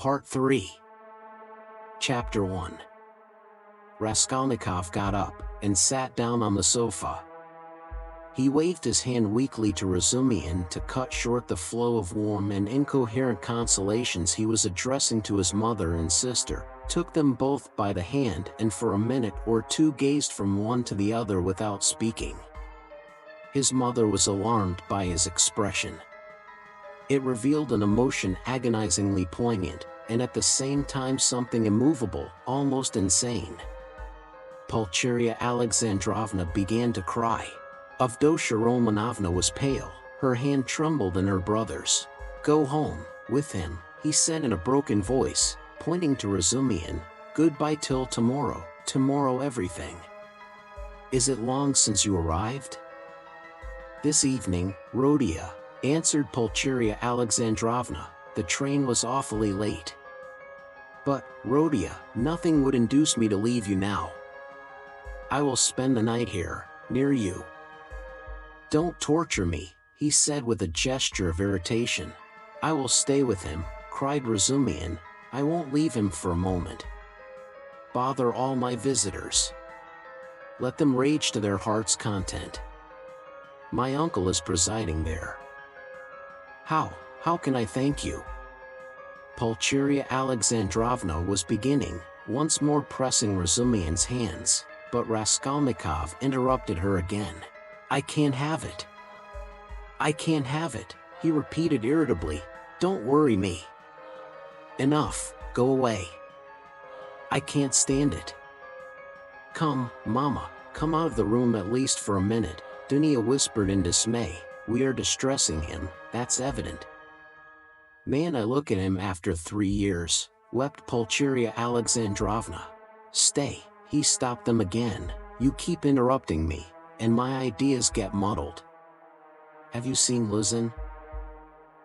Part 3. Chapter 1. Raskolnikov got up and sat down on the sofa. He waved his hand weakly to Razumihin to cut short the flow of warm and incoherent consolations he was addressing to his mother and sister, took them both by the hand and for a minute or two gazed from one to the other without speaking. His mother was alarmed by his expression. It revealed an emotion agonizingly poignant, and at the same time something immovable, almost insane. Pulcheria Alexandrovna began to cry. Avdotya Romanovna was pale, her hand trembled in her brother's. "Go home with him," he said in a broken voice, pointing to Razumihin. "Goodbye till tomorrow, tomorrow everything." "Is it long since you arrived?" "This evening, Rodia," answered Pulcheria Alexandrovna. "The train was awfully late." "But, Rodia, nothing would induce me to leave you now. I will spend the night here, near you." "Don't torture me," he said with a gesture of irritation. "I will stay with him," cried Razumihin. "I won't leave him for a moment. Bother all my visitors. Let them rage to their heart's content. My uncle is presiding there." How can I thank you?" Pulcheria Alexandrovna was beginning, once more pressing Razumihin's hands, but Raskolnikov interrupted her again. "I can't have it. I can't have it," he repeated irritably. "Don't worry me. Enough, go away. I can't stand it." "Come, Mama, come out of the room at least for a minute," Dunya whispered in dismay. "We are distressing him, that's evident." "Mayn't I look at him after 3 years?" wept Pulcheria Alexandrovna. "Stay," he stopped them again. "You keep interrupting me, and my ideas get muddled. Have you seen Luzin?"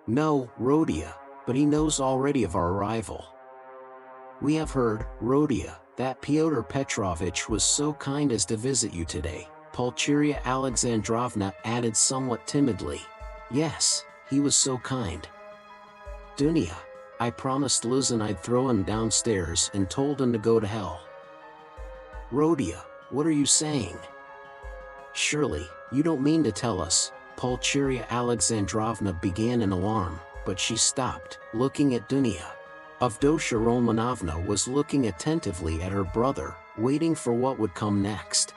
"No, Rodia, but he knows already of our arrival." "We have heard, Rodia, that Pyotr Petrovitch was so kind as to visit you today," Pulcheria Alexandrovna added somewhat timidly. "Yes, he was so kind. Dunya, I promised Luzin I'd throw him downstairs and told him to go to hell." "Rodia, what are you saying? Surely, you don't mean to tell us," Pulcheria Alexandrovna began in alarm, but she stopped, looking at Dunya. Avdotya Romanovna was looking attentively at her brother, waiting for what would come next.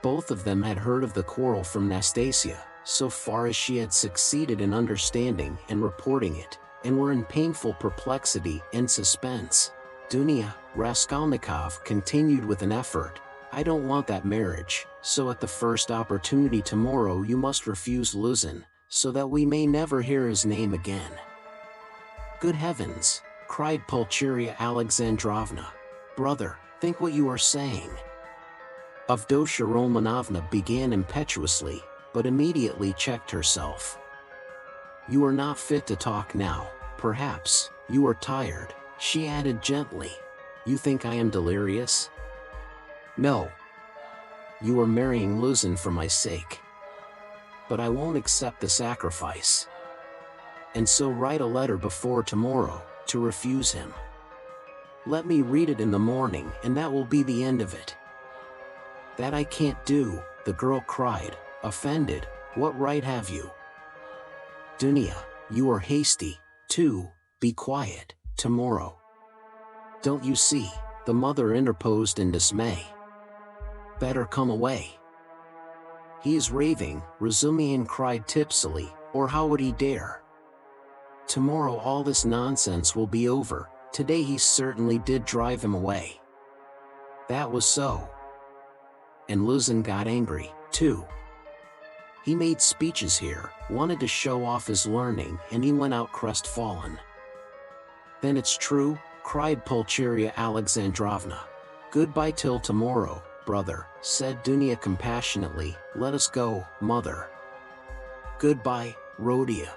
Both of them had heard of the quarrel from Nastasia, so far as she had succeeded in understanding and reporting it, and were in painful perplexity and suspense. "Dunya," Raskolnikov continued with an effort, "I don't want that marriage, so at the first opportunity tomorrow you must refuse Luzin, so that we may never hear his name again." "Good heavens!" cried Pulcheria Alexandrovna. "Brother, think what you are saying." Avdotya Romanovna began impetuously, but immediately checked herself. "You are not fit to talk now, perhaps, you are tired," she added gently. "You think I am delirious?" "No. You are marrying Luzin for my sake. But I won't accept the sacrifice. And so write a letter before tomorrow, to refuse him. Let me read it in the morning and that will be the end of it." "That I can't do," the girl cried, offended. "What right have you?" "Dunya, you are hasty, too. Be quiet, tomorrow." "Don't you see?" the mother interposed in dismay. "Better come away." "He is raving," Razumihin cried tipsily, "or how would he dare? Tomorrow all this nonsense will be over. Today he certainly did drive him away." "That was so. And Luzin got angry, too. He made speeches here, wanted to show off his learning, and he went out crestfallen." "Then it's true?" cried Pulcheria Alexandrovna. "Goodbye till tomorrow, brother," said Dunya compassionately. "Let us go, mother." "Goodbye, Rodia."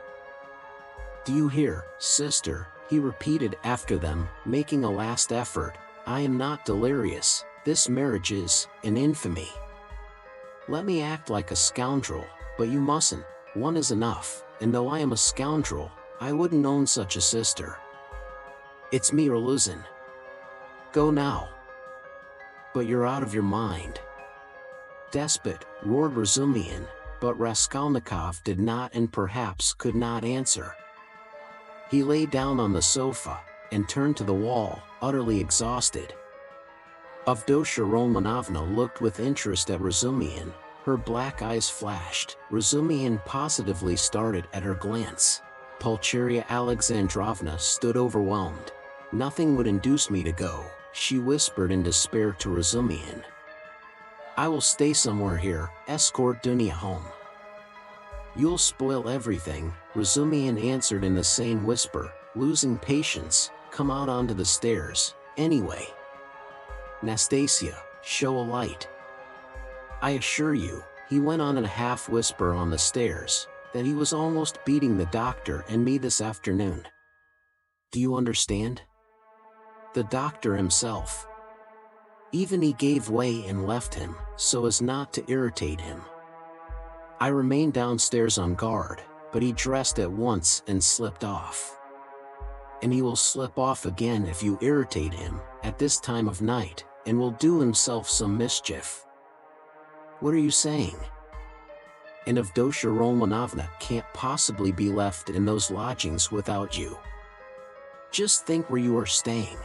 "Do you hear, sister?" he repeated after them, making a last effort. "I am not delirious. This marriage is an infamy. Let me act like a scoundrel, but you mustn't. One is enough, and though I am a scoundrel, I wouldn't own such a sister." It's me or losing. Go now. But you're out of your mind. Despot, roared Razumihin, but Raskolnikov did not and perhaps could not answer. He lay down on the sofa, and turned to the wall, utterly exhausted. Avdotya Romanovna looked with interest at Razumihin, her black eyes flashed. Razumihin positively started at her glance. Pulcheria Alexandrovna stood overwhelmed. Nothing would induce me to go, she whispered in despair to Razumihin. I will stay somewhere here, escort Dunya home. You'll spoil everything, Razumihin answered in the same whisper, losing patience. Come out onto the stairs, anyway. Nastasia, show a light. I assure you, he went on in a half-whisper on the stairs, that he was almost beating the doctor and me this afternoon. Do you understand? The doctor himself. Even he gave way and left him, so as not to irritate him. I remained downstairs on guard, but he dressed at once and slipped off. And he will slip off again if you irritate him, at this time of night, and will do himself some mischief. What are you saying? And Avdotya Romanovna can't possibly be left in those lodgings without you. Just think where you are staying.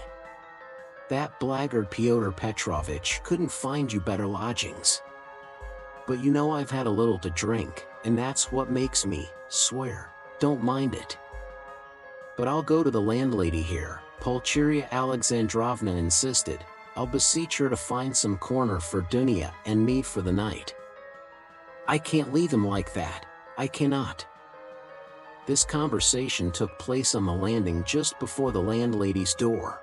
That blackguard Pyotr Petrovitch couldn't find you better lodgings. But you know I've had a little to drink, and that's what makes me swear. Don't mind it. But I'll go to the landlady here, Pulcheria Alexandrovna insisted. I'll beseech her to find some corner for Dunya and me for the night. I can't leave him like that, I cannot. This conversation took place on the landing just before the landlady's door.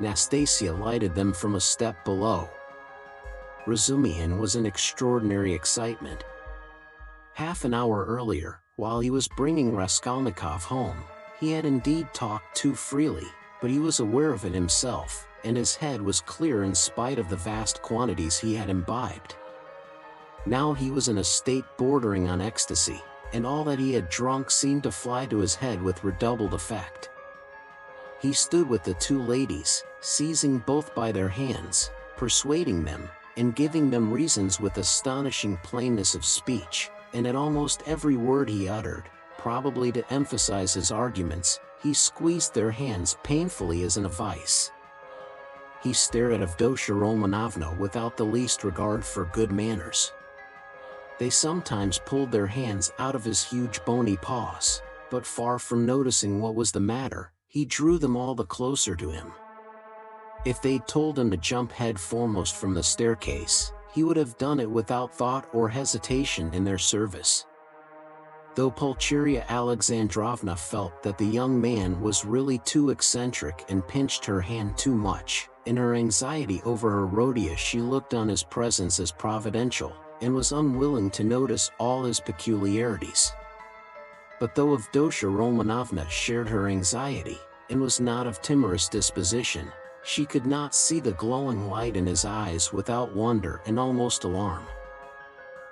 Nastasia lighted them from a step below. Razumihin was in extraordinary excitement. Half an hour earlier, while he was bringing Raskolnikov home, he had indeed talked too freely, but he was aware of it himself, and his head was clear in spite of the vast quantities he had imbibed. Now he was in a state bordering on ecstasy, and all that he had drunk seemed to fly to his head with redoubled effect. He stood with the two ladies, seizing both by their hands, persuading them, and giving them reasons with astonishing plainness of speech, and at almost every word he uttered, probably to emphasize his arguments, he squeezed their hands painfully as in a vice. He stared at Avdotya Romanovna without the least regard for good manners. They sometimes pulled their hands out of his huge bony paws, but far from noticing what was the matter, he drew them all the closer to him. If they'd told him to jump head foremost from the staircase, he would have done it without thought or hesitation in their service. Though Pulcheria Alexandrovna felt that the young man was really too eccentric and pinched her hand too much, in her anxiety over her Rhodia she looked on his presence as providential, and was unwilling to notice all his peculiarities. But though Avdotya Romanovna shared her anxiety, and was not of timorous disposition, she could not see the glowing light in his eyes without wonder and almost alarm.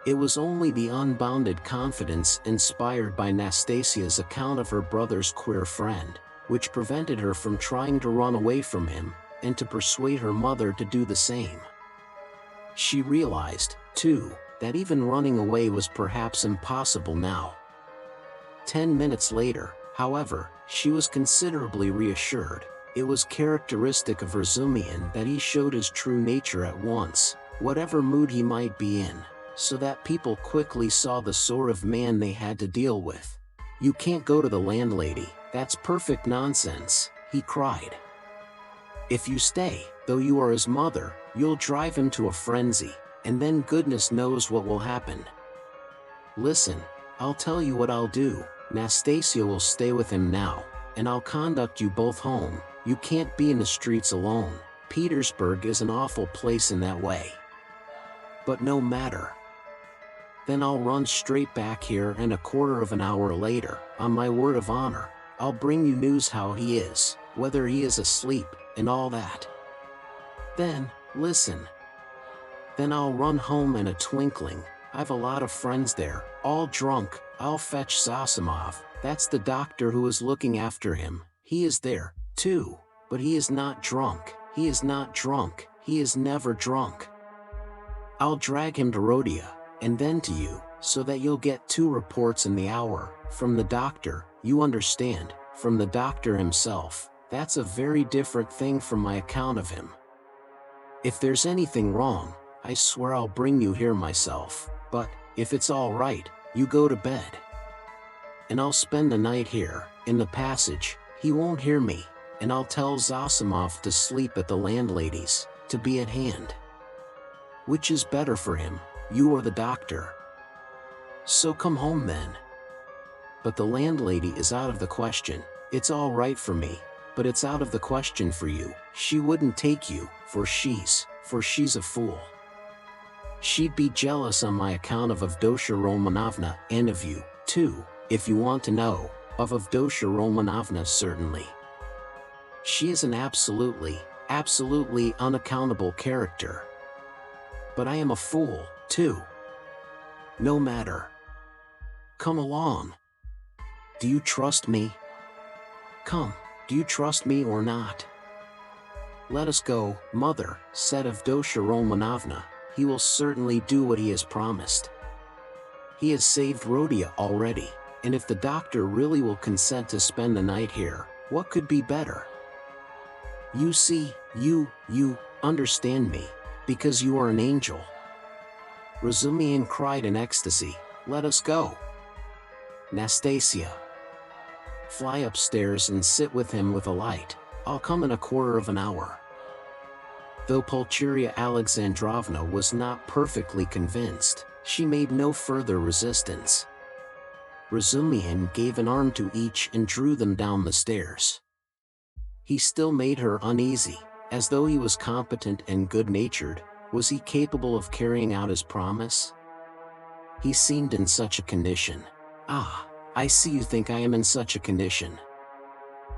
It was only the unbounded confidence inspired by Nastasia's account of her brother's queer friend, which prevented her from trying to run away from him, and to persuade her mother to do the same. She realized, too, that even running away was perhaps impossible now. 10 minutes later, however, she was considerably reassured. It was characteristic of Razumihin that he showed his true nature at once, whatever mood he might be in, so that people quickly saw the sort of man they had to deal with. "You can't go to the landlady, that's perfect nonsense," he cried. "If you stay, though you are his mother, you'll drive him to a frenzy, and then goodness knows what will happen. Listen, I'll tell you what I'll do. Nastasia will stay with him now, and I'll conduct you both home. You can't be in the streets alone. Petersburg is an awful place in that way. But no matter. Then I'll run straight back here, and a quarter of an hour later, on my word of honor, I'll bring you news how he is, whether he is asleep, and all that. Then, listen. Then I'll run home in a twinkling. I've a lot of friends there, all drunk. I'll fetch Zosimov, that's the doctor who is looking after him. He is there, 2. But he is not drunk, he is not drunk, he is never drunk. I'll drag him to Rodion, and then to you, so that you'll get 2 reports in the hour, from the doctor, you understand, from the doctor himself. That's a very different thing from my account of him. If there's anything wrong, I swear I'll bring you here myself, but, if it's all right, you go to bed. And I'll spend the night here, in the passage, he won't hear me, and I'll tell Zosimov to sleep at the landlady's, to be at hand. Which is better for him, you or the doctor? So come home then. But the landlady is out of the question. It's all right for me, but it's out of the question for you. She wouldn't take you, for she's a fool. She'd be jealous on my account of Avdotya Romanovna, and of you, too, if you want to know, of Avdotya Romanovna certainly. She is an absolutely unaccountable character. But I am a fool, too. No matter. Come along. Do you trust me? Come, do you trust me or not? Let us go, mother, said Avdotya Romanovna. He will certainly do what he has promised. He has saved Rodion already, and if the doctor really will consent to spend the night here, what could be better? You see, you understand me, because you are an angel. Razumihin cried in ecstasy, let us go. Nastasia, fly upstairs and sit with him with a light. I'll come in a quarter of an hour. Though Pulcheria Alexandrovna was not perfectly convinced, she made no further resistance. Razumihin gave an arm to each and drew them down the stairs. He still made her uneasy, as though he was competent and good-natured. Was he capable of carrying out his promise? He seemed in such a condition. Ah, I see you think I am in such a condition.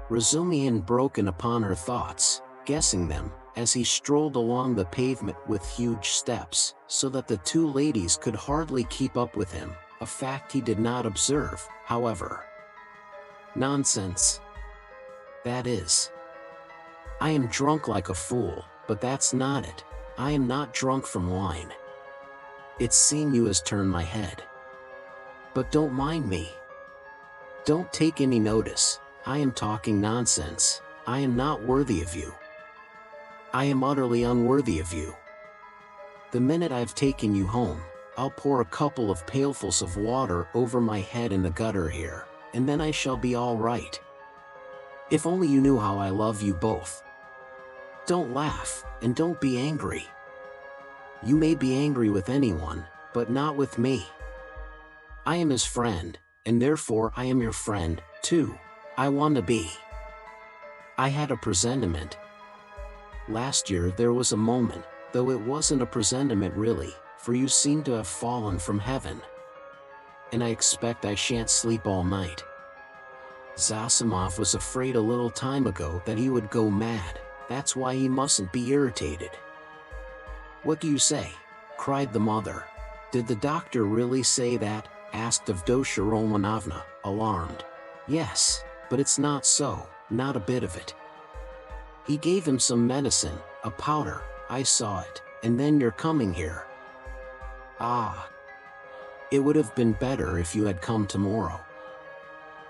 Razumihin broke in upon her thoughts, guessing them, as he strolled along the pavement with huge steps, so that the 2 ladies could hardly keep up with him, a fact he did not observe, however. Nonsense. That is. I am drunk like a fool, but that's not it. I am not drunk from wine. It's seeing you has turned my head. But don't mind me. Don't take any notice. I am talking nonsense. I am not worthy of you. I am utterly unworthy of you. The minute I've taken you home, I'll pour a couple of pailfuls of water over my head in the gutter here, and then I shall be all right. If only you knew how I love you both. Don't laugh, and don't be angry. You may be angry with anyone, but not with me. I am his friend, and therefore I am your friend, too. I want to be. I had a presentiment. Last year there was a moment, though it wasn't a presentiment really, for you seem to have fallen from heaven. And I expect I shan't sleep all night. Zosimov was afraid a little time ago that he would go mad. That's why he mustn't be irritated. What do you say? Cried the mother. Did the doctor really say that? Asked Avdotya Romanovna, alarmed. Yes, but it's not so, not a bit of it. He gave him some medicine, a powder, I saw it, and then you're coming here. Ah. It would have been better if you had come tomorrow.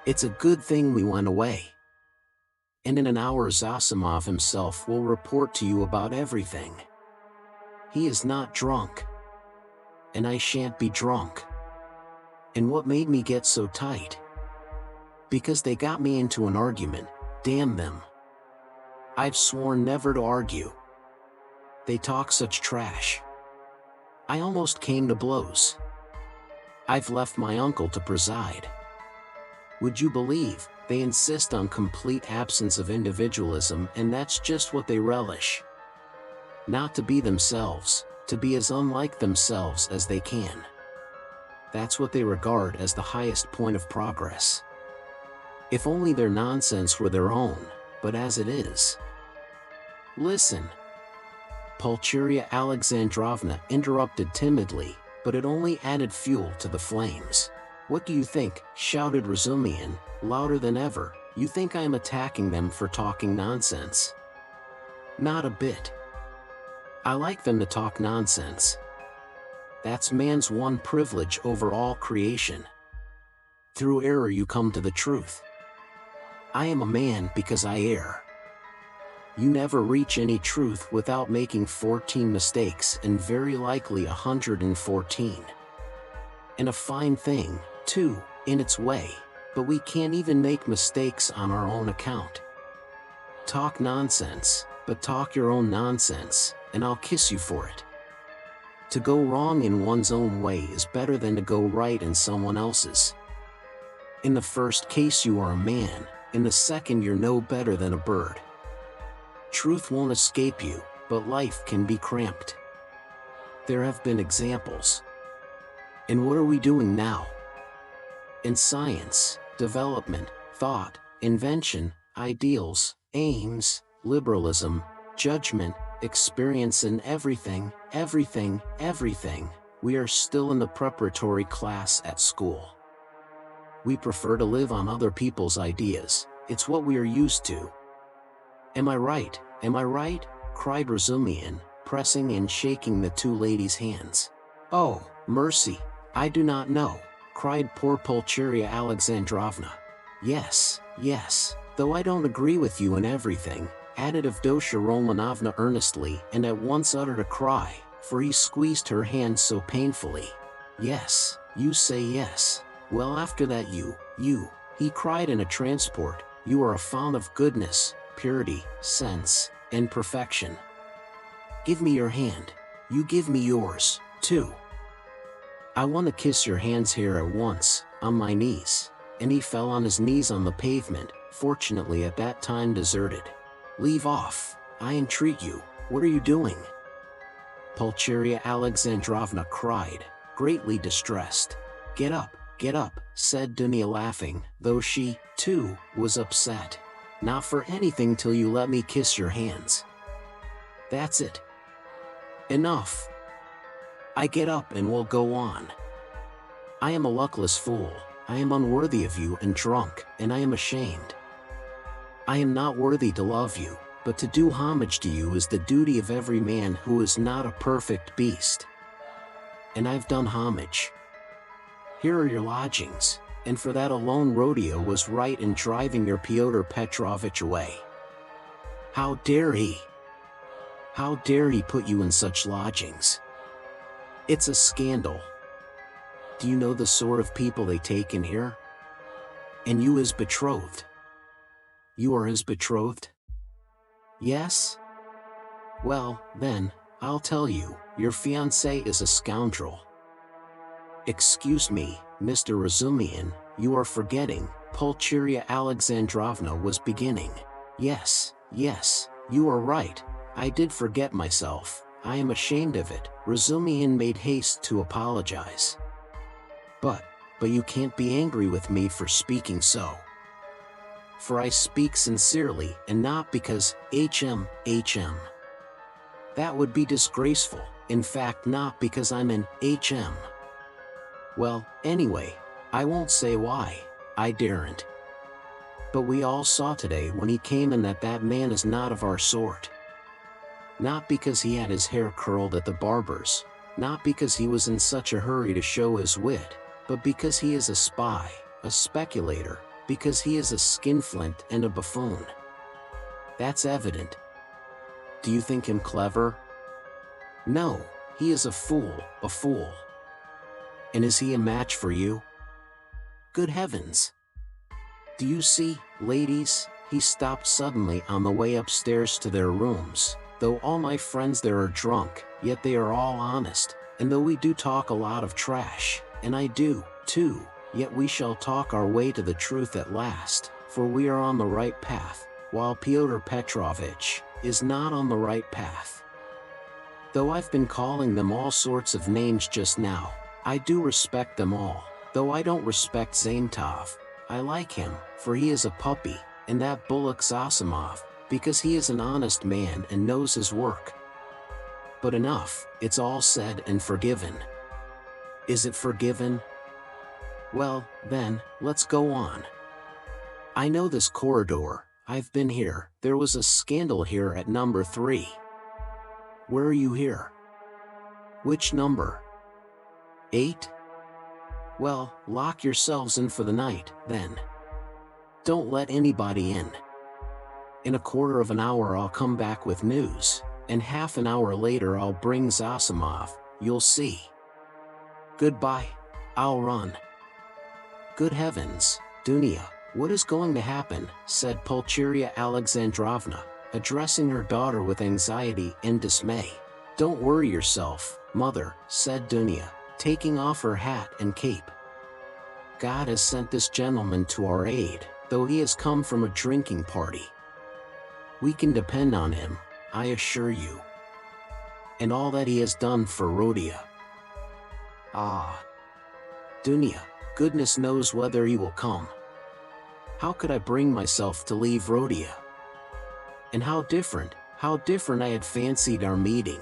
It's a good thing we went away. And in an hour Zosimov himself will report to you about everything. He is not drunk. And I shan't be drunk. And what made me get so tight? Because they got me into an argument, damn them. I've sworn never to argue. They talk such trash. I almost came to blows. I've left my uncle to preside. Would you believe, they insist on complete absence of individualism, and that's just what they relish. Not to be themselves, to be as unlike themselves as they can. That's what they regard as the highest point of progress. If only their nonsense were their own, but as it is. Listen. Pulcheria Alexandrovna interrupted timidly, but it only added fuel to the flames. What do you think? Shouted Razumihin, louder than ever. You think I am attacking them for talking nonsense? Not a bit. I like them to talk nonsense. That's man's one privilege over all creation. Through error you come to the truth. I am a man because I err. You never reach any truth without making 14 mistakes and very likely 114. And a fine thing, too, in its way, but we can't even make mistakes on our own account. Talk nonsense, but talk your own nonsense, and I'll kiss you for it. To go wrong in one's own way is better than to go right in someone else's. In the first case you are a man, in the second you're no better than a bird. Truth won't escape you, but life can be cramped. There have been examples. And what are we doing now? In science, development, thought, invention, ideals, aims, liberalism, judgment, experience and everything, we are still in the preparatory class at school. We prefer to live on other people's ideas, it's what we are used to. Am I right? Am I right? Cried Razumihin, pressing and shaking the two ladies' hands. Oh, mercy, I do not know, cried poor Pulcheria Alexandrovna. Yes, though I don't agree with you in everything, added Avdotya Romanovna earnestly and at once uttered a cry, for he squeezed her hand so painfully. Yes, you say yes. Well, after that you, he cried in a transport, you are a fount of goodness, purity, sense, and perfection. Give me your hand. You give me yours, too. I want to kiss your hands here at once, on my knees. And he fell on his knees on the pavement, fortunately at that time deserted. Leave off, I entreat you, what are you doing? Pulcheria Alexandrovna cried, greatly distressed. Get up, said Dunya laughing, though she, too, was upset. Not for anything till you let me kiss your hands. That's it. Enough. I get up and will go on. I am a luckless fool, I am unworthy of you and drunk, and I am ashamed. I am not worthy to love you, but to do homage to you is the duty of every man who is not a perfect beast. And I've done homage. Here are your lodgings, and for that alone Rodion was right in driving your Pyotr Petrovitch away. How dare he? How dare he put you in such lodgings? It's a scandal. Do you know the sort of people they take in here? And you his betrothed. You are his betrothed? Yes? Well, then, I'll tell you, your fiancé is a scoundrel. Excuse me, Mr. Razumihin, you are forgetting, Pulcheria Alexandrovna was beginning. Yes, you are right, I did forget myself, I am ashamed of it. Razumihin made haste to apologize. But you can't be angry with me for speaking so. For I speak sincerely and not because, HM. That would be disgraceful, in fact not because I'm an HM. Well, anyway, I won't say why, I daren't. But we all saw today when he came in that man is not of our sort. Not because he had his hair curled at the barber's, not because he was in such a hurry to show his wit, but because he is a spy, a speculator, because he is a skinflint and a buffoon. That's evident. Do you think him clever? No, he is a fool. And is he a match for you? Good heavens! Do you see, ladies, he stopped suddenly on the way upstairs to their rooms. Though all my friends there are drunk, yet they are all honest, and though we do talk a lot of trash, and I do, too, yet we shall talk our way to the truth at last, for we are on the right path, while Pyotr Petrovitch is not on the right path. Though I've been calling them all sorts of names just now, I do respect them all, though I don't respect Zaintov. I like him, for he is a puppy, and that bullock Zosimov, because he is an honest man and knows his work. But enough, it's all said and forgiven. Is it forgiven? Well, then, let's go on. I know this corridor, I've been here. There was a scandal here at number 3. Where are you here? Which number? 8? Well, lock yourselves in for the night, then. Don't let anybody in. In a quarter of an hour I'll come back with news, and half an hour later I'll bring Zosimov, you'll see. Goodbye. I'll run. Good heavens, Dunya, what is going to happen? Said Pulcheria Alexandrovna, addressing her daughter with anxiety and dismay. Don't worry yourself, mother, said Dunya, taking off her hat and cape. God has sent this gentleman to our aid, though he has come from a drinking party. We can depend on him, I assure you. And all that he has done for Rodia. Ah. Dunya, goodness knows whether he will come. How could I bring myself to leave Rodia? And how different I had fancied our meeting.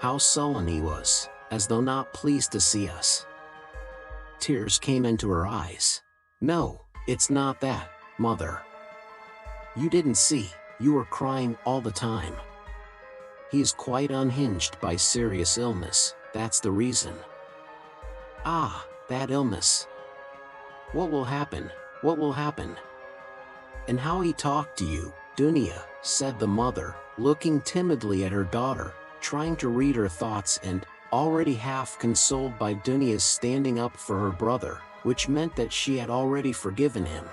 How sullen he was, as though not pleased to see us. Tears came into her eyes. No, it's not that, mother. You didn't see, you were crying all the time. He is quite unhinged by serious illness, that's the reason. Ah, that illness. What will happen? What will happen? And how he talked to you, Dunya, said the mother, looking timidly at her daughter, trying to read her thoughts and, already half consoled by Dunya's standing up for her brother, which meant that she had already forgiven him.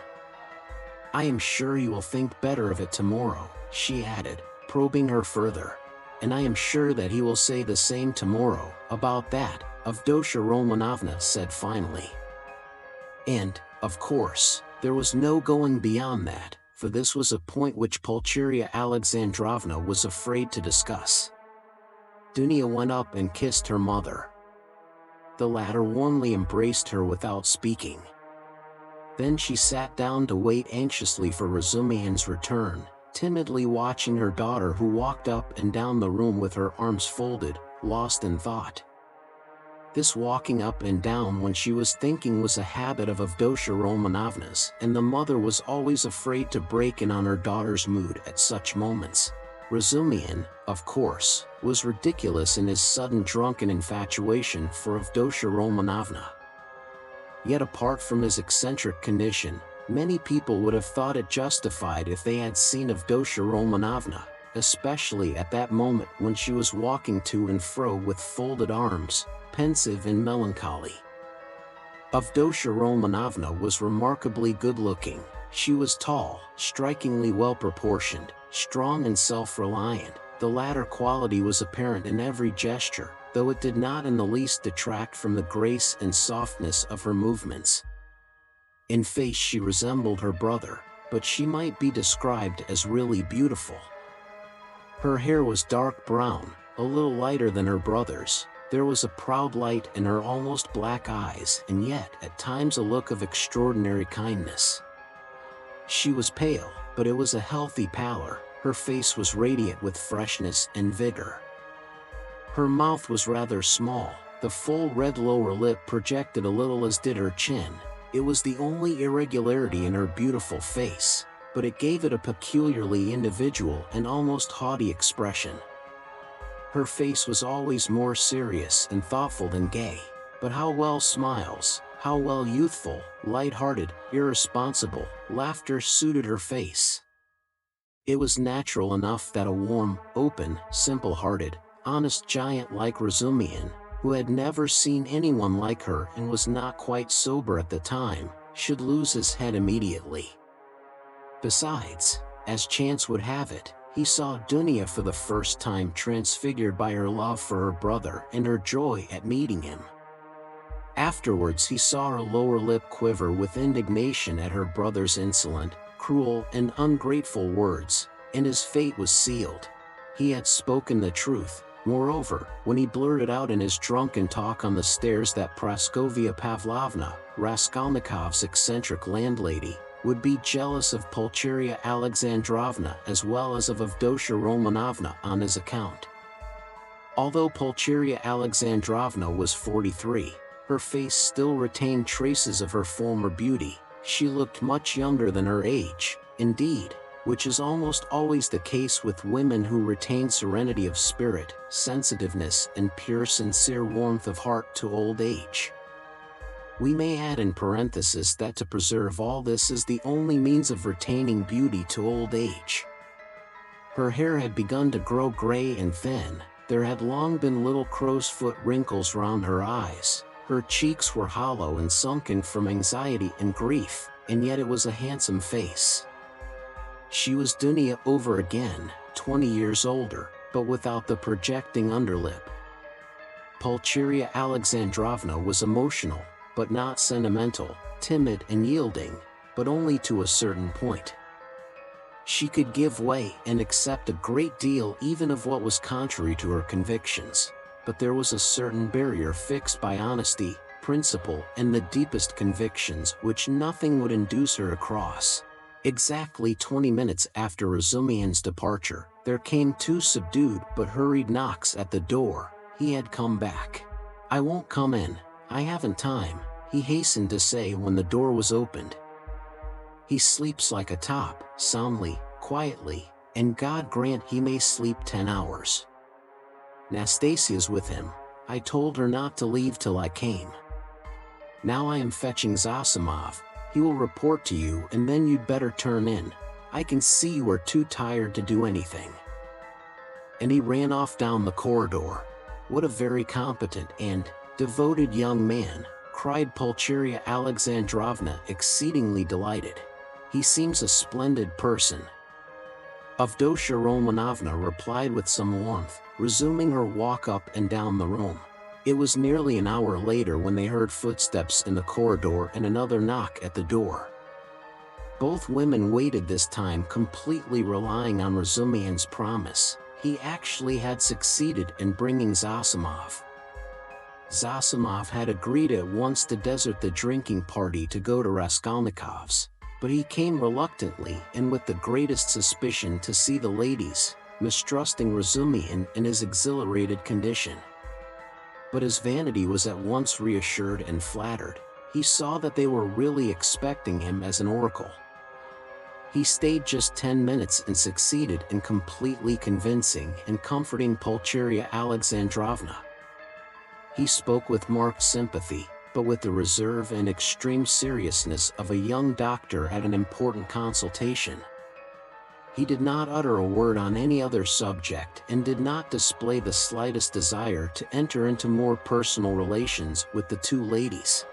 I am sure you will think better of it tomorrow, she added, probing her further. And I am sure that he will say the same tomorrow, about that, Avdotya Romanovna said finally. And, of course, there was no going beyond that, for this was a point which Pulcheria Alexandrovna was afraid to discuss. Dunya went up and kissed her mother. The latter warmly embraced her without speaking. Then she sat down to wait anxiously for Razumihin's return, timidly watching her daughter who walked up and down the room with her arms folded, lost in thought. This walking up and down when she was thinking was a habit of Avdotya Romanovna's, and the mother was always afraid to break in on her daughter's mood at such moments. Razumihin, of course, was ridiculous in his sudden drunken infatuation for Avdotya Romanovna. Yet apart from his eccentric condition, many people would have thought it justified if they had seen Avdotya Romanovna, especially at that moment when she was walking to and fro with folded arms, pensive and melancholy. Avdotya Romanovna was remarkably good-looking. She was tall, strikingly well-proportioned, strong and self-reliant. The latter quality was apparent in every gesture, though it did not in the least detract from the grace and softness of her movements. In face she resembled her brother, but she might be described as really beautiful. Her hair was dark brown, a little lighter than her brother's. There was a proud light in her almost black eyes, and yet at times a look of extraordinary kindness. She was pale, but it was a healthy pallor. Her face was radiant with freshness and vigor. Her mouth was rather small, the full red lower lip projected a little as did her chin. It was the only irregularity in her beautiful face, but it gave it a peculiarly individual and almost haughty expression. Her face was always more serious and thoughtful than gay, but how well smiles, how well youthful, light-hearted, irresponsible, laughter suited her face. It was natural enough that a warm, open, simple-hearted, honest giant like Razumihin, who had never seen anyone like her and was not quite sober at the time, should lose his head immediately. Besides, as chance would have it, he saw Dunya for the first time transfigured by her love for her brother and her joy at meeting him. Afterwards he saw her lower lip quiver with indignation at her brother's insolent, cruel and ungrateful words, and his fate was sealed. He had spoken the truth. Moreover, when he blurted out in his drunken talk on the stairs that Praskovia Pavlovna, Raskolnikov's eccentric landlady, would be jealous of Pulcheria Alexandrovna as well as of Avdotya Romanovna on his account. Although Pulcheria Alexandrovna was 43, her face still retained traces of her former beauty. She looked much younger than her age, indeed, which is almost always the case with women who retain serenity of spirit, sensitiveness, and pure sincere warmth of heart to old age. We may add in parenthesis that to preserve all this is the only means of retaining beauty to old age. Her hair had begun to grow gray and thin, there had long been little crow's foot wrinkles round her eyes, her cheeks were hollow and sunken from anxiety and grief, and yet it was a handsome face. She was Dunia over again, 20 years older, but without the projecting underlip. Pulcheria Alexandrovna was emotional, but not sentimental, timid and yielding, but only to a certain point. She could give way and accept a great deal even of what was contrary to her convictions, but there was a certain barrier fixed by honesty, principle, and the deepest convictions which nothing would induce her to cross. Exactly 20 minutes after Razumian's departure, there came 2 subdued but hurried knocks at the door. He had come back. "I won't come in, I haven't time," he hastened to say when the door was opened. "He sleeps like a top, soundly, quietly, and God grant he may sleep 10 hours. Nastasia's with him. I told her not to leave till I came. Now I am fetching Zosimov. He will report to you and then you'd better turn in. I can see you are too tired to do anything." And he ran off down the corridor. "What a very competent and devoted young man," cried Pulcheria Alexandrovna, exceedingly delighted. "He seems a splendid person." Avdotia Romanovna replied with some warmth, resuming her walk up and down the room. It was nearly an hour later when they heard footsteps in the corridor and another knock at the door. Both women waited this time, completely relying on Razumian's promise. He actually had succeeded in bringing Zosimov. Zosimov had agreed at once to desert the drinking party to go to Raskolnikov's, but he came reluctantly and with the greatest suspicion to see the ladies, mistrusting Razumian in his exhilarated condition. But his vanity was at once reassured and flattered. He saw that they were really expecting him as an oracle. He stayed just 10 minutes and succeeded in completely convincing and comforting Pulcheria Alexandrovna. He spoke with marked sympathy, but with the reserve and extreme seriousness of a young doctor at an important consultation. He did not utter a word on any other subject and did not display the slightest desire to enter into more personal relations with the 2 ladies.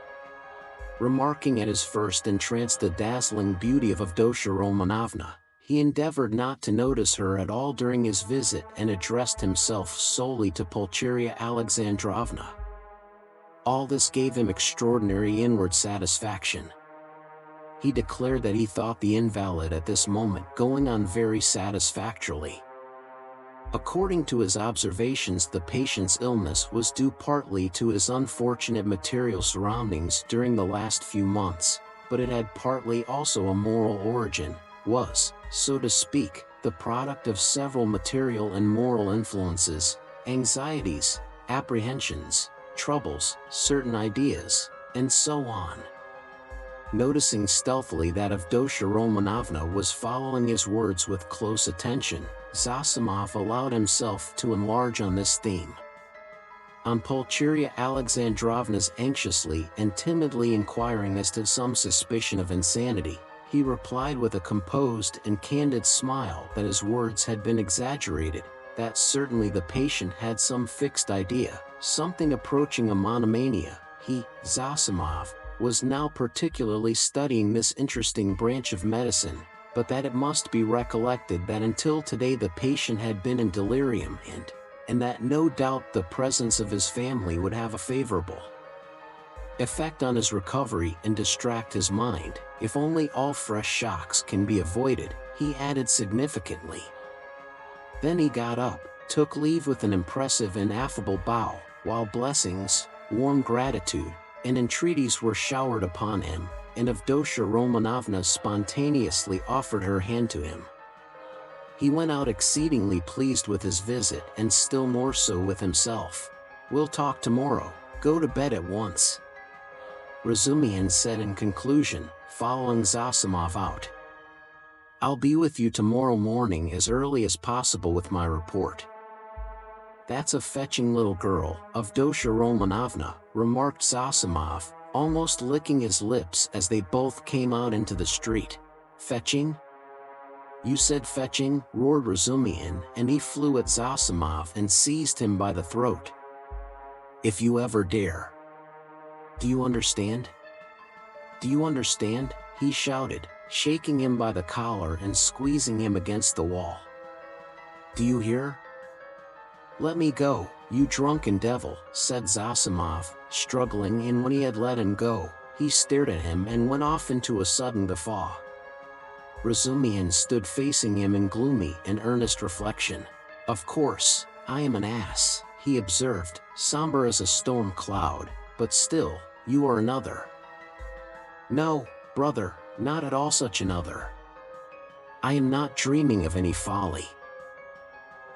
Remarking at his first entrance the dazzling beauty of Avdotia Romanovna, he endeavored not to notice her at all during his visit and addressed himself solely to Pulcheria Alexandrovna. All this gave him extraordinary inward satisfaction. He declared that he thought the invalid at this moment going on very satisfactorily. According to his observations, the patient's illness was due partly to his unfortunate material surroundings during the last few months, but it had partly also a moral origin, was, so to speak, the product of several material and moral influences, anxieties, apprehensions, troubles, certain ideas, and so on. Noticing stealthily that Avdotia Romanovna was following his words with close attention, Zosimov allowed himself to enlarge on this theme. On Pulcheria Alexandrovna's anxiously and timidly inquiring as to some suspicion of insanity, he replied with a composed and candid smile that his words had been exaggerated, that certainly the patient had some fixed idea, something approaching a monomania. He, Zosimov, was now particularly studying this interesting branch of medicine, but that it must be recollected that until today the patient had been in delirium and that no doubt the presence of his family would have a favorable effect on his recovery and distract his mind, if only all fresh shocks can be avoided, he added significantly. Then he got up, took leave with an impressive and affable bow, while blessings, warm gratitude, and entreaties were showered upon him, and Avdotia Romanovna spontaneously offered her hand to him. He went out exceedingly pleased with his visit and still more so with himself. "We'll talk tomorrow. Go to bed at once." Razumihin said in conclusion, following Zossimov out. "I'll be with you tomorrow morning as early as possible with my report." "That's a fetching little girl, Avdotya Romanovna," remarked Zossimov, almost licking his lips as they both came out into the street. "Fetching? You said fetching," roared Razumihin, and he flew at Zossimov and seized him by the throat. "If you ever dare. Do you understand? Do you understand?" he shouted, shaking him by the collar and squeezing him against the wall. "Do you hear?" "Let me go, you drunken devil," said Zossimov, struggling, and when he had let him go, he stared at him and went off into a sudden guffaw. Razumihin stood facing him in gloomy and earnest reflection. "Of course, I am an ass," he observed, somber as a storm cloud, "but still, you are another." "No, brother, not at all such another. I am not dreaming of any folly."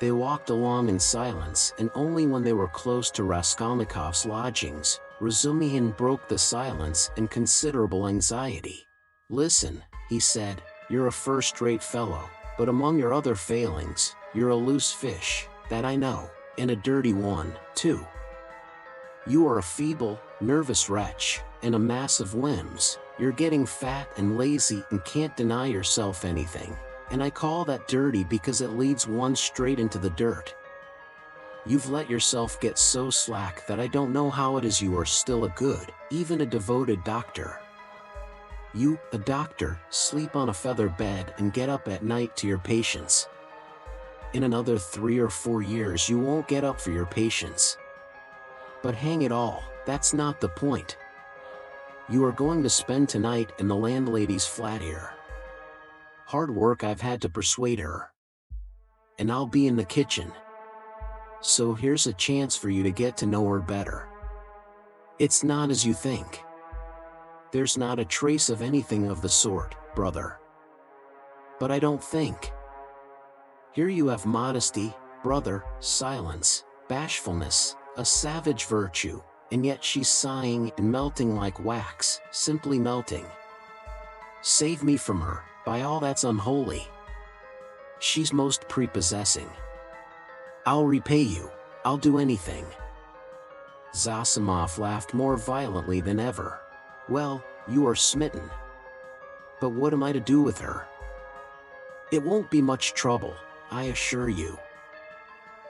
They walked along in silence, and only when they were close to Raskolnikov's lodgings, Razumihin broke the silence in considerable anxiety. "Listen," he said, "you're a first-rate fellow, but among your other failings, you're a loose fish, that I know, and a dirty one, too. You are a feeble, nervous wretch, and a mass of whims. You're getting fat and lazy and can't deny yourself anything, and I call that dirty because it leads one straight into the dirt. You've let yourself get so slack that I don't know how it is you are still a good, even a devoted doctor. You, a doctor, sleep on a feather bed and get up at night to your patients. In another 3 or 4 years you won't get up for your patients. But hang it all, that's not the point. You are going to spend tonight in the landlady's flat here. Hard work I've had to persuade her. And I'll be in the kitchen. So here's a chance for you to get to know her better. It's not as you think. There's not a trace of anything of the sort, brother. But I don't think. Here you have modesty, brother, silence, bashfulness, a savage virtue, and yet she's sighing and melting like wax, simply melting. Save me from her, by all that's unholy. She's most prepossessing. I'll repay you, I'll do anything." Zossimov laughed more violently than ever. "Well, you are smitten. But what am I to do with her? It won't be much trouble, I assure you.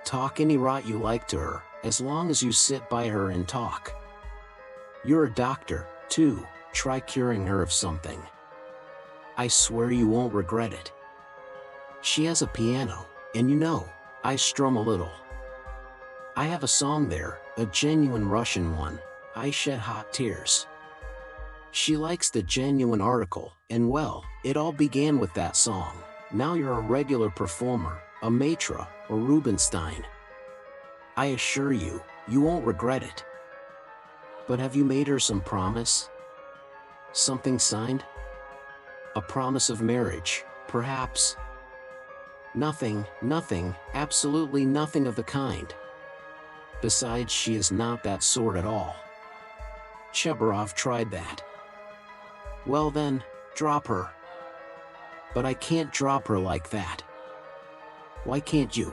Talk any rot you like to her, as long as you sit by her and talk. You're a doctor, too, try curing her of something. I swear you won't regret it. She has a piano, and you know, I strum a little. I have a song there, a genuine Russian one, I shed hot tears. She likes the genuine article, and well, it all began with that song. Now you're a regular performer, a Matra, or Rubinstein. I assure you, you won't regret it. But have you made her some promise? Something signed? A promise of marriage, perhaps?" "Nothing, nothing, absolutely nothing of the kind. Besides, she is not that sort at all. Chebarov tried that." "Well then, drop her." "But I can't drop her like that." "Why can't you?"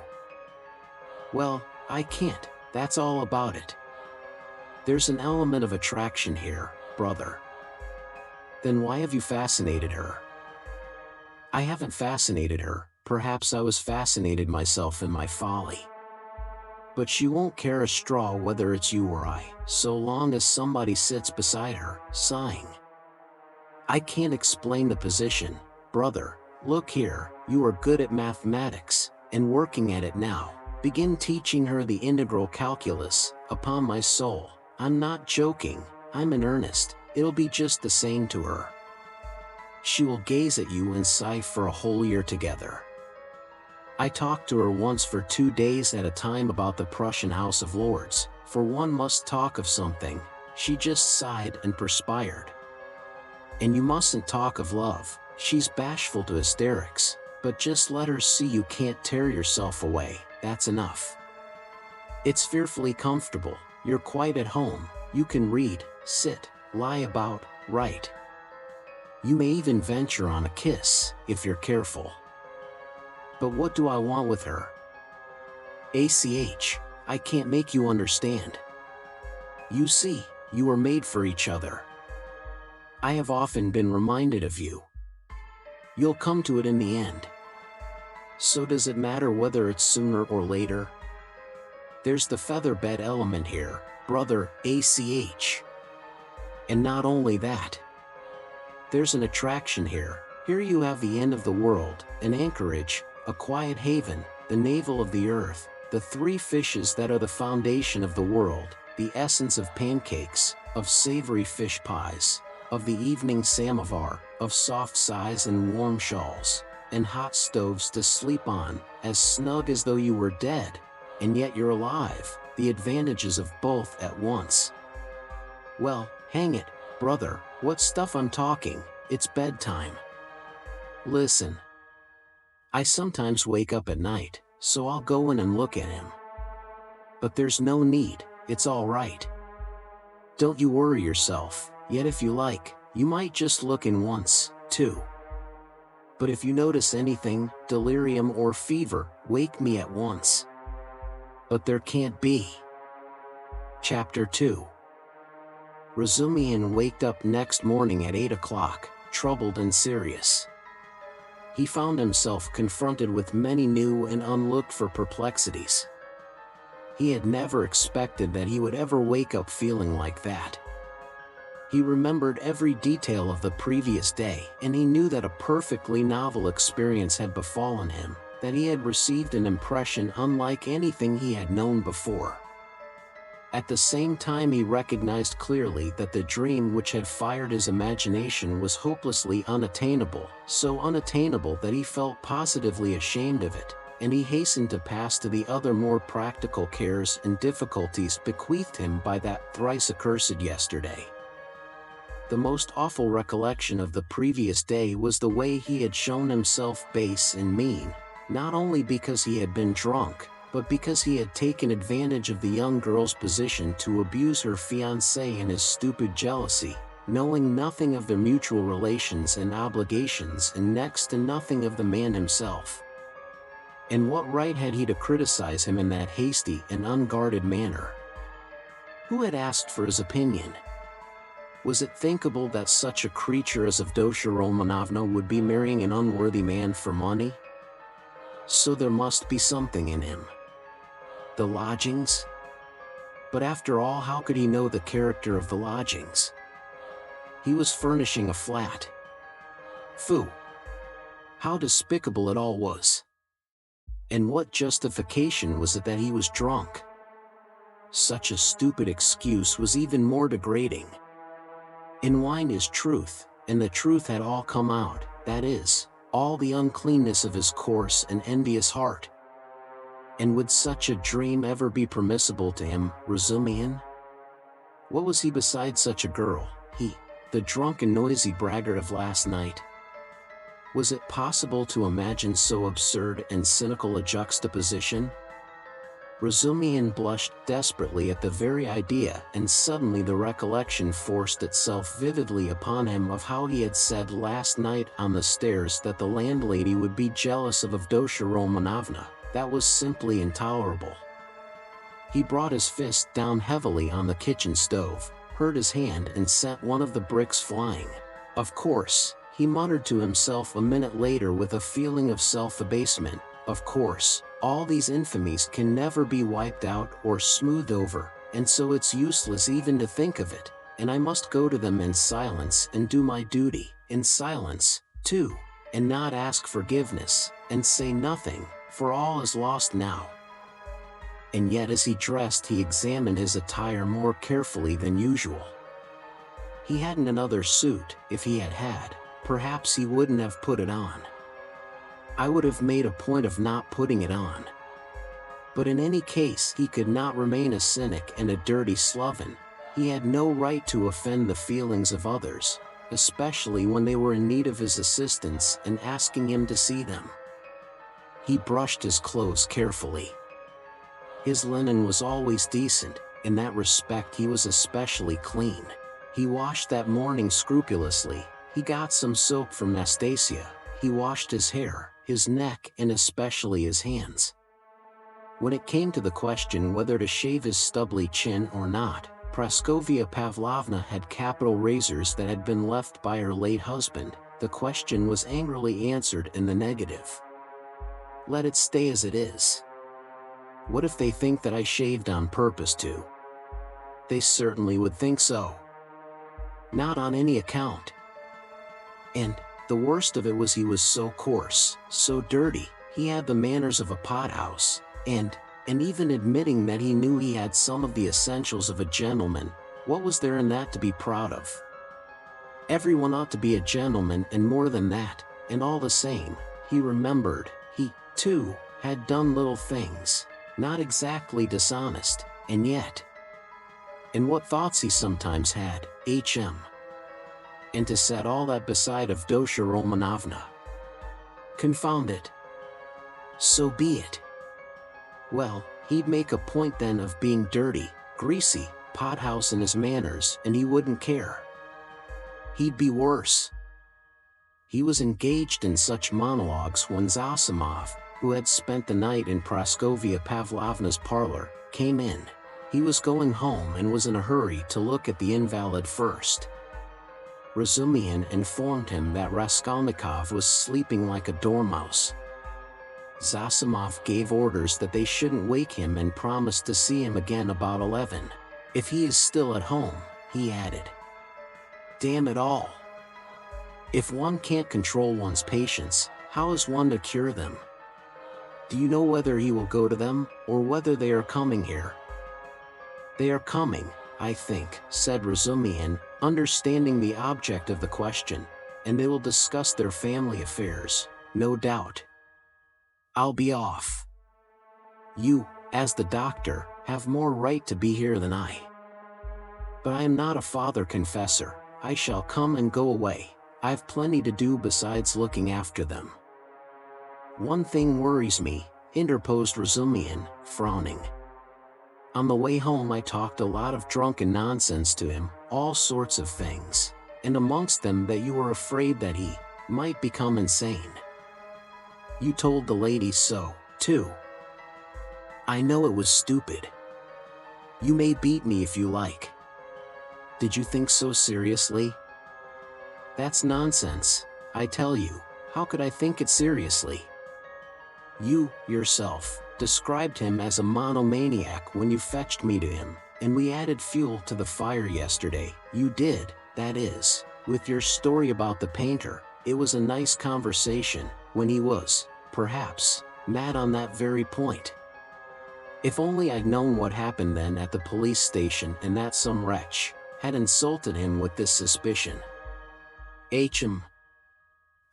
"Well, I can't, that's all about it. There's an element of attraction here, brother." "Then why have you fascinated her?" "I haven't fascinated her, perhaps I was fascinated myself in my folly. But she won't care a straw whether it's you or I, so long as somebody sits beside her, sighing. I can't explain the position, brother. Look here, you are good at mathematics, and working at it now. Begin teaching her the integral calculus, upon my soul, I'm not joking, I'm in earnest, it'll be just the same to her. She will gaze at you and sigh for a whole year together. I talked to her once for 2 days at a time about the Prussian House of Lords, for one must talk of something, she just sighed and perspired. And you mustn't talk of love, she's bashful to hysterics, but just let her see you can't tear yourself away, that's enough. It's fearfully comfortable, you're quite at home, you can read, sit, lie about, right? You may even venture on a kiss, if you're careful. But what do I want with her? I can't make you understand. You see, you are made for each other. I have often been reminded of you. You'll come to it in the end. So does it matter whether it's sooner or later? There's the feather-bed element here, brother, And not only that. There's an attraction here. Here you have the end of the world, an anchorage, a quiet haven, the navel of the earth, the three fishes that are the foundation of the world, the essence of pancakes, of savory fish pies, of the evening samovar, of soft sighs and warm shawls, and hot stoves to sleep on, as snug as though you were dead, and yet you're alive, the advantages of both at once. Well, hang it, brother, what stuff I'm talking, it's bedtime. Listen. I sometimes wake up at night, so I'll go in and look at him. But there's no need, it's all right. Don't you worry yourself, yet if you like, you might just look in once, too. But if you notice anything, delirium or fever, wake me at once. But there can't be. Chapter 2. Razumihin waked up next morning at 8 o'clock, troubled and serious. He found himself confronted with many new and unlooked-for perplexities. He had never expected that he would ever wake up feeling like that. He remembered every detail of the previous day, and he knew that a perfectly novel experience had befallen him, that he had received an impression unlike anything he had known before. At the same time he recognized clearly that the dream which had fired his imagination was hopelessly unattainable, so unattainable that he felt positively ashamed of it, and he hastened to pass to the other more practical cares and difficulties bequeathed him by that thrice accursed yesterday. The most awful recollection of the previous day was the way he had shown himself base and mean, not only because he had been drunk, but because he had taken advantage of the young girl's position to abuse her fiancé in his stupid jealousy, knowing nothing of their mutual relations and obligations and next to nothing of the man himself. And what right had he to criticize him in that hasty and unguarded manner? Who had asked for his opinion? Was it thinkable that such a creature as Avdotya Romanovna would be marrying an unworthy man for money? So there must be something in him. The lodgings? But after all, how could he know the character of the lodgings? He was furnishing a flat. Phoo! How despicable it all was! And what justification was it that he was drunk? Such a stupid excuse was even more degrading. In wine is truth, and the truth had all come out, that is, all the uncleanness of his coarse and envious heart. And would such a dream ever be permissible to him, Razumihin? What was he beside such a girl, he, the drunken noisy braggart of last night? Was it possible to imagine so absurd and cynical a juxtaposition? Razumihin blushed desperately at the very idea, and suddenly the recollection forced itself vividly upon him of how he had said last night on the stairs that the landlady would be jealous of Avdotya Romanovna. That was simply intolerable. He brought his fist down heavily on the kitchen stove, hurt his hand and sent one of the bricks flying. Of course, he muttered to himself a minute later with a feeling of self-abasement, of course, all these infamies can never be wiped out or smoothed over, and so it's useless even to think of it, and I must go to them in silence and do my duty, in silence, too, and not ask forgiveness, and say nothing, for all is lost now. And yet as he dressed he examined his attire more carefully than usual. He hadn't another suit. If he had had, perhaps he wouldn't have put it on. I would have made a point of not putting it on. But in any case he could not remain a cynic and a dirty sloven. He had no right to offend the feelings of others, especially when they were in need of his assistance and asking him to see them. He brushed his clothes carefully. His linen was always decent, in that respect he was especially clean. He washed that morning scrupulously. He got some soap from Nastasia. He washed his hair, his neck, and especially his hands. When it came to the question whether to shave his stubbly chin or not, Praskovia Pavlovna had capital razors that had been left by her late husband. The question was angrily answered in the negative. Let it stay as it is. What if they think that I shaved on purpose to? They certainly would think so. Not on any account. And the worst of it was he was so coarse, so dirty. He had the manners of a pothouse, and even admitting that he knew he had some of the essentials of a gentleman, what was there in that to be proud of? Everyone ought to be a gentleman and more than that, and all the same, he remembered, he, too, had done little things, not exactly dishonest, and yet. And what thoughts he sometimes had, and to set all that beside of Dosha Romanovna. Confound it. So be it. Well, he'd make a point then of being dirty, greasy, pothouse in his manners, and he wouldn't care. He'd be worse. He was engaged in such monologues when Zosimov, who had spent the night in Praskovia Pavlovna's parlor, came in. He was going home and was in a hurry to look at the invalid first. Razumihin informed him that Raskolnikov was sleeping like a dormouse. Zosimov gave orders that they shouldn't wake him and promised to see him again about 11. If he is still at home, he added. Damn it all. If one can't control one's patients, how is one to cure them? Do you know whether he will go to them, or whether they are coming here? They are coming, I think, said Razumihin, understanding the object of the question, and they will discuss their family affairs, no doubt. I'll be off. You, as the doctor, have more right to be here than I. But I am not a father confessor. I shall come and go away. I've plenty to do besides looking after them. One thing worries me, interposed Razumihin, frowning. On the way home I talked a lot of drunken nonsense to him, all sorts of things, and amongst them that you were afraid that he might become insane. You told the ladies so, too. I know it was stupid. You may beat me if you like. Did you think so seriously? That's nonsense, I tell you. How could I think it seriously? You, yourself, described him as a monomaniac when you fetched me to him, and we added fuel to the fire yesterday. You did, that is, with your story about the painter. It was a nice conversation, when he was, perhaps, mad on that very point. If only I'd known what happened then at the police station and that some wretch had insulted him with this suspicion.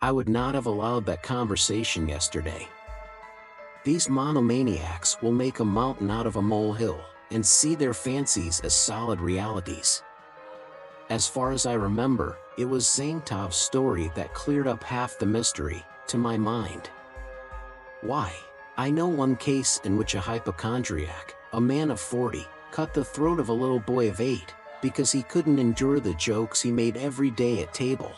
I would not have allowed that conversation yesterday. These monomaniacs will make a mountain out of a molehill, and see their fancies as solid realities. As far as I remember, it was Zaintov's story that cleared up half the mystery, to my mind. Why, I know one case in which a hypochondriac, a man of 40, cut the throat of a little boy of 8, because he couldn't endure the jokes he made every day at table.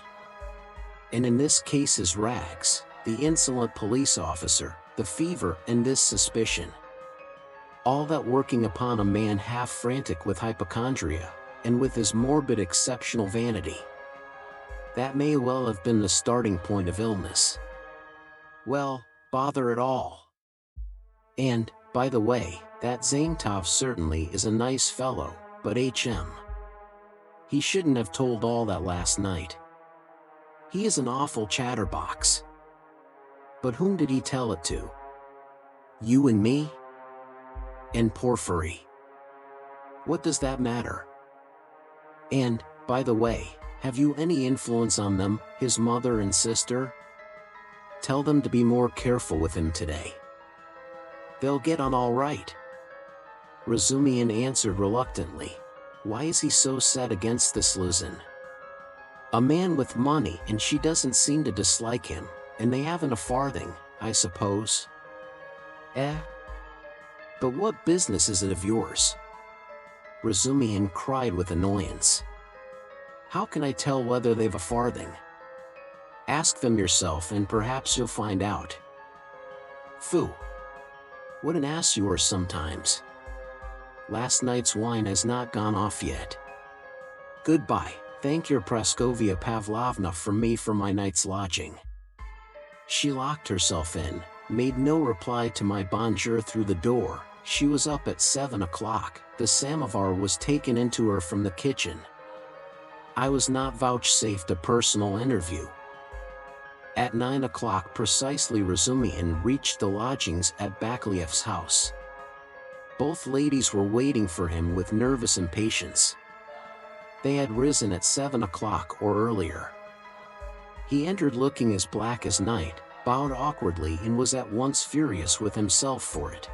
And in this case his rags, the insolent police officer, the fever, and this suspicion. All that working upon a man half frantic with hypochondria, and with his morbid exceptional vanity. That may well have been the starting point of illness. Well, bother it all. And, by the way, that Zaintov certainly is a nice fellow, but he shouldn't have told all that last night. He is an awful chatterbox. But whom did he tell it to? You and me? And Porfiry. What does that matter? And, by the way, have you any influence on them, his mother and sister? Tell them to be more careful with him today. They'll get on all right. Razumihin answered reluctantly. Why is he so set against this Luzin? A man with money, and she doesn't seem to dislike him, and they haven't a farthing, I suppose. But what business is it of yours? Razumihin cried with annoyance. How can I tell whether they've a farthing? Ask them yourself and perhaps you'll find out. Phoo! What an ass you are sometimes. Last night's wine has not gone off yet. Goodbye, thank your Praskovia Pavlovna from me for my night's lodging. She locked herself in, made no reply to my bonjour through the door. She was up at 7 o'clock, the samovar was taken into her from the kitchen. I was not vouchsafed a personal interview. At 9 o'clock precisely Razumihin reached the lodgings at Bakliev's house. Both ladies were waiting for him with nervous impatience. They had risen at 7 o'clock or earlier. He entered looking as black as night, bowed awkwardly and was at once furious with himself for it.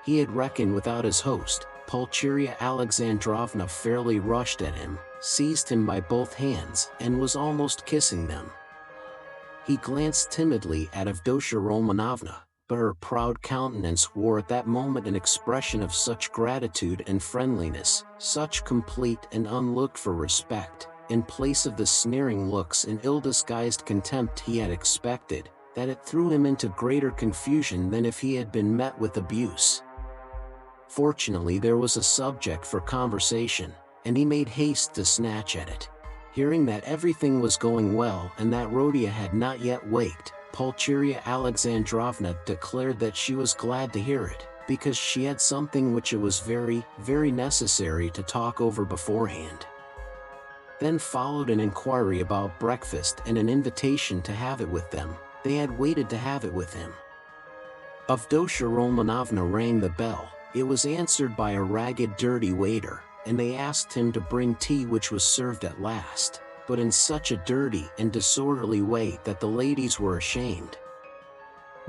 He had reckoned without his host. Pulcheria Alexandrovna fairly rushed at him, seized him by both hands, and was almost kissing them. He glanced timidly at Avdotia Romanovna, but her proud countenance wore at that moment an expression of such gratitude and friendliness, such complete and unlooked-for respect, in place of the sneering looks and ill-disguised contempt he had expected, that it threw him into greater confusion than if he had been met with abuse. Fortunately there was a subject for conversation, and he made haste to snatch at it. Hearing that everything was going well and that Rhodia had not yet waked, Pulcheria Alexandrovna declared that she was glad to hear it, because she had something which it was very, very necessary to talk over beforehand. Then followed an inquiry about breakfast and an invitation to have it with them. They had waited to have it with him. Avdotia Romanovna rang the bell. It was answered by a ragged, dirty waiter, and they asked him to bring tea, which was served at last, but in such a dirty and disorderly way that the ladies were ashamed.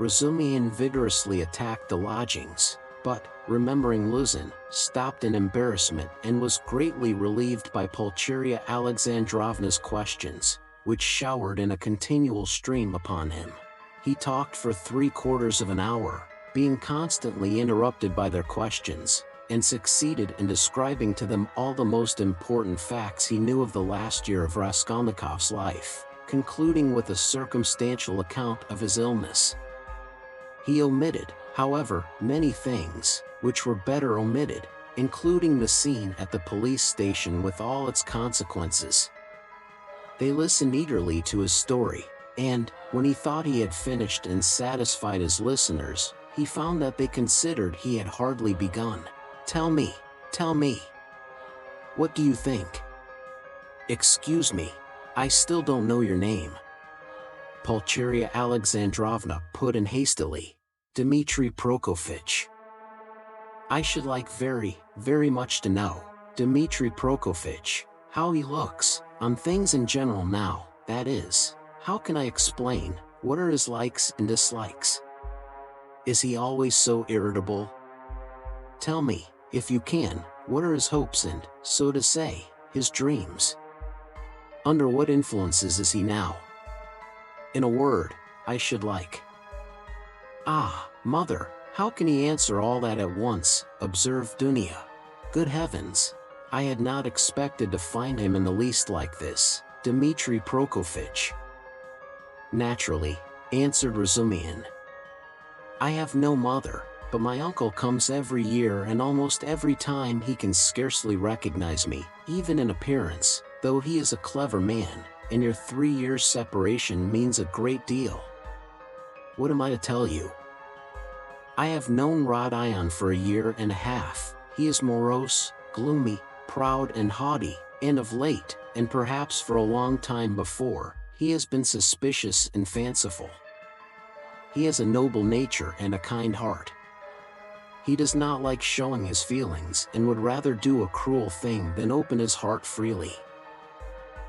Razumihin vigorously attacked the lodgings, but, remembering Luzin, stopped in embarrassment and was greatly relieved by Pulcheria Alexandrovna's questions, which showered in a continual stream upon him. He talked for 3/4 of an hour, being constantly interrupted by their questions, and succeeded in describing to them all the most important facts he knew of the last year of Raskolnikov's life, concluding with a circumstantial account of his illness. He omitted, however, many things, which were better omitted, including the scene at the police station with all its consequences. They listened eagerly to his story, and, when he thought he had finished and satisfied his listeners, he found that they considered he had hardly begun. Tell me. What do you think? Excuse me, I still don't know your name. Pulcheria Alexandrovna put in hastily. Dmitri Prokofitch. I should like very, very much to know, Dmitri Prokofitch, how he looks, on things in general now, that is. How can I explain, what are his likes and dislikes? Is he always so irritable? Tell me, if you can, what are his hopes and, so to say, his dreams? Under what influences is he now? In a word, I should like. Ah, mother, how can he answer all that at once, observed Dunia. Good heavens, I had not expected to find him in the least like this, Dmitri Prokofitch. Naturally, answered Razumihin. I have no mother, but my uncle comes every year and almost every time he can scarcely recognize me, even in appearance, though he is a clever man, and your 3 years' separation means a great deal. What am I to tell you? I have known Rodion for a year and a half. He is morose, gloomy, proud and haughty, and of late, and perhaps for a long time before, he has been suspicious and fanciful. He has a noble nature and a kind heart. He does not like showing his feelings and would rather do a cruel thing than open his heart freely.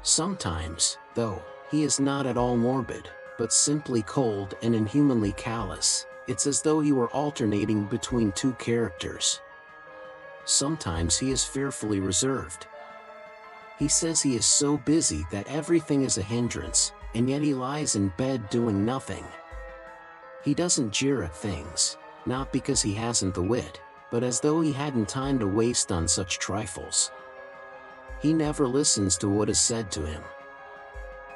Sometimes, though, he is not at all morbid, but simply cold and inhumanly callous. It's as though he were alternating between two characters. Sometimes he is fearfully reserved. He says he is so busy that everything is a hindrance, and yet he lies in bed doing nothing. He doesn't jeer at things, not because he hasn't the wit, but as though he hadn't time to waste on such trifles. He never listens to what is said to him.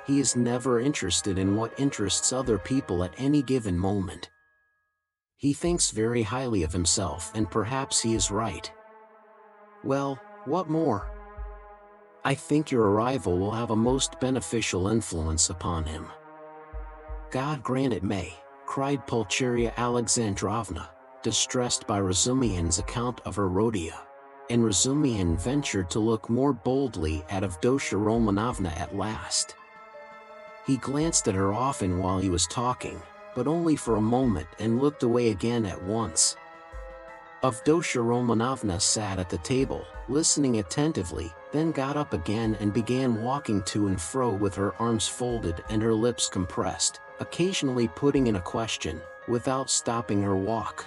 He is never interested in what interests other people at any given moment. He thinks very highly of himself, and perhaps he is right. Well, what more? I think your arrival will have a most beneficial influence upon him." "God grant it may," cried Pulcheria Alexandrovna, distressed by Razumihin's account of her Rhodia. And Razumihin ventured to look more boldly at Avdotya Romanovna at last. He glanced at her often while he was talking, but only for a moment, and looked away again at once. Avdotya Romanovna sat at the table, listening attentively, then got up again and began walking to and fro with her arms folded and her lips compressed, occasionally putting in a question, without stopping her walk.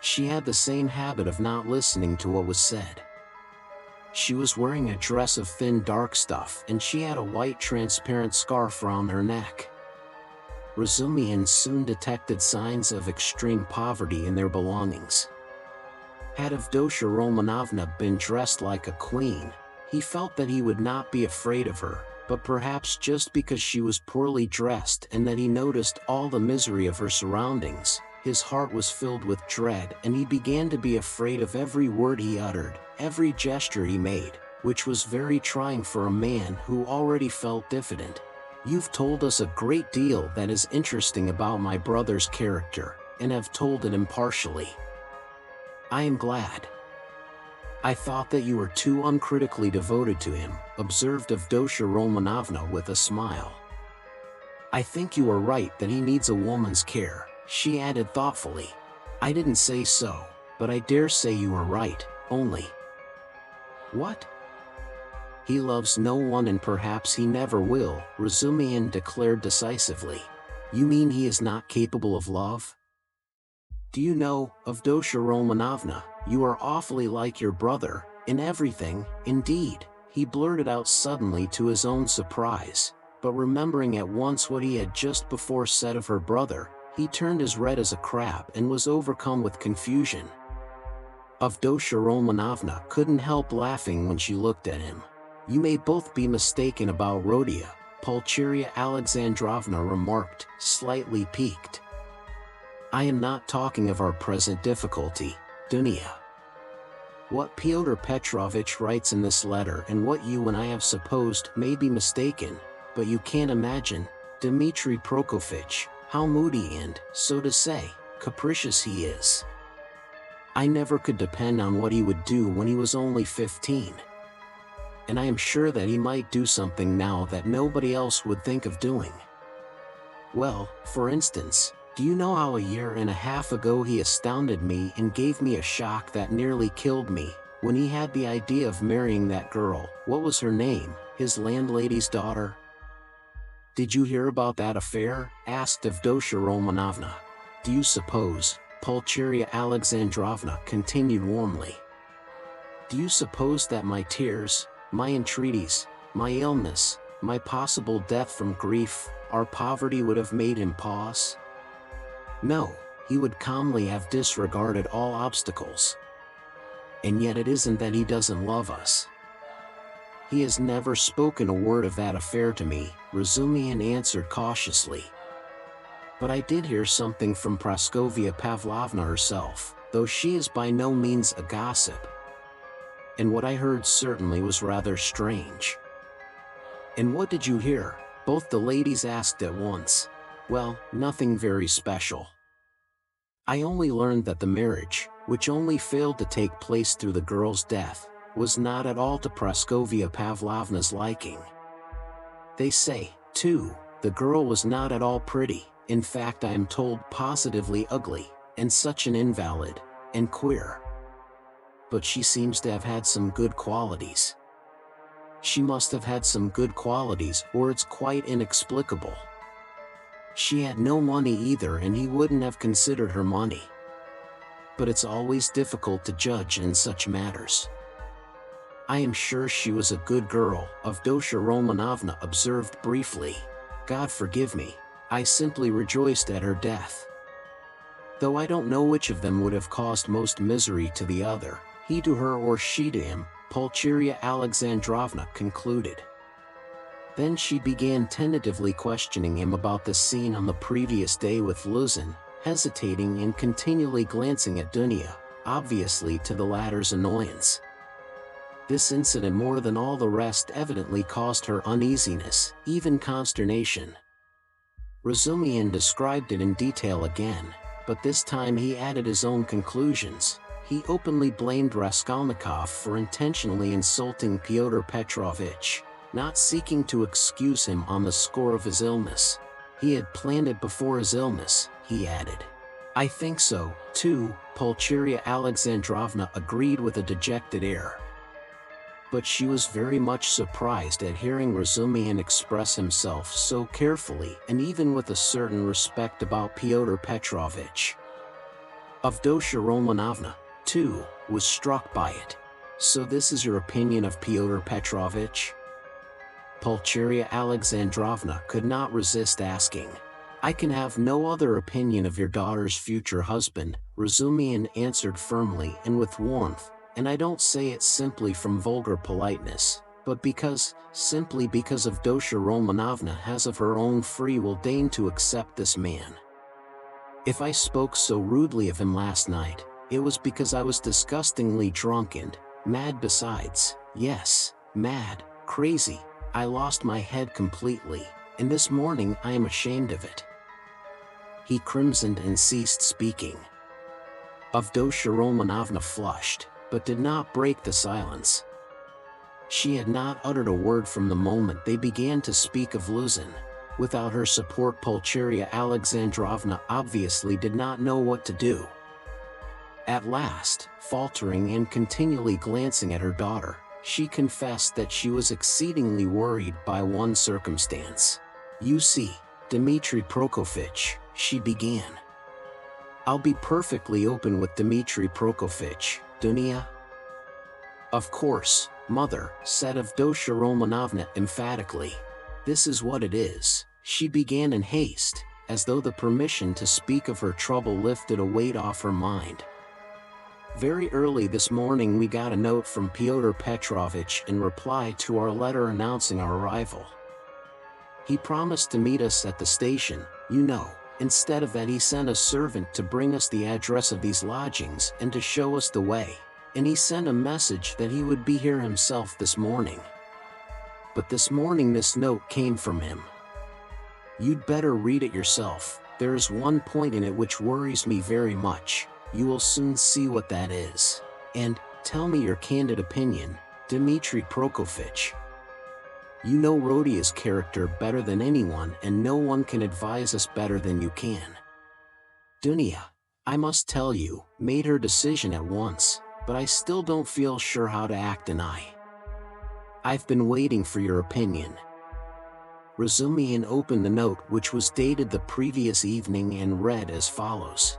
She had the same habit of not listening to what was said. She was wearing a dress of thin dark stuff, and she had a white transparent scarf round her neck. Razumihin soon detected signs of extreme poverty in their belongings. Had Avdotya Romanovna been dressed like a queen, he felt that he would not be afraid of her, but perhaps just because she was poorly dressed and that he noticed all the misery of her surroundings, his heart was filled with dread, and he began to be afraid of every word he uttered, every gesture he made, which was very trying for a man who already felt diffident. "You've told us a great deal that is interesting about my brother's character, and have told it impartially. I am glad." "I thought that you were too uncritically devoted to him," observed Avdotya Romanovna with a smile. "I think you are right that he needs a woman's care," she added thoughtfully. "I didn't say so, but I dare say you are right, only—" "What?" "He loves no one, and perhaps he never will," Razumihin declared decisively. "You mean he is not capable of love? Do you know, Avdotya Romanovna, you are awfully like your brother, in everything, indeed," he blurted out suddenly to his own surprise, but remembering at once what he had just before said of her brother, he turned as red as a crab and was overcome with confusion. Avdotya Romanovna couldn't help laughing when she looked at him. "You may both be mistaken about Rhodia," Pulcheria Alexandrovna remarked, slightly piqued. "I am not talking of our present difficulty, Dunya. What Pyotr Petrovitch writes in this letter and what you and I have supposed may be mistaken, but you can't imagine, Dmitri Prokofitch, how moody and, so to say, capricious he is. I never could depend on what he would do when he was only 15. And I am sure that he might do something now that nobody else would think of doing. Well, for instance, do you know how a year and a half ago he astounded me and gave me a shock that nearly killed me, when he had the idea of marrying that girl, what was her name, his landlady's daughter?" "Did you hear about that affair?" asked Avdotya Romanovna. "Do you suppose," Pulcheria Alexandrovna continued warmly, "do you suppose that my tears, my entreaties, my illness, my possible death from grief, our poverty would have made him pause? No, he would calmly have disregarded all obstacles. And yet it isn't that he doesn't love us. He has never spoken a word of that affair to me," Razumihin answered cautiously. "But I did hear something from Praskovia Pavlovna herself, though she is by no means a gossip. And what I heard certainly was rather strange." "And what did you hear?" both the ladies asked at once. "Well, nothing very special. I only learned that the marriage, which only failed to take place through the girl's death, was not at all to Praskovia Pavlovna's liking. They say, too, the girl was not at all pretty, in fact I am told positively ugly, and such an invalid, and queer. But she seems to have had some good qualities. She must have had some good qualities, or it's quite inexplicable. She had no money either, and he wouldn't have considered her money. But it's always difficult to judge in such matters." "I am sure she was a good girl," Avdotya Romanovna observed briefly. "God forgive me, I simply rejoiced at her death. Though I don't know which of them would have caused most misery to the other, he to her or she to him, Pulcheria Alexandrovna concluded. Then she began tentatively questioning him about the scene on the previous day with Luzin, hesitating and continually glancing at Dunya, obviously to the latter's annoyance. This incident more than all the rest evidently caused her uneasiness, even consternation. Razumihin described it in detail again, but this time he added his own conclusions. He openly blamed Raskolnikov for intentionally insulting Pyotr Petrovich, not seeking to excuse him on the score of his illness. He had planned it before his illness, he added. I think so, too, Pulcheria Alexandrovna agreed with a dejected air. But she was very much surprised at hearing Razumihin express himself so carefully and even with a certain respect about Pyotr Petrovich. Avdotya Romanovna, too, was struck by it. So this is your opinion of Pyotr Petrovich? Pulcheria Alexandrovna could not resist asking. I can have no other opinion of your daughter's future husband, Razumihin answered firmly and with warmth, and I don't say it simply from vulgar politeness, but simply because Avdotya Romanovna has of her own free will deigned to accept this man. If I spoke so rudely of him last night, it was because I was disgustingly drunk and mad besides. Yes, mad, crazy. I lost my head completely, and this morning I am ashamed of it. He crimsoned and ceased speaking. Avdotya Romanovna flushed, but did not break the silence. She had not uttered a word from the moment they began to speak of Luzin. Without her support, Pulcheria Alexandrovna obviously did not know what to do. At last, faltering and continually glancing at her daughter, she confessed that she was exceedingly worried by one circumstance. You see, Dmitri Prokofitch, she began. I'll be perfectly open with Dmitri Prokofitch, Dunya. Of course, mother, said Avdotya Romanovna emphatically. This is what it is, she began in haste, as though the permission to speak of her trouble lifted a weight off her mind. Very early this morning we got a note from Pyotr Petrovich in reply to our letter announcing our arrival. He promised to meet us at the station, you know. Instead of that, he sent a servant to bring us the address of these lodgings and to show us the way, and he sent a message that he would be here himself this morning. But this morning this note came from him. You'd better read it yourself. There is one point in it which worries me very much. You will soon see what that is. And, tell me your candid opinion, Dmitri Prokofitch. You know Rodia's character better than anyone, and no one can advise us better than you can. Dunya, I must tell you, made her decision at once, but I still don't feel sure how to act, and I've been waiting for your opinion. Razumihin opened the note, which was dated the previous evening, and read as follows.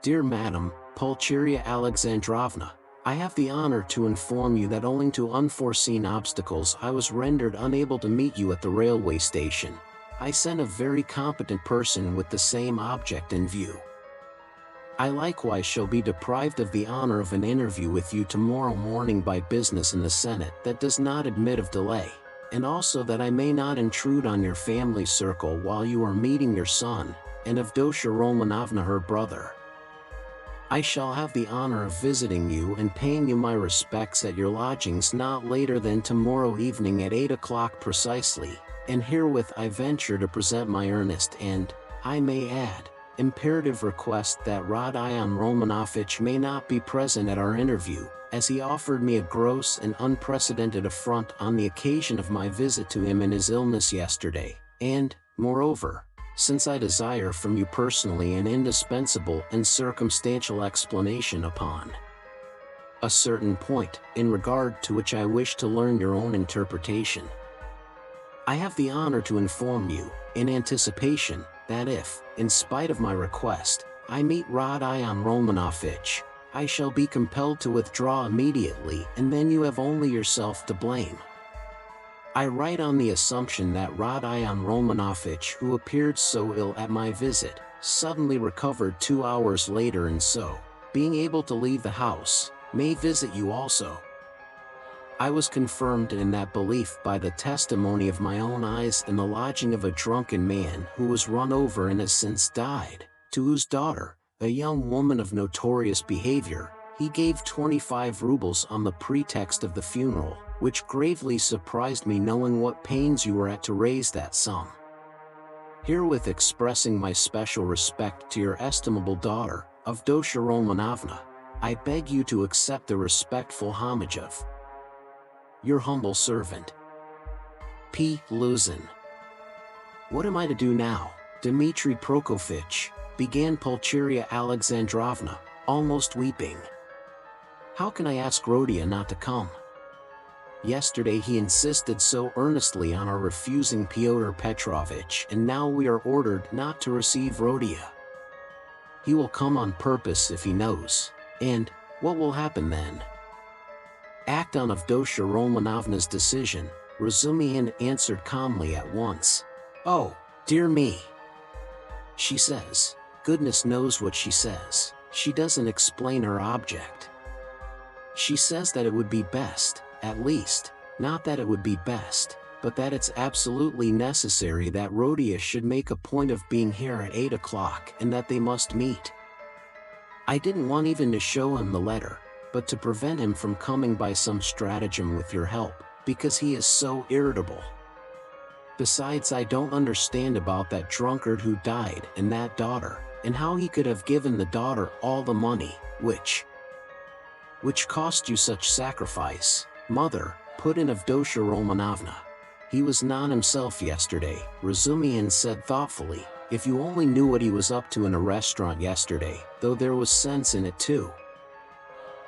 Dear Madam, Pulcheria Alexandrovna, I have the honor to inform you that owing to unforeseen obstacles I was rendered unable to meet you at the railway station. I sent a very competent person with the same object in view. I likewise shall be deprived of the honor of an interview with you tomorrow morning by business in the Senate that does not admit of delay, and also that I may not intrude on your family circle while you are meeting your son, and Avdotya Romanovna her brother. I shall have the honor of visiting you and paying you my respects at your lodgings not later than tomorrow evening at 8 o'clock precisely, and herewith I venture to present my earnest and, I may add, imperative request that Rodion Romanovich may not be present at our interview, as he offered me a gross and unprecedented affront on the occasion of my visit to him in his illness yesterday, and, moreover, since I desire from you personally an indispensable and circumstantial explanation upon a certain point, in regard to which I wish to learn your own interpretation. I have the honor to inform you, in anticipation, that if, in spite of my request, I meet Rodion Romanovich, I shall be compelled to withdraw immediately, and then you have only yourself to blame. I write on the assumption that Rodion Romanovich, who appeared so ill at my visit, suddenly recovered 2 hours later, and so, being able to leave the house, may visit you also. I was confirmed in that belief by the testimony of my own eyes and the lodging of a drunken man who was run over and has since died, to whose daughter, a young woman of notorious behavior, he gave 25 rubles on the pretext of the funeral, which gravely surprised me knowing what pains you were at to raise that sum. Herewith expressing my special respect to your estimable daughter, Avdotya Romanovna, I beg you to accept the respectful homage of your humble servant, P. Luzin. What am I to do now, Dmitri Prokofitch? Began Pulcheria Alexandrovna, almost weeping. How can I ask Rodion not to come? Yesterday he insisted so earnestly on our refusing Pyotr Petrovitch, and now we are ordered not to receive Rodion. He will come on purpose if he knows, and what will happen then? Act on Avdotya Romanovna's decision, Razumihin answered calmly at once. Oh, dear me! She says. Goodness knows what she says. She doesn't explain her object. She says that it would be best, at least, not that it would be best, but that it's absolutely necessary that Rodion should make a point of being here at 8 o'clock and that they must meet. I didn't want even to show him the letter, but to prevent him from coming by some stratagem with your help, because he is so irritable. Besides, I don't understand about that drunkard who died and that daughter, and how he could have given the daughter all the money, which cost you such sacrifice, mother, put in Avdotya Romanovna. He was not himself yesterday, Razumihin said thoughtfully. If you only knew what he was up to in a restaurant yesterday, though there was sense in it too.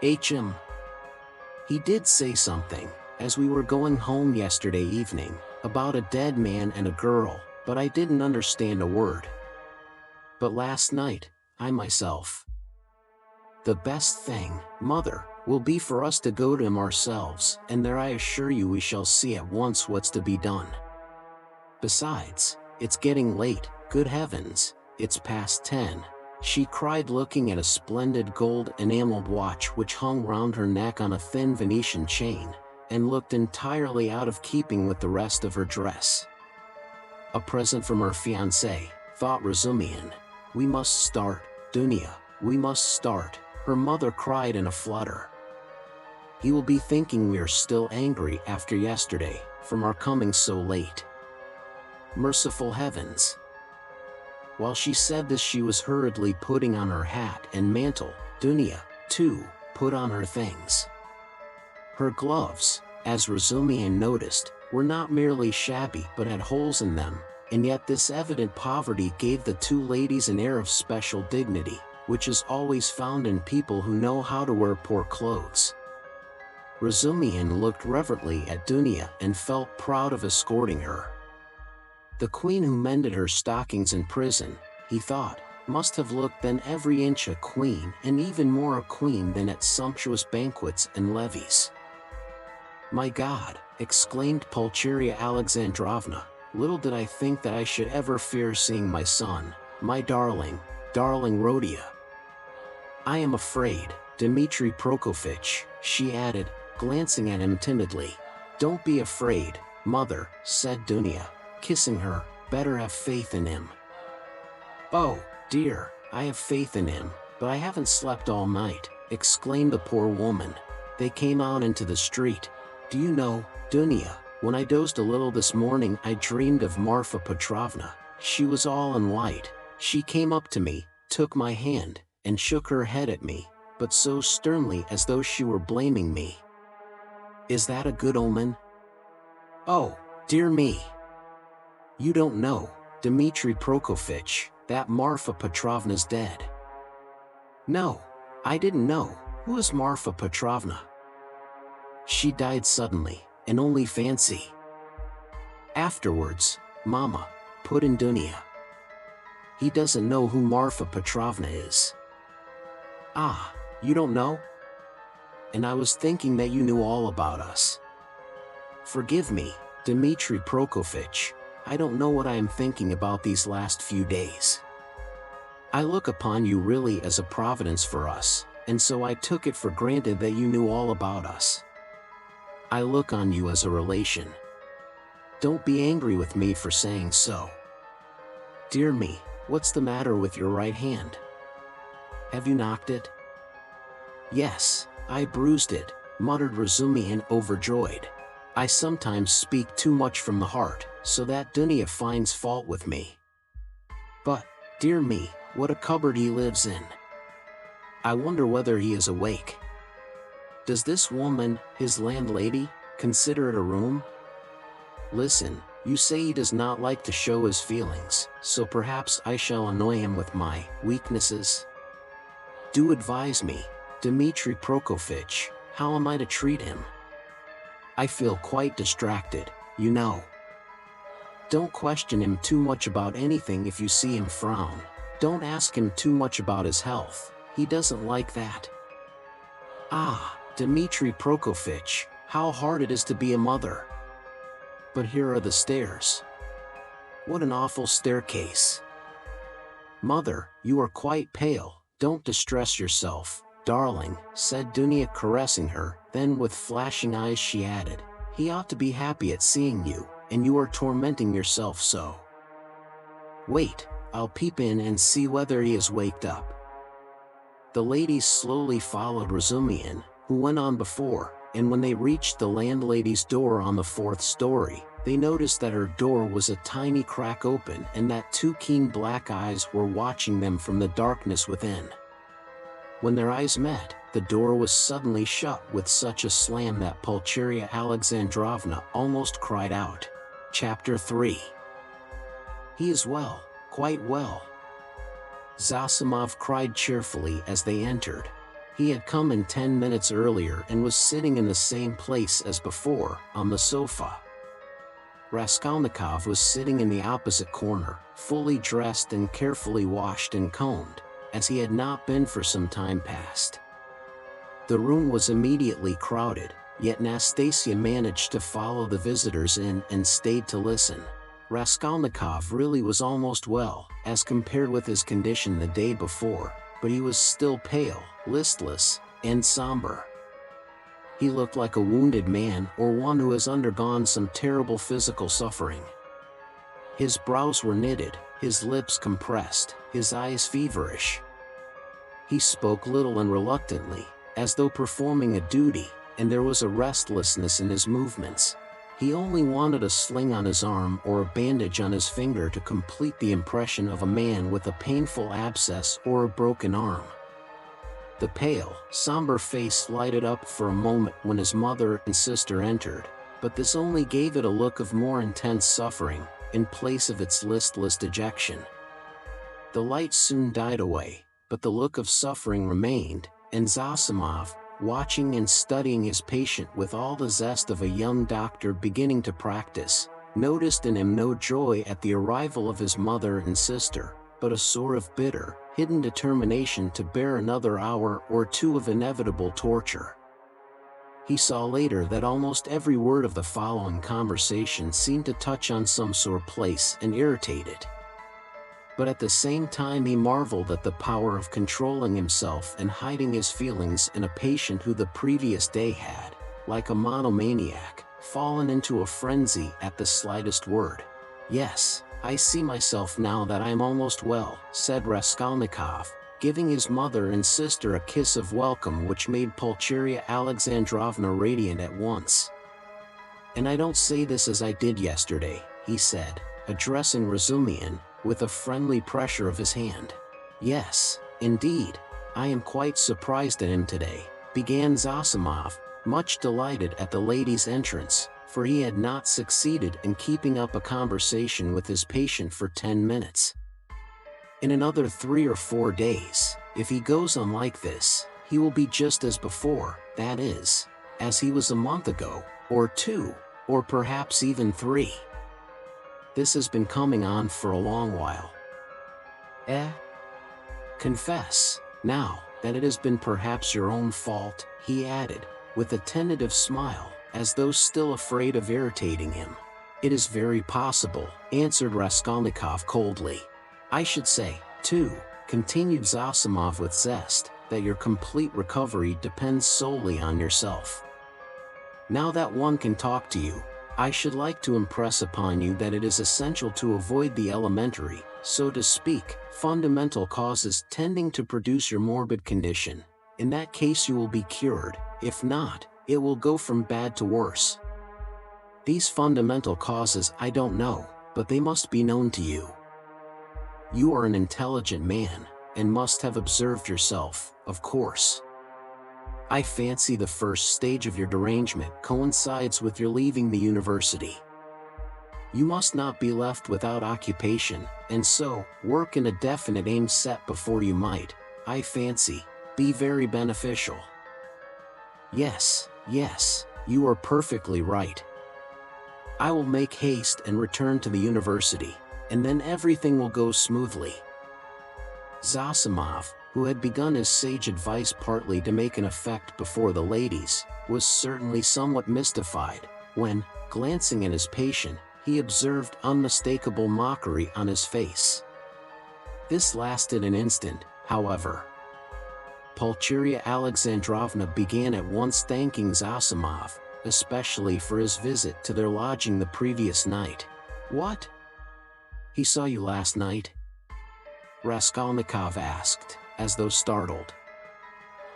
H.M. He did say something, as we were going home yesterday evening, about a dead man and a girl, but I didn't understand a word. But last night, I myself. The best thing, mother, will be for us to go to him ourselves, and there I assure you we shall see at once what's to be done. Besides, it's getting late, good heavens, it's past 10, she cried looking at a splendid gold-enameled watch which hung round her neck on a thin Venetian chain, and looked entirely out of keeping with the rest of her dress. A present from her fiancé, thought Razumihin. We must start, Dunya, we must start, her mother cried in a flutter. He will be thinking we are still angry after yesterday, from our coming so late. Merciful heavens! While she said this she was hurriedly putting on her hat and mantle. Dunya, too, put on her things. Her gloves, as Razumihin noticed, were not merely shabby but had holes in them, and yet this evident poverty gave the two ladies an air of special dignity, which is always found in people who know how to wear poor clothes. Razumihin looked reverently at Dunya and felt proud of escorting her. The queen who mended her stockings in prison, he thought, must have looked then every inch a queen, and even more a queen than at sumptuous banquets and levees. My God, exclaimed Pulcheria Alexandrovna, little did I think that I should ever fear seeing my son, my darling, darling Rodion. I am afraid, Dmitri Prokofitch, she added, glancing at him timidly. Don't be afraid, mother, said Dunya, kissing her, better have faith in him. Oh, dear, I have faith in him, but I haven't slept all night, exclaimed the poor woman. They came out into the street. Do you know, Dunya, when I dozed a little this morning I dreamed of Marfa Petrovna. She was all in white. She came up to me, took my hand, and shook her head at me, but so sternly as though she were blaming me. Is that a good omen? Oh, dear me! You don't know, Dmitri Prokofitch, that Marfa Petrovna's dead. No, I didn't know. Who is Marfa Petrovna? She died suddenly, and only fancy. Afterwards, Mama, put in Dunya. He doesn't know who Marfa Petrovna is. Ah, you don't know? And I was thinking that you knew all about us. Forgive me, Dmitri Prokofitch, I don't know what I am thinking about these last few days. I look upon you really as a providence for us, and so I took it for granted that you knew all about us. I look on you as a relation. Don't be angry with me for saying so. Dear me, what's the matter with your right hand? Have you knocked it? Yes, I bruised it, muttered Razumihin, overjoyed. I sometimes speak too much from the heart, so that Dunya finds fault with me. But, dear me, what a cupboard he lives in. I wonder whether he is awake. Does this woman, his landlady, consider it a room? Listen, you say he does not like to show his feelings, so perhaps I shall annoy him with my weaknesses. Do advise me, Dmitri Prokofitch, how am I to treat him? I feel quite distracted, you know. Don't question him too much about anything if you see him frown. Don't ask him too much about his health, he doesn't like that. Ah, Dmitri Prokofitch, how hard it is to be a mother. But here are the stairs. What an awful staircase. Mother, you are quite pale, don't distress yourself, darling, said Dunya, caressing her. Then with flashing eyes she added, he ought to be happy at seeing you, and you are tormenting yourself so. Wait, I'll peep in and see whether he is waked up. The ladies slowly followed Razumihin, who went on before, and when they reached the landlady's door on the 4th story, they noticed that her door was a tiny crack open and that 2 keen black eyes were watching them from the darkness within. When their eyes met, the door was suddenly shut with such a slam that Pulcheria Alexandrovna almost cried out. Chapter 3. He is well, quite well. Zosimov cried cheerfully as they entered. He had come in 10 minutes earlier and was sitting in the same place as before, on the sofa. Raskolnikov was sitting in the opposite corner, fully dressed and carefully washed and combed, as he had not been for some time past. The room was immediately crowded, yet Nastasia managed to follow the visitors in and stayed to listen. Raskolnikov really was almost well, as compared with his condition the day before, but he was still pale, listless, and somber. He looked like a wounded man or one who has undergone some terrible physical suffering. His brows were knitted, his lips compressed, his eyes feverish. He spoke little and reluctantly, as though performing a duty, and there was a restlessness in his movements. He only wanted a sling on his arm or a bandage on his finger to complete the impression of a man with a painful abscess or a broken arm. The pale, somber face lighted up for a moment when his mother and sister entered, but this only gave it a look of more intense suffering, in place of its listless dejection. The light soon died away, but the look of suffering remained, and Zosimov, watching and studying his patient with all the zest of a young doctor beginning to practice, noticed in him no joy at the arrival of his mother and sister, but a sort of bitter, hidden determination to bear another hour or 2 of inevitable torture. He saw later that almost every word of the following conversation seemed to touch on some sore place and irritate it. But at the same time he marveled at the power of controlling himself and hiding his feelings in a patient who the previous day had, like a monomaniac, fallen into a frenzy at the slightest word. Yes, I see myself now that I am almost well, said Raskolnikov, giving his mother and sister a kiss of welcome which made Pulcheria Alexandrovna radiant at once. And I don't say this as I did yesterday, he said, addressing Razumihin, with a friendly pressure of his hand. Yes, indeed, I am quite surprised at him today, began Zosimov, much delighted at the lady's entrance, for he had not succeeded in keeping up a conversation with his patient for 10 minutes. In another 3 or 4 days, if he goes on like this, he will be just as before, that is, as he was a month ago, or 2, or perhaps even 3. This has been coming on for a long while. Confess, now, that it has been perhaps your own fault, he added, with a tentative smile, as though still afraid of irritating him. It is very possible, answered Raskolnikov coldly. I should say, too, continued Zosimov with zest, that your complete recovery depends solely on yourself. Now that one can talk to you, I should like to impress upon you that it is essential to avoid the elementary, so to speak, fundamental causes tending to produce your morbid condition. In that case you will be cured; if not, it will go from bad to worse. These fundamental causes I don't know, but they must be known to you. You are an intelligent man, and must have observed yourself, of course. I fancy the first stage of your derangement coincides with your leaving the university. You must not be left without occupation, and so, work in a definite aim set before you might, I fancy, be very beneficial. Yes, you are perfectly right. I will make haste and return to the university, and then everything will go smoothly. Zossimov, who had begun his sage advice partly to make an effect before the ladies, was certainly somewhat mystified, when, glancing at his patient, he observed unmistakable mockery on his face. This lasted an instant, however. Pulcheria Alexandrovna began at once thanking Zossimov, especially for his visit to their lodging the previous night. "What? He saw you last night?" Raskolnikov asked, as though startled.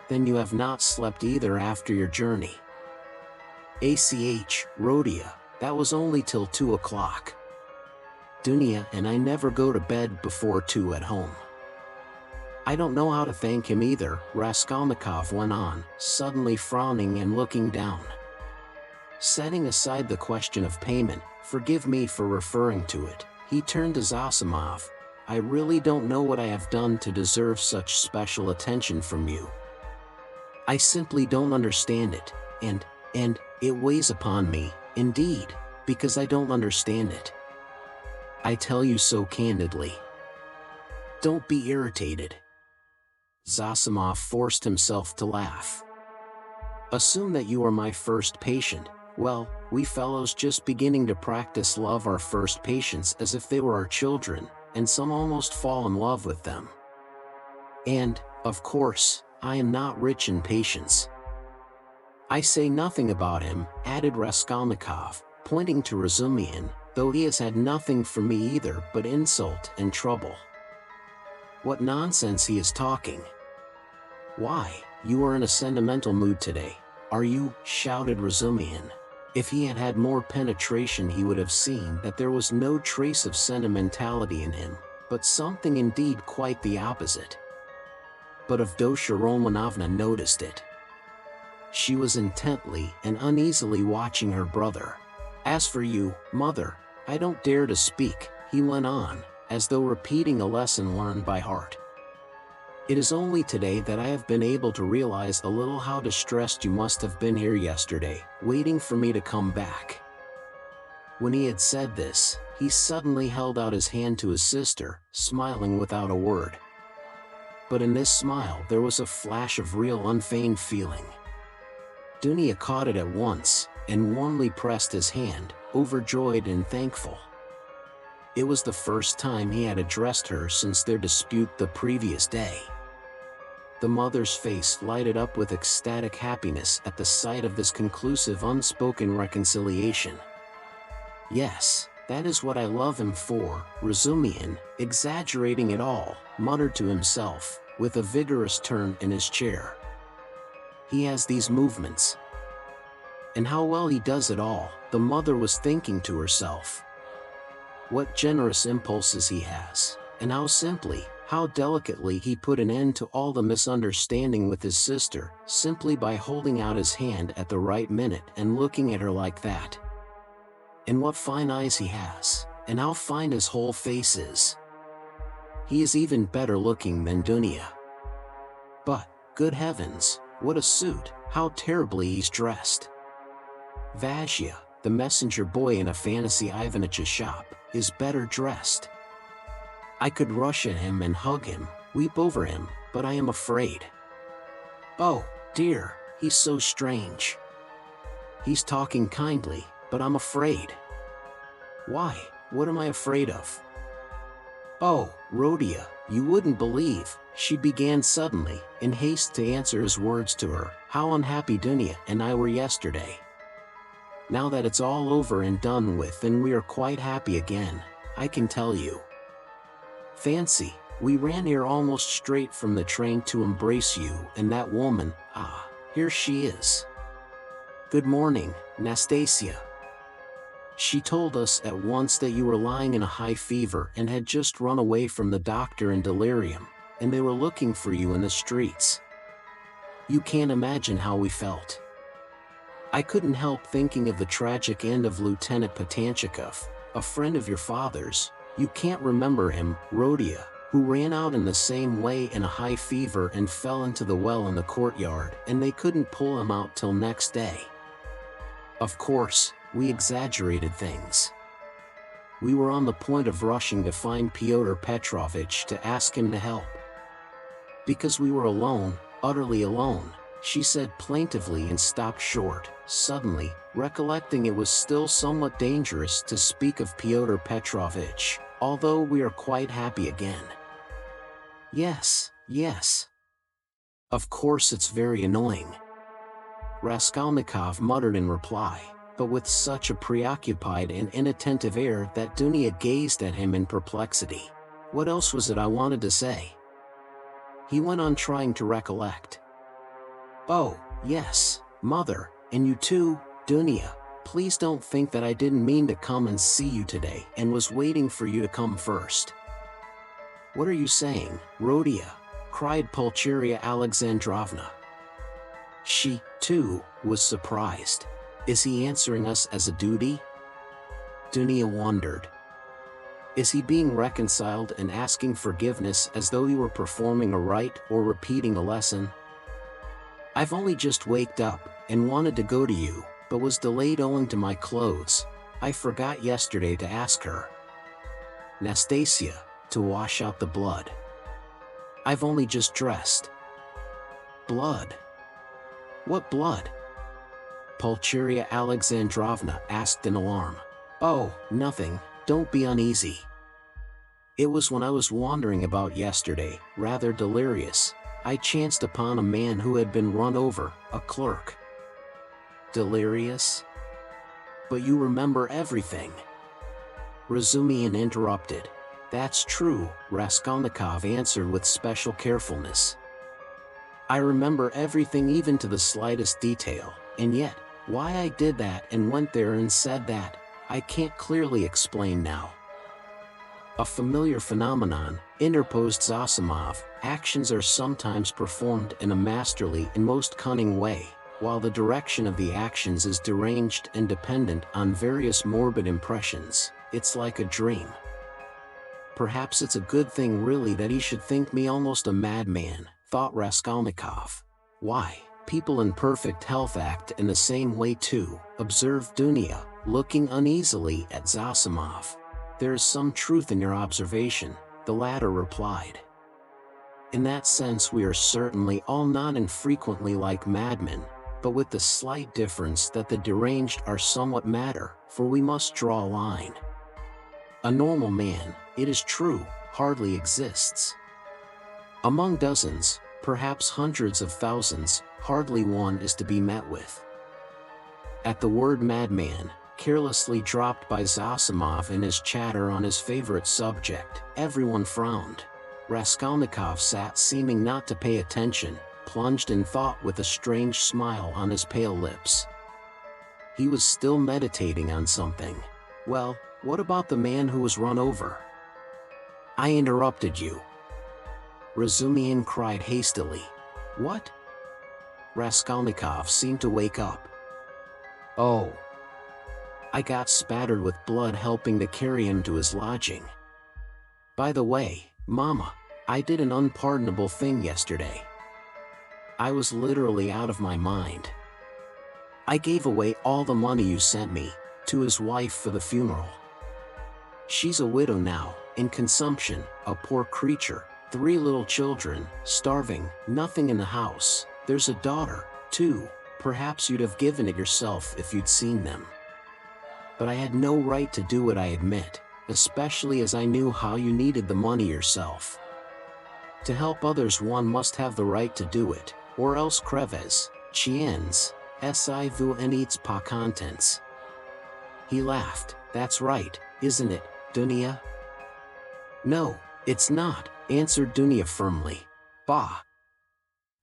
"Then you have not slept either after your journey?" Rodia, that was only till 2 o'clock. Dunya and I never go to bed before 2 at home. I don't know how to thank him either," Raskolnikov went on, suddenly frowning and looking down. Setting aside the question of payment, forgive me for referring to it, he turned to Zossimov. "I really don't know what I have done to deserve such special attention from you. I simply don't understand it, and it weighs upon me, indeed, because I don't understand it. I tell you so candidly. Don't be irritated." Zossimov forced himself to laugh. "Assume that you are my first patient. Well, we fellows just beginning to practice love our first patients as if they were our children, and some almost fall in love with them. And, of course, I am not rich in patience. I say nothing about him," added Raskolnikov, pointing to Razumihin, "though he has had nothing from me either but insult and trouble. What nonsense he is talking." "Why, you are in a sentimental mood today, are you?" shouted Razumihin. If he had had more penetration he would have seen that there was no trace of sentimentality in him, but something indeed quite the opposite. But Avdotya Romanovna noticed it. She was intently and uneasily watching her brother. "As for you, mother, I don't dare to speak," he went on, as though repeating a lesson learned by heart. "It is only today that I have been able to realize a little how distressed you must have been here yesterday, waiting for me to come back." When he had said this, he suddenly held out his hand to his sister, smiling without a word. But in this smile there was a flash of real unfeigned feeling. Dunya caught it at once, and warmly pressed his hand, overjoyed and thankful. It was the first time he had addressed her since their dispute the previous day. The mother's face lighted up with ecstatic happiness at the sight of this conclusive unspoken reconciliation. "Yes, that is what I love him for," Razumihin, exaggerating it all, muttered to himself, with a vigorous turn in his chair. "He has these movements. And how well he does it all," the mother was thinking to herself. "What generous impulses he has, and how simply, how delicately he put an end to all the misunderstanding with his sister, simply by holding out his hand at the right minute and looking at her like that. And what fine eyes he has, and how fine his whole face is. He is even better looking than Dunya. But, good heavens, what a suit, how terribly he's dressed. Vasya, the messenger boy in a fancy Ivanitch's shop, is better dressed. I could rush at him and hug him, weep over him, but I am afraid. Oh, dear, he's so strange. He's talking kindly, but I'm afraid. Why, what am I afraid of? Oh, Rodia, you wouldn't believe," she began suddenly, in haste to answer his words to her, "how unhappy Dunya and I were yesterday. Now that it's all over and done with and we are quite happy again, I can tell you. Fancy, we ran here almost straight from the train to embrace you and that woman, here she is. Good morning, Nastasia. She told us at once that you were lying in a high fever and had just run away from the doctor in delirium, and they were looking for you in the streets. You can't imagine how we felt. I couldn't help thinking of the tragic end of Lieutenant Patanchikov, a friend of your father's. You can't remember him, Rodion, who ran out in the same way in a high fever and fell into the well in the courtyard, and they couldn't pull him out till next day. Of course, we exaggerated things. We were on the point of rushing to find Fyodor Petrovich to ask him to help. Because we were alone, utterly alone, she said plaintively and stopped short, suddenly, recollecting it was still somewhat dangerous to speak of Fyodor Petrovich, although we are quite happy again. Yes, yes. Of course it's very annoying. Raskolnikov muttered in reply, but with such a preoccupied and inattentive air that Dunya gazed at him in perplexity. What else was it I wanted to say? He went on trying to recollect. Oh, yes, Mother, and you too, Dunya. Please don't think that I didn't mean to come and see you today and was waiting for you to come first. What are you saying, Rodion? Cried Pulcheria Alexandrovna. She, too, was surprised. Is he answering us as a duty? Dunya wondered. Is he being reconciled and asking forgiveness as though he were performing a rite or repeating a lesson? I've only just waked up and wanted to go to you, but was delayed owing to my clothes. I forgot yesterday to ask her, Nastasia, to wash out the blood. I've only just dressed. Blood? What blood? Pulcheria Alexandrovna asked in alarm. Oh, nothing, don't be uneasy. It was when I was wandering about yesterday, rather delirious, I chanced upon a man who had been run over, a clerk. Delirious? But you remember everything. Razumihin interrupted. That's true, Raskolnikov answered with special carefulness. I remember everything even to the slightest detail, and yet, why I did that and went there and said that, I can't clearly explain now. A familiar phenomenon, interposed Zosimov. Actions are sometimes performed in a masterly and most cunning way, while the direction of the actions is deranged and dependent on various morbid impressions. It's like a dream. Perhaps it's a good thing really that he should think me almost a madman, thought Raskolnikov. Why, people in perfect health act in the same way too, observed Dunya, looking uneasily at Zosimov. There is some truth in your observation, the latter replied. In that sense we are certainly all not infrequently like madmen, but with the slight difference that the deranged are somewhat madder, for we must draw a line. A normal man, it is true, hardly exists. Among dozens, perhaps hundreds of thousands, hardly one is to be met with. At the word madman, carelessly dropped by Zosimov in his chatter on his favorite subject, everyone frowned. Raskolnikov sat seeming not to pay attention, plunged in thought with a strange smile on his pale lips. He was still meditating on something. Well, what about the man who was run over? I interrupted you. Razumihin cried hastily. What? Raskolnikov seemed to wake up. Oh. I got spattered with blood helping to carry him to his lodging. By the way, Mama, I did an unpardonable thing yesterday. I was literally out of my mind. I gave away all the money you sent me, to his wife for the funeral. She's a widow now, in consumption, a poor creature, 3 little children, starving, nothing in the house. There's a daughter, too, perhaps you'd have given it yourself if you'd seen them. But I had no right to do it, I admit, especially as I knew how you needed the money yourself. To help others one must have the right to do it, or else creves, chiens, si vous en êtes pas contents. He laughed. That's right, isn't it, Dunya? No, it's not, answered Dunya firmly. Bah!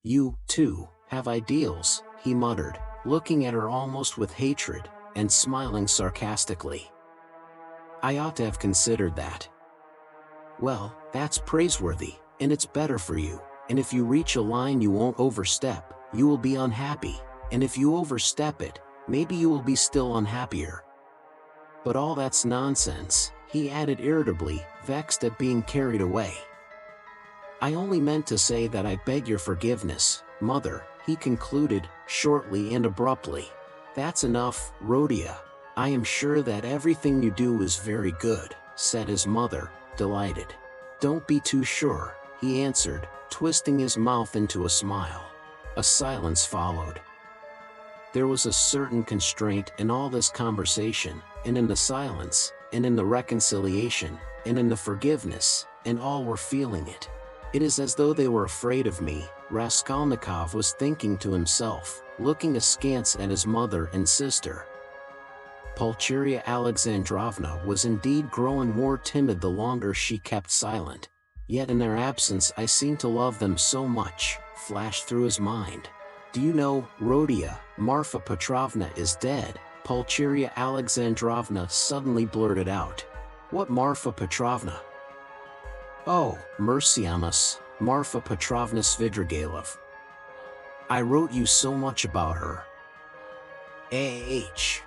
You, too, have ideals, he muttered, looking at her almost with hatred, and smiling sarcastically. I ought to have considered that. Well, that's praiseworthy, and it's better for you, and if you reach a line you won't overstep, you will be unhappy, and if you overstep it, maybe you will be still unhappier. But all that's nonsense, he added irritably, vexed at being carried away. I only meant to say that I beg your forgiveness, mother, he concluded, shortly and abruptly. That's enough, Rhodia. I am sure that everything you do is very good, said his mother, delighted. Don't be too sure, he answered, twisting his mouth into a smile. A silence followed. There was a certain constraint in all this conversation, and in the silence, and in the reconciliation, and in the forgiveness, and all were feeling it. It is as though they were afraid of me, Raskolnikov was thinking to himself, looking askance at his mother and sister. Pulcheria Alexandrovna was indeed growing more timid the longer she kept silent. Yet in their absence I seemed to love them so much, flashed through his mind. Do you know, Rhodia, Marfa Petrovna is dead, Pulcheria Alexandrovna suddenly blurted out. What Marfa Petrovna? Oh, mercy on us, Marfa Petrovna Svidrigailov. I wrote you so much about her. A.H.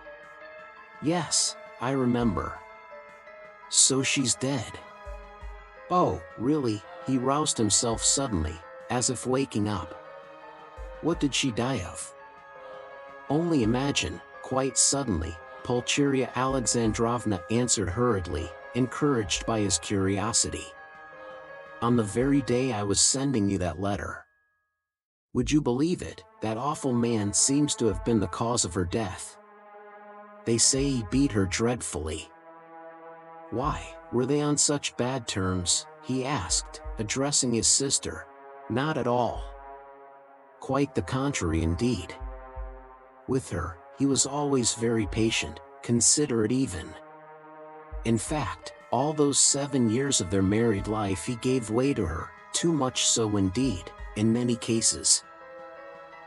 Yes, I remember. So she's dead. Oh, really? He roused himself suddenly, as if waking up. What did she die of? Only imagine, quite suddenly, Pulcheria Alexandrovna answered hurriedly, encouraged by his curiosity. On the very day I was sending you that letter. Would you believe it, that awful man seems to have been the cause of her death. They say he beat her dreadfully. Why, were they on such bad terms, he asked, addressing his sister. Not at all. Quite the contrary indeed. With her, he was always very patient, considerate even. In fact, all those 7 years of their married life he gave way to her, too much so indeed, in many cases.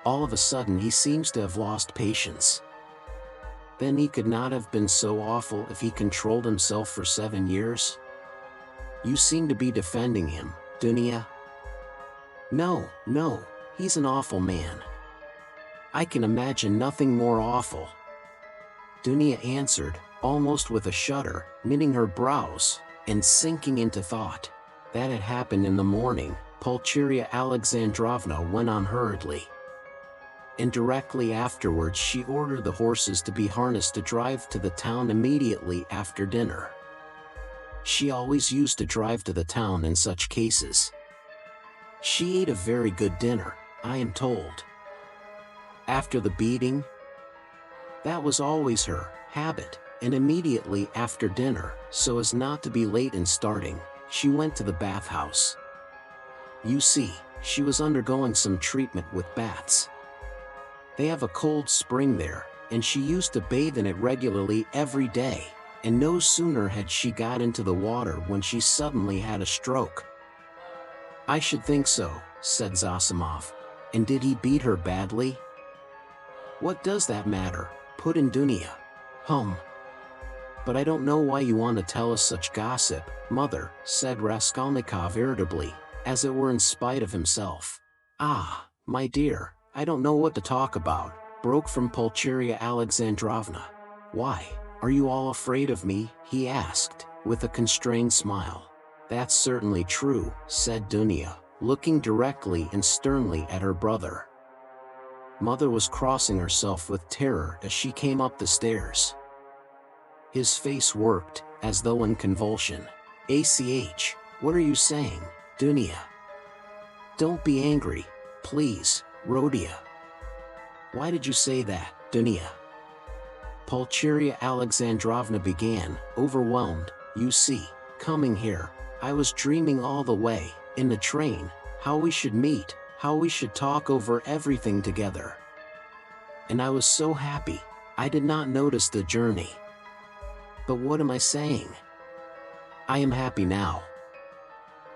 All of a sudden he seems to have lost patience. Then he could not have been so awful if he controlled himself for 7 years? You seem to be defending him, Dunya. No, he's an awful man. I can imagine nothing more awful. Dunya answered, almost with a shudder, knitting her brows, and sinking into thought. That had happened in the morning, Pulcheria Alexandrovna went on hurriedly. And directly afterwards she ordered the horses to be harnessed to drive to the town immediately after dinner. She always used to drive to the town in such cases. She ate a very good dinner, I am told. After the beating? That was always her habit, and immediately after dinner, so as not to be late in starting, she went to the bathhouse. You see, she was undergoing some treatment with baths. They have a cold spring there, and she used to bathe in it regularly every day, and no sooner had she got into the water when she suddenly had a stroke. I should think so, said Zosimov. And did he beat her badly? What does that matter, put in Dunya. But I don't know why you want to tell us such gossip, mother, said Raskolnikov irritably, as it were in spite of himself. Ah, my dear, I don't know what to talk about, broke from Pulcheria Alexandrovna. Why, are you all afraid of me? He asked, with a constrained smile. That's certainly true, said Dunya, looking directly and sternly at her brother. Mother was crossing herself with terror as she came up the stairs. His face worked, as though in convulsion. ACH, what are you saying, Dunya? Don't be angry, please, Rhodia. Why did you say that, Dunya? Pulcheria Alexandrovna began, overwhelmed. You see, coming here, I was dreaming all the way, in the train, how we should meet, how we should talk over everything together. And I was so happy, I did not notice the journey. But what am I saying? I am happy now.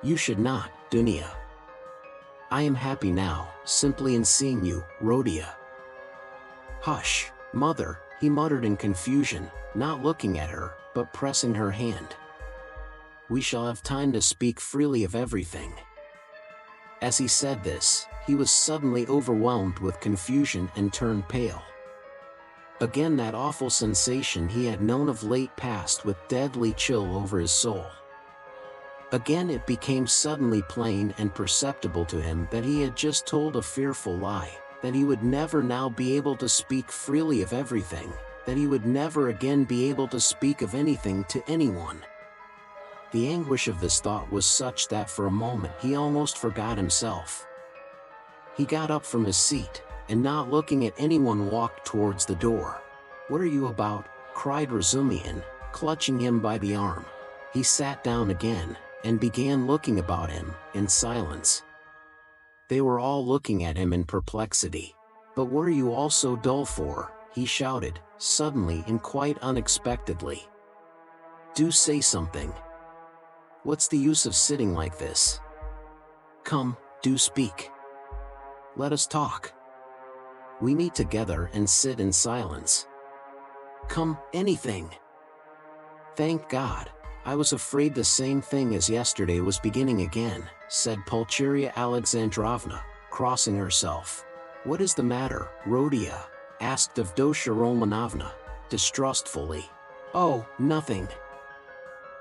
You should not, Dunya. I am happy now, simply in seeing you, Rodion. Hush, mother, he muttered in confusion, not looking at her, but pressing her hand. We shall have time to speak freely of everything. As he said this, he was suddenly overwhelmed with confusion and turned pale. Again that awful sensation he had known of late passed with deadly chill over his soul. Again it became suddenly plain and perceptible to him that he had just told a fearful lie, that he would never now be able to speak freely of everything, that he would never again be able to speak of anything to anyone. The anguish of this thought was such that for a moment he almost forgot himself. He got up from his seat, and not looking at anyone walked towards the door. "What are you about?" cried Razumihin, clutching him by the arm. He sat down again, and began looking about him, in silence. They were all looking at him in perplexity. "But what are you all so dull for?" he shouted, suddenly and quite unexpectedly. "Do say something. What's the use of sitting like this? Come, do speak. Let us talk. We meet together and sit in silence. Come, anything." "Thank God. I was afraid the same thing as yesterday was beginning again," said Pulcheria Alexandrovna, crossing herself. "What is the matter, Rodion?" asked Avdotia Romanovna, distrustfully. "Oh, nothing.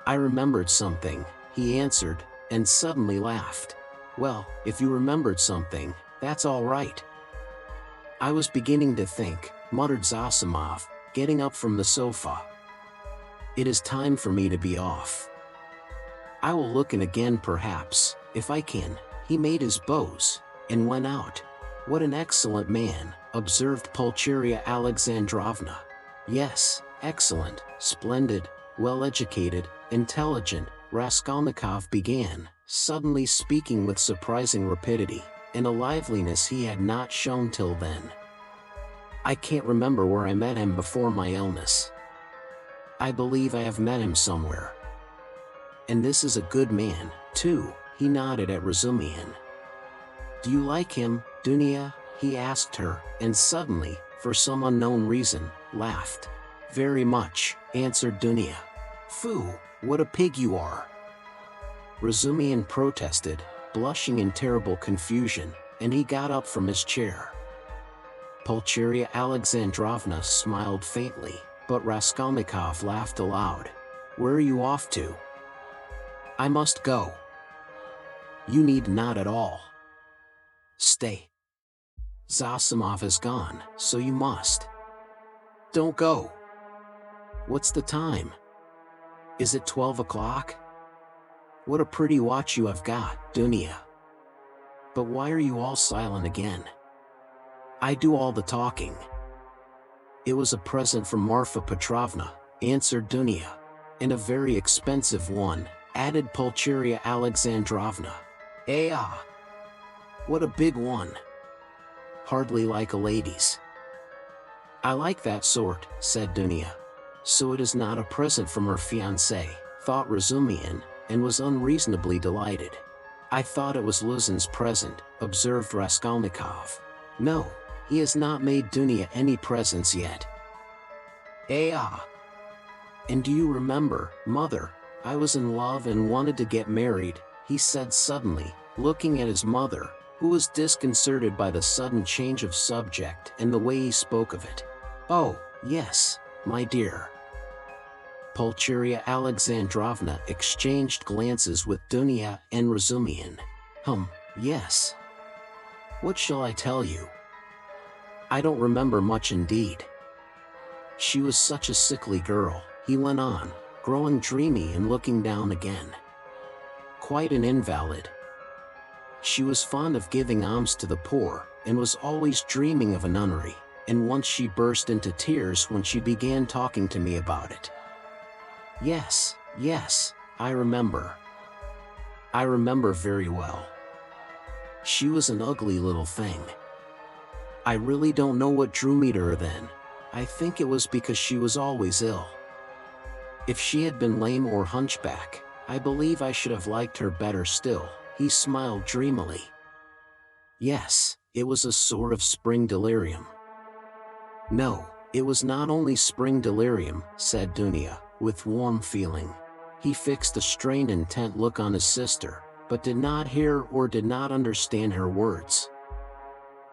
I remembered something," he answered, and suddenly laughed. "Well, if you remembered something, that's all right." "I was beginning to think," muttered Zosimov, getting up from the sofa. "It is time for me to be off. I will look in again perhaps, if I can." He made his bows, and went out. "What an excellent man," observed Pulcheria Alexandrovna. "Yes, excellent, splendid, well-educated, intelligent," Raskolnikov began, suddenly speaking with surprising rapidity, and a liveliness he had not shown till then. "I can't remember where I met him before my illness. I believe I have met him somewhere. And this is a good man, too," he nodded at Razumihin. "Do you like him, Dunya?" he asked her, and suddenly, for some unknown reason, laughed. "Very much," answered Dunya. "Phoo, what a pig you are!" Razumihin protested, blushing in terrible confusion, and he got up from his chair. Pulcheria Alexandrovna smiled faintly, but Raskolnikov laughed aloud. "Where are you off to?" "I must go." "You need not at all. Stay. Zosimov is gone, so you must." "Don't go." "What's the time? Is it 12 o'clock? What a pretty watch you have got, Dunya. But why are you all silent again? I do all the talking." "It was a present from Marfa Petrovna," answered Dunya. "And a very expensive one," added Pulcheria Alexandrovna. "Ah! What a big one. Hardly like a lady's." "I like that sort," said Dunya. "So it is not a present from her fiancé," thought Razumihin, and was unreasonably delighted. "I thought it was Luzin's present," observed Raskolnikov. "No, he has not made Dunya any presents yet." "Ah! And do you remember, mother, I was in love and wanted to get married," he said suddenly, looking at his mother, who was disconcerted by the sudden change of subject and the way he spoke of it. "Oh, yes, my dear." Pulcheria Alexandrovna exchanged glances with Dunya and Razumihin. Yes. What shall I tell you? I don't remember much indeed. She was such a sickly girl," he went on, growing dreamy and looking down again. "Quite an invalid. She was fond of giving alms to the poor, and was always dreaming of a nunnery, and once she burst into tears when she began talking to me about it. Yes, I remember. I remember very well. She was an ugly little thing. I really don't know what drew me to her then. I think it was because she was always ill. If she had been lame or hunchback, I believe I should have liked her better still. He smiled dreamily. Yes, it was a sort of spring delirium. No, it was not only spring delirium, said Dunya, with warm feeling. He fixed a strained, intent look on his sister, but did not hear or did not understand her words.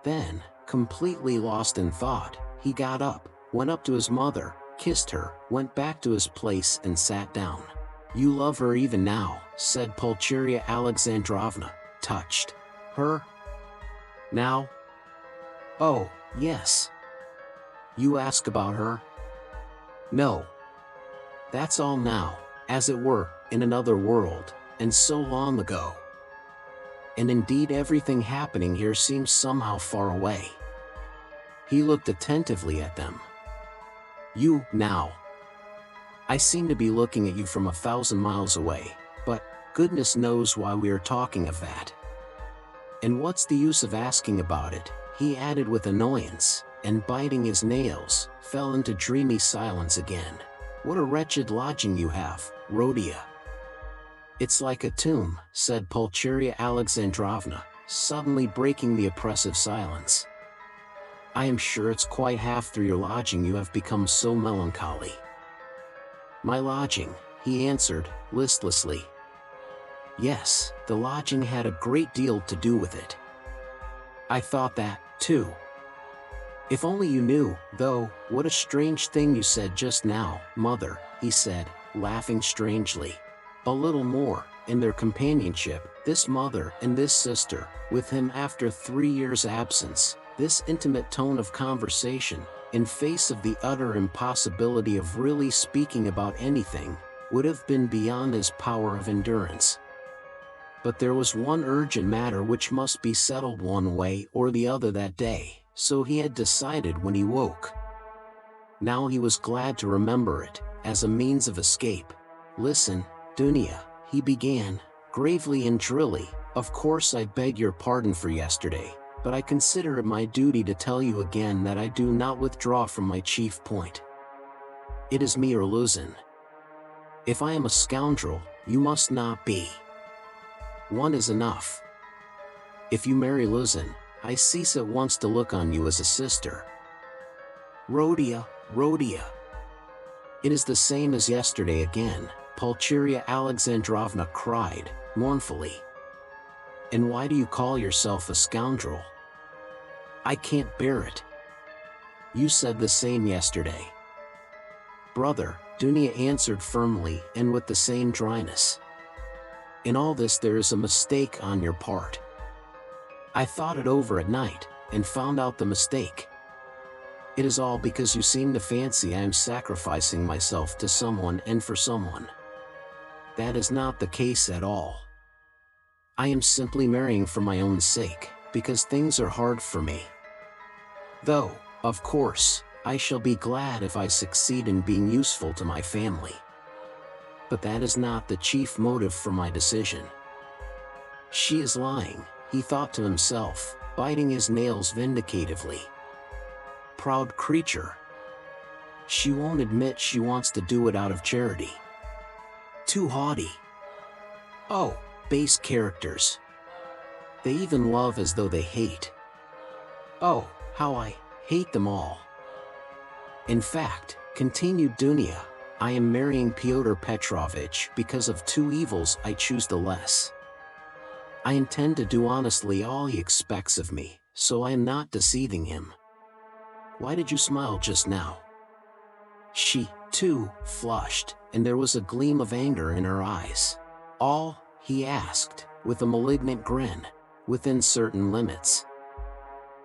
Then, completely lost in thought, he got up, went up to his mother, kissed her, went back to his place and sat down. You love her even now, said Pulcheria Alexandrovna, touched. Her? Now? Oh, yes. You ask about her? No. That's all now, as it were, in another world, and so long ago. And indeed everything happening here seems somehow far away. He looked attentively at them. You, now. I seem to be looking at you from 1,000 miles away, but goodness knows why we are talking of that. And what's the use of asking about it, he added with annoyance, and biting his nails, fell into dreamy silence again. What a wretched lodging you have, Rhodia. It's like a tomb, said Pulcheria Alexandrovna, suddenly breaking the oppressive silence. I am sure it's quite half through your lodging you have become so melancholy. My lodging, he answered, listlessly. Yes, the lodging had a great deal to do with it. I thought that, too. If only you knew, though, what a strange thing you said just now, mother, he said, laughing strangely. A little more, in their companionship, this mother and this sister, with him after 3 years' absence, this intimate tone of conversation, in face of the utter impossibility of really speaking about anything, would have been beyond his power of endurance. But there was one urgent matter which must be settled one way or the other that day, so he had decided when he woke. Now he was glad to remember it, as a means of escape. Listen, Dunya, he began, gravely and drily, of course I beg your pardon for yesterday, but I consider it my duty to tell you again that I do not withdraw from my chief point. It is me or Luzin. If I am a scoundrel, you must not be. One is enough. If you marry Luzin, I cease at once to look on you as a sister. Rhodia, Rhodia. It is the same as yesterday again, Pulcheria Alexandrovna cried, mournfully. And why do you call yourself a scoundrel? I can't bear it. You said the same yesterday. Brother, Dunya answered firmly and with the same dryness. In all this there is a mistake on your part. I thought it over at night, and found out the mistake. It is all because you seem to fancy I am sacrificing myself to someone and for someone. That is not the case at all. I am simply marrying for my own sake, because things are hard for me. Though, of course, I shall be glad if I succeed in being useful to my family. But that is not the chief motive for my decision. She is lying, he thought to himself, biting his nails vindicatively. Proud creature. She won't admit she wants to do it out of charity. Too haughty. Oh, base characters. They even love as though they hate. Oh, how I hate them all. In fact, continued Dunya, I am marrying Pyotr Petrovitch because of two evils I choose the less. I intend to do honestly all he expects of me, so I am not deceiving him. Why did you smile just now? She, too, flushed, and there was a gleam of anger in her eyes. All, he asked, with a malignant grin, within certain limits.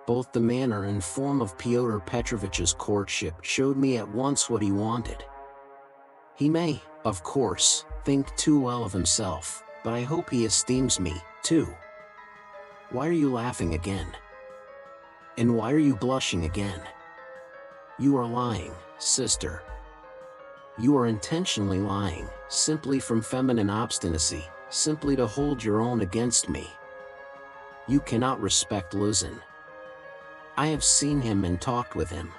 Both the manner and form of Pyotr Petrovitch's courtship showed me at once what he wanted. He may, of course, think too well of himself, but I hope he esteems me, too. Why are you laughing again? And why are you blushing again? You are lying, sister. You are intentionally lying, simply from feminine obstinacy, simply to hold your own against me. You cannot respect Luzin. I have seen him and talked with him.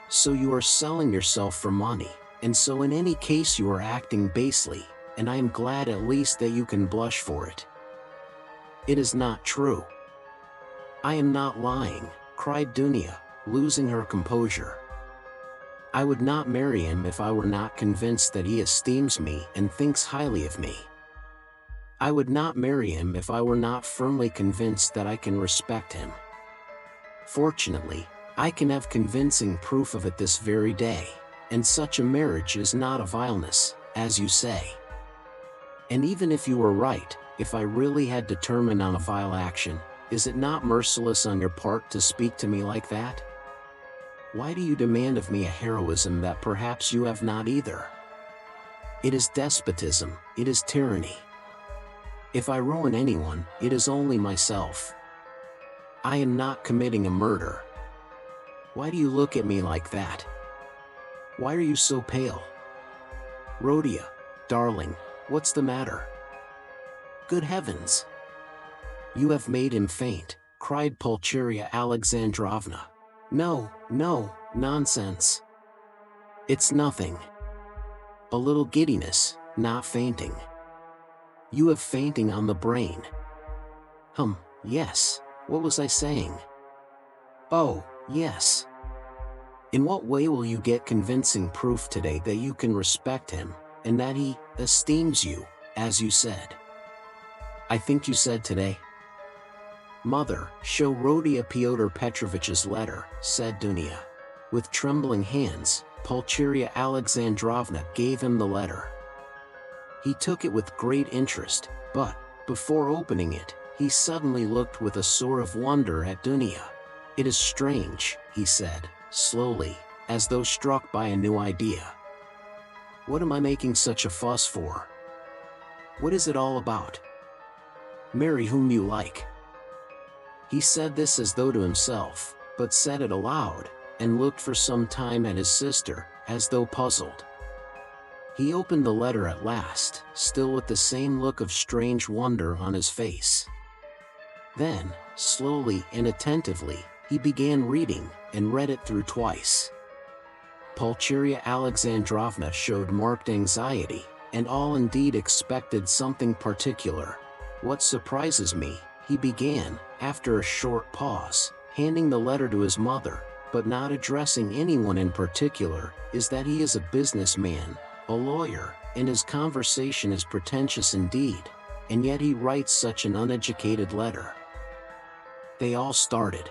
So you are selling yourself for money, And so in any case you are acting basely, and I am glad at least that you can blush for it. It is not true. I am not lying, cried Dunya, losing her composure. I would not marry him if I were not convinced that he esteems me and thinks highly of me. I would not marry him if I were not firmly convinced that I can respect him. Fortunately, I can have convincing proof of it this very day, and such a marriage is not a vileness, as you say. And even if you were right, if I really had determined on a vile action, is it not merciless on your part to speak to me like that? Why do you demand of me a heroism that perhaps you have not either? It is despotism, it is tyranny. If I ruin anyone, it is only myself. I am not committing a murder. Why do you look at me like that? Why are you so pale? Rhodia, darling, what's the matter? Good heavens! You have made him faint, cried Pulcheria Alexandrovna. No, no, nonsense. It's nothing. A little giddiness, not fainting. You have fainting on the brain. Yes, what was I saying? Oh, yes. In what way will you get convincing proof today that you can respect him, and that he esteems you, as you said? I think you said today. Mother, show Rhodia Pyotr Petrovitch's letter, said Dunya. With trembling hands, Pulcheria Alexandrovna gave him the letter. He took it with great interest, but, before opening it, he suddenly looked with a sort of wonder at Dunya. It is strange, he said, slowly, as though struck by a new idea. What am I making such a fuss for? What is it all about? Marry whom you like. He said this as though to himself, but said it aloud, and looked for some time at his sister, as though puzzled. He opened the letter at last, still with the same look of strange wonder on his face. Then, slowly and attentively, he began reading, and read it through twice. Pulcheria Alexandrovna showed marked anxiety, and all indeed expected something particular. What surprises me, he began, after a short pause, handing the letter to his mother, but not addressing anyone in particular, is that he is a businessman, a lawyer, and his conversation is pretentious indeed, and yet he writes such an uneducated letter. They all started.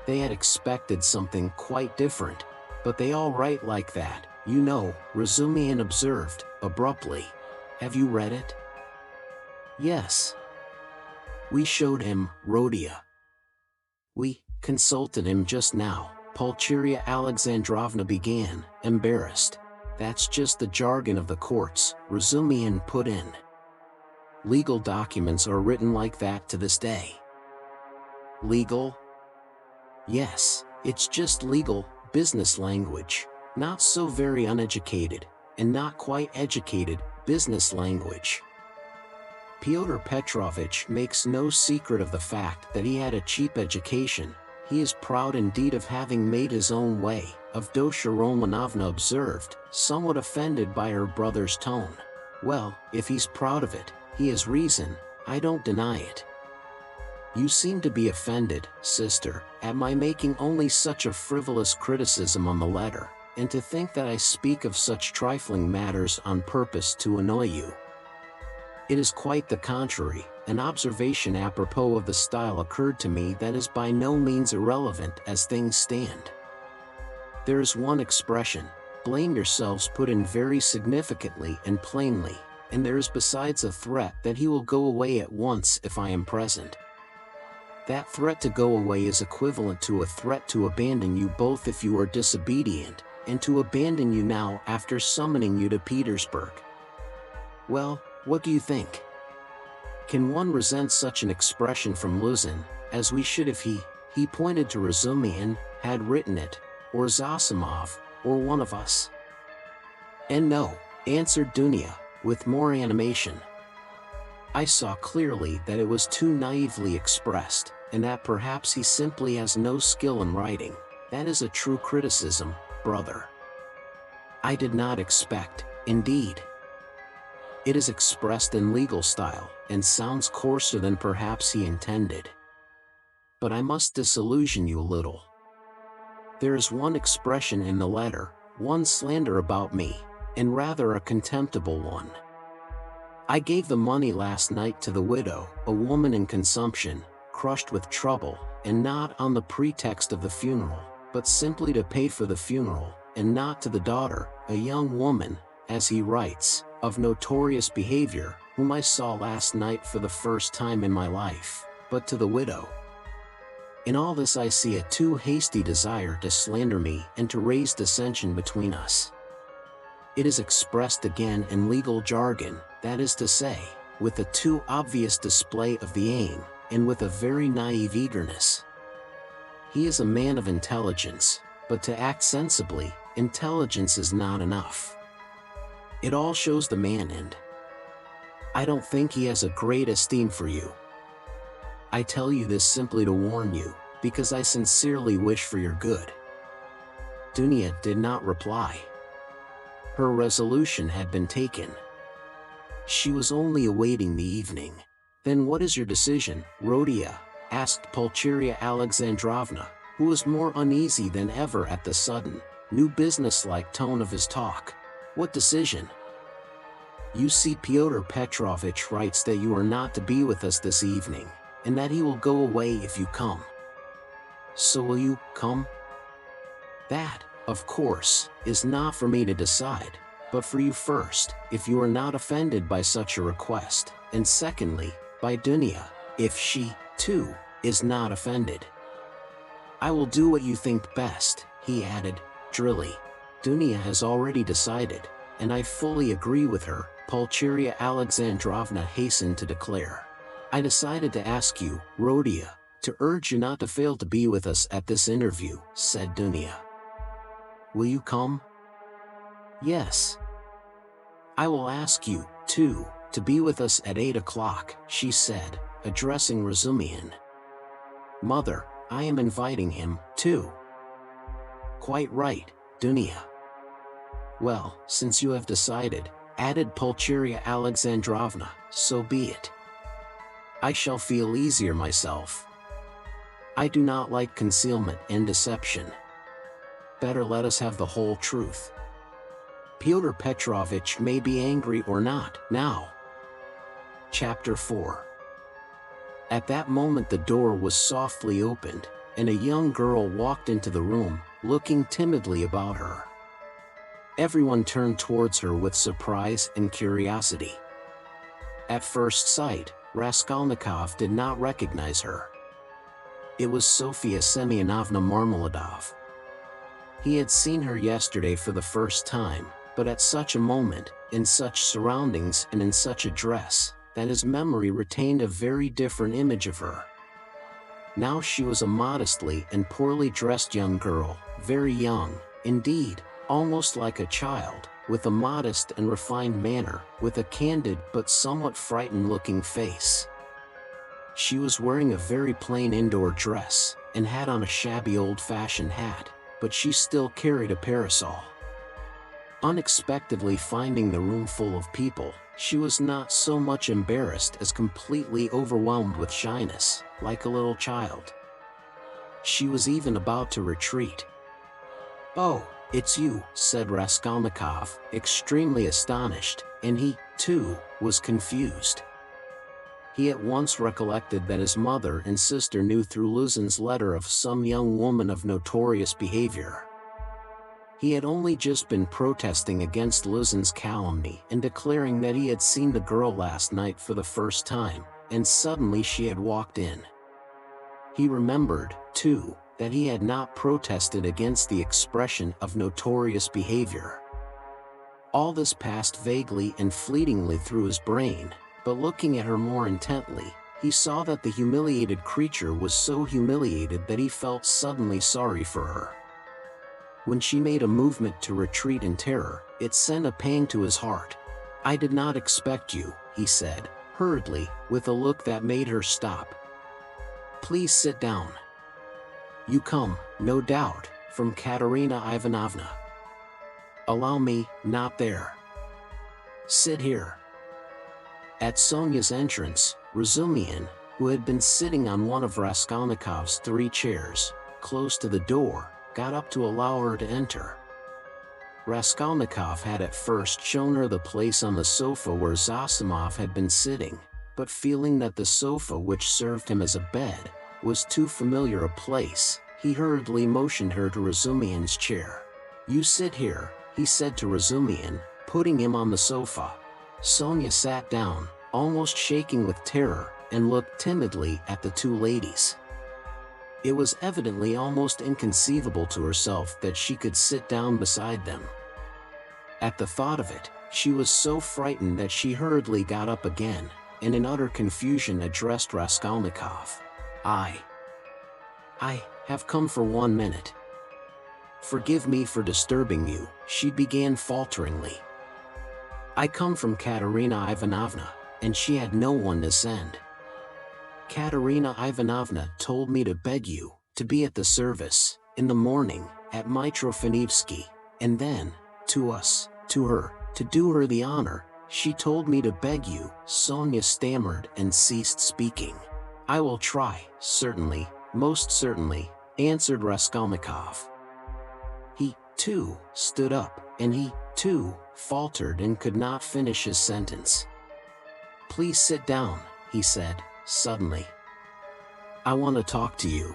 They had expected something quite different, but they all write like that, you know, Razumihin observed, abruptly. Have you read it? Yes. We showed him, Rhodia. We consulted him just now, Pulcheria Alexandrovna began, embarrassed. That's just the jargon of the courts, Razumihin put in. Legal documents are written like that to this day. Legal? Yes, it's just legal, business language, not so very uneducated, and not quite educated, business language. Pyotr Petrovitch makes no secret of the fact that he had a cheap education. He is proud indeed of having made his own way, Avdotya Romanovna observed, somewhat offended by her brother's tone. Well, if he's proud of it, he has reason, I don't deny it. You seem to be offended, sister, at my making only such a frivolous criticism on the letter, and to think that I speak of such trifling matters on purpose to annoy you. It is quite the contrary. An observation apropos of the style occurred to me that is by no means irrelevant as things stand. There is one expression, blame yourselves, put in very significantly and plainly, and there is besides a threat that he will go away at once if I am present. That threat to go away is equivalent to a threat to abandon you both if you are disobedient, and to abandon you now after summoning you to Petersburg. Well, what do you think? Can one resent such an expression from Luzin, as we should if he pointed to Razumihin, had written it, or Zosimov, or one of us? And no, answered Dunya, with more animation. I saw clearly that it was too naively expressed, and that perhaps he simply has no skill in writing. That is a true criticism, brother. I did not expect, indeed. It is expressed in legal style, and sounds coarser than perhaps he intended. But I must disillusion you a little. There is one expression in the letter, one slander about me, and rather a contemptible one. I gave the money last night to the widow, a woman in consumption, crushed with trouble, and not on the pretext of the funeral, but simply to pay for the funeral, and not to the daughter, a young woman, as he writes, of notorious behavior, whom I saw last night for the first time in my life, but to the widow. In all this I see a too hasty desire to slander me and to raise dissension between us. It is expressed again in legal jargon, that is to say, with a too obvious display of the aim, and with a very naive eagerness. He is a man of intelligence, but to act sensibly, intelligence is not enough. It all shows the man, and I don't think he has a great esteem for you. I tell you this simply to warn you, because I sincerely wish for your good. Dunya did not reply. Her resolution had been taken. She was only awaiting the evening. Then what is your decision, Rodion? Asked Pulcheria Alexandrovna, who was more uneasy than ever at the sudden, new businesslike tone of his talk. What decision? You see, Pyotr Petrovitch writes that you are not to be with us this evening, and that he will go away if you come. So will you come? That, of course, is not for me to decide, but for you first, if you are not offended by such a request, and secondly, by Dunya, if she, too, is not offended. I will do what you think best, he added, drily. Dunya has already decided, and I fully agree with her, Pulcheria Alexandrovna hastened to declare. I decided to ask you, Rodion, to urge you not to fail to be with us at this interview, said Dunya. Will you come? Yes. I will ask you, too, to be with us at 8 o'clock, she said, addressing Razumihin. Mother, I am inviting him, too. Quite right, Dunya. Well, since you have decided, added Pulcheria Alexandrovna, so be it. I shall feel easier myself. I do not like concealment and deception. Better let us have the whole truth. Pyotr Petrovitch may be angry or not, now. Chapter 4. At that moment the door was softly opened, and a young girl walked into the room, looking timidly about her. Everyone turned towards her with surprise and curiosity. At first sight, Raskolnikov did not recognize her. It was Sofia Semyonovna Marmeladov. He had seen her yesterday for the first time, but at such a moment, in such surroundings and in such a dress, that his memory retained a very different image of her. Now she was a modestly and poorly dressed young girl, very young, indeed, almost like a child, with a modest and refined manner, with a candid but somewhat frightened-looking face. She was wearing a very plain indoor dress, and had on a shabby old-fashioned hat, but she still carried a parasol. Unexpectedly finding the room full of people, she was not so much embarrassed as completely overwhelmed with shyness, like a little child. She was even about to retreat. "Oh, it's you," said Raskolnikov, extremely astonished, and he, too, was confused. He at once recollected that his mother and sister knew through Luzin's letter of some young woman of notorious behavior. He had only just been protesting against Luzin's calumny and declaring that he had seen the girl last night for the first time, and suddenly she had walked in. He remembered, too, that he had not protested against the expression of notorious behavior. All this passed vaguely and fleetingly through his brain, but looking at her more intently, he saw that the humiliated creature was so humiliated that he felt suddenly sorry for her. When she made a movement to retreat in terror, it sent a pang to his heart. "I did not expect you," he said, hurriedly, with a look that made her stop. "Please sit down. You come, no doubt, from Katerina Ivanovna." Allow me, not there. Sit here. At Sonia's entrance, Razumihin, who had been sitting on one of Raskolnikov's 3 chairs, close to the door, got up to allow her to enter. Raskolnikov had at first shown her the place on the sofa where Zosimov had been sitting, but feeling that the sofa which served him as a bed was too familiar a place, he hurriedly motioned her to Razumihin's chair. "You sit here," he said to Razumihin, putting him on the sofa. Sonia sat down, almost shaking with terror, and looked timidly at the 2 ladies. It was evidently almost inconceivable to herself that she could sit down beside them. At the thought of it, she was so frightened that she hurriedly got up again, and in utter confusion addressed Raskolnikov. I have come for 1 minute. Forgive me for disturbing you," she began falteringly. "I come from Katerina Ivanovna, and she had no one to send. Katerina Ivanovna told me to beg you to be at the service in the morning at Mitrofanivsky, and then, to her, to do her the honor, she told me to beg you." Sonia stammered and ceased speaking. "I will try, certainly, most certainly," answered Raskolnikov. He, too, stood up, and he, too, faltered and could not finish his sentence. "Please sit down," he said, suddenly. "I want to talk to you.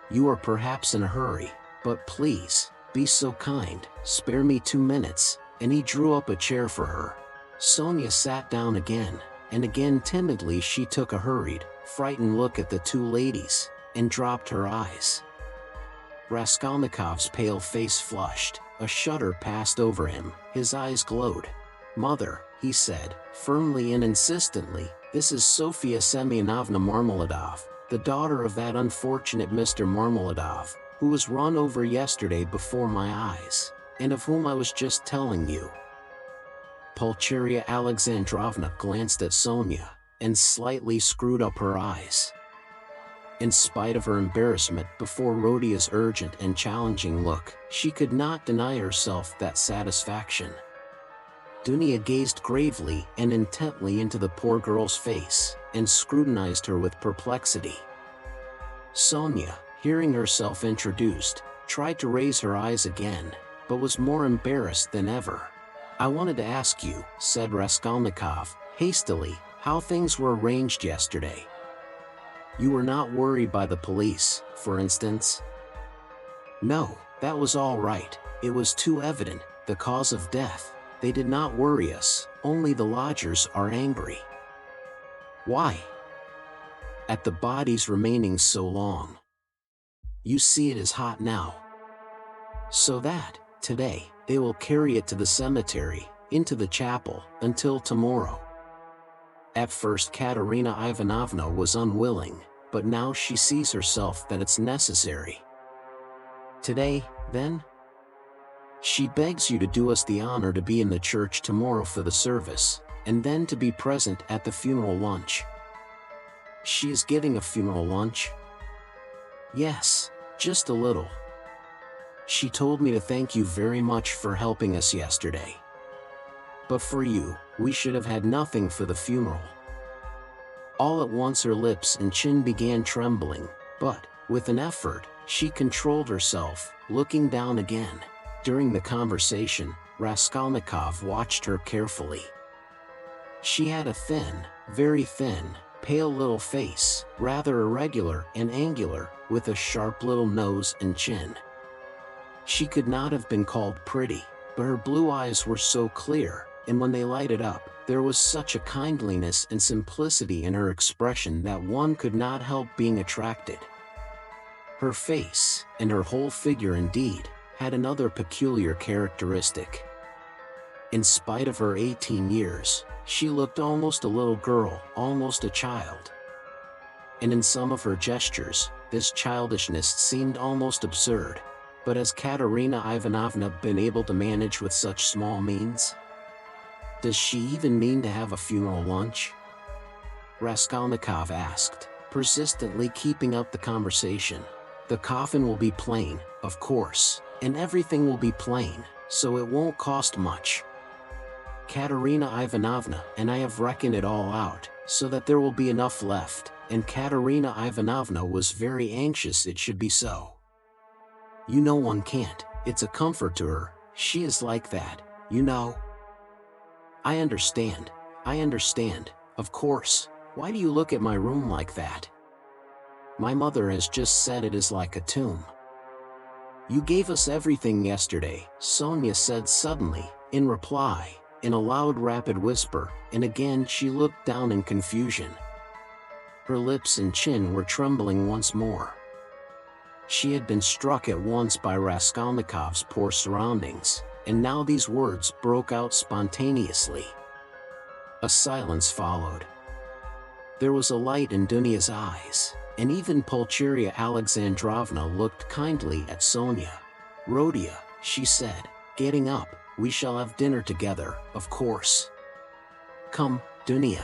You are perhaps in a hurry, but please, be so kind, spare me 2 minutes," and he drew up a chair for her. Sonia sat down again, and again timidly she took a hurried, frightened look at the 2 ladies, and dropped her eyes. Raskolnikov's pale face flushed, a shudder passed over him, his eyes glowed. "Mother," he said, firmly and insistently, "this is Sofia Semyonovna Marmeladov, the daughter of that unfortunate Mr. Marmeladov, who was run over yesterday before my eyes, and of whom I was just telling you." Pulcheria Alexandrovna glanced at Sonia, and slightly screwed up her eyes. In spite of her embarrassment before Rodion's urgent and challenging look, she could not deny herself that satisfaction. Dunya gazed gravely and intently into the poor girl's face, and scrutinized her with perplexity. Sonia, hearing herself introduced, tried to raise her eyes again, but was more embarrassed than ever. "I wanted to ask you," said Raskolnikov, hastily, "how things were arranged yesterday. You were not worried by the police, for instance?" "No, that was all right. It was too evident, the cause of death. They did not worry us, only the lodgers are angry." "Why?" "At the body's remaining so long. You see it is hot now. So that, today, they will carry it to the cemetery, into the chapel, until tomorrow." At first Katerina Ivanovna was unwilling, but now she sees herself that it's necessary. "Today, then? She begs you to do us the honor to be in the church tomorrow for the service, and then to be present at the funeral lunch." "She is giving a funeral lunch?" "Yes, just a little. She told me to thank you very much for helping us yesterday. But for you, we should have had nothing for the funeral." All at once her lips and chin began trembling, but, with an effort, she controlled herself, looking down again. During the conversation, Raskolnikov watched her carefully. She had a thin, very thin, pale little face, rather irregular and angular, with a sharp little nose and chin. She could not have been called pretty, but her blue eyes were so clear, and when they lighted up, there was such a kindliness and simplicity in her expression that one could not help being attracted. Her face, and her whole figure indeed, had another peculiar characteristic. In spite of her 18 years, she looked almost a little girl, almost a child. And in some of her gestures, this childishness seemed almost absurd. But has Katerina Ivanovna been able to manage with such small means? Does she even mean to have a funeral lunch? Raskolnikov asked, persistently keeping up the conversation. "The coffin will be plain, of course, and everything will be plain, so it won't cost much. Katerina Ivanovna and I have reckoned it all out, so that there will be enough left, and Katerina Ivanovna was very anxious it should be so. You know one can't, it's a comfort to her, she is like that, you know. I understand, of course, why do you look at my room like that? My mother has just said it is like a tomb. You gave us everything yesterday, Sonia said suddenly, in reply, in a loud rapid whisper, and again she looked down in confusion. Her lips and chin were trembling once more. She had been struck at once by Raskolnikov's poor surroundings, and now these words broke out spontaneously. A silence followed. There was a light in Dunia's eyes, and even Pulcheria Alexandrovna looked kindly at Sonia. Rodia, she said, getting up, we shall have dinner together, of course. Come, Dunia.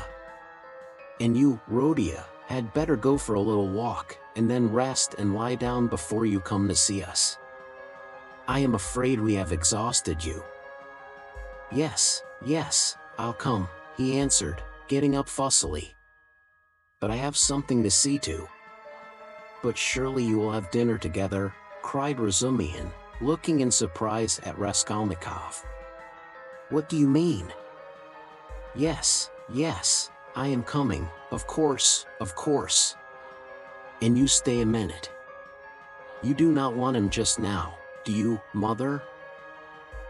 And you, Rodia, had better go for a little walk, and then rest and lie down before you come to see us. I am afraid we have exhausted you. Yes, I'll come, he answered, getting up fussily. But I have something to see to. But surely you will have dinner together, cried Razumihin, looking in surprise at Raskolnikov. What do you mean? Yes, I am coming, of course. And you stay a minute. You do not want him just now, do you, mother?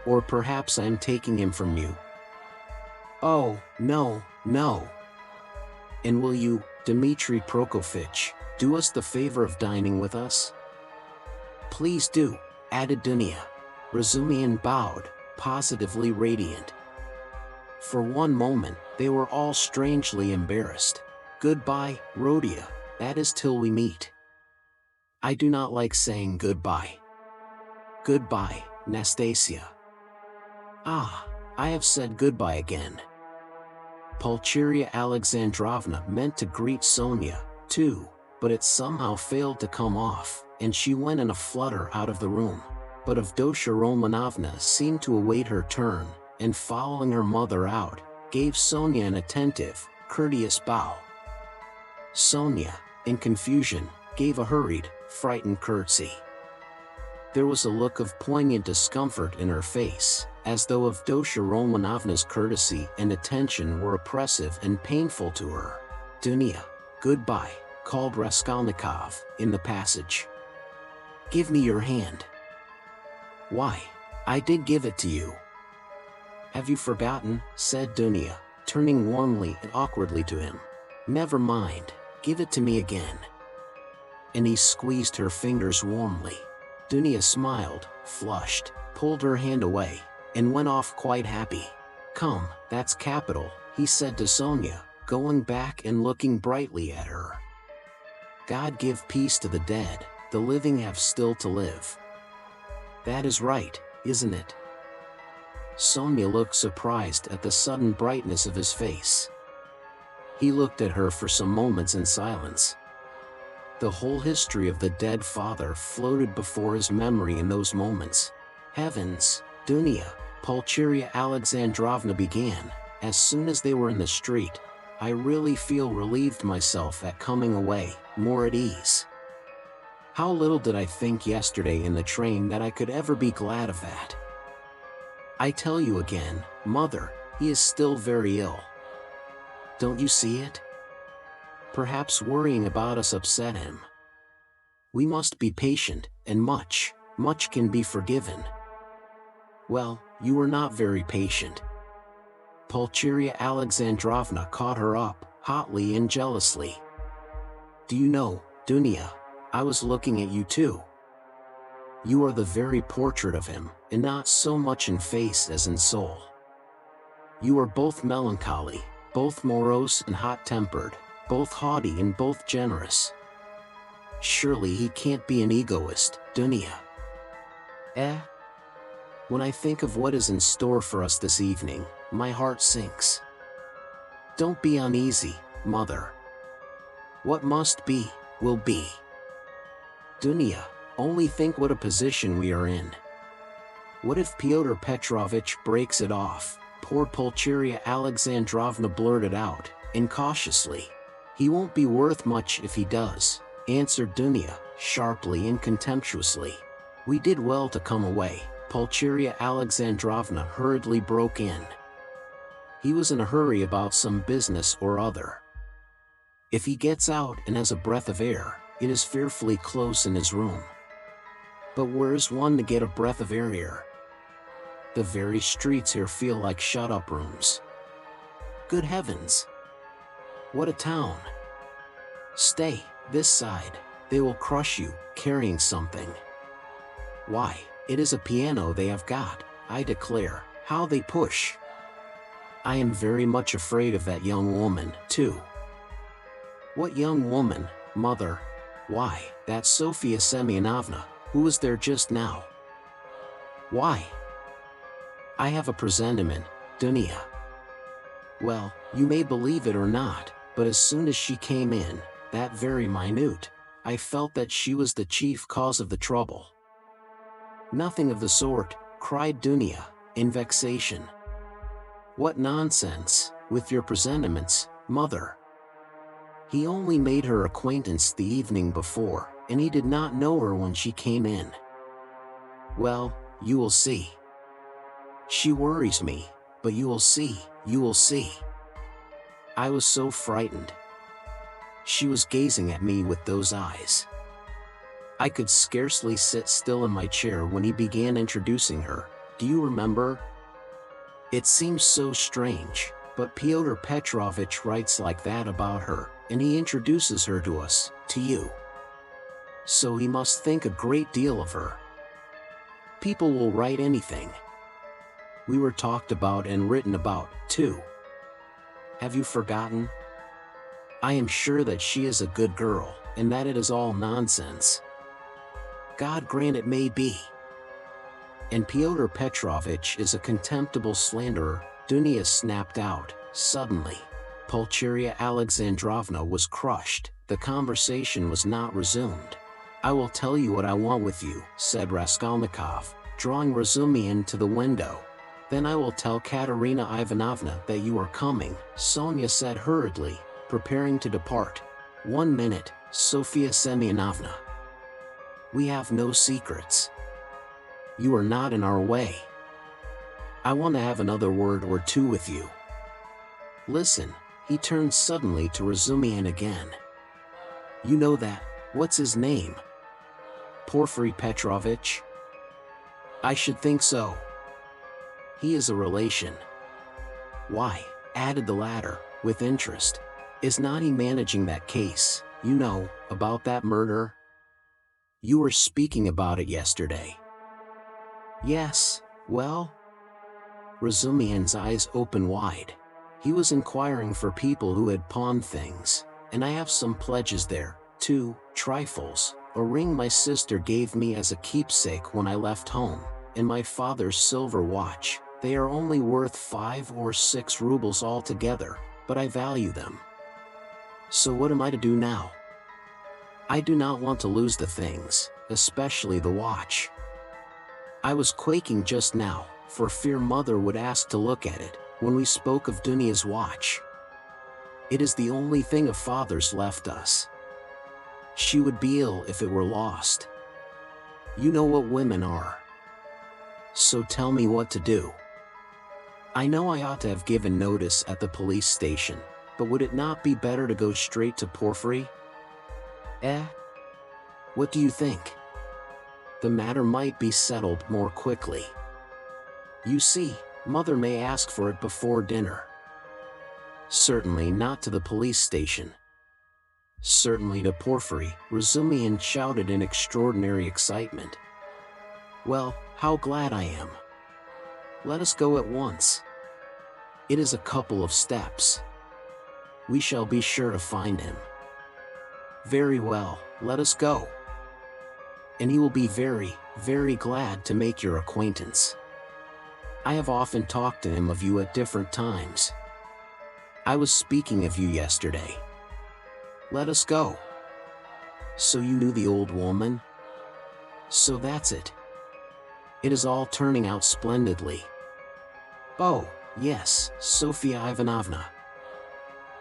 Or perhaps I am taking him from you. Oh, no. And will you, Dmitri Prokofitch, do us the favor of dining with us? Please do, added Dunia. Razumihin bowed, positively radiant. For one moment, they were all strangely embarrassed. Goodbye, Rodia, that is till we meet. I do not like saying goodbye. Goodbye, Nastasia. Ah, I have said goodbye again. Pulcheria Alexandrovna meant to greet Sonia, too, but it somehow failed to come off, and she went in a flutter out of the room. But Avdotya Romanovna seemed to await her turn, and following her mother out, gave Sonia an attentive, courteous bow. Sonia, in confusion, gave a hurried, frightened curtsy. There was a look of poignant discomfort in her face, as though Avdotya Romanovna's courtesy and attention were oppressive and painful to her. Dunia, goodbye, called Raskolnikov, in the passage. Give me your hand. Why, I did give it to you. Have you forgotten, said Dunia, turning warmly and awkwardly to him. Never mind, give it to me again. And he squeezed her fingers warmly. Dunia smiled, flushed, pulled her hand away, and went off quite happy. Come, that's capital, he said to Sonia, going back and looking brightly at her. God give peace to the dead, the living have still to live. That is right, isn't it? Sonia looked surprised at the sudden brightness of his face. He looked at her for some moments in silence. The whole history of the dead father floated before his memory in those moments. Heavens, Dunia, Pulcheria Alexandrovna began, as soon as they were in the street. I really feel relieved myself at coming away, more at ease. How little did I think yesterday in the train that I could ever be glad of that. I tell you again, mother, he is still very ill. Don't you see it? Perhaps worrying about us upset him. We must be patient, and much can be forgiven. Well, you were not very patient. Pulcheria Alexandrovna caught her up, hotly and jealously. Do you know, Dunia, I was looking at you too. You are the very portrait of him, and not so much in face as in soul. You are both melancholy, both morose and hot-tempered, both haughty and both generous. Surely he can't be an egoist, Dunia. When I think of what is in store for us this evening, my heart sinks. Don't be uneasy, mother. What must be, will be. Dunia, only think what a position we are in. What if Pyotr Petrovitch breaks it off? Poor Pulcheria Alexandrovna blurted out, incautiously. He won't be worth much if he does, answered Dunya, sharply and contemptuously. We did well to come away, Pulcheria Alexandrovna hurriedly broke in. He was in a hurry about some business or other. If he gets out and has a breath of air, it is fearfully close in his room. But where's one to get a breath of air here? The very streets here feel like shut-up rooms. Good heavens! What a town! Stay, this side, they will crush you, carrying something. Why, it is a piano they have got, I declare, how they push! I am very much afraid of that young woman, too. What young woman, mother? Why, that's Sofia Semyonovna, who was there just now. Why? I have a presentiment, Dunya. Well, you may believe it or not, but as soon as she came in, that very minute, I felt that she was the chief cause of the trouble. Nothing of the sort, cried Dunya, in vexation. What nonsense, with your presentiments, mother. He only made her acquaintance the evening before, and he did not know her when she came in. Well, you will see. She worries me, but you will see, you will see. I was so frightened. She was gazing at me with those eyes. I could scarcely sit still in my chair when he began introducing her. Do you remember? It seems so strange, but Pyotr Petrovitch writes like that about her, and he introduces her to us, to you. So he must think a great deal of her. People will write anything. We were talked about and written about, too. Have you forgotten? I am sure that she is a good girl, and that it is all nonsense. God grant it may be. And Pyotr Petrovitch is a contemptible slanderer, Dunya snapped out, suddenly. Pulcheria Alexandrovna was crushed, the conversation was not resumed. I will tell you what I want with you, said Raskolnikov, drawing Razumihin to the window. Then I will tell Katerina Ivanovna that you are coming, Sonia said hurriedly, preparing to depart. 1 minute, Sofia Semyonovna. We have no secrets. You are not in our way. I want to have another word or two with you. Listen, he turned suddenly to Razumihin again. You know that, what's his name? Porfiry Petrovitch? I should think so. He is a relation. Why, added the latter, with interest, is not he managing that case, you know, about that murder? You were speaking about it yesterday. Yes, well? Razumihin's eyes opened wide. He was inquiring for people who had pawned things, and I have some pledges there, too, trifles, a ring my sister gave me as a keepsake when I left home, and my father's silver watch. They are only worth 5 or 6 rubles altogether, but I value them. So what am I to do now? I do not want to lose the things, especially the watch. I was quaking just now, for fear Mother would ask to look at it, when we spoke of Dunya's watch. It is the only thing of Father's left us. She would be ill if it were lost. You know what women are. So tell me what to do. I know I ought to have given notice at the police station, but would it not be better to go straight to Porfiry? What do you think? The matter might be settled more quickly. You see, Mother may ask for it before dinner. Certainly not to the police station. Certainly to Porfiry, Razumihin shouted in extraordinary excitement. Well, how glad I am. Let us go at once. It is a couple of steps. We shall be sure to find him. Very well, let us go. And he will be very, very glad to make your acquaintance. I have often talked to him of you at different times. I was speaking of you yesterday. Let us go. So you knew the old woman? So that's it. It is all turning out splendidly. Oh, yes, Sofia Ivanovna.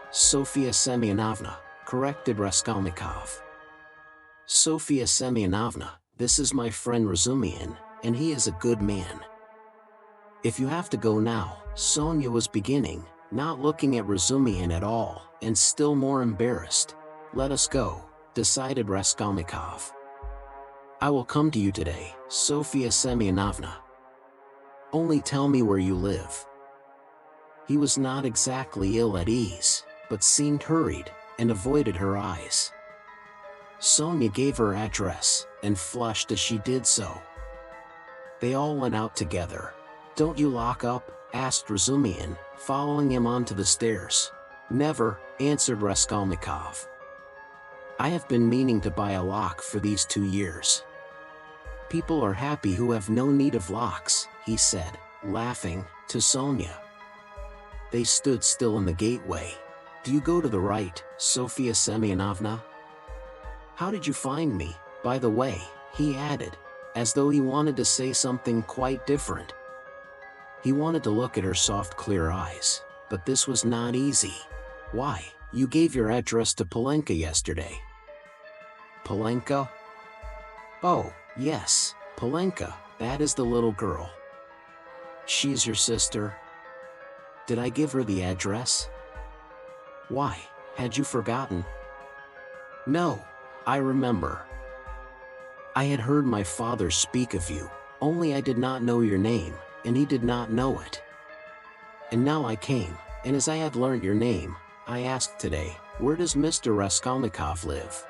Sofia Semyonovna, corrected Raskolnikov. Sofia Semyonovna, this is my friend Razumihin, and he is a good man. If you have to go now, Sonya was beginning, not looking at Razumihin at all, and still more embarrassed. Let us go, decided Raskolnikov. I will come to you today, Sofia Semyonovna. Only tell me where you live. He was not exactly ill at ease, but seemed hurried, and avoided her eyes. Sonya gave her address, and flushed as she did so. They all went out together. Don't you lock up? Asked Razumihin, following him onto the stairs. Never, answered Raskolnikov. I have been meaning to buy a lock for these 2 years. People are happy who have no need of locks, he said, laughing, to Sonya. They stood still in the gateway. Do you go to the right, Sofia Semyonovna? How did you find me, by the way, he added, as though he wanted to say something quite different. He wanted to look at her soft clear eyes, but this was not easy. Why, you gave your address to Polenka yesterday. Polenka? Oh, yes, Polenka, that is the little girl. She's your sister? Did I give her the address? Why, had you forgotten? No, I remember. I had heard my father speak of you, only I did not know your name, and he did not know it. And now I came, and as I had learnt your name, I asked today, where does Mr. Raskolnikov live?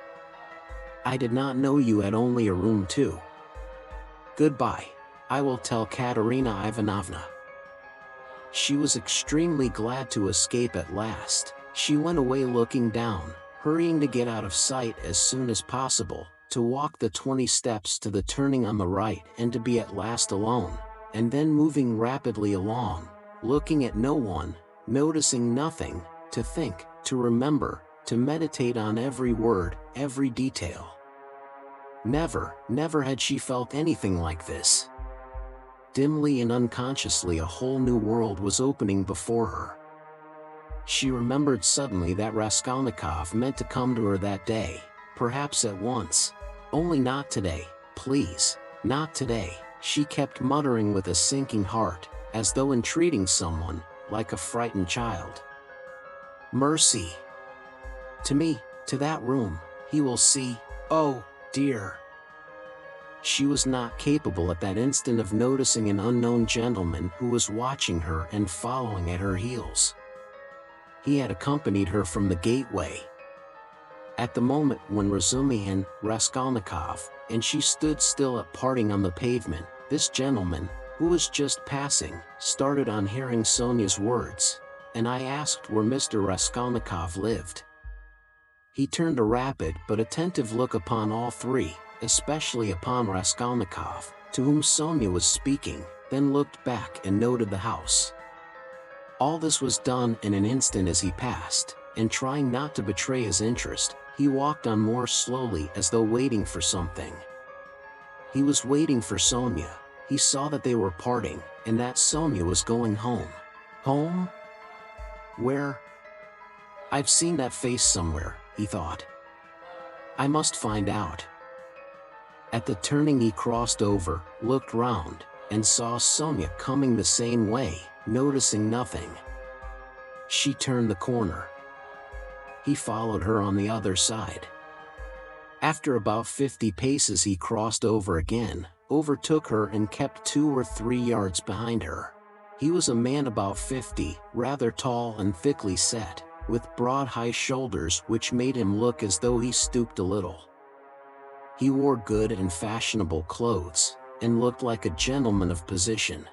I did not know you had only a room too. Goodbye, I will tell Katerina Ivanovna. She was extremely glad to escape at last. She went away looking down, hurrying to get out of sight as soon as possible, to walk the 20 steps to the turning on the right and to be at last alone, and then moving rapidly along, looking at no one, noticing nothing, to think, to remember, to meditate on every word, every detail. Never had she felt anything like this. Dimly and unconsciously a whole new world was opening before her. She remembered suddenly that Raskolnikov meant to come to her that day, perhaps at once. Only not today, please, not today, she kept muttering with a sinking heart, as though entreating someone, like a frightened child. Mercy! To me, to that room, he will see, oh, dear! She was not capable at that instant of noticing an unknown gentleman who was watching her and following at her heels. He had accompanied her from the gateway. At the moment when Razumihin, Raskolnikov, and she stood still at parting on the pavement, this gentleman, who was just passing, started on hearing Sonia's words, and I asked where Mr. Raskolnikov lived. He turned a rapid but attentive look upon all three, especially upon Raskolnikov, to whom Sonia was speaking, then looked back and noted the house. All this was done in an instant as he passed, and trying not to betray his interest, he walked on more slowly as though waiting for something. He was waiting for Sonia. He saw that they were parting, and that Sonia was going home. Home? Where? I've seen that face somewhere, he thought. I must find out. At the turning he crossed over, looked round, and saw Sonia coming the same way, noticing nothing. She turned the corner. He followed her on the other side. After about 50 paces he crossed over again, overtook her and kept 2 or 3 yards behind her. He was a man about 50, rather tall and thickly set, with broad high shoulders which made him look as though he stooped a little. He wore good and fashionable clothes, and looked like a gentleman of position.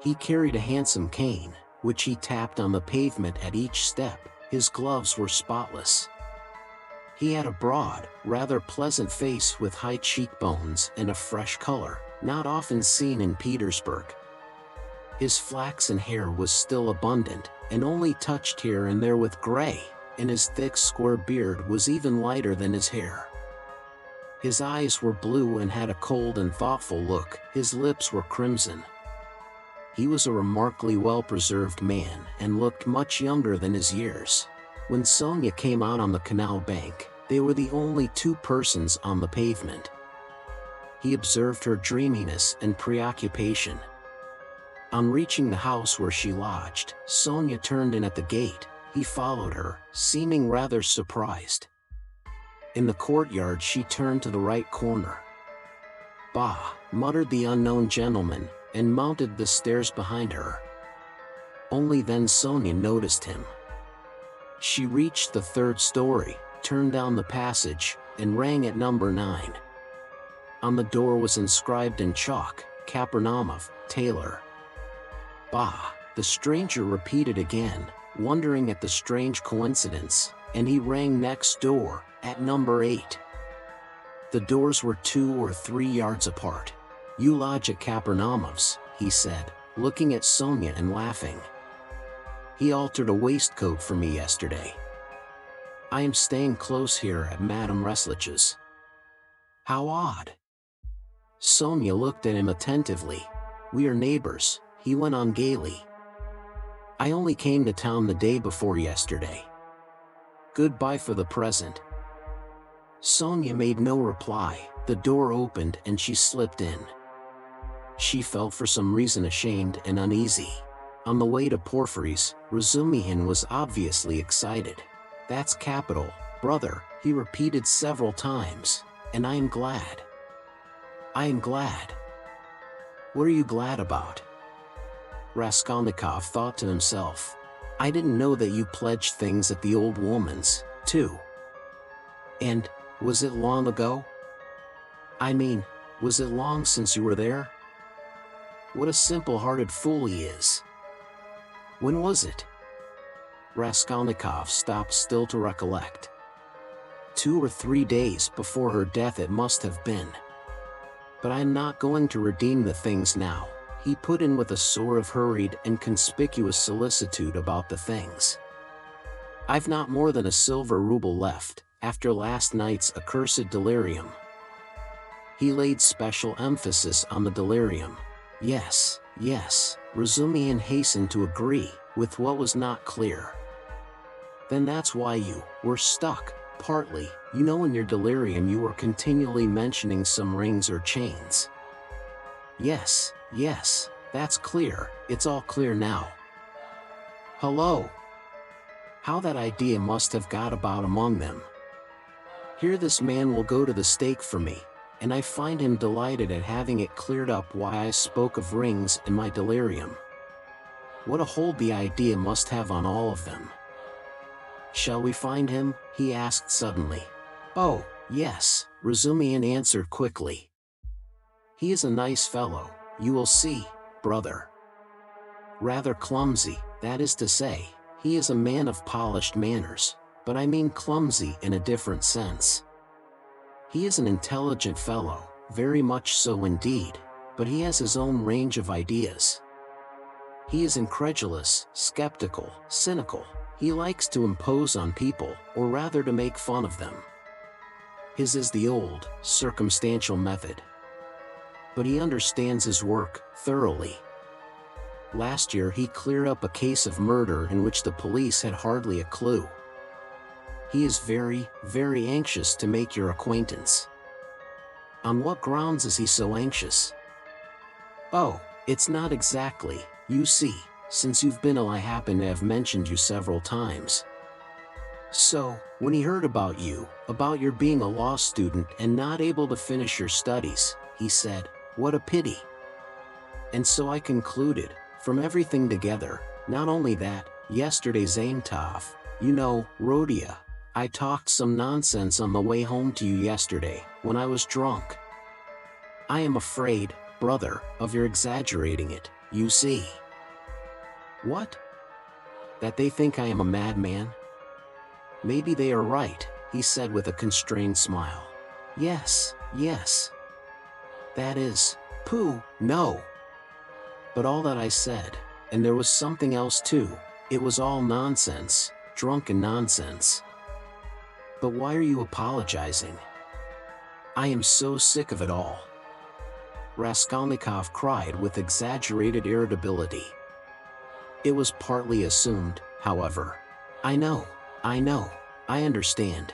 He carried a handsome cane, which he tapped on the pavement at each step. His gloves were spotless. He had a broad, rather pleasant face with high cheekbones and a fresh color, not often seen in Petersburg. His flaxen hair was still abundant, and only touched here and there with gray, and his thick square beard was even lighter than his hair. His eyes were blue and had a cold and thoughtful look, his lips were crimson. He was a remarkably well-preserved man and looked much younger than his years. When Sonia came out on the canal bank, they were the only two persons on the pavement. He observed her dreaminess and preoccupation. On reaching the house where she lodged, Sonia turned in at the gate. He followed her, seeming rather surprised. In the courtyard she turned to the right corner. "Bah," muttered the unknown gentleman, and mounted the stairs behind her. Only then Sonia noticed him. She reached the third story, turned down the passage, and rang at number 9. On the door was inscribed in chalk, "Karamazov, Tailor." "Bah," the stranger repeated again, wondering at the strange coincidence, and he rang next door, at number 8. The doors were 2 or 3 yards apart. "You lodge at Karamazov's," he said, looking at Sonia and laughing. "He altered a waistcoat for me yesterday. I am staying close here at Madame Reslich's." "How odd." Sonia looked at him attentively. "We are neighbors," he went on gaily. "I only came to town the day before yesterday. Goodbye for the present." Sonia made no reply. The door opened and she slipped in. She felt for some reason ashamed and uneasy. On the way to Porfiry's, Razumihin was obviously excited. "That's capital, brother," he repeated several times, "and I am glad. I am glad." "What are you glad about?" Raskolnikov thought to himself. "I didn't know that you pledged things at the old woman's, too. And, was it long ago? I mean, was it long since you were there? What a simple-hearted fool he is. When was it?" Raskolnikov stopped still to recollect. 2 or 3 days before her death it must have been. "But I am not going to redeem the things now," he put in with a sort of hurried and conspicuous solicitude about the things. "I've not more than a silver ruble left, after last night's accursed delirium." He laid special emphasis on the delirium. "Yes, yes," Razumihin hastened to agree, with what was not clear. "Then that's why you were stuck, partly. You know, in your delirium you were continually mentioning some rings or chains." "Yes, yes, that's clear, it's all clear now. Hello! How that idea must have got about among them. Here this man will go to the stake for me, and I find him delighted at having it cleared up why I spoke of rings in my delirium. What a hold the idea must have on all of them. Shall we find him?" he asked suddenly. "Oh, yes," Razumihin answered quickly. "He is a nice fellow, you will see, brother. Rather clumsy, that is to say, he is a man of polished manners, but I mean clumsy in a different sense. He is an intelligent fellow, very much so indeed, but he has his own range of ideas. He is incredulous, skeptical, cynical. He likes to impose on people, or rather to make fun of them. His is the old, circumstantial method. But he understands his work thoroughly. Last year he cleared up a case of murder in which the police had hardly a clue. He is very, very anxious to make your acquaintance." "On what grounds is he so anxious?" "Oh, it's not exactly, you see, since you've been ill I happen to have mentioned you several times. So, when he heard about you, about your being a law student and not able to finish your studies, he said, 'What a pity.' And so I concluded, from everything together, not only that, yesterday Zaintov, you know, Rodion, I talked some nonsense on the way home to you yesterday, when I was drunk. I am afraid, brother, of your exaggerating it, you see." "What? That they think I am a madman?" "Maybe they are right," he said with a constrained smile. "Yes, yes. That is, pooh, no. But all that I said, and there was something else too, it was all nonsense, drunken nonsense." "But why are you apologizing?" I am so sick of it all," Raskolnikov cried with exaggerated irritability. It was partly assumed, however. I know, I understand.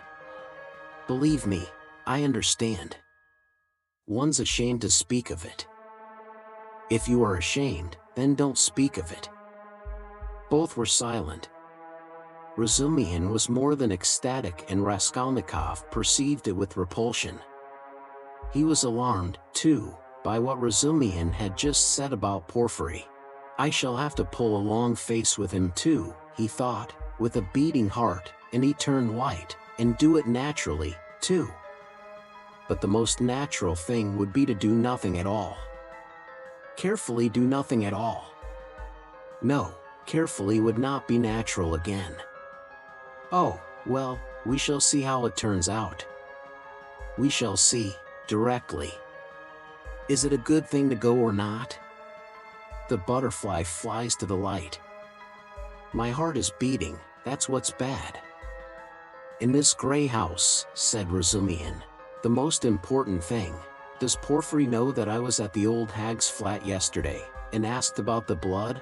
Believe me, I understand. One's ashamed to speak of it. If you are ashamed, then don't speak of it." Both were silent. Razumihin was more than ecstatic, and Raskolnikov perceived it with repulsion. He was alarmed, too, by what Razumihin had just said about Porfiry. "I shall have to pull a long face with him too," he thought, with a beating heart, and he turned white, and do it naturally, too. But the most natural thing would be to do nothing at all. Carefully do nothing at all. No, carefully would not be natural again. Oh, well, we shall see how it turns out. We shall see, directly. Is it a good thing to go or not? The butterfly flies to the light. My heart is beating, that's what's bad. In this gray house, said Razumihin, the most important thing, does Porfiry know that I was at the old hag's flat yesterday, and asked about the blood?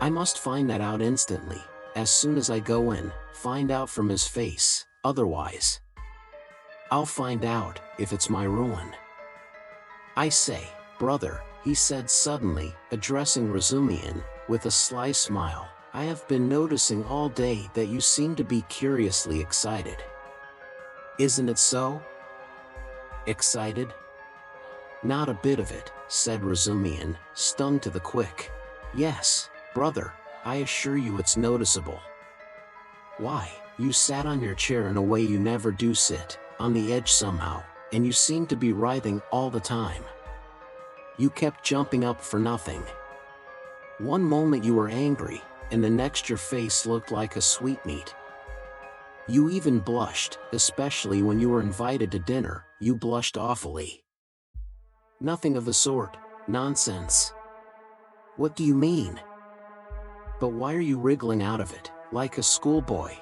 I must find that out instantly, as soon as I go in, find out from his face, otherwise. I'll find out, if it's my ruin. I say, brother, he said suddenly, addressing Razumihin, with a sly smile, I have been noticing all day that you seem to be curiously excited. Isn't it so? Excited? Not a bit of it, said Razumihin, stung to the quick. Yes, brother, I assure you it's noticeable. Why, you sat on your chair in a way you never do sit, on the edge somehow, and you seemed to be writhing all the time. You kept jumping up for nothing. One moment you were angry, and the next your face looked like a sweetmeat. You even blushed, especially when you were invited to dinner, you blushed awfully. Nothing of the sort, nonsense. What do you mean? But why are you wriggling out of it, like a schoolboy?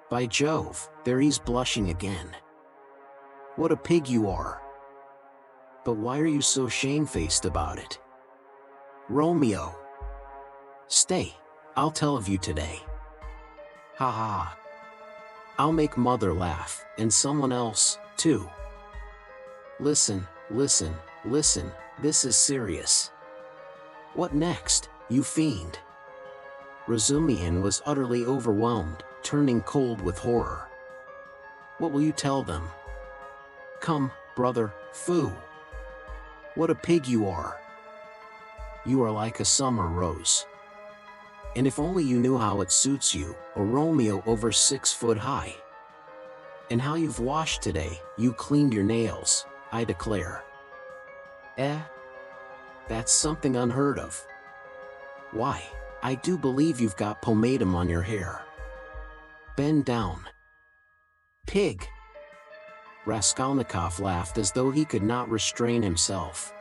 By Jove, there he's blushing again. What a pig you are. But why are you so shamefaced about it? Romeo. Stay, I'll tell of you today. Ha ha. I'll make mother laugh, and someone else, too. Listen, listen, listen, this is serious. What next, you fiend? Razumihin was utterly overwhelmed, turning cold with horror. What will you tell them? Come, brother, foo. What a pig you are. You are like a summer rose. And if only you knew how it suits you, a Romeo over 6 foot high. And how you've washed today, you cleaned your nails, I declare. That's something unheard of. Why, I do believe you've got pomatum on your hair. Bend down. Pig. Raskolnikov laughed as though he could not restrain himself.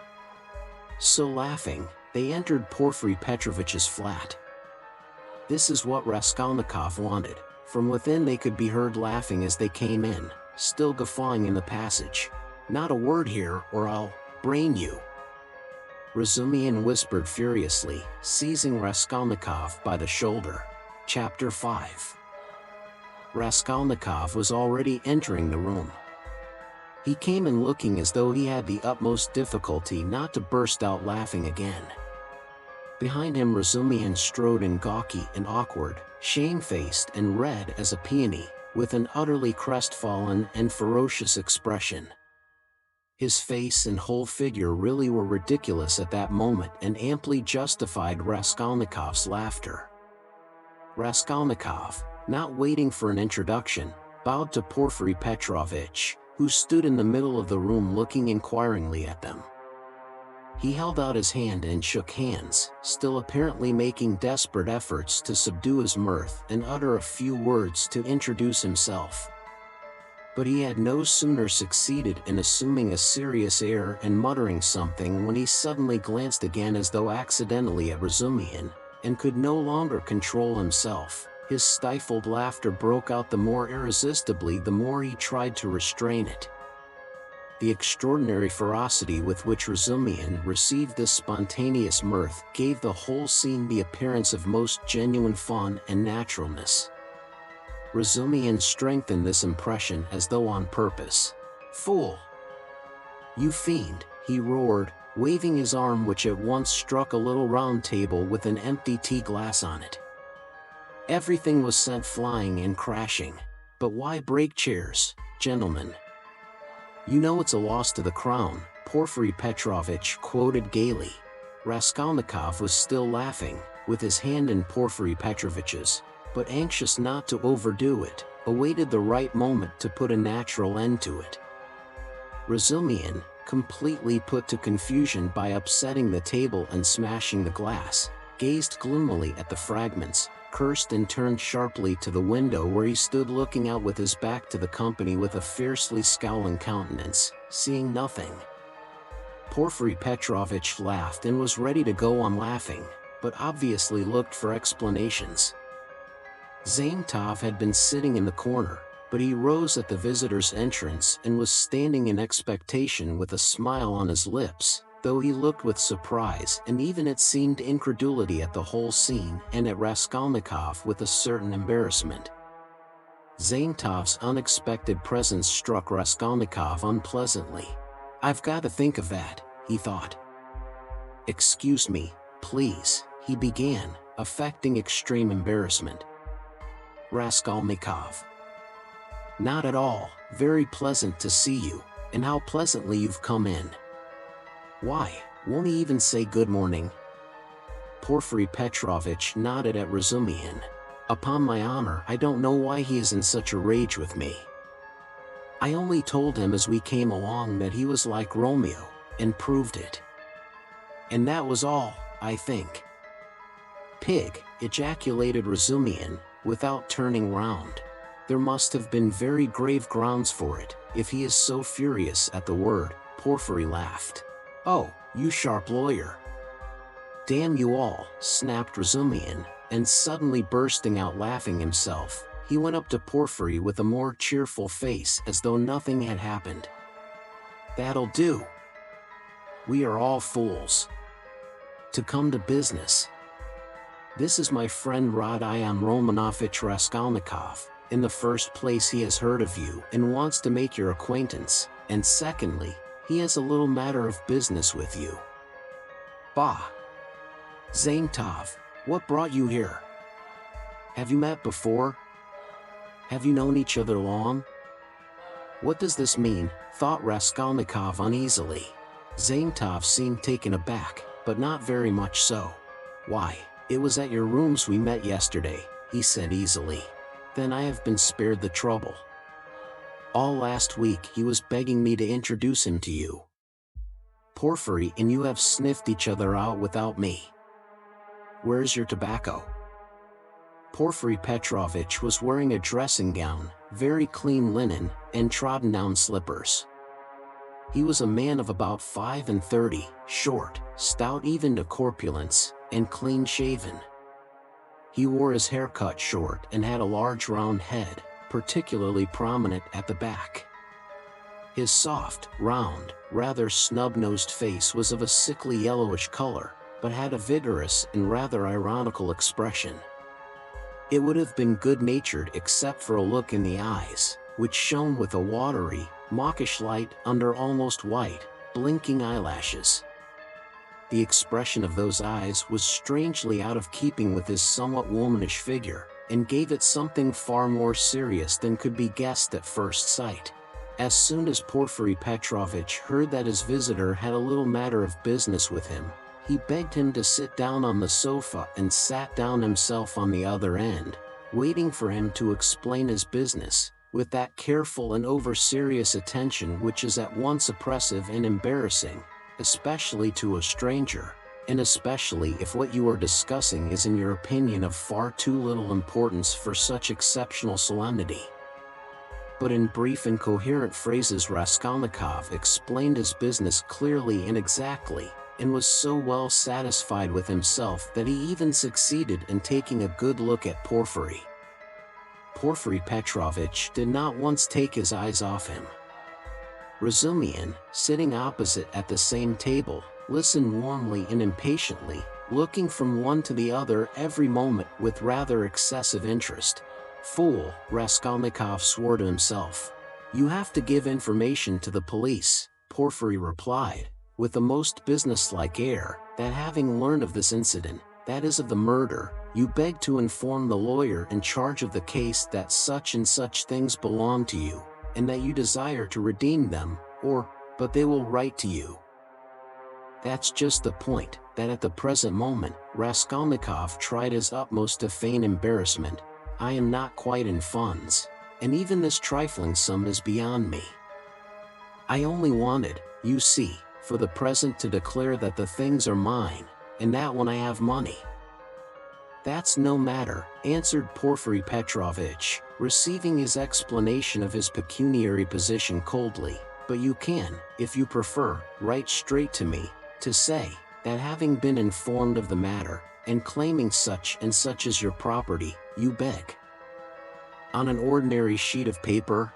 So laughing, they entered Porfiry Petrovitch's flat. This is what Raskolnikov wanted. From within they could be heard laughing as they came in, still guffawing in the passage. Not a word here, or I'll brain you. Razumihin whispered furiously, seizing Raskolnikov by the shoulder. Chapter 5. Raskolnikov was already entering the room. He came in looking as though he had the utmost difficulty not to burst out laughing again. Behind him Razumihin strode in gawky and awkward, shamefaced and red as a peony, with an utterly crestfallen and ferocious expression. His face and whole figure really were ridiculous at that moment and amply justified Raskolnikov's laughter. Raskolnikov, not waiting for an introduction, bowed to Porfiry Petrovitch, who stood in the middle of the room looking inquiringly at them. He held out his hand and shook hands, still apparently making desperate efforts to subdue his mirth and utter a few words to introduce himself. But he had no sooner succeeded in assuming a serious air and muttering something when he suddenly glanced again as though accidentally at Razumihin, and could no longer control himself. His stifled laughter broke out the more irresistibly the more he tried to restrain it. The extraordinary ferocity with which Razumihin received this spontaneous mirth gave the whole scene the appearance of most genuine fun and naturalness. Razumihin strengthened this impression as though on purpose. "Fool! You fiend!" he roared, waving his arm, which at once struck a little round table with an empty tea glass on it. Everything was sent flying and crashing. "But why break chairs, gentlemen? You know it's a loss to the crown," Porfiry Petrovitch quoted gaily. Raskolnikov was still laughing, with his hand in Porfiry Petrovitch's, but anxious not to overdo it, awaited the right moment to put a natural end to it. Razumihin, completely put to confusion by upsetting the table and smashing the glass, gazed gloomily at the fragments, cursed and turned sharply to the window where he stood looking out with his back to the company with a fiercely scowling countenance, seeing nothing. Porfiry Petrovitch laughed and was ready to go on laughing, but obviously looked for explanations. Zaintov had been sitting in the corner, but he rose at the visitor's entrance and was standing in expectation with a smile on his lips, though he looked with surprise and even it seemed incredulity at the whole scene and at Raskolnikov with a certain embarrassment. Zaintov's unexpected presence struck Raskolnikov unpleasantly. "I've got to think of that," he thought. "Excuse me, please," he began, affecting extreme embarrassment. "Raskolnikov. Not at all, very pleasant to see you, and how pleasantly you've come in. Why, won't he even say good morning?" Porfiry Petrovitch nodded at Razumihin. "Upon my honor, I don't know why he is in such a rage with me. I only told him as we came along that he was like Romeo, and proved it. And that was all, I think." "Pig!" ejaculated Razumihin, without turning round. "There must have been very grave grounds for it, if he is so furious at the word." Porfiry laughed. "Oh, you sharp lawyer." "Damn you all," snapped Razumihin, and suddenly bursting out laughing himself, he went up to Porfiry with a more cheerful face as though nothing had happened. "That'll do. We are all fools. To come to business. This is my friend Rodion Romanovich Raskolnikov. In the first place, he has heard of you and wants to make your acquaintance, and secondly, he has a little matter of business with you." "Bah! Zaintov, what brought you here? Have you met before? Have you known each other long? What does this mean?" thought Raskolnikov uneasily. Zaintov seemed taken aback, but not very much so. "Why, it was at your rooms we met yesterday," he said easily. "Then I have been spared the trouble. All last week he was begging me to introduce him to you. Porfiry and you have sniffed each other out without me. Where's your tobacco?" Porfiry Petrovitch was wearing a dressing gown, very clean linen, and trodden-down slippers. He was a man of about 35, short, stout even to corpulence, and clean-shaven. He wore his hair cut short and had a large round head, particularly prominent at the back. His soft, round, rather snub-nosed face was of a sickly yellowish color, but had a vigorous and rather ironical expression. It would have been good-natured except for a look in the eyes, which shone with a watery, mawkish light under almost white, blinking eyelashes. The expression of those eyes was strangely out of keeping with his somewhat womanish figure, and gave it something far more serious than could be guessed at first sight. As soon as Porfiry Petrovitch heard that his visitor had a little matter of business with him, he begged him to sit down on the sofa and sat down himself on the other end, waiting for him to explain his business, with that careful and over-serious attention which is at once oppressive and embarrassing, especially to a stranger, and especially if what you are discussing is in your opinion of far too little importance for such exceptional solemnity. But in brief and coherent phrases Raskolnikov explained his business clearly and exactly, and was so well satisfied with himself that he even succeeded in taking a good look at Porfiry. Porfiry Petrovitch did not once take his eyes off him. Razumihin, sitting opposite at the same table, listened warmly and impatiently, looking from one to the other every moment with rather excessive interest. "Fool," Raskolnikov swore to himself. "You have to give information to the police," Porfiry replied, with a most businesslike air, "that having learned of this incident, that is of the murder, you beg to inform the lawyer in charge of the case that such and such things belong to you, and that you desire to redeem them, but they will write to you." That's just the point, that at the present moment, Raskolnikov tried his utmost to feign embarrassment. "I am not quite in funds, and even this trifling sum is beyond me. I only wanted, you see, for the present to declare that the things are mine, and that when I have money—" "That's no matter," answered Porfiry Petrovitch, receiving his explanation of his pecuniary position coldly, "but you can, if you prefer, write straight to me, to say, that having been informed of the matter, and claiming such and such as your property, you beg." "On an ordinary sheet of paper?"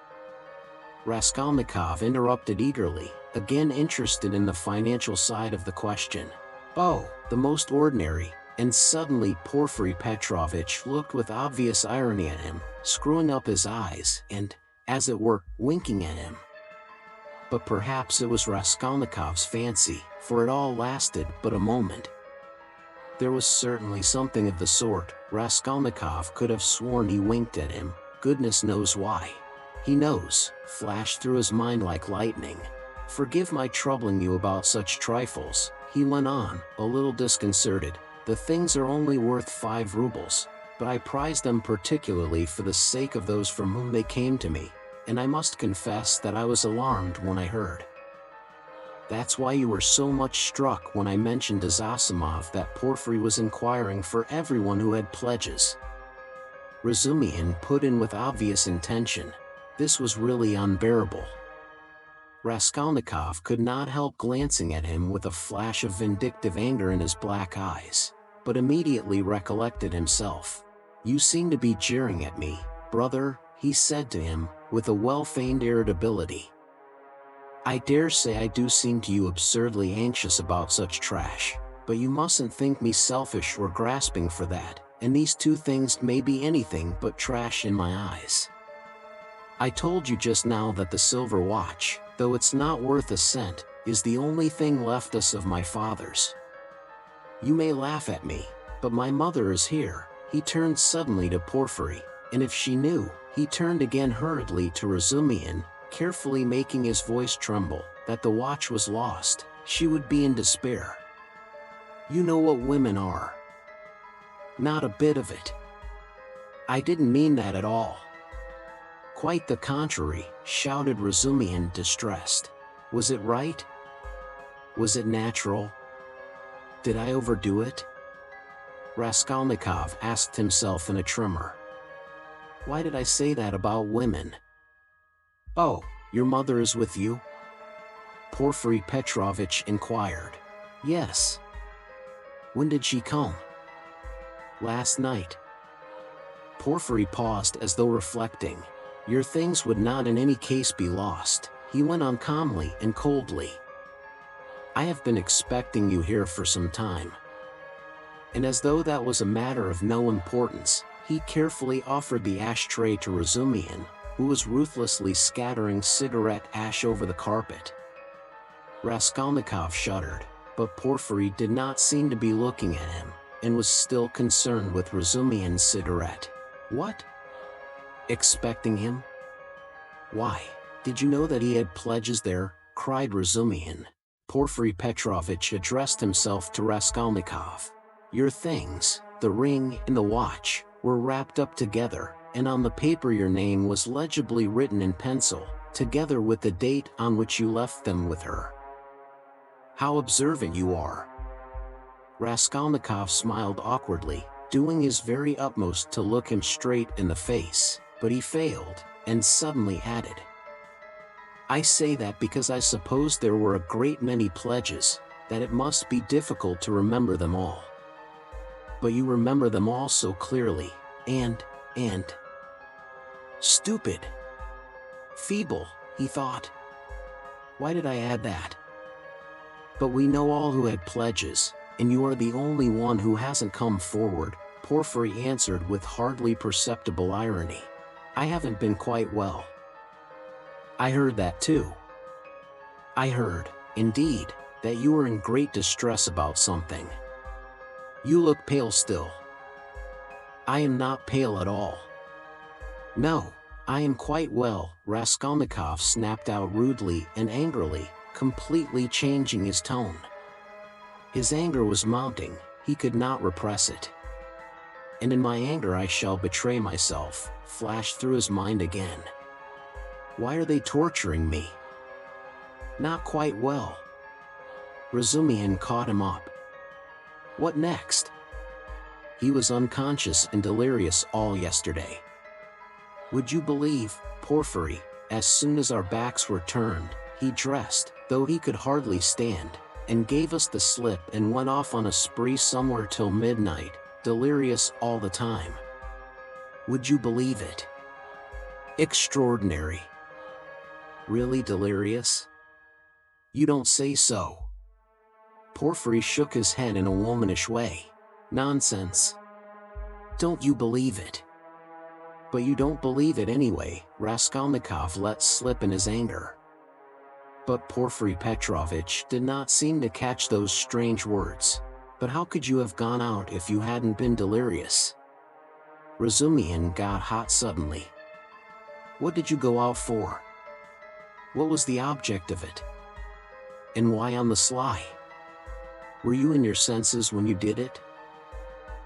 Raskolnikov interrupted eagerly, again interested in the financial side of the question. "Oh, the most ordinary," and suddenly Porfiry Petrovitch looked with obvious irony at him, screwing up his eyes and, as it were, winking at him. But perhaps it was Raskolnikov's fancy, for it all lasted but a moment. There was certainly something of the sort. Raskolnikov could have sworn he winked at him, goodness knows why. "He knows," flashed through his mind like lightning. "Forgive my troubling you about such trifles," he went on, a little disconcerted. "The things are only worth 5 rubles, but I prize them particularly for the sake of those from whom they came to me, and I must confess that I was alarmed when I heard. That's why you were so much struck when I mentioned to Zosimov that Porfiry was inquiring for everyone who had pledges." Razumihin put in with obvious intention. This was really unbearable. Raskolnikov could not help glancing at him with a flash of vindictive anger in his black eyes, but immediately recollected himself. "You seem to be jeering at me, brother," he said to him, with a well-feigned irritability. "I dare say I do seem to you absurdly anxious about such trash, but you mustn't think me selfish or grasping for that, and these 2 things may be anything but trash in my eyes. I told you just now that the silver watch, though it's not worth a cent, is the only thing left us of my father's. You may laugh at me, but my mother is here." He turned suddenly to Porfiry, and if she knew, he turned again hurriedly to Razumihin, carefully making his voice tremble, "that the watch was lost, she would be in despair. You know what women are." "Not a bit of it. I didn't mean that at all." "Quite the contrary," shouted Razumihin, distressed. "Was it right? Was it natural? Did I overdo it?" Raskolnikov asked himself in a tremor. "Why did I say that about women?" "Oh, your mother is with you?" Porfiry Petrovitch inquired. "Yes." "When did she come?" "Last night." Porfiry paused as though reflecting. "Your things would not in any case be lost," he went on calmly and coldly. "I have been expecting you here for some time." And as though that was a matter of no importance, he carefully offered the ashtray to Razumihin, who was ruthlessly scattering cigarette ash over the carpet. Raskolnikov shuddered, but Porfiry did not seem to be looking at him, and was still concerned with Razumihin's cigarette. "What? Expecting him? Why, did you know that he had pledges there?" cried Razumihin. Porfiry Petrovitch addressed himself to Raskolnikov. "Your things, the ring and the watch, were wrapped up together, and on the paper your name was legibly written in pencil, together with the date on which you left them with her." "How observant you are!" Raskolnikov smiled awkwardly, doing his very utmost to look him straight in the face, but he failed, and suddenly added, "I say that because I suppose there were a great many pledges, that it must be difficult to remember them all. But you remember them all so clearly, and stupid. Feeble," he thought. Why did I add that? But we know all who had pledges, and you are the only one who hasn't come forward, Porfiry answered with hardly perceptible irony. I haven't been quite well. I heard that too. I heard, indeed, that you were in great distress about something. You look pale still. I am not pale at all. No, I am quite well, Raskolnikov snapped out rudely and angrily, completely changing his tone. His anger was mounting, he could not repress it. And in my anger I shall betray myself, flashed through his mind again. Why are they torturing me? Not quite well. Razumihin caught him up. What next? He was unconscious and delirious all yesterday. Would you believe, Porfiry, as soon as our backs were turned, he dressed, though he could hardly stand, and gave us the slip and went off on a spree somewhere till midnight, delirious all the time. Would you believe it? Extraordinary. Really delirious? You don't say so. Porfiry shook his head in a womanish way. Nonsense. Don't you believe it? But you don't believe it anyway, Raskolnikov let slip in his anger. But Porfiry Petrovitch did not seem to catch those strange words. But how could you have gone out if you hadn't been delirious? Razumihin got hot suddenly. What did you go out for? What was the object of it? And why on the sly? Were you in your senses when you did it?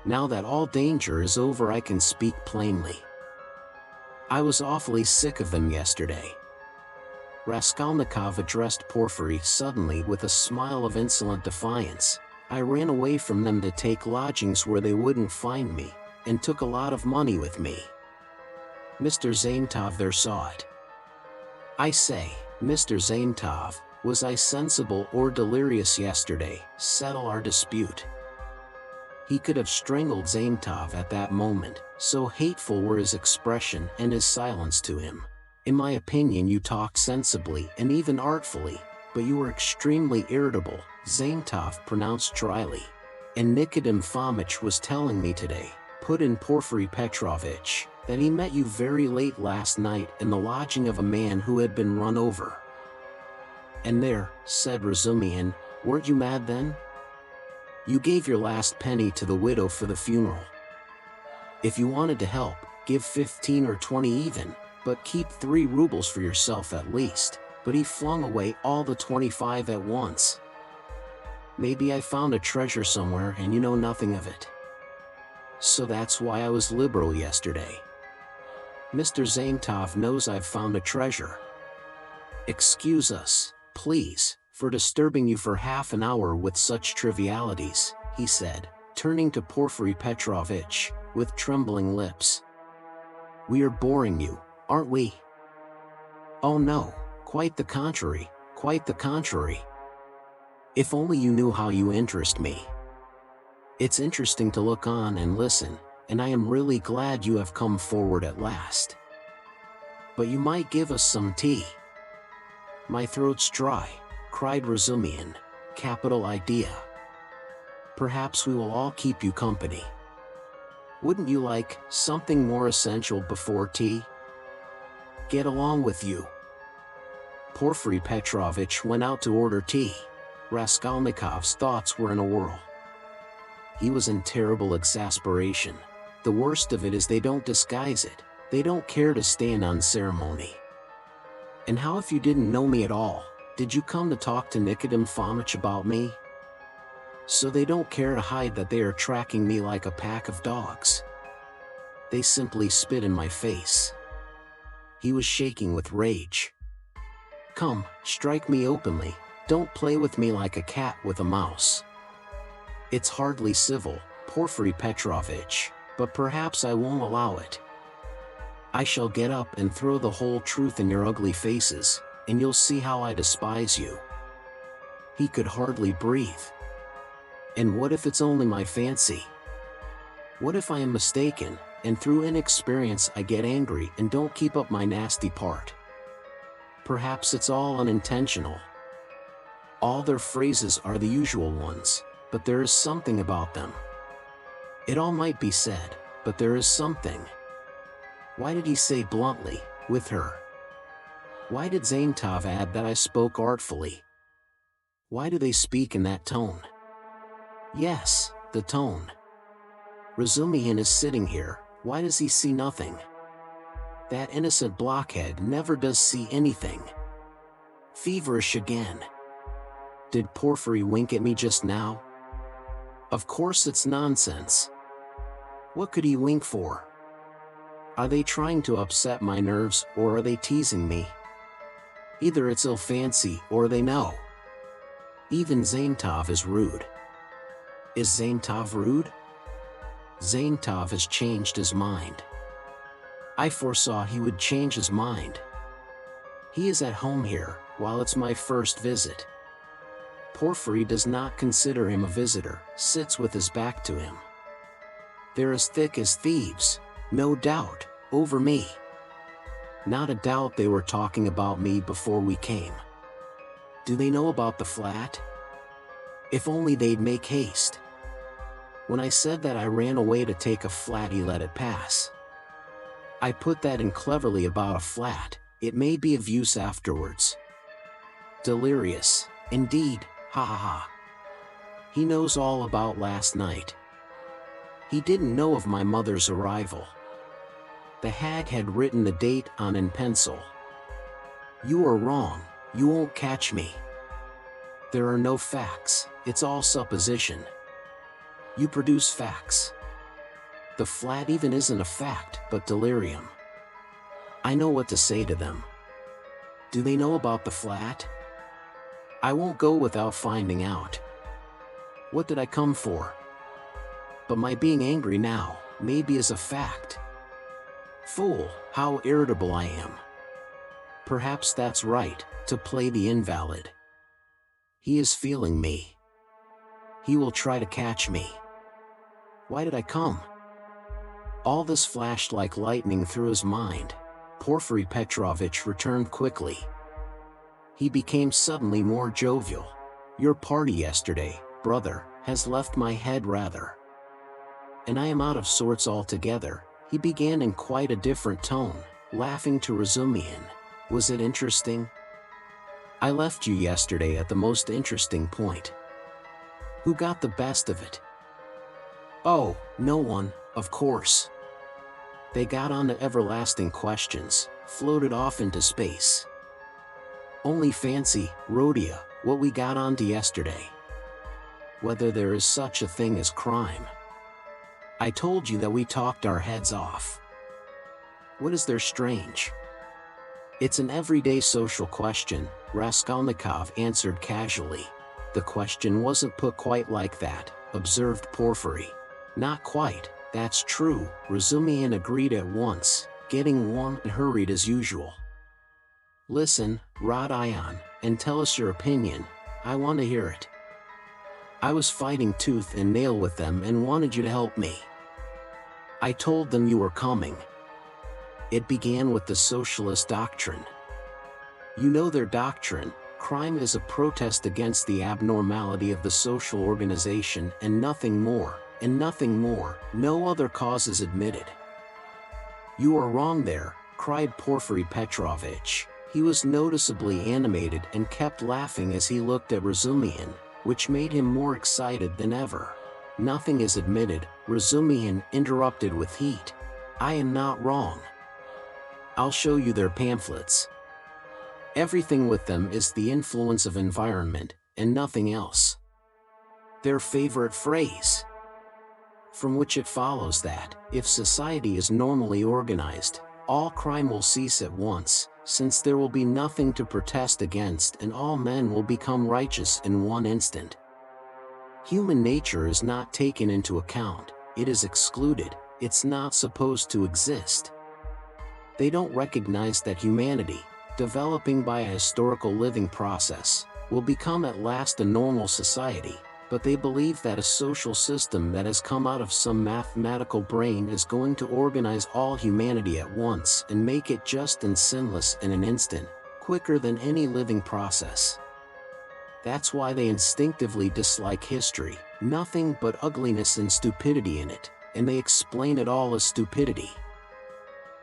Now that all danger is over I can speak plainly. I was awfully sick of them yesterday. Raskolnikov addressed Porfiry suddenly with a smile of insolent defiance. I ran away from them to take lodgings where they wouldn't find me, and took a lot of money with me. Mr. Zaintov there saw it. I say, Mr. Zaintov, was I sensible or delirious yesterday? Settle our dispute. He could have strangled Zaintov at that moment, so hateful were his expression and his silence to him. In my opinion you talk sensibly and even artfully, but you were extremely irritable, Zaintov pronounced dryly. And Nikodym Fomitch was telling me today, put in Porfiry Petrovitch, that he met you very late last night in the lodging of a man who had been run over. And there, said Razumihin, weren't you mad then? You gave your last penny to the widow for the funeral. If you wanted to help, give 15 or 20 even, but keep 3 rubles for yourself at least. But he flung away all the 25 at once. Maybe I found a treasure somewhere and you know nothing of it. So that's why I was liberal yesterday. Mr. Zaintov knows I've found a treasure. Excuse us, please, for disturbing you for half an hour with such trivialities, he said, turning to Porfiry Petrovitch, with trembling lips. We are boring you, aren't we? Oh no, quite the contrary, quite the contrary. If only you knew how you interest me. It's interesting to look on and listen, and I am really glad you have come forward at last. But you might give us some tea. My throat's dry, cried Razumihin. Capital idea. Perhaps we will all keep you company. Wouldn't you like something more essential before tea? Get along with you. Porfiry Petrovitch went out to order tea. Raskolnikov's thoughts were in a whirl. He was in terrible exasperation. The worst of it is they don't disguise it. They don't care to stand on ceremony. And how if you didn't know me at all? Did you come to talk to Nikodym Fomitch about me? So they don't care to hide that they are tracking me like a pack of dogs. They simply spit in my face. He was shaking with rage. Come, strike me openly, don't play with me like a cat with a mouse. It's hardly civil, Porfiry Petrovitch, but perhaps I won't allow it. I shall get up and throw the whole truth in your ugly faces, and you'll see how I despise you. He could hardly breathe. And what if it's only my fancy? What if I am mistaken, and through inexperience I get angry and don't keep up my nasty part? perhaps it's all unintentional. All their phrases are the usual ones, but there is something about them. It all might be said, but there is something. Why did he say bluntly, with her? Why did Zaintov add that I spoke artfully? Why do they speak in that tone? Yes, the tone. Razumihin is sitting here, why does he see nothing? That innocent blockhead never does see anything. Feverish again. Did Porfiry wink at me just now? Of course it's nonsense. What could he wink for? Are they trying to upset my nerves, or are they teasing me? Either it's ill fancy, or they know. Even Zaintov is rude. Is Zaintov rude? Zaintov has changed his mind. I foresaw he would change his mind. He is at home here, while it's my first visit. Porfiry does not consider him a visitor, sits with his back to him. They're as thick as thieves, no doubt, over me. Not a doubt they were talking about me before we came. Do they know about the flat? If only they'd make haste. When I said that I ran away to take a flat, he let it pass. I put that in cleverly about a flat, it may be of use afterwards. Delirious, indeed, ha ha ha. He knows all about last night. He didn't know of my mother's arrival. The hag had written the date on in pencil. You are wrong, you won't catch me. There are no facts, it's all supposition. You produce facts. The flat even isn't a fact, but delirium. I know what to say to them. Do they know about the flat? I won't go without finding out. What did I come for? But my being angry now, maybe is a fact. Fool, how irritable I am. Perhaps that's right, to play the invalid. He is feeling me. He will try to catch me. Why did I come? All this flashed like lightning through his mind. Porfiry Petrovitch returned quickly. He became suddenly more jovial. Your party yesterday, brother, has left my head rather. And I am out of sorts altogether, he began in quite a different tone, laughing to Razumihin. Was it interesting? I left you yesterday at the most interesting point. Who got the best of it? Oh, no one, of course. They got on to everlasting questions, floated off into space. Only fancy, Rhodia, what we got on to yesterday. Whether there is such a thing as crime. I told you that we talked our heads off. What is there strange? It's an everyday social question, Raskolnikov answered casually. The question wasn't put quite like that, observed Porfiry. Not quite, that's true, Razumihin agreed at once, getting warm and hurried as usual. Listen, Rodion, and tell us your opinion, I want to hear it. I was fighting tooth and nail with them and wanted you to help me. I told them you were coming. It began with the socialist doctrine. You know their doctrine, crime is a protest against the abnormality of the social organization and nothing more, no other cause is admitted. You are wrong there, cried Porfiry Petrovitch. He was noticeably animated and kept laughing as he looked at Razumihin, which made him more excited than ever. Nothing is admitted, Razumihin interrupted with heat. I am not wrong. I'll show you their pamphlets. Everything with them is the influence of environment, and nothing else. Their favorite phrase. From which it follows that, if society is normally organized, all crime will cease at once, since there will be nothing to protest against and all men will become righteous in one instant. Human nature is not taken into account, it is excluded, it's not supposed to exist. They don't recognize that humanity, developing by a historical living process, will become at last a normal society, but they believe that a social system that has come out of some mathematical brain is going to organize all humanity at once and make it just and sinless in an instant, quicker than any living process. That's why they instinctively dislike history, nothing but ugliness and stupidity in it, and they explain it all as stupidity.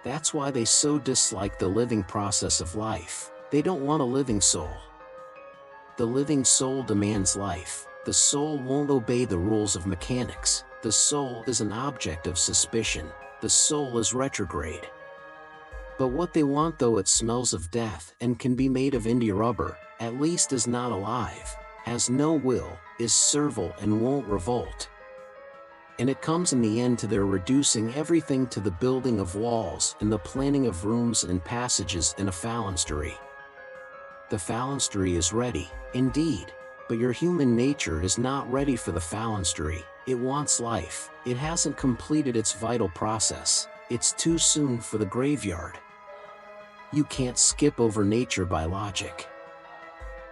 That's why they so dislike the living process of life. They don't want a living soul. The living soul demands life. The soul won't obey the rules of mechanics. The soul is an object of suspicion. The soul is retrograde. But what they want, though it smells of death and can be made of India rubber, at least is not alive, has no will, is servile and won't revolt. And it comes in the end to their reducing everything to the building of walls and the planning of rooms and passages in a phalanstery. The phalanstery is ready, indeed, but your human nature is not ready for the phalanstery. It wants life. It hasn't completed its vital process. It's too soon for the graveyard. You can't skip over nature by logic.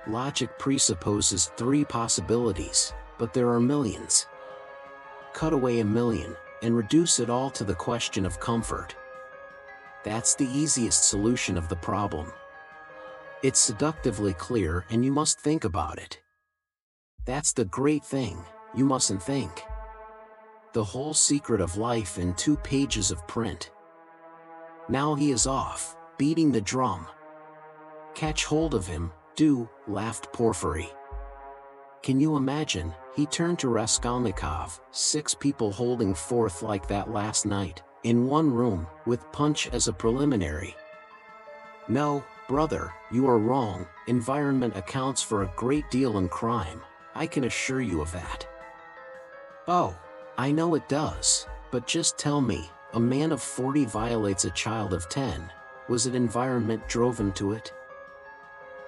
Logic presupposes 3 possibilities, but there are millions. Cut away a million, and reduce it all to the question of comfort. That's the easiest solution of the problem. It's seductively clear, and you must think about it. That's the great thing, you mustn't think. The whole secret of life in 2 pages of print. Now he is off, beating the drum. Catch hold of him, do, laughed Porfiry. Can you imagine? He turned to Raskolnikov, 6 people holding forth like that last night, in one room, with punch as a preliminary. No, brother, you are wrong. Environment accounts for a great deal in crime, I can assure you of that. Oh, I know it does, but just tell me, a man of 40 violates a child of 10, was it environment drove him to it?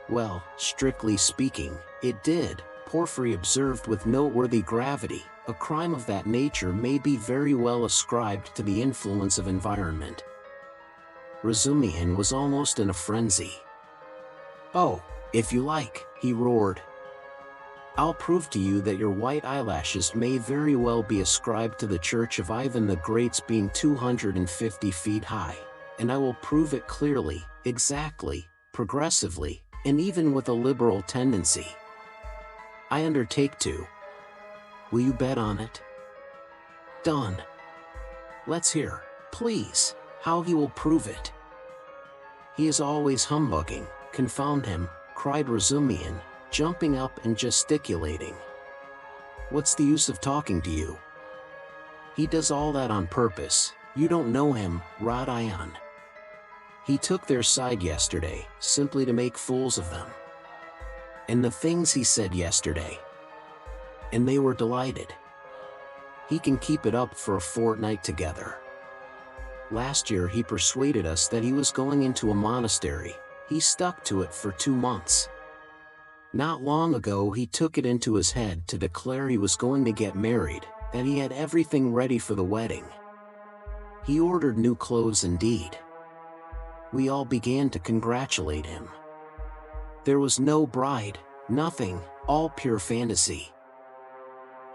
Well, strictly speaking, it did, Porfiry observed with noteworthy gravity. A crime of that nature may be very well ascribed to the influence of environment. Razumihin was almost in a frenzy. Oh, if you like, he roared. I'll prove to you that your white eyelashes may very well be ascribed to the Church of Ivan the Great's being 250 feet high, and I will prove it clearly, exactly, progressively, and even with a liberal tendency. I undertake to. Will you bet on it? Done. Let's hear, please, how he will prove it. He is always humbugging, confound him, cried Razumihin, jumping up and gesticulating. What's the use of talking to you? He does all that on purpose. You don't know him, Rodion. He took their side yesterday, simply to make fools of them. And the things he said yesterday. And they were delighted. He can keep it up for a fortnight together. Last year he persuaded us that he was going into a monastery. He stuck to it for 2 months. Not long ago he took it into his head to declare he was going to get married, that he had everything ready for the wedding. He ordered new clothes indeed. We all began to congratulate him. There was no bride, nothing, all pure fantasy.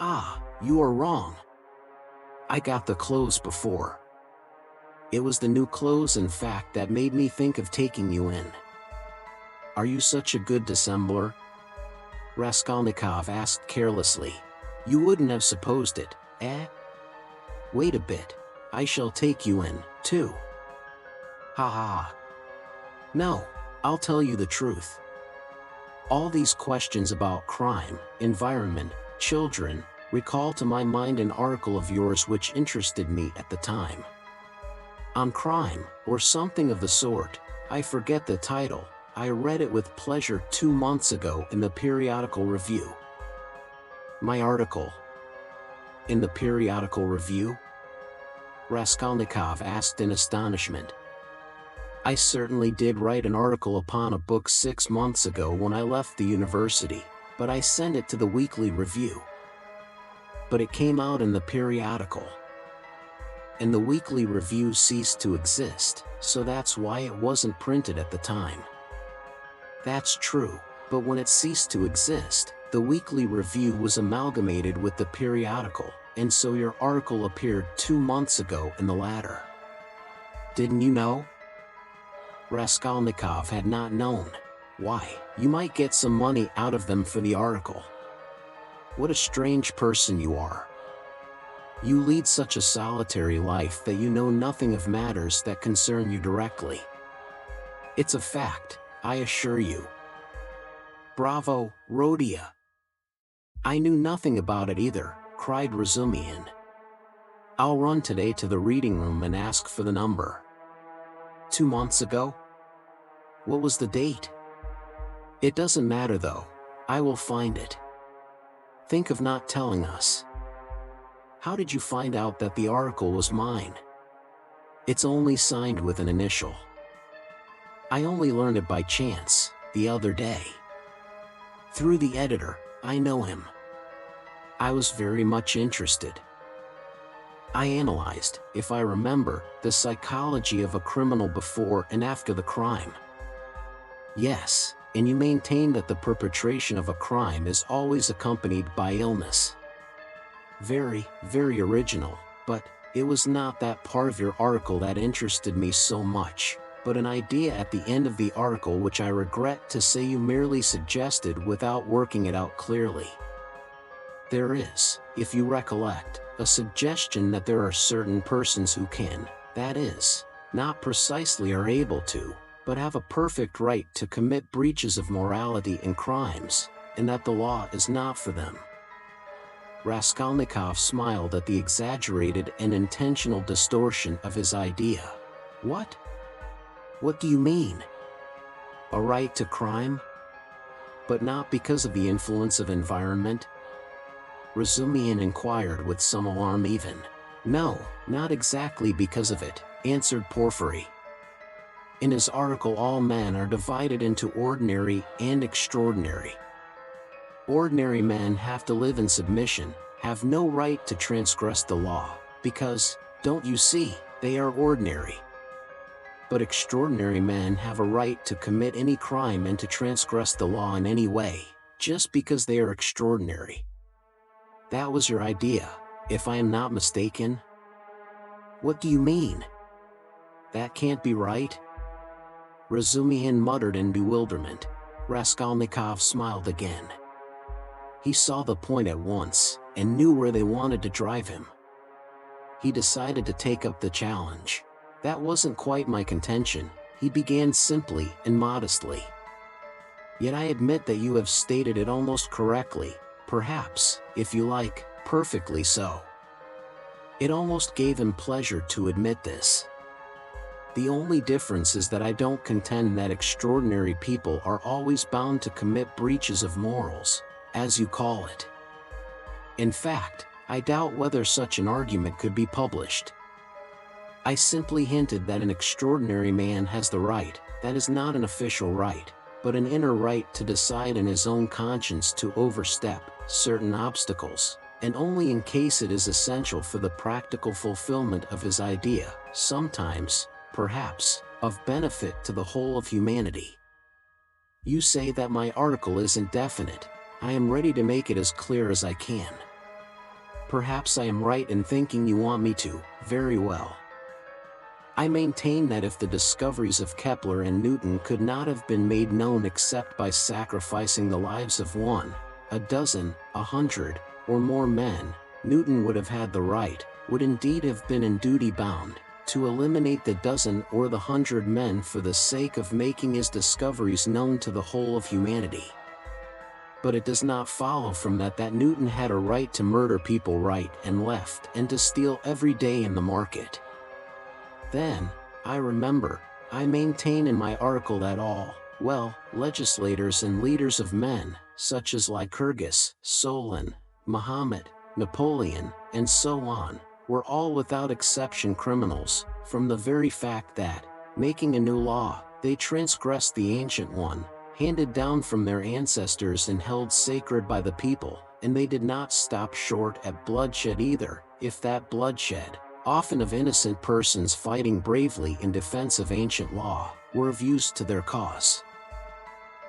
Ah, you are wrong. I got the clothes before. It was the new clothes, in fact, that made me think of taking you in. Are you such a good dissembler? Raskolnikov asked carelessly. You wouldn't have supposed it, eh? Wait a bit, I shall take you in, too. Ha ha. No, I'll tell you the truth. All these questions about crime, environment, children, recall to my mind an article of yours which interested me at the time. On crime, or something of the sort, I forget the title. I read it with pleasure 2 months ago in the Periodical Review. My article? In the Periodical Review? Raskolnikov asked in astonishment. I certainly did write an article upon a book 6 months ago when I left the university, but I sent it to the Weekly Review. But it came out in the periodical. And the Weekly Review ceased to exist, so that's why it wasn't printed at the time. That's true, but when it ceased to exist, the Weekly Review was amalgamated with the periodical, and so your article appeared 2 months ago in the latter. Didn't you know? Raskolnikov had not known. Why, you might get some money out of them for the article. What a strange person you are. You lead such a solitary life that you know nothing of matters that concern you directly. It's a fact, I assure you. Bravo, Rodion. I knew nothing about it either, cried Razumihin. I'll run today to the reading room and ask for the number. 2 months ago? What was the date? It doesn't matter though, I will find it. Think of not telling us. How did you find out that the article was mine? It's only signed with an initial. I only learned it by chance, the other day. Through the editor, I know him. I was very much interested. I analyzed, if I remember, the psychology of a criminal before and after the crime. Yes, and you maintain that the perpetration of a crime is always accompanied by illness. Very, very original, but it was not that part of your article that interested me so much, but an idea at the end of the article which I regret to say you merely suggested without working it out clearly. There is, if you recollect, a suggestion that there are certain persons who can, that is, not precisely are able to, but have a perfect right to commit breaches of morality and crimes, and that the law is not for them. Raskolnikov smiled at the exaggerated and intentional distortion of his idea. What? What do you mean? A right to crime? But not because of the influence of environment? Razumihin inquired with some alarm even. No, not exactly because of it, answered Porfiry. In his article all men are divided into ordinary and extraordinary. Ordinary men have to live in submission, have no right to transgress the law, because, don't you see, they are ordinary. But extraordinary men have a right to commit any crime and to transgress the law in any way, just because they are extraordinary. That was your idea, if I am not mistaken? What do you mean? That can't be right? Razumihin muttered in bewilderment. Raskolnikov smiled again. He saw the point at once, and knew where they wanted to drive him. He decided to take up the challenge. That wasn't quite my contention, he began simply and modestly. Yet I admit that you have stated it almost correctly, perhaps, if you like, perfectly so. It almost gave him pleasure to admit this. The only difference is that I don't contend that extraordinary people are always bound to commit breaches of morals, as you call it. In fact, I doubt whether such an argument could be published. I simply hinted that an extraordinary man has the right, that is not an official right, but an inner right to decide in his own conscience to overstep certain obstacles, and only in case it is essential for the practical fulfillment of his idea, sometimes, perhaps, of benefit to the whole of humanity. You say that my article isn't definite. I am ready to make it as clear as I can. Perhaps I am right in thinking you want me to, very well. I maintain that if the discoveries of Kepler and Newton could not have been made known except by sacrificing the lives of 1, a dozen, 100, or more men, Newton would have had the right, would indeed have been in duty bound, to eliminate the dozen or the 100 men for the sake of making his discoveries known to the whole of humanity. But it does not follow from that Newton had a right to murder people right and left and to steal every day in the market. Then, I remember, I maintain in my article that all, legislators and leaders of men, such as Lycurgus, Solon, Muhammad, Napoleon, and so on, were all without exception criminals, from the very fact that, making a new law, they transgressed the ancient one, handed down from their ancestors and held sacred by the people, and they did not stop short at bloodshed either, if that bloodshed, often of innocent persons fighting bravely in defense of ancient law, were of use to their cause.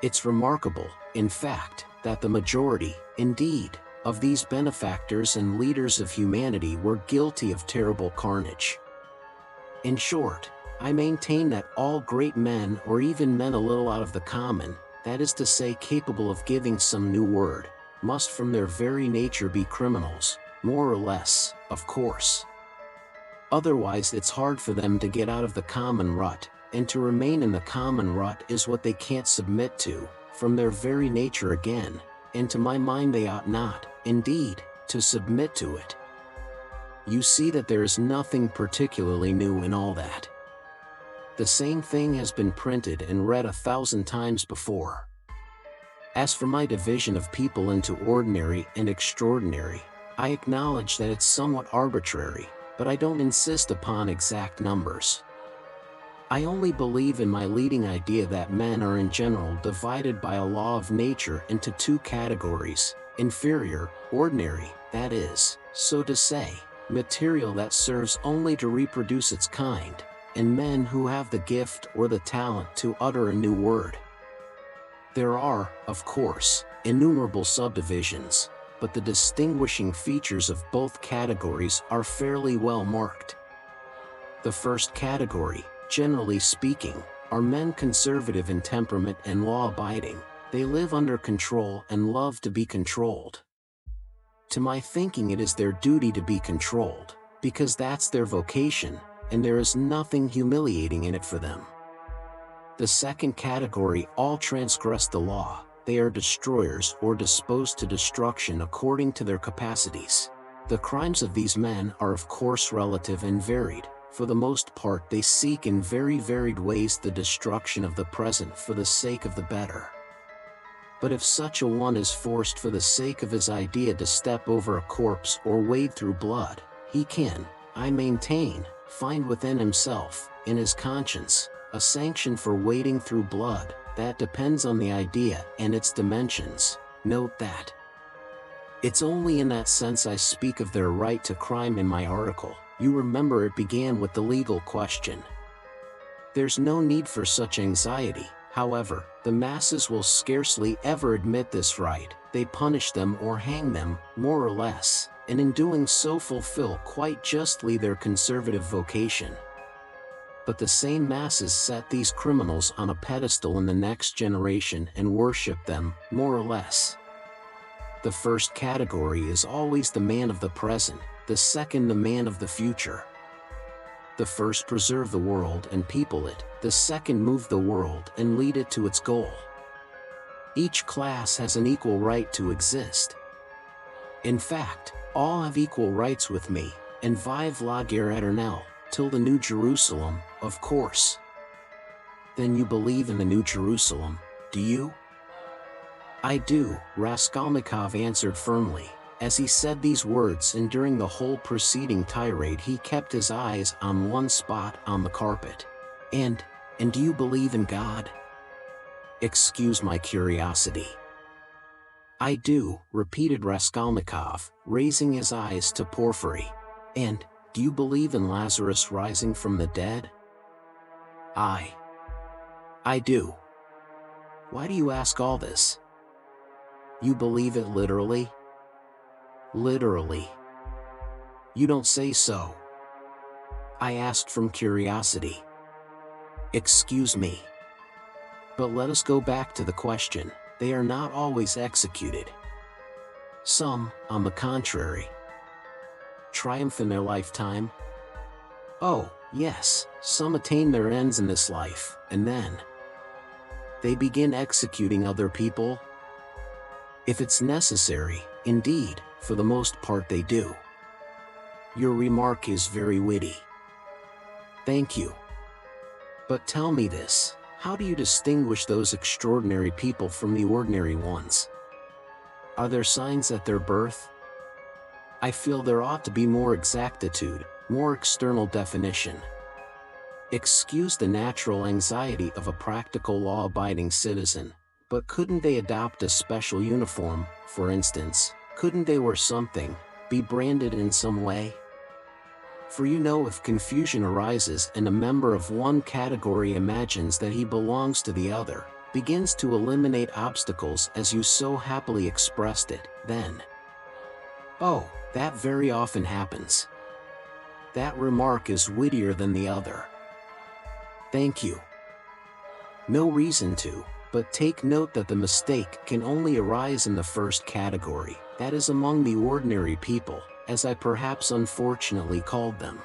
It's remarkable, in fact, that the majority, indeed, of these benefactors and leaders of humanity were guilty of terrible carnage. In short, I maintain that all great men, or even men a little out of the common, that is to say capable of giving some new word, must from their very nature be criminals, more or less, of course. Otherwise it's hard for them to get out of the common rut, and to remain in the common rut is what they can't submit to, from their very nature again, and to my mind they ought not, indeed, to submit to it. You see that there is nothing particularly new in all that. The same thing has been printed and read 1,000 times before. As for my division of people into ordinary and extraordinary, I acknowledge that it's somewhat arbitrary, but I don't insist upon exact numbers. I only believe in my leading idea that men are in general divided by a law of nature into two categories: inferior, ordinary, that is, so to say, material that serves only to reproduce its kind, and men who have the gift or the talent to utter a new word. There are, of course, innumerable subdivisions, but the distinguishing features of both categories are fairly well marked. The first category, generally speaking, are men conservative in temperament and law-abiding. They live under control and love to be controlled. To my thinking it is their duty to be controlled, because that's their vocation, and there is nothing humiliating in it for them. The second category all transgress the law. They are destroyers or disposed to destruction according to their capacities. The crimes of these men are of course relative and varied. For the most part they seek in very varied ways the destruction of the present for the sake of the better. But if such a one is forced for the sake of his idea to step over a corpse or wade through blood, he can, I maintain, find within himself, in his conscience, a sanction for wading through blood, that depends on the idea and its dimensions. Note that. It's only in that sense I speak of their right to crime in my article. You remember it began with the legal question. There's no need for such anxiety, however, the masses will scarcely ever admit this right. They punish them or hang them, more or less, and in doing so fulfill quite justly their conservative vocation. But the same masses set these criminals on a pedestal in the next generation and worship them, more or less. The first category is always the man of the present, the second the man of the future. The first preserve the world and people it, the second move the world and lead it to its goal. Each class has an equal right to exist. In fact, all have equal rights with me, and vive la guerre éternelle, till the New Jerusalem, of course. Then you believe in the New Jerusalem, do you? I do, Raskolnikov answered firmly. As he said these words and during the whole preceding tirade he kept his eyes on one spot on the carpet. And do you believe in God? Excuse my curiosity. I do, repeated Raskolnikov, raising his eyes to Porfiry. And do you believe in Lazarus rising from the dead? I do. Why do you ask all this? You believe it literally? Literally. You don't say so. I asked from curiosity. Excuse me. But let us go back to the question. They are not always executed. Some, on the contrary, triumph in their lifetime. Oh, yes, some attain their ends in this life, and then they begin executing other people. If it's necessary, indeed, for the most part they do. Your remark is very witty. Thank you. But tell me this, how do you distinguish those extraordinary people from the ordinary ones? Are there signs at their birth? I feel there ought to be more exactitude, more external definition. Excuse the natural anxiety of a practical law-abiding citizen, but couldn't they adopt a special uniform, for instance? Couldn't they wear something, be branded in some way? For you know, if confusion arises and a member of one category imagines that he belongs to the other, begins to eliminate obstacles as you so happily expressed it, then... Oh, that very often happens. That remark is wittier than the other. Thank you. No reason to, but take note that the mistake can only arise in the first category, that is among the ordinary people, as I perhaps unfortunately called them.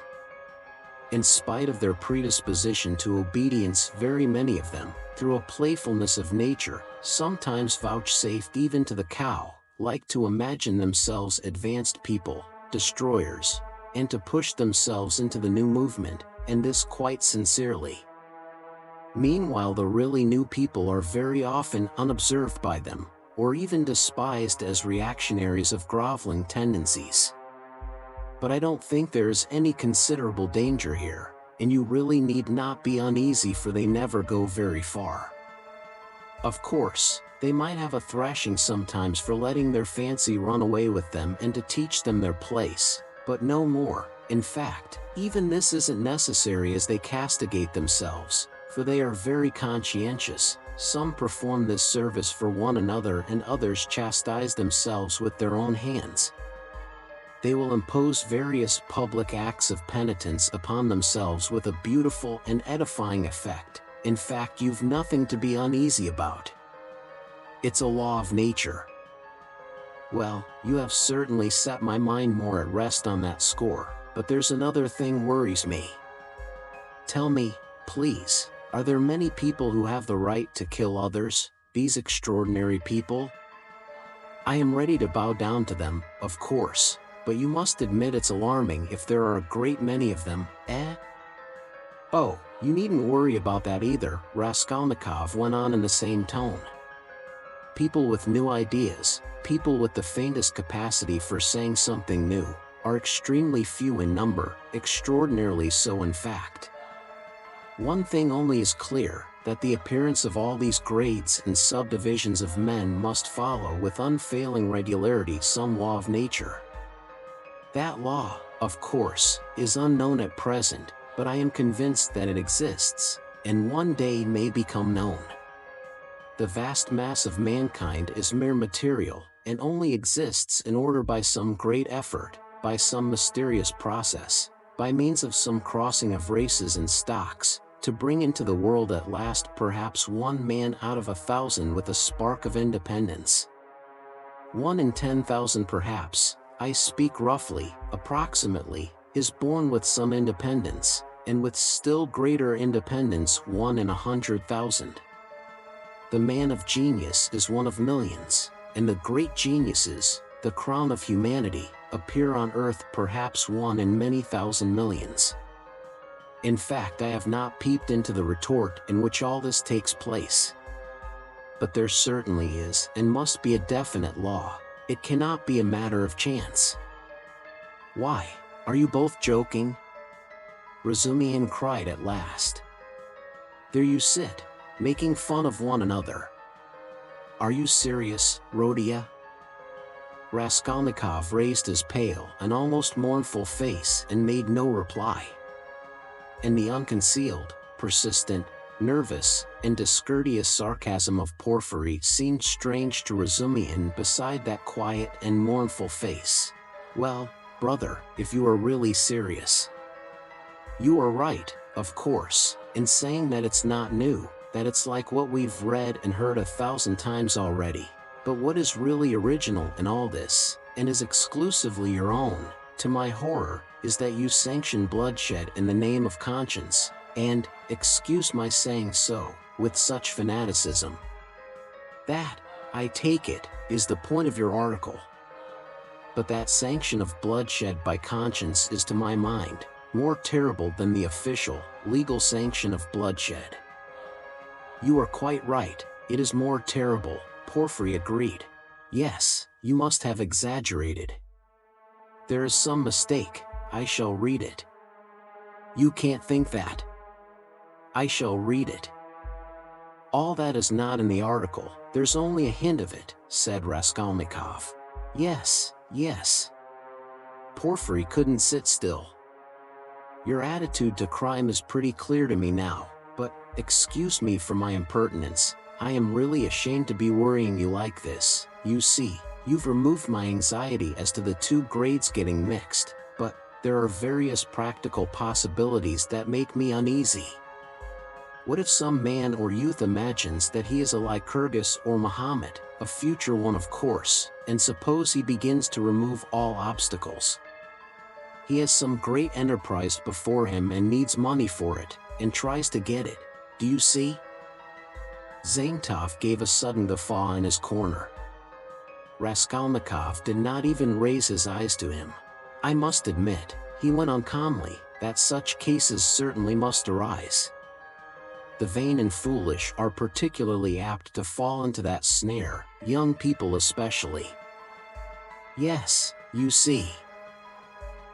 In spite of their predisposition to obedience, very many of them, through a playfulness of nature, sometimes vouchsafed even to the cow, like to imagine themselves advanced people, destroyers, and to push themselves into the new movement, and this quite sincerely. Meanwhile, the really new people are very often unobserved by them, or even despised as reactionaries of groveling tendencies. But I don't think there is any considerable danger here, and you really need not be uneasy, for they never go very far. Of course, they might have a thrashing sometimes for letting their fancy run away with them and to teach them their place, but no more. In fact, even this isn't necessary, as they castigate themselves, for they are very conscientious. Some perform this service for one another, and others chastise themselves with their own hands. They will impose various public acts of penitence upon themselves with a beautiful and edifying effect. In fact, you've nothing to be uneasy about. It's a law of nature. Well, you have certainly set my mind more at rest on that score, but there's another thing worries me. Tell me, please, are there many people who have the right to kill others, these extraordinary people? I am ready to bow down to them, of course, but you must admit it's alarming if there are a great many of them, eh? Oh, you needn't worry about that either, Raskolnikov went on in the same tone. People with new ideas, people with the faintest capacity for saying something new, are extremely few in number, extraordinarily so in fact. One thing only is clear, that the appearance of all these grades and subdivisions of men must follow with unfailing regularity some law of nature. That law, of course, is unknown at present, but I am convinced that it exists, and one day may become known. The vast mass of mankind is mere material, and only exists in order by some great effort, by some mysterious process, by means of some crossing of races and stocks, to bring into the world at last perhaps one man out of 1,000 with a spark of independence. 1 in 10,000 perhaps, I speak roughly, approximately, is born with some independence, and with still greater independence 1 in 100,000. The man of genius is one of millions, and the great geniuses, the crown of humanity, appear on earth perhaps 1 in many thousand millions. In fact, I have not peeped into the retort in which all this takes place. But there certainly is and must be a definite law. It cannot be a matter of chance. Why, are you both joking? Razumihin cried at last. There you sit, making fun of one another. Are you serious, Rodion? Raskolnikov raised his pale and almost mournful face and made no reply. And the unconcealed, persistent, nervous, and discourteous sarcasm of Porfiry seemed strange to Razumihin beside that quiet and mournful face. Well, brother, if you are really serious. You are right, of course, in saying that it's not new, that it's like what we've read and heard 1,000 times already. But what is really original in all this, and is exclusively your own, to my horror, is that you sanction bloodshed in the name of conscience, and, excuse my saying so, with such fanaticism. That, I take it, is the point of your article. But that sanction of bloodshed by conscience is to my mind more terrible than the official, legal sanction of bloodshed. You are quite right, it is more terrible, Porfiry agreed. Yes, you must have exaggerated. There is some mistake, I shall read it. You can't think that. I shall read it. All that is not in the article, there's only a hint of it, said Raskolnikov. Yes, yes. Porfiry couldn't sit still. Your attitude to crime is pretty clear to me now, but, excuse me for my impertinence, I am really ashamed to be worrying you like this. You see, you've removed my anxiety as to the two grades getting mixed, but there are various practical possibilities that make me uneasy. What if some man or youth imagines that he is a Lycurgus or Muhammad, a future one of course, and suppose he begins to remove all obstacles? He has some great enterprise before him and needs money for it, and tries to get it. Do you see? Zaintov gave a sudden guffaw in his corner. Raskolnikov did not even raise his eyes to him. I must admit, he went on calmly, that such cases certainly must arise. The vain and foolish are particularly apt to fall into that snare, young people especially. Yes, you see.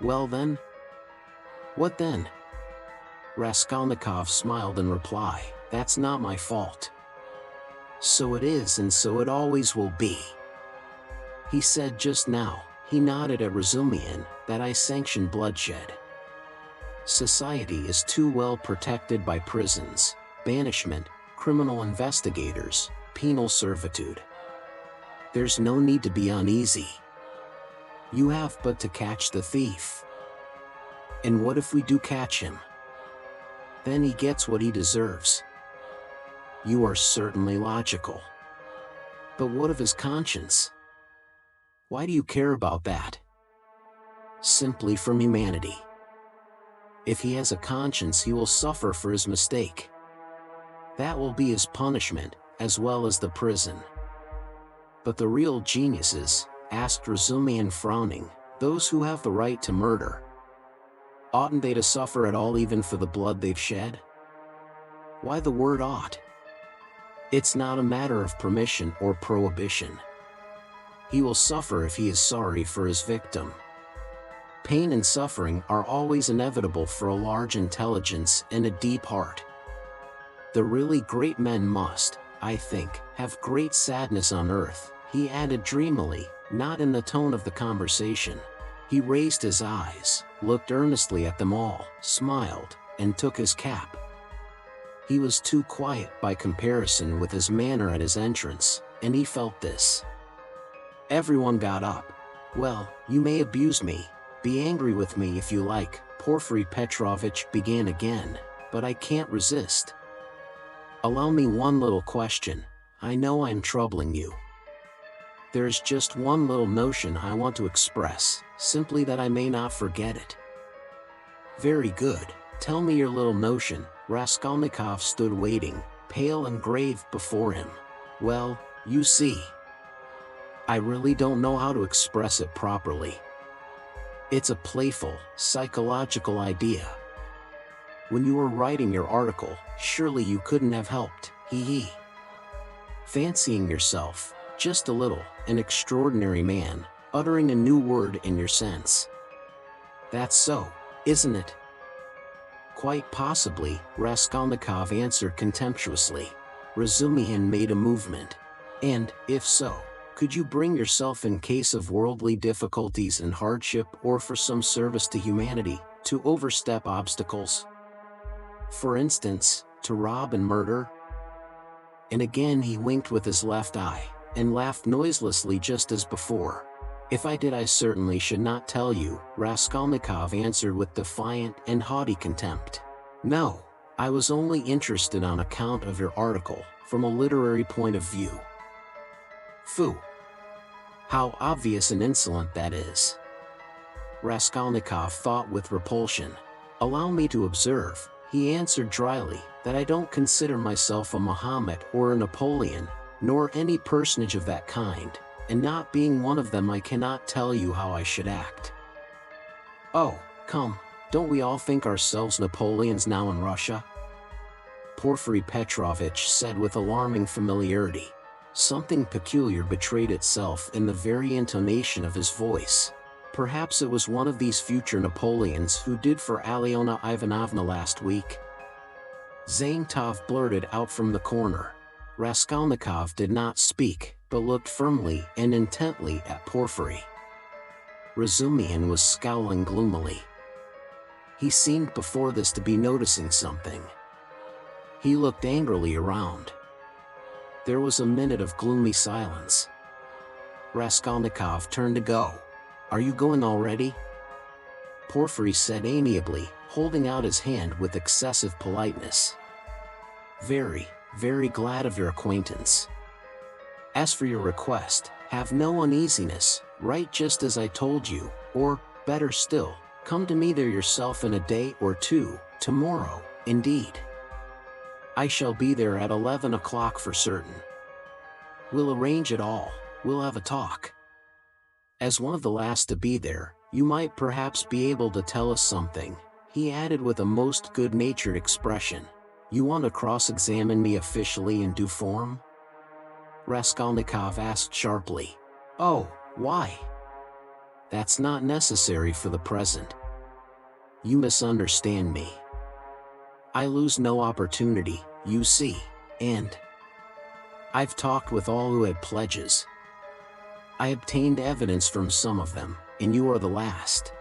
Well then? What then? Raskolnikov smiled in reply, that's not my fault. So it is and so it always will be. He said just now, he nodded at Razumihin, that I sanction bloodshed. Society is too well protected by prisons, banishment, criminal investigators, penal servitude. There's no need to be uneasy. You have but to catch the thief. And what if we do catch him? Then he gets what he deserves. You are certainly logical. But what of his conscience? Why do you care about that? Simply from humanity. If he has a conscience, he will suffer for his mistake. That will be his punishment, as well as the prison. But the real geniuses, asked Razumihin frowning, those who have the right to murder, oughtn't they to suffer at all even for the blood they've shed? Why the word ought? It's not a matter of permission or prohibition. He will suffer if he is sorry for his victim. Pain and suffering are always inevitable for a large intelligence and a deep heart. The really great men must, I think, have great sadness on earth, he added dreamily, not in the tone of the conversation. He raised his eyes, looked earnestly at them all, smiled, and took his cap. He was too quiet by comparison with his manner at his entrance, and he felt this. Everyone got up. Well, you may abuse me, be angry with me if you like, Porfiry Petrovitch began again, but I can't resist. Allow me one little question. I know I'm troubling you. There's just one little notion I want to express, simply that I may not forget it. Very good, tell me your little notion. Raskolnikov stood waiting, pale and grave before him. Well, you see. I really don't know how to express it properly. It's a playful, psychological idea. When you were writing your article, surely you couldn't have helped, hee. Fancying yourself, just a little, an extraordinary man, uttering a new word in your sense. That's so, isn't it? Quite possibly, Raskolnikov answered contemptuously. Razumihin made a movement. And, if so, could you bring yourself in case of worldly difficulties and hardship or for some service to humanity, to overstep obstacles? For instance, to rob and murder? And again he winked with his left eye, and laughed noiselessly just as before. If I did, I certainly should not tell you, Raskolnikov answered with defiant and haughty contempt. No, I was only interested on account of your article, from a literary point of view. Phoo! How obvious and insolent that is. Raskolnikov thought with repulsion. Allow me to observe, he answered dryly, that I don't consider myself a Mohammed or a Napoleon, nor any personage of that kind, and not being one of them I cannot tell you how I should act. Oh, come, don't we all think ourselves Napoleons now in Russia? Porfiry Petrovitch said with alarming familiarity. Something peculiar betrayed itself in the very intonation of his voice. Perhaps it was one of these future Napoleons who did for Alyona Ivanovna last week. Zaintov blurted out from the corner. Raskolnikov did not speak, but looked firmly and intently at Porfiry. Razumihin was scowling gloomily. He seemed before this to be noticing something. He looked angrily around. There was a minute of gloomy silence. Raskolnikov turned to go. Are you going already? Porfiry said amiably, holding out his hand with excessive politeness. Very, very glad of your acquaintance. As for your request, have no uneasiness, write just as I told you, or, better still, come to me there yourself in a day or two, tomorrow, indeed. I shall be there at 11 o'clock for certain. We'll arrange it all, we'll have a talk. As one of the last to be there, you might perhaps be able to tell us something, he added with a most good-natured expression. You want to cross-examine me officially in due form? Raskolnikov asked sharply. Oh, why? That's not necessary for the present. You misunderstand me. I lose no opportunity, you see, and I've talked with all who had pledges. I obtained evidence from some of them, and you are the last.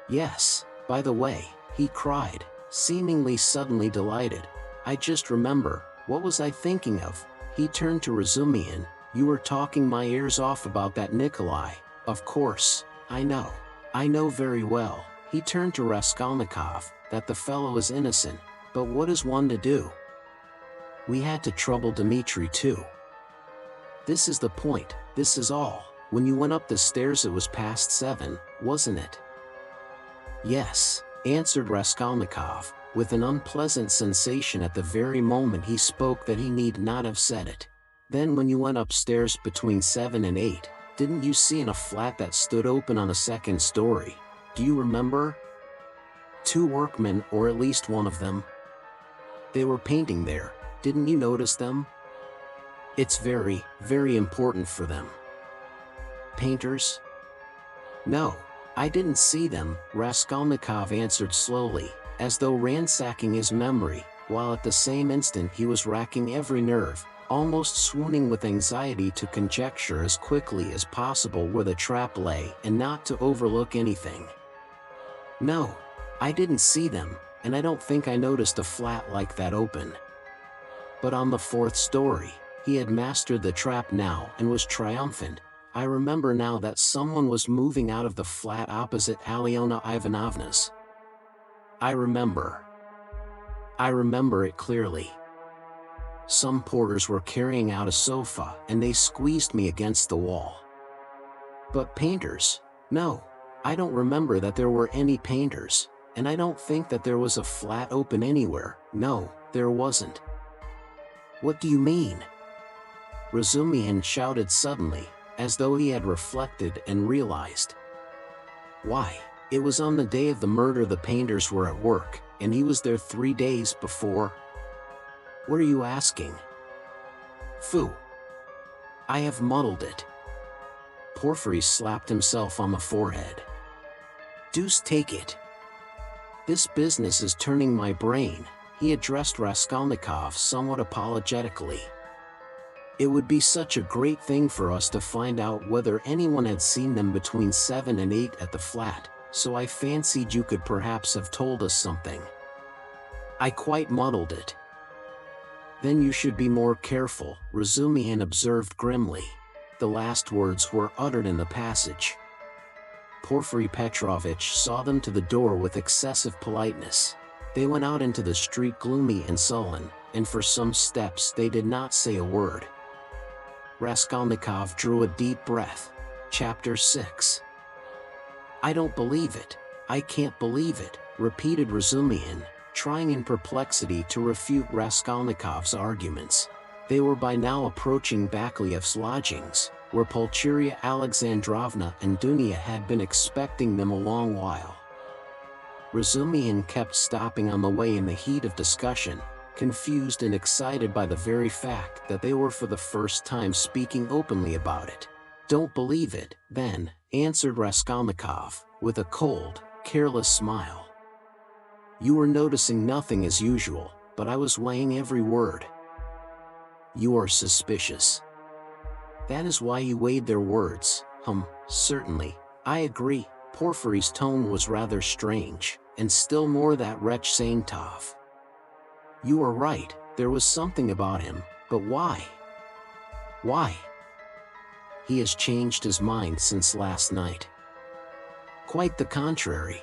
Yes, by the way, he cried, seemingly suddenly delighted. I just remember, what was I thinking of? He turned to Razumihin. You were talking my ears off about that Nikolai. Of course, I know very well. He turned to Raskolnikov, that the fellow is innocent, but what is one to do? We had to trouble Dmitri too. This is the point, this is all. When you went up the stairs it was past 7, wasn't it? Yes, answered Raskolnikov, with an unpleasant sensation at the very moment he spoke that he need not have said it. Then when you went upstairs between 7 and 8, didn't you see in a flat that stood open on a second story? Do you remember? 2 workmen, or at least one of them. They were painting there, didn't you notice them? It's very, very important for them. Painters? No, I didn't see them, Raskolnikov answered slowly, as though ransacking his memory, while at the same instant he was racking every nerve, almost swooning with anxiety to conjecture as quickly as possible where the trap lay and not to overlook anything. No, I didn't see them, and I don't think I noticed a flat like that open. But on the 4th story, he had mastered the trap now and was triumphant. I remember now that someone was moving out of the flat opposite Alyona Ivanovna's. I remember it clearly. Some porters were carrying out a sofa and they squeezed me against the wall. But painters? No, I don't remember that there were any painters, and I don't think that there was a flat open anywhere. No, there wasn't. What do you mean? Razumihin shouted suddenly, as though he had reflected and realized. Why, it was on the day of the murder the painters were at work, and he was there 3 days before. What are you asking? Phoo! I have muddled it. Porfiry slapped himself on the forehead. Deuce take it! This business is turning my brain, he addressed Raskolnikov somewhat apologetically. It would be such a great thing for us to find out whether anyone had seen them between 7 and 8 at the flat, so I fancied you could perhaps have told us something. I quite muddled it. Then you should be more careful, Razumihin observed grimly. The last words were uttered in the passage. Porfiry Petrovitch saw them to the door with excessive politeness. They went out into the street gloomy and sullen, and for some steps they did not say a word. Raskolnikov drew a deep breath. Chapter 6. I don't believe it, I can't believe it, repeated Razumihin, trying in perplexity to refute Raskolnikov's arguments. They were by now approaching Bakliev's lodgings, where Pulcheria Alexandrovna and Dunya had been expecting them a long while. Razumihin kept stopping on the way in the heat of discussion, confused and excited by the very fact that they were for the first time speaking openly about it. Don't believe it, then, answered Raskolnikov, with a cold, careless smile. You were noticing nothing as usual, but I was weighing every word. You are suspicious. That is why you weighed their words. Certainly, I agree. Porfiry's tone was rather strange, and still more that wretch Saintov. You are right, there was something about him, but why? Why? He has changed his mind since last night. Quite the contrary.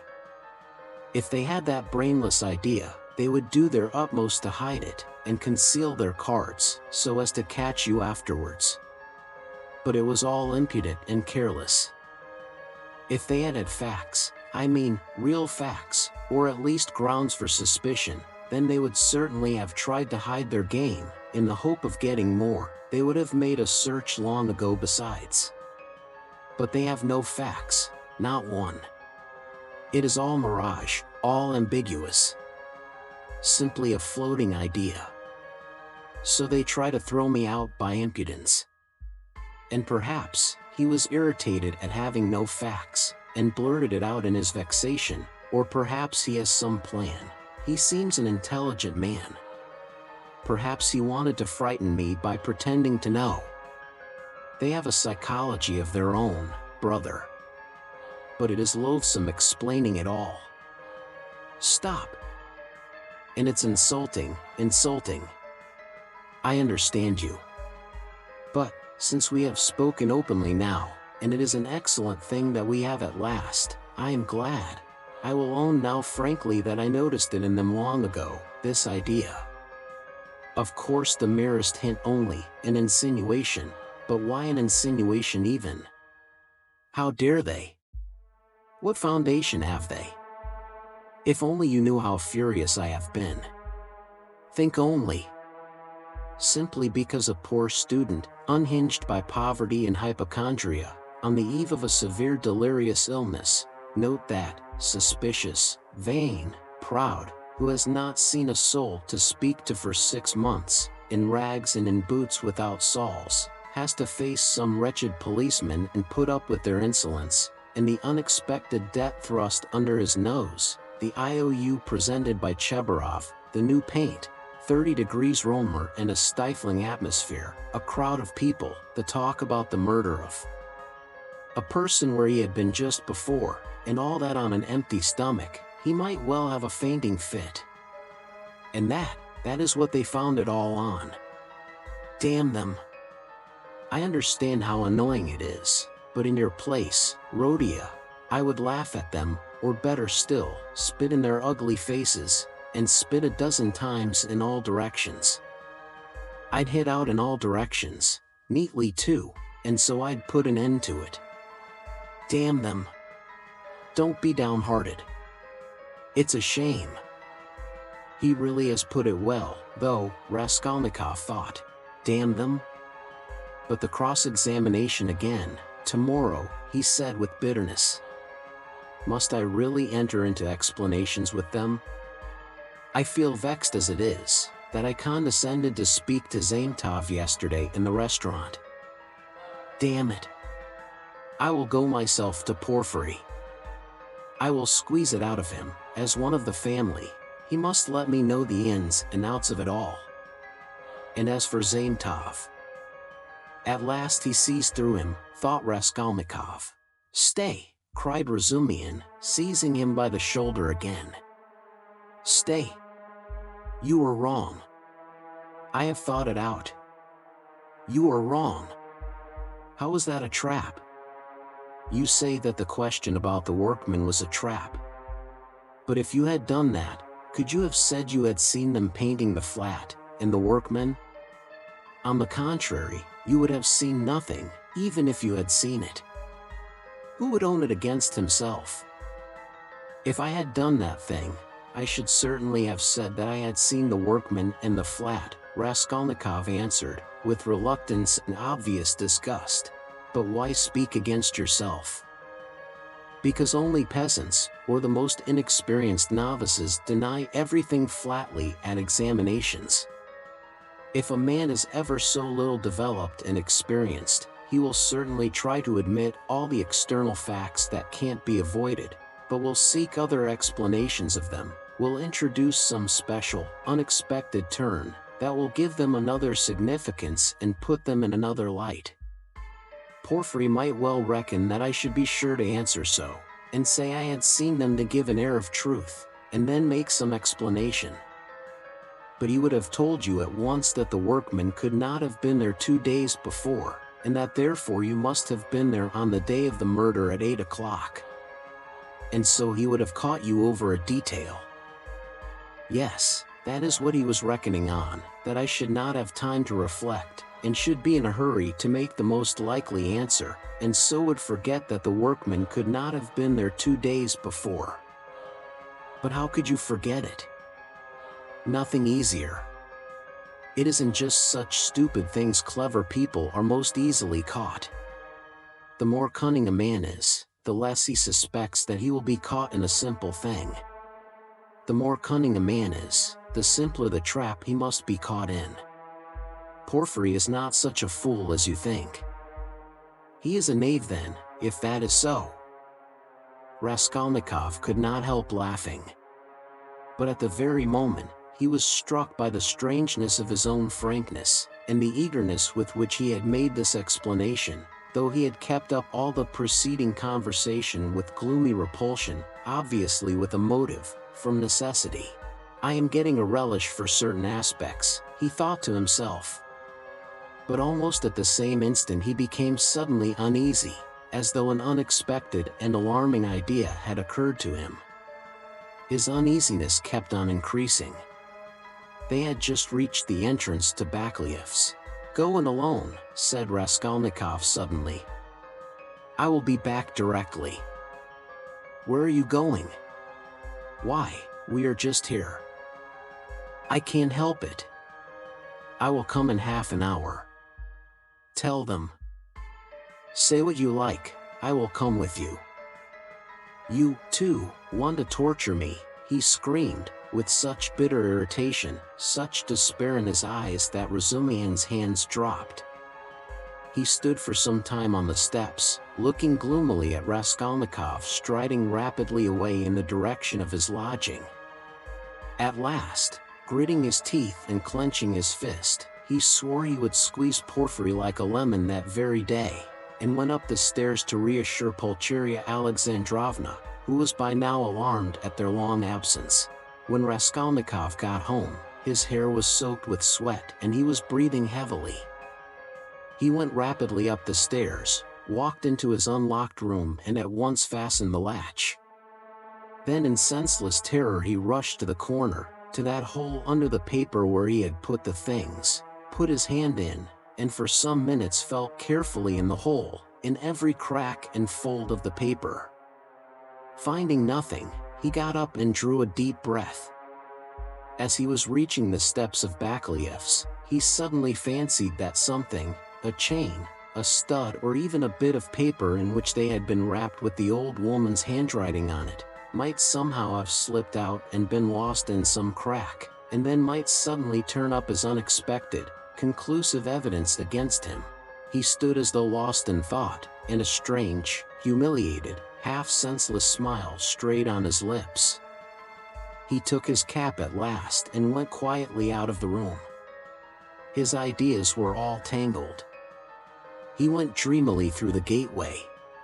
If they had that brainless idea, they would do their utmost to hide it. and conceal their cards so as to catch you afterwards. But it was all impudent and careless. If they had had facts, I mean real facts, or at least grounds for suspicion, then they would certainly have tried to hide their game, in the hope of getting more. They would have made a search long ago besides. But they have no facts, not one. It is all mirage, all ambiguous. Simply a floating idea. So they try to throw me out by impudence. And perhaps he was irritated at having no facts, and blurted it out in his vexation, or perhaps he has some plan. He seems an intelligent man. Perhaps he wanted to frighten me by pretending to know. They have a psychology of their own, brother. But it is loathsome explaining it all. Stop. And it's insulting, insulting. I understand you. But, since we have spoken openly now, and it is an excellent thing that we have at last, I am glad. I will own now frankly that I noticed it in them long ago, this idea. Of course the merest hint only, an insinuation, but why an insinuation even? How dare they? What foundation have they? If only you knew how furious I have been. Think only. Simply because a poor student, unhinged by poverty and hypochondria, on the eve of a severe delirious illness, note that, suspicious, vain, proud, who has not seen a soul to speak to for 6 months, in rags and in boots without soles, has to face some wretched policeman and put up with their insolence, and the unexpected debt thrust under his nose, the IOU presented by Chebarov, the new paint, 30 degrees Romer and a stifling atmosphere, a crowd of people, the talk about the murder of a person where he had been just before, and all that on an empty stomach. He might well have a fainting fit. And that is what they found it all on. Damn them. I understand how annoying it is, but in your place, Rhodia, I would laugh at them, or better still, spit in their ugly faces, and spit a dozen times in all directions. I'd hit out in all directions, neatly too, and so I'd put an end to it. Damn them. Don't be downhearted. It's a shame. He really has put it well, though, Raskolnikov thought. Damn them. But the cross-examination again, tomorrow, he said with bitterness. Must I really enter into explanations with them? I feel vexed as it is, that I condescended to speak to Zaintov yesterday in the restaurant. Damn it. I will go myself to Porfiry. I will squeeze it out of him, as one of the family. He must let me know the ins and outs of it all. And as for Zaintov, at last he sees through him, thought Raskolnikov. Stay, cried Razumihin, seizing him by the shoulder again. Stay. You are wrong. I have thought it out. You are wrong. How is that a trap? You say that the question about the workmen was a trap. But if you had done that, could you have said you had seen them painting the flat, and the workmen? On the contrary, you would have seen nothing, even if you had seen it. Who would own it against himself? If I had done that thing, I should certainly have said that I had seen the workmen and the flat, Raskolnikov answered, with reluctance and obvious disgust. But why speak against yourself? Because only peasants, or the most inexperienced novices, deny everything flatly at examinations. If a man is ever so little developed and experienced, he will certainly try to admit all the external facts that can't be avoided, but will seek other explanations of them, will introduce some special, unexpected turn, that will give them another significance and put them in another light. Porfiry might well reckon that I should be sure to answer so, and say I had seen them to give an air of truth, and then make some explanation. But he would have told you at once that the workmen could not have been there 2 days before, and that therefore you must have been there on the day of the murder at 8 o'clock. And so he would have caught you over a detail. Yes, That is what he was reckoning on, that I should not have time to reflect, and should be in a hurry to make the most likely answer, and so would forget that the workman could not have been there 2 days before. But how could you forget it? Nothing easier. It isn't just such stupid things clever people are most easily caught. The more cunning a man is, the less he suspects that he will be caught in a simple thing. The more cunning a man is, the simpler the trap he must be caught in. Porfiry is not such a fool as you think. He is a knave then, if that is so. Raskolnikov could not help laughing. But at the very moment, he was struck by the strangeness of his own frankness, and the eagerness with which he had made this explanation, though he had kept up all the preceding conversation with gloomy repulsion, obviously with a motive, from necessity. I am getting a relish for certain aspects, he thought to himself. But almost at the same instant he became suddenly uneasy, as though an unexpected and alarming idea had occurred to him. His uneasiness kept on increasing. They had just reached the entrance to Bakliev's. "Go in alone," said Raskolnikov suddenly. "I will be back directly." "Where are you going?" "Why, we are just here." "I can't help it." "I will come in half an hour." "Tell them." "Say what you like, I will come with you." "You, too, want to torture me," he screamed, with such bitter irritation, such despair in his eyes that Razumian's hands dropped. He stood for some time on the steps, looking gloomily at Raskolnikov striding rapidly away in the direction of his lodging. At last, gritting his teeth and clenching his fist, he swore he would squeeze Porfiry like a lemon that very day, and went up the stairs to reassure Pulcheria Alexandrovna, who was by now alarmed at their long absence. When Raskolnikov got home, his hair was soaked with sweat and he was breathing heavily. He went rapidly up the stairs, walked into his unlocked room and at once fastened the latch. Then in senseless terror he rushed to the corner, to that hole under the paper where he had put the things, put his hand in, and for some minutes felt carefully in the hole, in every crack and fold of the paper. Finding nothing, he got up and drew a deep breath. As he was reaching the steps of Bakliev's, he suddenly fancied that something, a chain, a stud or even a bit of paper in which they had been wrapped with the old woman's handwriting on it, might somehow have slipped out and been lost in some crack, and then might suddenly turn up as unexpected, conclusive evidence against him. He stood as though lost in thought, and a strange, humiliated, half-senseless smile strayed on his lips. He took his cap at last and went quietly out of the room. His ideas were all tangled. He went dreamily through the gateway.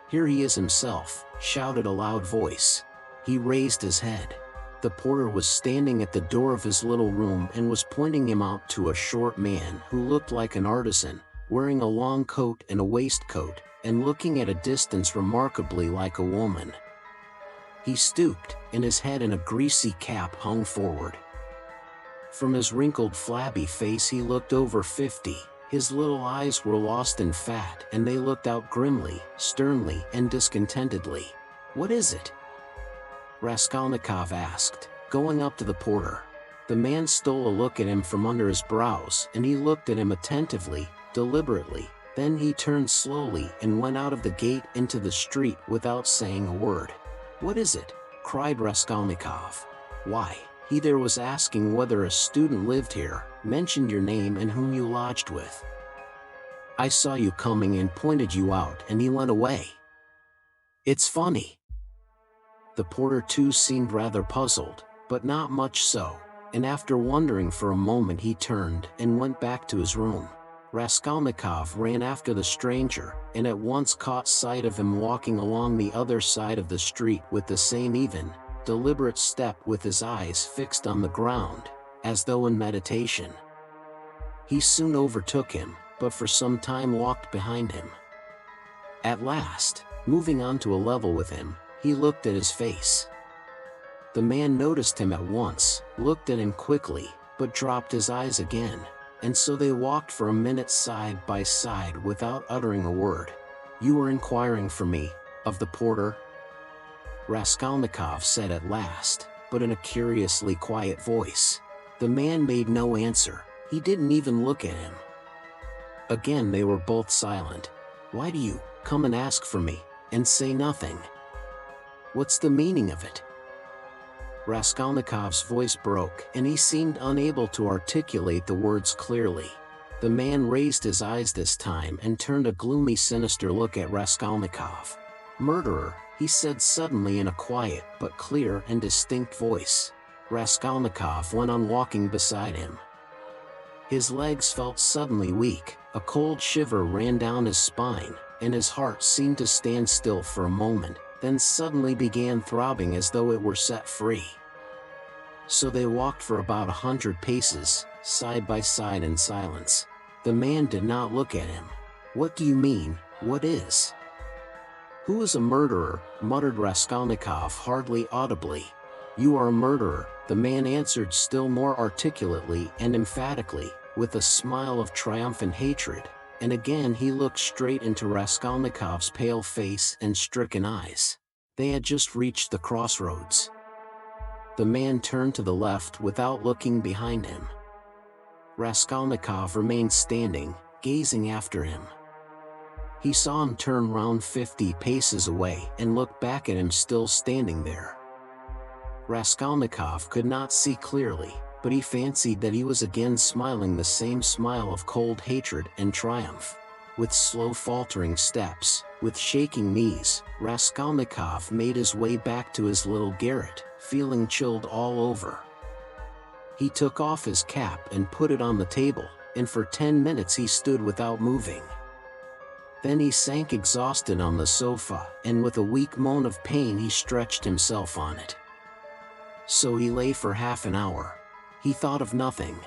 "Here he is himself," shouted a loud voice. He raised his head. The porter was standing at the door of his little room and was pointing him out to a short man who looked like an artisan, wearing a long coat and a waistcoat, and looking at a distance remarkably like a woman. He stooped, and his head in a greasy cap hung forward. From his wrinkled flabby face he looked over 50, his little eyes were lost in fat and they looked out grimly, sternly and discontentedly. "What is it?" Raskolnikov asked, going up to the porter. The man stole a look at him from under his brows and he looked at him attentively, deliberately. Then he turned slowly and went out of the gate into the street without saying a word. "What is it?" cried Raskolnikov. "Why, he there was asking whether a student lived here, mentioned your name and whom you lodged with. I saw you coming and pointed you out and he went away. It's funny." The porter too seemed rather puzzled, but not much so, and after wondering for a moment he turned and went back to his room. Raskolnikov ran after the stranger, and at once caught sight of him walking along the other side of the street with the same even, deliberate step with his eyes fixed on the ground, as though in meditation. He soon overtook him, but for some time walked behind him. At last, moving on to a level with him, he looked at his face. The man noticed him at once, looked at him quickly, but dropped his eyes again, and so they walked for a minute side by side without uttering a word. "You were inquiring for me, of the porter?" Raskolnikov said at last, but in a curiously quiet voice. The man made no answer, he didn't even look at him. Again they were both silent. "Why do you come and ask for me, and say nothing? What's the meaning of it?" Raskolnikov's voice broke, and he seemed unable to articulate the words clearly. The man raised his eyes this time and turned a gloomy, sinister look at Raskolnikov. "Murderer," he said suddenly in a quiet but clear and distinct voice. Raskolnikov went on walking beside him. His legs felt suddenly weak, a cold shiver ran down his spine, and his heart seemed to stand still for a moment, then suddenly began throbbing as though it were set free. So they walked for about 100 paces, side by side in silence. The man did not look at him. "What do you mean, what is?" "Who is a murderer?" muttered Raskolnikov hardly audibly. "You are a murderer," the man answered still more articulately and emphatically, with a smile of triumphant hatred, and again he looked straight into Raskolnikov's pale face and stricken eyes. They had just reached the crossroads. The man turned to the left without looking behind him. Raskolnikov remained standing, gazing after him. He saw him turn round 50 paces away and look back at him still standing there. Raskolnikov could not see clearly, but he fancied that he was again smiling the same smile of cold hatred and triumph. With slow faltering steps, with shaking knees, Raskolnikov made his way back to his little garret, feeling chilled all over. He took off his cap and put it on the table, and for 10 minutes he stood without moving. Then he sank exhausted on the sofa, and with a weak moan of pain he stretched himself on it. So he lay for half an hour. He thought of nothing.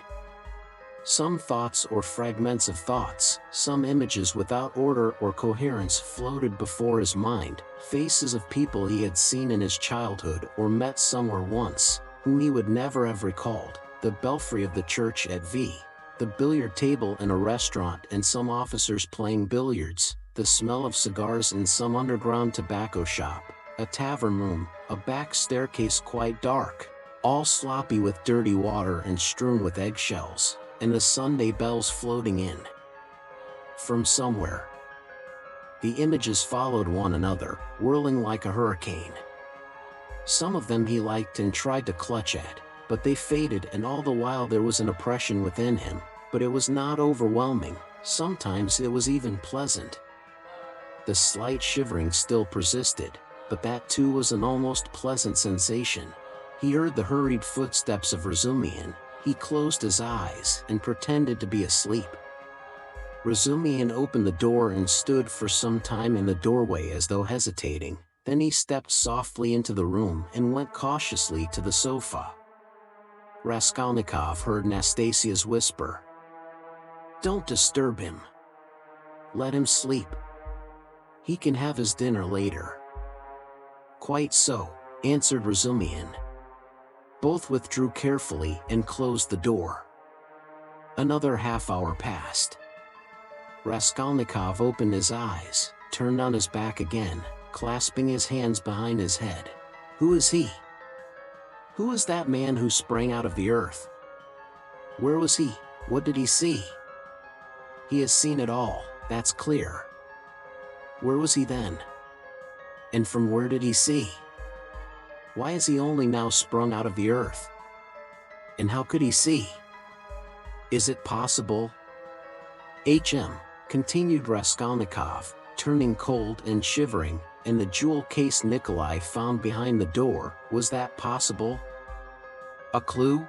Some thoughts or fragments of thoughts, some images without order or coherence floated before his mind, faces of people he had seen in his childhood or met somewhere once, whom he would never have recalled, the belfry of the church at V, the billiard table in a restaurant and some officers playing billiards, the smell of cigars in some underground tobacco shop, a tavern room, a back staircase quite dark, all sloppy with dirty water and strewn with eggshells, and the Sunday bells floating in from somewhere. The images followed one another, whirling like a hurricane. Some of them he liked and tried to clutch at, but they faded, and all the while there was an oppression within him, but it was not overwhelming, sometimes it was even pleasant. The slight shivering still persisted, but that too was an almost pleasant sensation. He heard the hurried footsteps of Razumihin. He closed his eyes and pretended to be asleep. Razumihin opened the door and stood for some time in the doorway as though hesitating. Then he stepped softly into the room and went cautiously to the sofa. Raskolnikov heard Nastasia's whisper, "Don't disturb him. Let him sleep. He can have his dinner later." "Quite so," answered Razumihin. Both withdrew carefully and closed the door. Another half-hour passed. Raskolnikov opened his eyes, turned on his back again, clasping his hands behind his head. "Who is he? Who is that man who sprang out of the earth? Where was he? What did he see? He has seen it all, that's clear. Where was he then? And from where did he see? Why is he only now sprung out of the earth? And how could he see? Is it possible?" Continued Raskolnikov, turning cold and shivering, "and the jewel case Nikolai found behind the door, was that possible? A clue?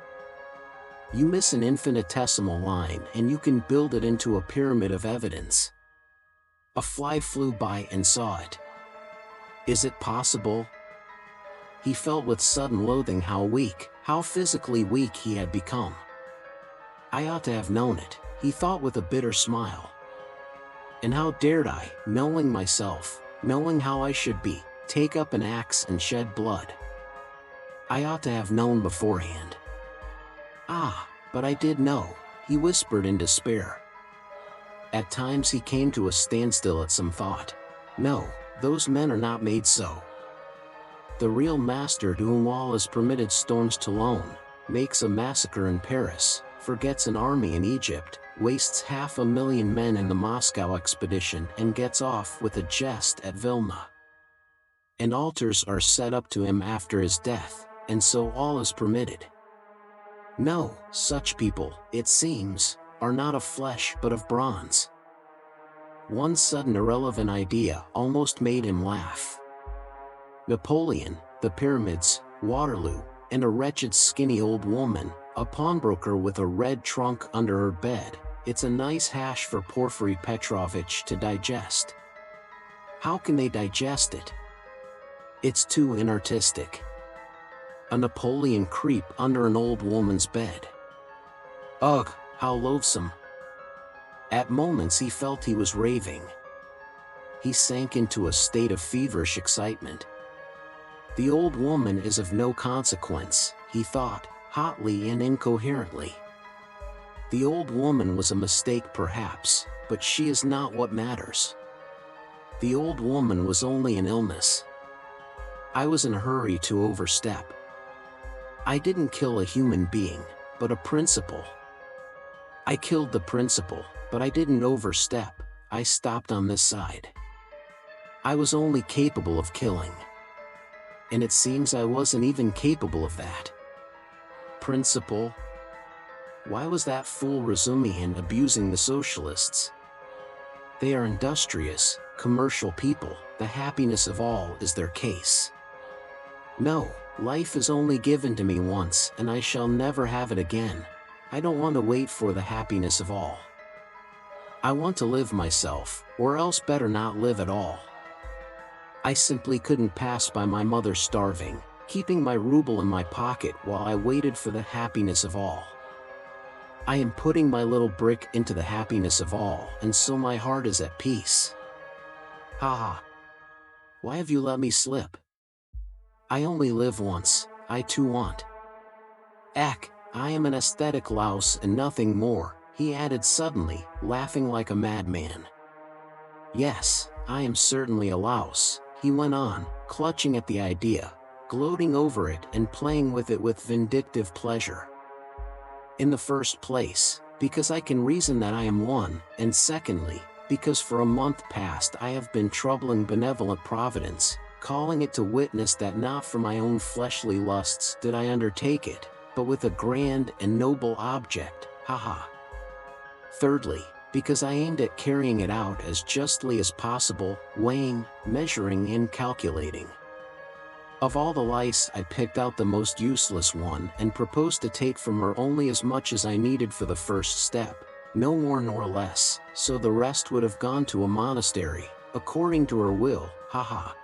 You miss an infinitesimal line and you can build it into a pyramid of evidence. A fly flew by and saw it. Is it possible?" He felt with sudden loathing how weak, how physically weak he had become. "I ought to have known it," he thought with a bitter smile. "And how dared I, knowing myself, knowing how I should be, take up an axe and shed blood? I ought to have known beforehand. Ah, but I did know, he whispered in despair. At times he came to a standstill at some thought. No, those men are not made so. The real master to whom all is permitted storms to loan, makes a massacre in Paris, forgets an army in Egypt, wastes 500,000 men in the Moscow expedition and gets off with a jest at Vilna. And altars are set up to him after his death, and so all is permitted. No, such people, it seems, are not of flesh but of bronze. One sudden irrelevant idea almost made him laugh. Napoleon, the pyramids, Waterloo, and a wretched skinny old woman, a pawnbroker with a red trunk under her bed, it's a nice hash for Porfiry Petrovitch to digest. How can they digest it? It's too inartistic. A Napoleon creep under an old woman's bed. Ugh, how loathsome. At moments he felt he was raving. He sank into a state of feverish excitement. The old woman is of no consequence, he thought, hotly and incoherently. The old woman was a mistake perhaps, but she is not what matters. The old woman was only an illness. I was in a hurry to overstep. I didn't kill a human being, but a principle. I killed the principle, but I didn't overstep, I stopped on this side. I was only capable of killing. And it seems I wasn't even capable of that. Principle? Why was that fool Razumihin abusing the socialists? They are industrious, commercial people, the happiness of all is their case. No, life is only given to me once and I shall never have it again. I don't want to wait for the happiness of all. I want to live myself, or else better not live at all. I simply couldn't pass by my mother starving, keeping my ruble in my pocket while I waited for the happiness of all. I am putting my little brick into the happiness of all, and so my heart is at peace. Ha ha. Why have you let me slip? I only live once, I too want. Eck, I am an aesthetic louse and nothing more, he added suddenly, laughing like a madman. Yes, I am certainly a louse, he went on, clutching at the idea, gloating over it and playing with it with vindictive pleasure. In the first place, because I can reason that I am one, and secondly, because for a month past I have been troubling benevolent Providence, calling it to witness that not for my own fleshly lusts did I undertake it, but with a grand and noble object, ha. Thirdly, because I aimed at carrying it out as justly as possible, weighing, measuring and calculating. Of all the lice I picked out the most useless one and proposed to take from her only as much as I needed for the first step, no more nor less, so the rest would have gone to a monastery, according to her will, ha.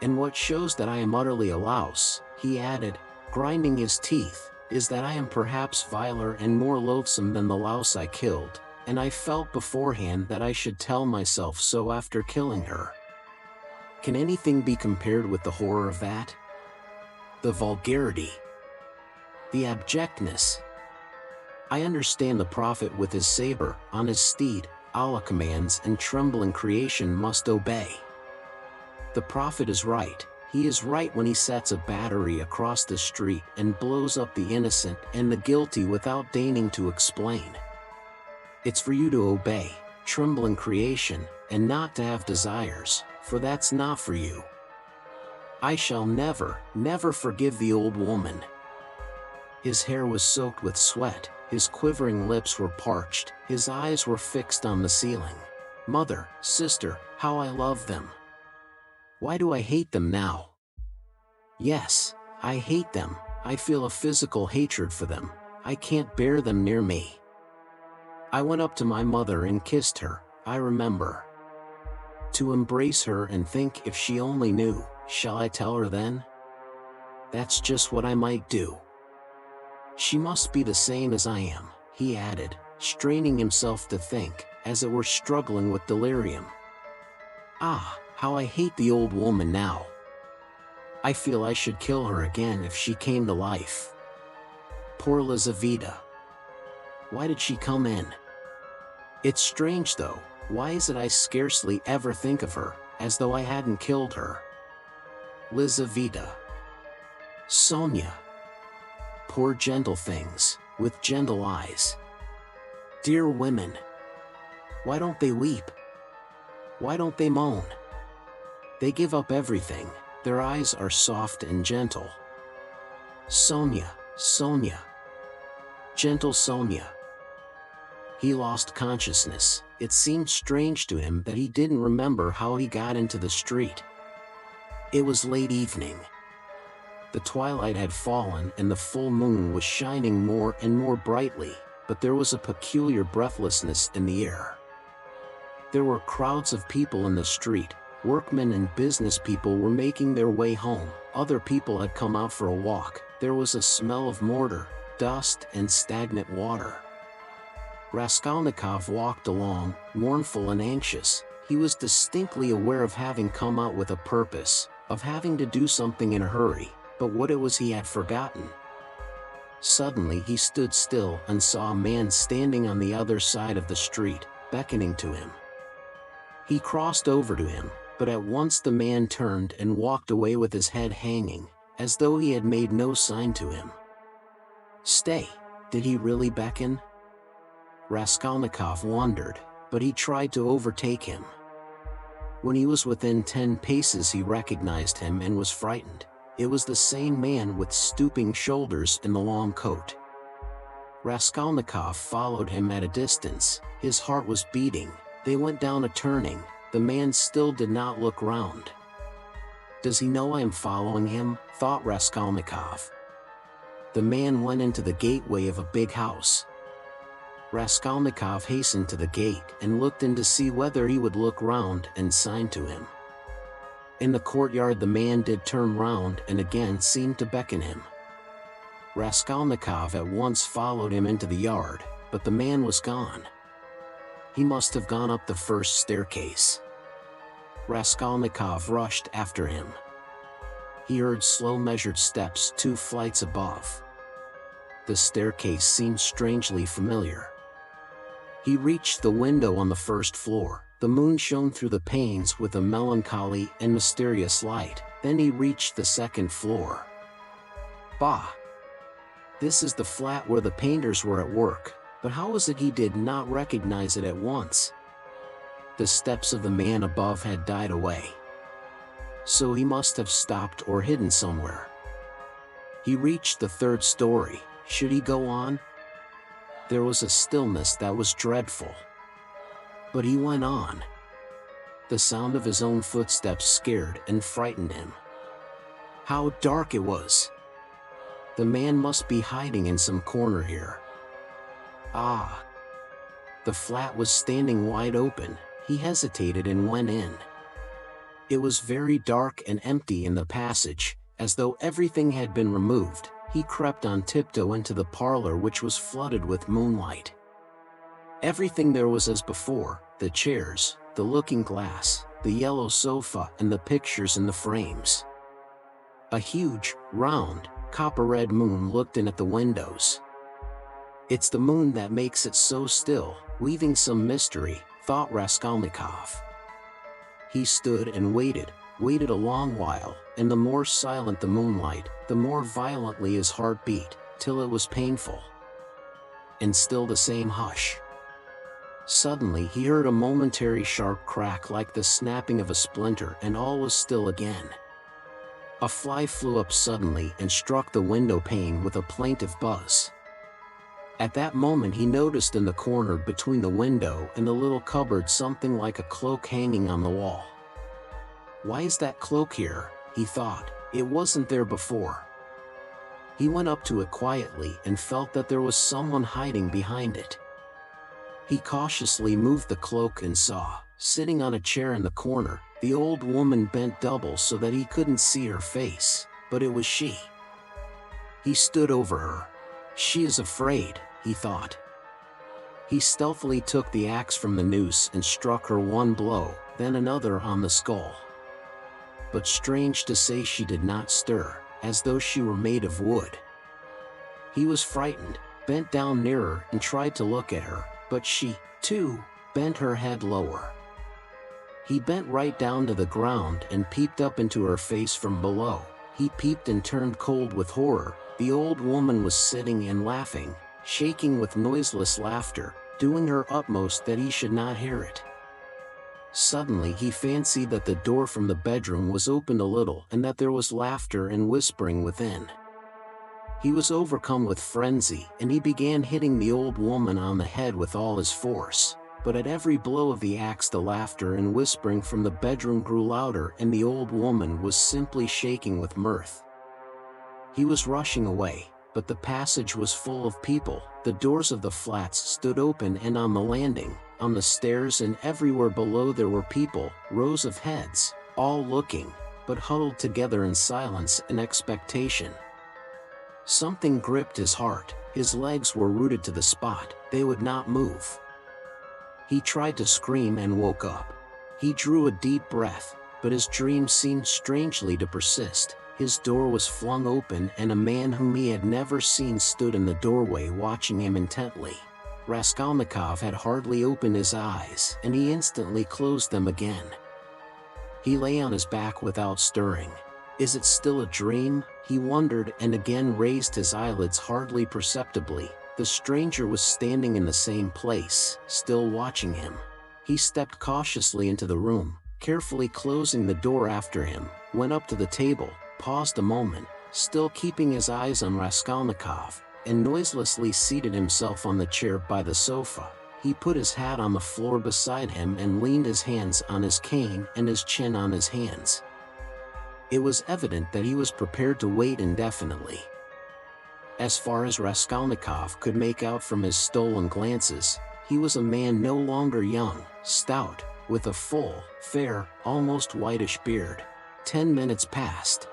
And what shows that I am utterly a louse, he added, grinding his teeth, is that I am perhaps viler and more loathsome than the louse I killed, and I felt beforehand that I should tell myself so after killing her. Can anything be compared with the horror of that? The vulgarity. The abjectness. I understand the prophet with his saber, on his steed, Allah commands and trembling creation must obey. The prophet is right, he is right when he sets a battery across the street and blows up the innocent and the guilty without deigning to explain. It's for you to obey, trembling creation, and not to have desires, for that's not for you. I shall never, never forgive the old woman. His hair was soaked with sweat, his quivering lips were parched, his eyes were fixed on the ceiling. Mother, sister, how I love them. Why do I hate them now? Yes, I hate them, I feel a physical hatred for them, I can't bear them near me. I went up to my mother and kissed her, I remember. To embrace her and think if she only knew, shall I tell her then? That's just what I might do. She must be the same as I am, he added, straining himself to think, as it were struggling with delirium. Ah, how I hate the old woman now. I feel I should kill her again if she came to life. Poor Lizaveta. Why did she come in? It's strange though, why is it I scarcely ever think of her, as though I hadn't killed her? Lizaveta. Sonia. Poor gentle things, with gentle eyes. Dear women. Why don't they weep? Why don't they moan? They give up everything, their eyes are soft and gentle. Sonia, Sonia. Gentle Sonia. He lost consciousness. It seemed strange to him that he didn't remember how he got into the street. It was late evening. The twilight had fallen and the full moon was shining more and more brightly, but there was a peculiar breathlessness in the air. There were crowds of people in the street. Workmen and business people were making their way home. Other people had come out for a walk. There was a smell of mortar, dust, and stagnant water. Raskolnikov walked along, mournful and anxious. He was distinctly aware of having come out with a purpose, of having to do something in a hurry, but what it was he had forgotten. Suddenly he stood still and saw a man standing on the other side of the street, beckoning to him. He crossed over to him, but at once the man turned and walked away with his head hanging, as though he had made no sign to him. Stay, did he really beckon? Raskolnikov wondered, but he tried to overtake him. When he was within 10 paces he recognized him and was frightened. It was the same man with stooping shoulders in the long coat. Raskolnikov followed him at a distance. His heart was beating. They went down a turning. The man still did not look round. Does he know I am following him? Thought Raskolnikov. The man went into the gateway of a big house. Raskolnikov hastened to the gate and looked in to see whether he would look round and sign to him. In the courtyard the man did turn round and again seemed to beckon him. Raskolnikov at once followed him into the yard, but the man was gone. He must have gone up the first staircase. Raskolnikov rushed after him. He heard slow measured steps 2 flights above. The staircase seemed strangely familiar. He reached the window on the first floor. The moon shone through the panes with a melancholy and mysterious light. Then he reached the second floor. Bah! This is the flat where the painters were at work, but how was it he did not recognize it at once? The steps of the man above had died away. So he must have stopped or hidden somewhere. He reached the 3rd story. Should he go on? There was a stillness that was dreadful. But he went on. The sound of his own footsteps scared and frightened him. How dark it was! The man must be hiding in some corner here. Ah! The flat was standing wide open. He hesitated and went in. It was very dark and empty in the passage, as though everything had been removed. He crept on tiptoe into the parlor which was flooded with moonlight. Everything there was as before, the chairs, the looking glass, the yellow sofa and the pictures in the frames. A huge, round, copper-red moon looked in at the windows. It's the moon that makes it so still, weaving some mystery, thought Raskolnikov. He stood and waited a long while, and the more silent the moonlight, the more violently his heart beat, till it was painful. And still the same hush. Suddenly he heard a momentary sharp crack like the snapping of a splinter, and all was still again. A fly flew up suddenly and struck the window pane with a plaintive buzz. At that moment he noticed in the corner between the window and the little cupboard something like a cloak hanging on the wall. Why is that cloak here? He thought. It wasn't there before. He went up to it quietly and felt that there was someone hiding behind it. He cautiously moved the cloak and saw, sitting on a chair in the corner, the old woman bent double so that he couldn't see her face, but it was she. He stood over her. She is afraid, he thought. He stealthily took the axe from the noose and struck her one blow, then another on the skull. but strange to say she did not stir, as though she were made of wood. He was frightened, bent down nearer and tried to look at her, but she, too, bent her head lower. He bent right down to the ground and peeped up into her face from below. He peeped and turned cold with horror. The old woman was sitting and laughing, shaking with noiseless laughter, doing her utmost that he should not hear it. Suddenly he fancied that the door from the bedroom was opened a little and that there was laughter and whispering within. He was overcome with frenzy, and he began hitting the old woman on the head with all his force. But at every blow of the axe the laughter and whispering from the bedroom grew louder, and the old woman was simply shaking with mirth. He was rushing away, but the passage was full of people. The doors of the flats stood open, and on the landing, on the stairs and everywhere below there were people, rows of heads, all looking, but huddled together in silence and expectation. Something gripped his heart. His legs were rooted to the spot, they would not move. He tried to scream and woke up. He drew a deep breath, but his dream seemed strangely to persist. His door was flung open, and a man whom he had never seen stood in the doorway watching him intently. Raskolnikov had hardly opened his eyes, and he instantly closed them again. He lay on his back without stirring. Is it still a dream? He wondered, and again raised his eyelids hardly perceptibly. The stranger was standing in the same place, still watching him. He stepped cautiously into the room, carefully closing the door after him, went up to the table, paused a moment, still keeping his eyes on Raskolnikov, and noiselessly seated himself on the chair by the sofa. He put his hat on the floor beside him and leaned his hands on his cane and his chin on his hands. It was evident that he was prepared to wait indefinitely. As far as Raskolnikov could make out from his stolen glances, he was a man no longer young, stout, with a full, fair, almost whitish beard. 10 minutes passed.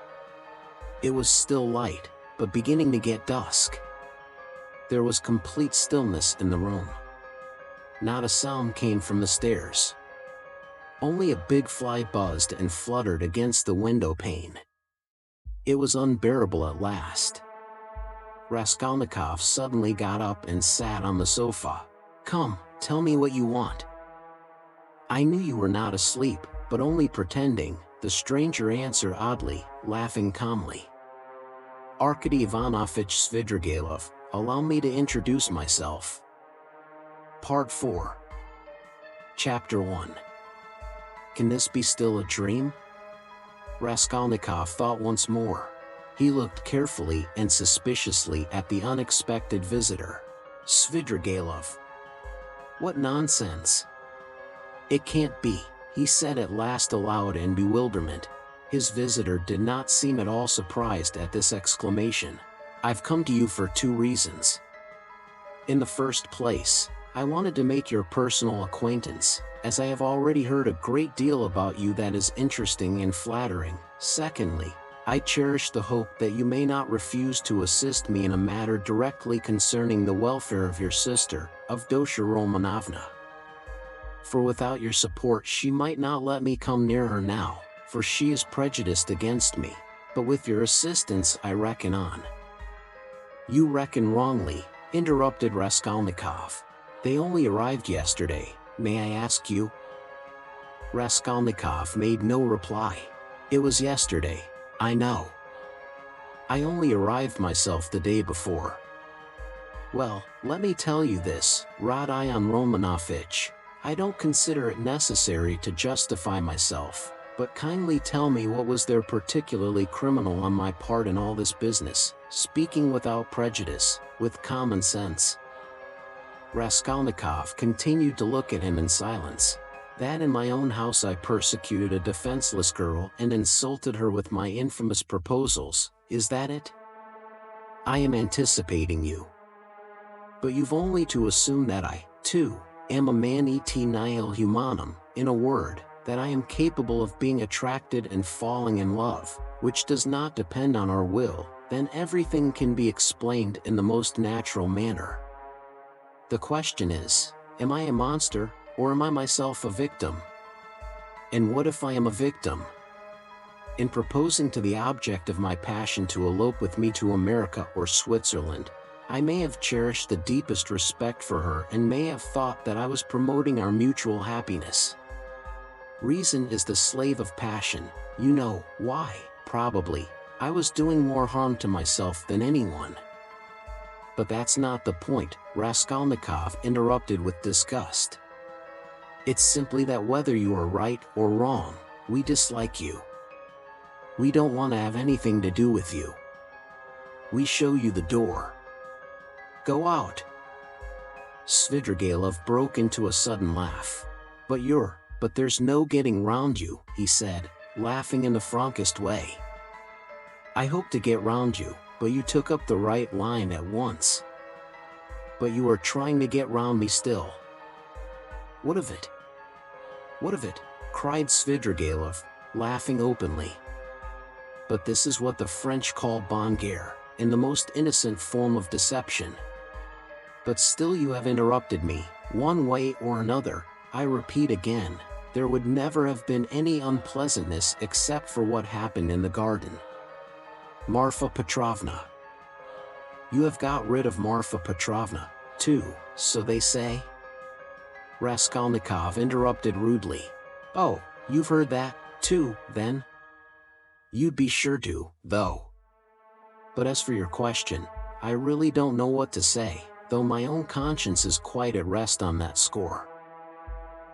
It was still light, but beginning to get dusk. There was complete stillness in the room. Not a sound came from the stairs. Only a big fly buzzed and fluttered against the window pane. It was unbearable at last. Raskolnikov suddenly got up and sat on the sofa. "Come, tell me what you want." "I knew you were not asleep, but only pretending," the stranger answered oddly, laughing calmly. "Arkady Ivanovich Svidrigailov, allow me to introduce myself." Part 4. Chapter 1. Can this be still a dream? Raskolnikov thought once more. He looked carefully and suspiciously at the unexpected visitor. Svidrigailov. What nonsense! It can't be, he said at last aloud in bewilderment. His visitor did not seem at all surprised at this exclamation. "I've come to you for 2 reasons. In the first place, I wanted to make your personal acquaintance, as I have already heard a great deal about you that is interesting and flattering. Secondly, I cherish the hope that you may not refuse to assist me in a matter directly concerning the welfare of your sister, Avdotya Romanovna. For without your support she might not let me come near her now, for she is prejudiced against me, but with your assistance I reckon on." "You reckon wrongly," interrupted Raskolnikov. "They only arrived yesterday. May I ask you?" Raskolnikov made no reply. "It was yesterday, I know. I only arrived myself the day before." "Well, let me tell you this, Rodion Romanovich. I don't consider it necessary to justify myself, but kindly tell me what was there particularly criminal on my part in all this business, speaking without prejudice, with common sense." Raskolnikov continued to look at him in silence. "That in my own house I persecuted a defenseless girl and insulted her with my infamous proposals, is that it? I am anticipating you. But you've only to assume that I, too, am a man et nihil humanum, in a word, that I am capable of being attracted and falling in love, which does not depend on our will, then everything can be explained in the most natural manner. The question is, am I a monster, or am I myself a victim? And what if I am a victim? In proposing to the object of my passion to elope with me to America or Switzerland, I may have cherished the deepest respect for her and may have thought that I was promoting our mutual happiness. Reason is the slave of passion. You know why. Probably, I was doing more harm to myself than anyone. But that's not the point, Raskolnikov interrupted with disgust. It's simply that whether you are right or wrong, we dislike you. We don't want to have anything to do with you. We show you the door. Go out. Svidrigailov broke into a sudden laugh. But there's no getting round you, he said, laughing in the frankest way. I hope to get round you, but you took up the right line at once. But you are trying to get round me still. What of it? What of it? Cried Svidrigailov, laughing openly. But this is what the French call bonne guerre, in the most innocent form of deception. But still you have interrupted me, one way or another. I repeat again, there would never have been any unpleasantness except for what happened in the garden. Marfa Petrovna. You have got rid of Marfa Petrovna, too, so they say? Raskolnikov interrupted rudely. Oh, you've heard that, too, then? You'd be sure to, though. But as for your question, I really don't know what to say, though my own conscience is quite at rest on that score.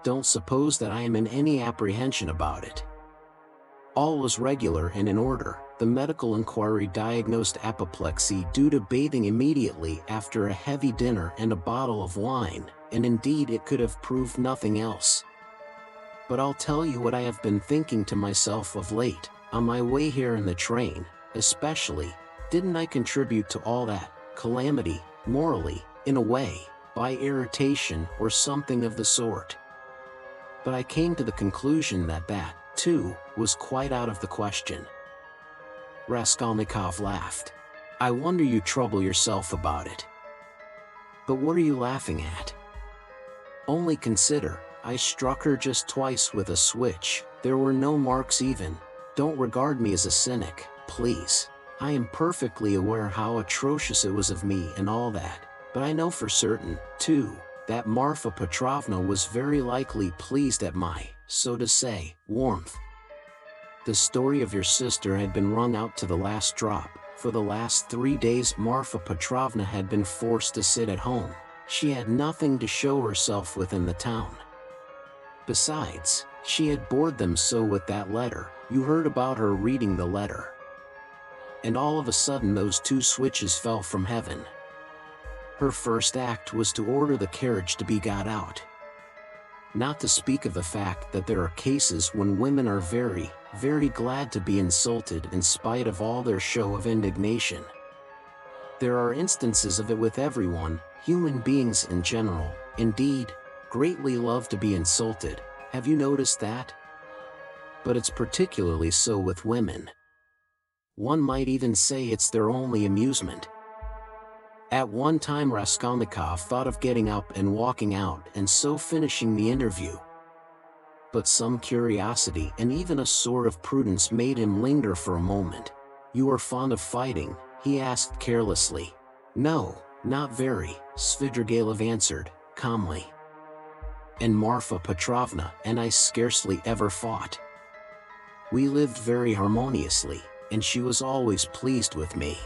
Don't suppose that I am in any apprehension about it. All was regular and in order. The medical inquiry diagnosed apoplexy due to bathing immediately after a heavy dinner and a bottle of wine, and indeed it could have proved nothing else. But I'll tell you what I have been thinking to myself of late, on my way here in the train, especially. Didn't I contribute to all that calamity, morally, in a way, by irritation or something of the sort? But I came to the conclusion that that, too, was quite out of the question. Raskolnikov laughed. I wonder you trouble yourself about it. But what are you laughing at? Only consider, I struck her just twice with a switch, there were no marks even. Don't regard me as a cynic, please. I am perfectly aware how atrocious it was of me and all that, but I know for certain, too, that Marfa Petrovna was very likely pleased at my, so to say, warmth. The story of your sister had been wrung out to the last drop. For the last 3 days Marfa Petrovna had been forced to sit at home. She had nothing to show herself with in the town. Besides, she had bored them so with that letter. You heard about her reading the letter. And all of a sudden those 2 switches fell from heaven. Her first act was to order the carriage to be got out. Not to speak of the fact that there are cases when women are very, very glad to be insulted in spite of all their show of indignation. There are instances of it with everyone, human beings in general, indeed, greatly love to be insulted. Have you noticed that? But it's particularly so with women. One might even say it's their only amusement. At one time Raskolnikov thought of getting up and walking out and so finishing the interview. But some curiosity and even a sort of prudence made him linger for a moment. You are fond of fighting? He asked carelessly. No, not very, Svidrigailov answered, calmly. And Marfa Petrovna and I scarcely ever fought. We lived very harmoniously, and she was always pleased with me.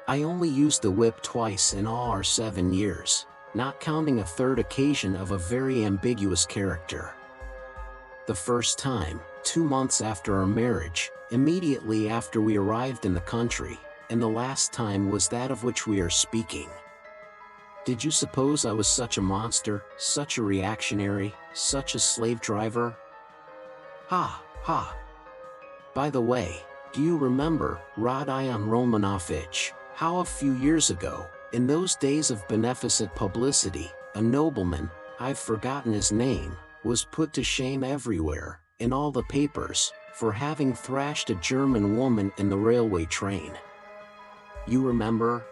I only used the whip twice in all our 7 years, not counting a third occasion of a very ambiguous character. The first time, 2 months after our marriage, immediately after we arrived in the country, and the last time was that of which we are speaking. Did you suppose I was such a monster, such a reactionary, such a slave driver? Ha, ha. By the way, do you remember, Rodion Romanovich, how a few years ago, in those days of beneficent publicity, a nobleman, I've forgotten his name, was put to shame everywhere, in all the papers, for having thrashed a German woman in the railway train? You remember?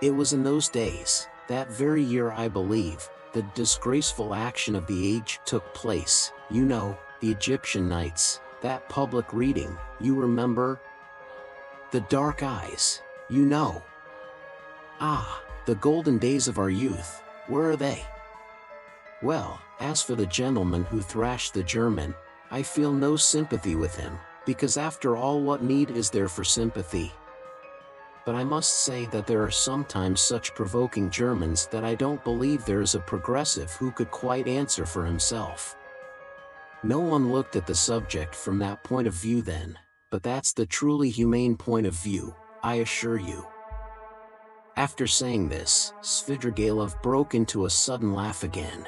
It was in those days, that very year I believe, the disgraceful action of the age took place, you know, the Egyptian Nights, That public reading, you remember? The dark eyes, you know. Ah, the golden days of our youth, where are they? Well, as for the gentleman who thrashed the German, I feel no sympathy with him, because after all, what need is there for sympathy? But I must say that there are sometimes such provoking Germans that I don't believe there is a progressive who could quite answer for himself. No one looked at the subject from that point of view then, but that's the truly humane point of view, I assure you. After saying this, Svidrigailov broke into a sudden laugh again.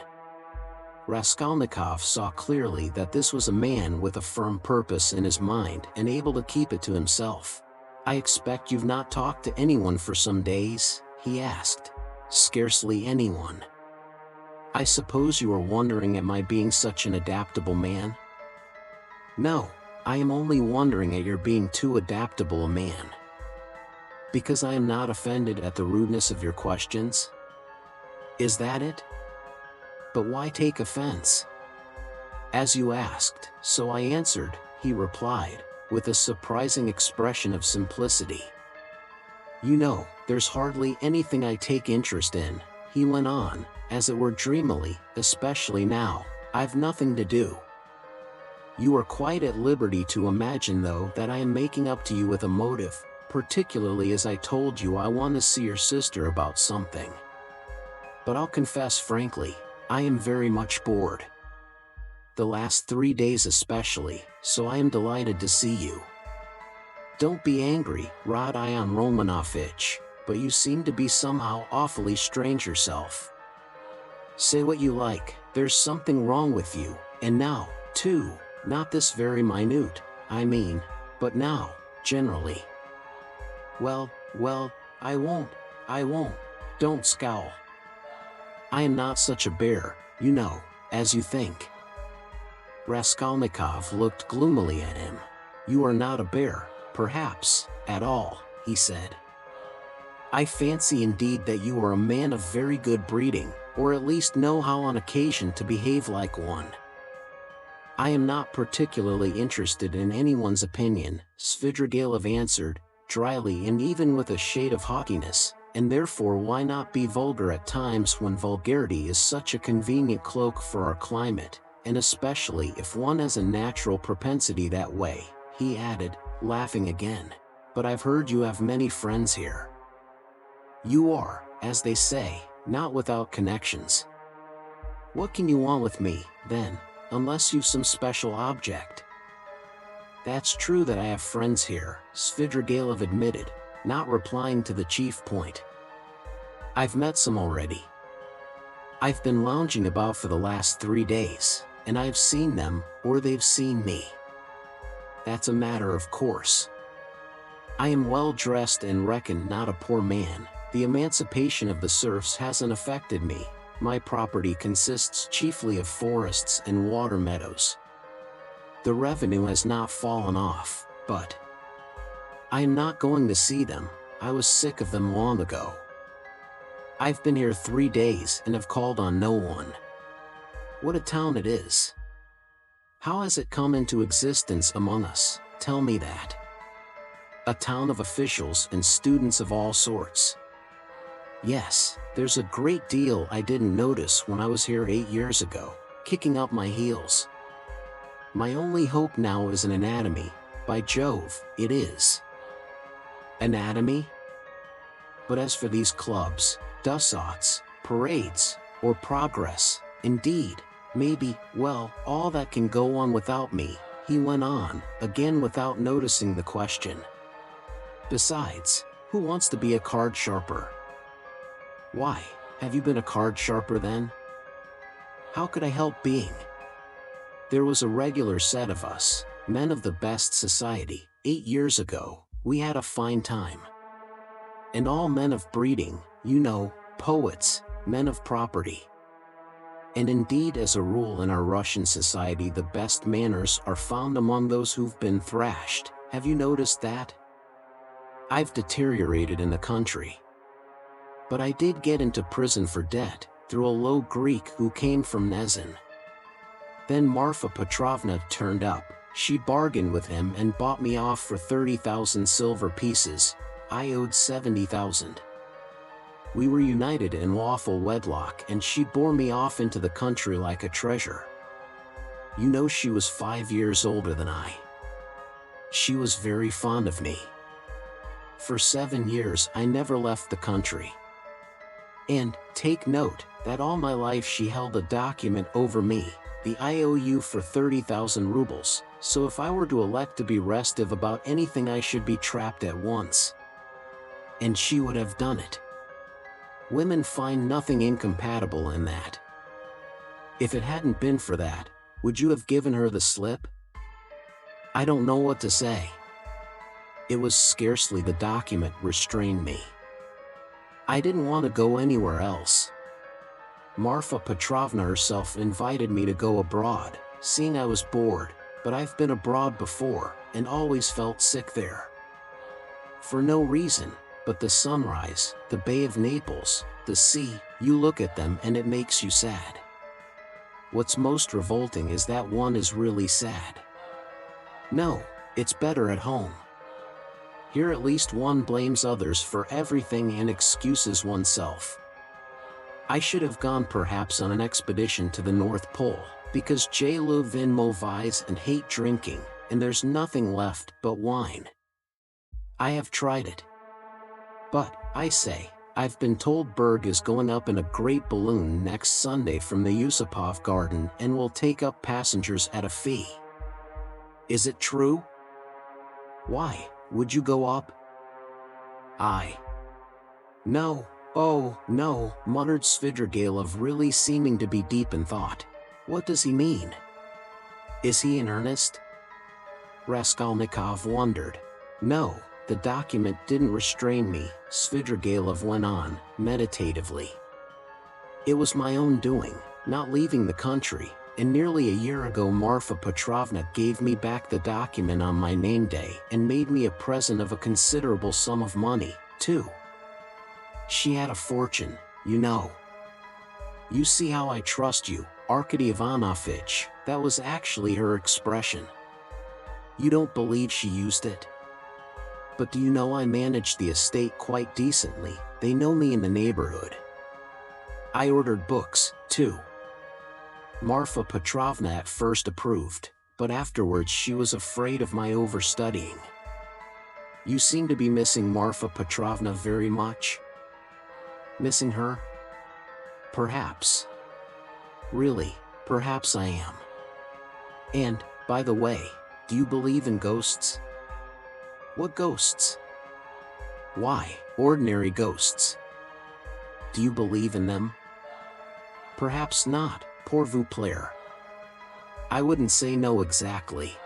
Raskolnikov saw clearly that this was a man with a firm purpose in his mind and able to keep it to himself. "I expect you've not talked to anyone for some days?" he asked. "Scarcely anyone. I suppose you are wondering at my being such an adaptable man?" "No, I am only wondering at your being too adaptable a man." "Because I am not offended at the rudeness of your questions? Is that it? But why take offense?" "As you asked, so I answered," he replied, with a surprising expression of simplicity. "You know, there's hardly anything I take interest in," he went on, as it were dreamily, "especially now. I've nothing to do. You are quite at liberty to imagine, though, that I am making up to you with a motive, particularly as I told you I want to see your sister about something. But I'll confess frankly, I am very much bored. The last 3 days especially, so I am delighted to see you. Don't be angry, Rodion Romanovich, but you seem to be somehow awfully strange yourself. Say what you like, there's something wrong with you, and now, too, not this very minute, I mean, but now, generally." Well, I won't, don't scowl. I am not such a bear, you know, as you think." Raskolnikov looked gloomily at him. "You are not a bear, perhaps, at all," he said. "I fancy indeed that you are a man of very good breeding, or at least know how on occasion to behave like one." "I am not particularly interested in anyone's opinion," Svidrigailov answered, dryly and even with a shade of haughtiness, "and therefore why not be vulgar at times when vulgarity is such a convenient cloak for our climate, and especially if one has a natural propensity that way," he added, laughing again. "But I've heard you have many friends here. You are, as they say, not without connections. What can you want with me, then, unless you've some special object?" "That's true that I have friends here," Svidrigailov admitted, not replying to the chief point. "I've met some already. I've been lounging about for the last 3 days, and I've seen them, or they've seen me. That's a matter of course. I am well dressed and reckon not a poor man. The emancipation of the serfs hasn't affected me. My property consists chiefly of forests and water meadows. The revenue has not fallen off, but I am not going to see them. I was sick of them long ago. I've been here 3 days and have called on no one. What a town it is! How has it come into existence among us? Tell me that. A town of officials and students of all sorts. Yes, there's a great deal I didn't notice when I was here 8 years ago, kicking up my heels. My only hope now is an anatomy. By Jove, it is. Anatomy? But as for these clubs, dusauts, parades, or progress, indeed, maybe, well, all that can go on without me," he went on, again without noticing the question. "Besides, who wants to be a card sharper?" "Why, have you been a card sharper then?" "How could I help being? There was a regular set of us, men of the best society, 8 years ago. We had a fine time. And all men of breeding, you know, poets, men of property. And indeed, as a rule in our Russian society, the best manners are found among those who've been thrashed. Have you noticed that? I've deteriorated in the country. But I did get into prison for debt, through a low Greek who came from Nezin. Then Marfa Petrovna turned up. She bargained with him and bought me off for 30,000 silver pieces. I owed 70,000. We were united in lawful wedlock, and she bore me off into the country like a treasure. You know, she was 5 years older than I. She was very fond of me. For 7 years I never left the country. And, take note, that all my life she held a document over me, the IOU for 30,000 rubles, so if I were to elect to be restive about anything I should be trapped at once. And she would have done it. Women find nothing incompatible in that. If it hadn't been for that, would you have given her the slip? I don't know what to say. It was scarcely the document restrained me. I didn't want to go anywhere else. Marfa Petrovna herself invited me to go abroad, seeing I was bored, but I've been abroad before, and always felt sick there. For no reason, but the sunrise, the Bay of Naples, the sea, you look at them and it makes you sad. What's most revolting is that one is really sad. No, it's better at home. Here at least one blames others for everything and excuses oneself. I should have gone perhaps on an expedition to the North Pole, because je le vin mauvais and hate drinking, and there's nothing left but wine. I have tried it. But, I say, I've been told Berg is going up in a great balloon next Sunday from the Yusupov garden and will take up passengers at a fee. Is it true? Why, would you go up? No, oh, no, muttered Svidrigailov, really seeming to be deep in thought. What does he mean? Is he in earnest? Raskolnikov wondered. No, the document didn't restrain me, Svidrigailov went on, meditatively. It was my own doing, not leaving the country, and nearly a year ago Marfa Petrovna gave me back the document on my name day and made me a present of a considerable sum of money, too. She had a fortune, you know. You see how I trust you, Arkady Ivanovitch, that was actually her expression. You don't believe she used it? But do you know I managed the estate quite decently, they know me in the neighborhood. I ordered books, too. Marfa Petrovna at first approved, but afterwards she was afraid of my overstudying. You seem to be missing Marfa Petrovna very much? Missing her? Perhaps. Really, perhaps I am. And, by the way, do you believe in ghosts? What ghosts? Why, ordinary ghosts. Do you believe in them? Perhaps not, pour vous plaire. I wouldn't say no exactly.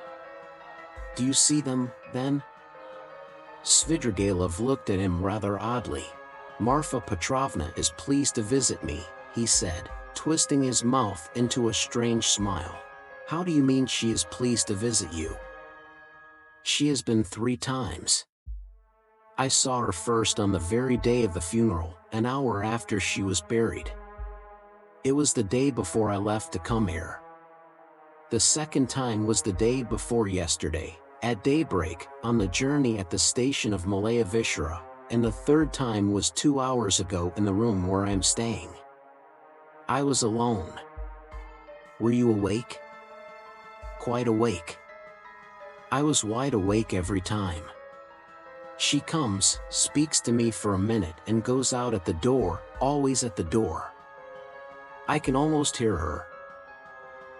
Do you see them, then? Svidrigailov looked at him rather oddly. Marfa Petrovna is pleased to visit me, he said, twisting his mouth into a strange smile. How do you mean she is pleased to visit you? She has been 3 times. I saw her first on the very day of the funeral, an hour after she was buried. It was the day before I left to come here. The second time was the day before yesterday, at daybreak, on the journey at the station of Malaya Vishera, and the third time was 2 hours ago in the room where I am staying. I was alone. Were you awake? Quite awake. I was wide awake every time. She comes, speaks to me for a minute and goes out at the door, always at the door. I can almost hear her.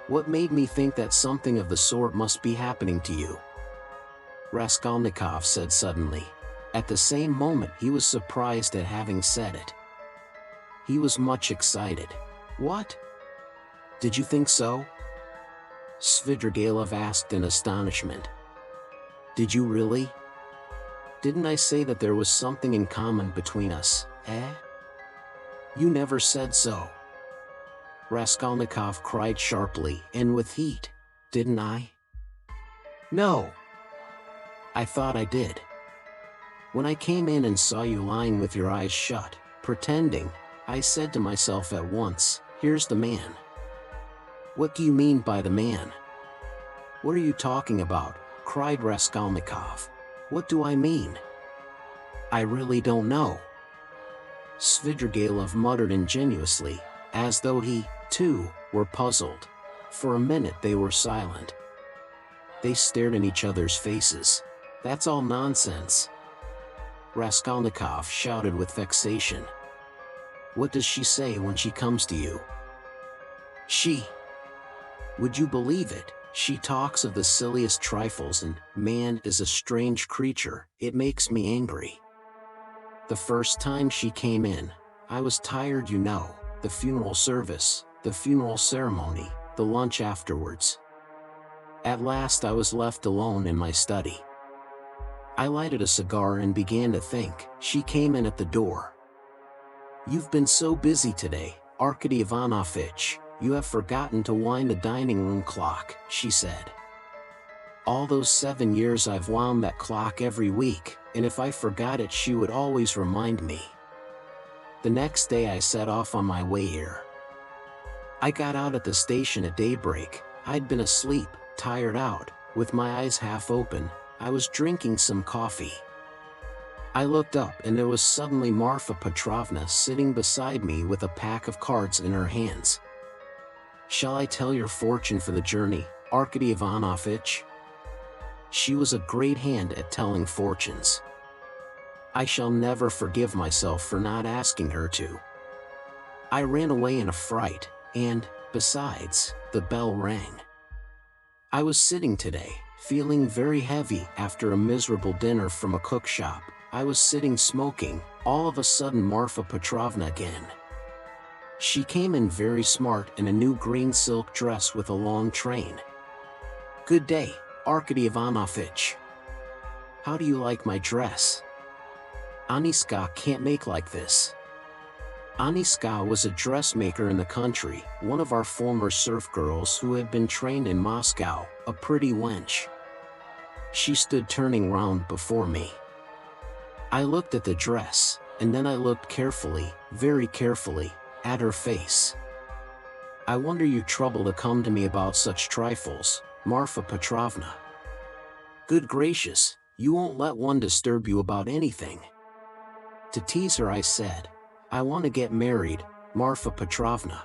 What made me think that something of the sort must be happening to you? Raskolnikov said suddenly. At the same moment he was surprised at having said it. He was much excited. What? Did you think so? Svidrigailov asked in astonishment. Did you really? Didn't I say that there was something in common between us, eh? You never said so. Raskolnikov cried sharply and with heat. Didn't I? No. I thought I did. When I came in and saw you lying with your eyes shut, pretending, I said to myself at once, here's the man. What do you mean by the man? "What are you talking about?" cried Raskolnikov. "What do I mean? I really don't know," Svidrigailov muttered ingenuously, as though he, too, were puzzled. For a minute they were silent. They stared in each other's faces. "That's all nonsense," Raskolnikov shouted with vexation. "What does she say when she comes to you?" "She? Would you believe it? She talks of the silliest trifles, and man is a strange creature, it makes me angry. The first time she came in, I was tired, you know, the funeral service, the funeral ceremony, the lunch afterwards. At last I was left alone in my study. I lighted a cigar and began to think. She came in at the door. "You've been so busy today, Arkady Ivanovitch, you have forgotten to wind the dining room clock," she said. "All those 7 years I've wound that clock every week, and if I forgot it she would always remind me." The next day I set off on my way here. I got out at the station at daybreak. I'd been asleep, tired out, with my eyes half open. I was drinking some coffee. I looked up and there was suddenly Marfa Petrovna sitting beside me with a pack of cards in her hands. "Shall I tell your fortune for the journey, Arkady Ivanovitch?" She was a great hand at telling fortunes. I shall never forgive myself for not asking her to. I ran away in a fright, and, besides, the bell rang. I was sitting today, feeling very heavy after a miserable dinner from a cook shop. I was sitting smoking, all of a sudden Marfa Petrovna again. She came in very smart in a new green silk dress with a long train. "Good day, Arkady Ivanovitch. How do you like my dress? Aniska can't make like this." Aniska was a dressmaker in the country, one of our former serf girls who had been trained in Moscow, a pretty wench. She stood turning round before me. I looked at the dress, and then I looked carefully, very carefully, at her face. "I wonder you trouble to come to me about such trifles, Marfa Petrovna. Good gracious, you won't let one disturb you about anything." To tease her I said, "I want to get married, Marfa Petrovna."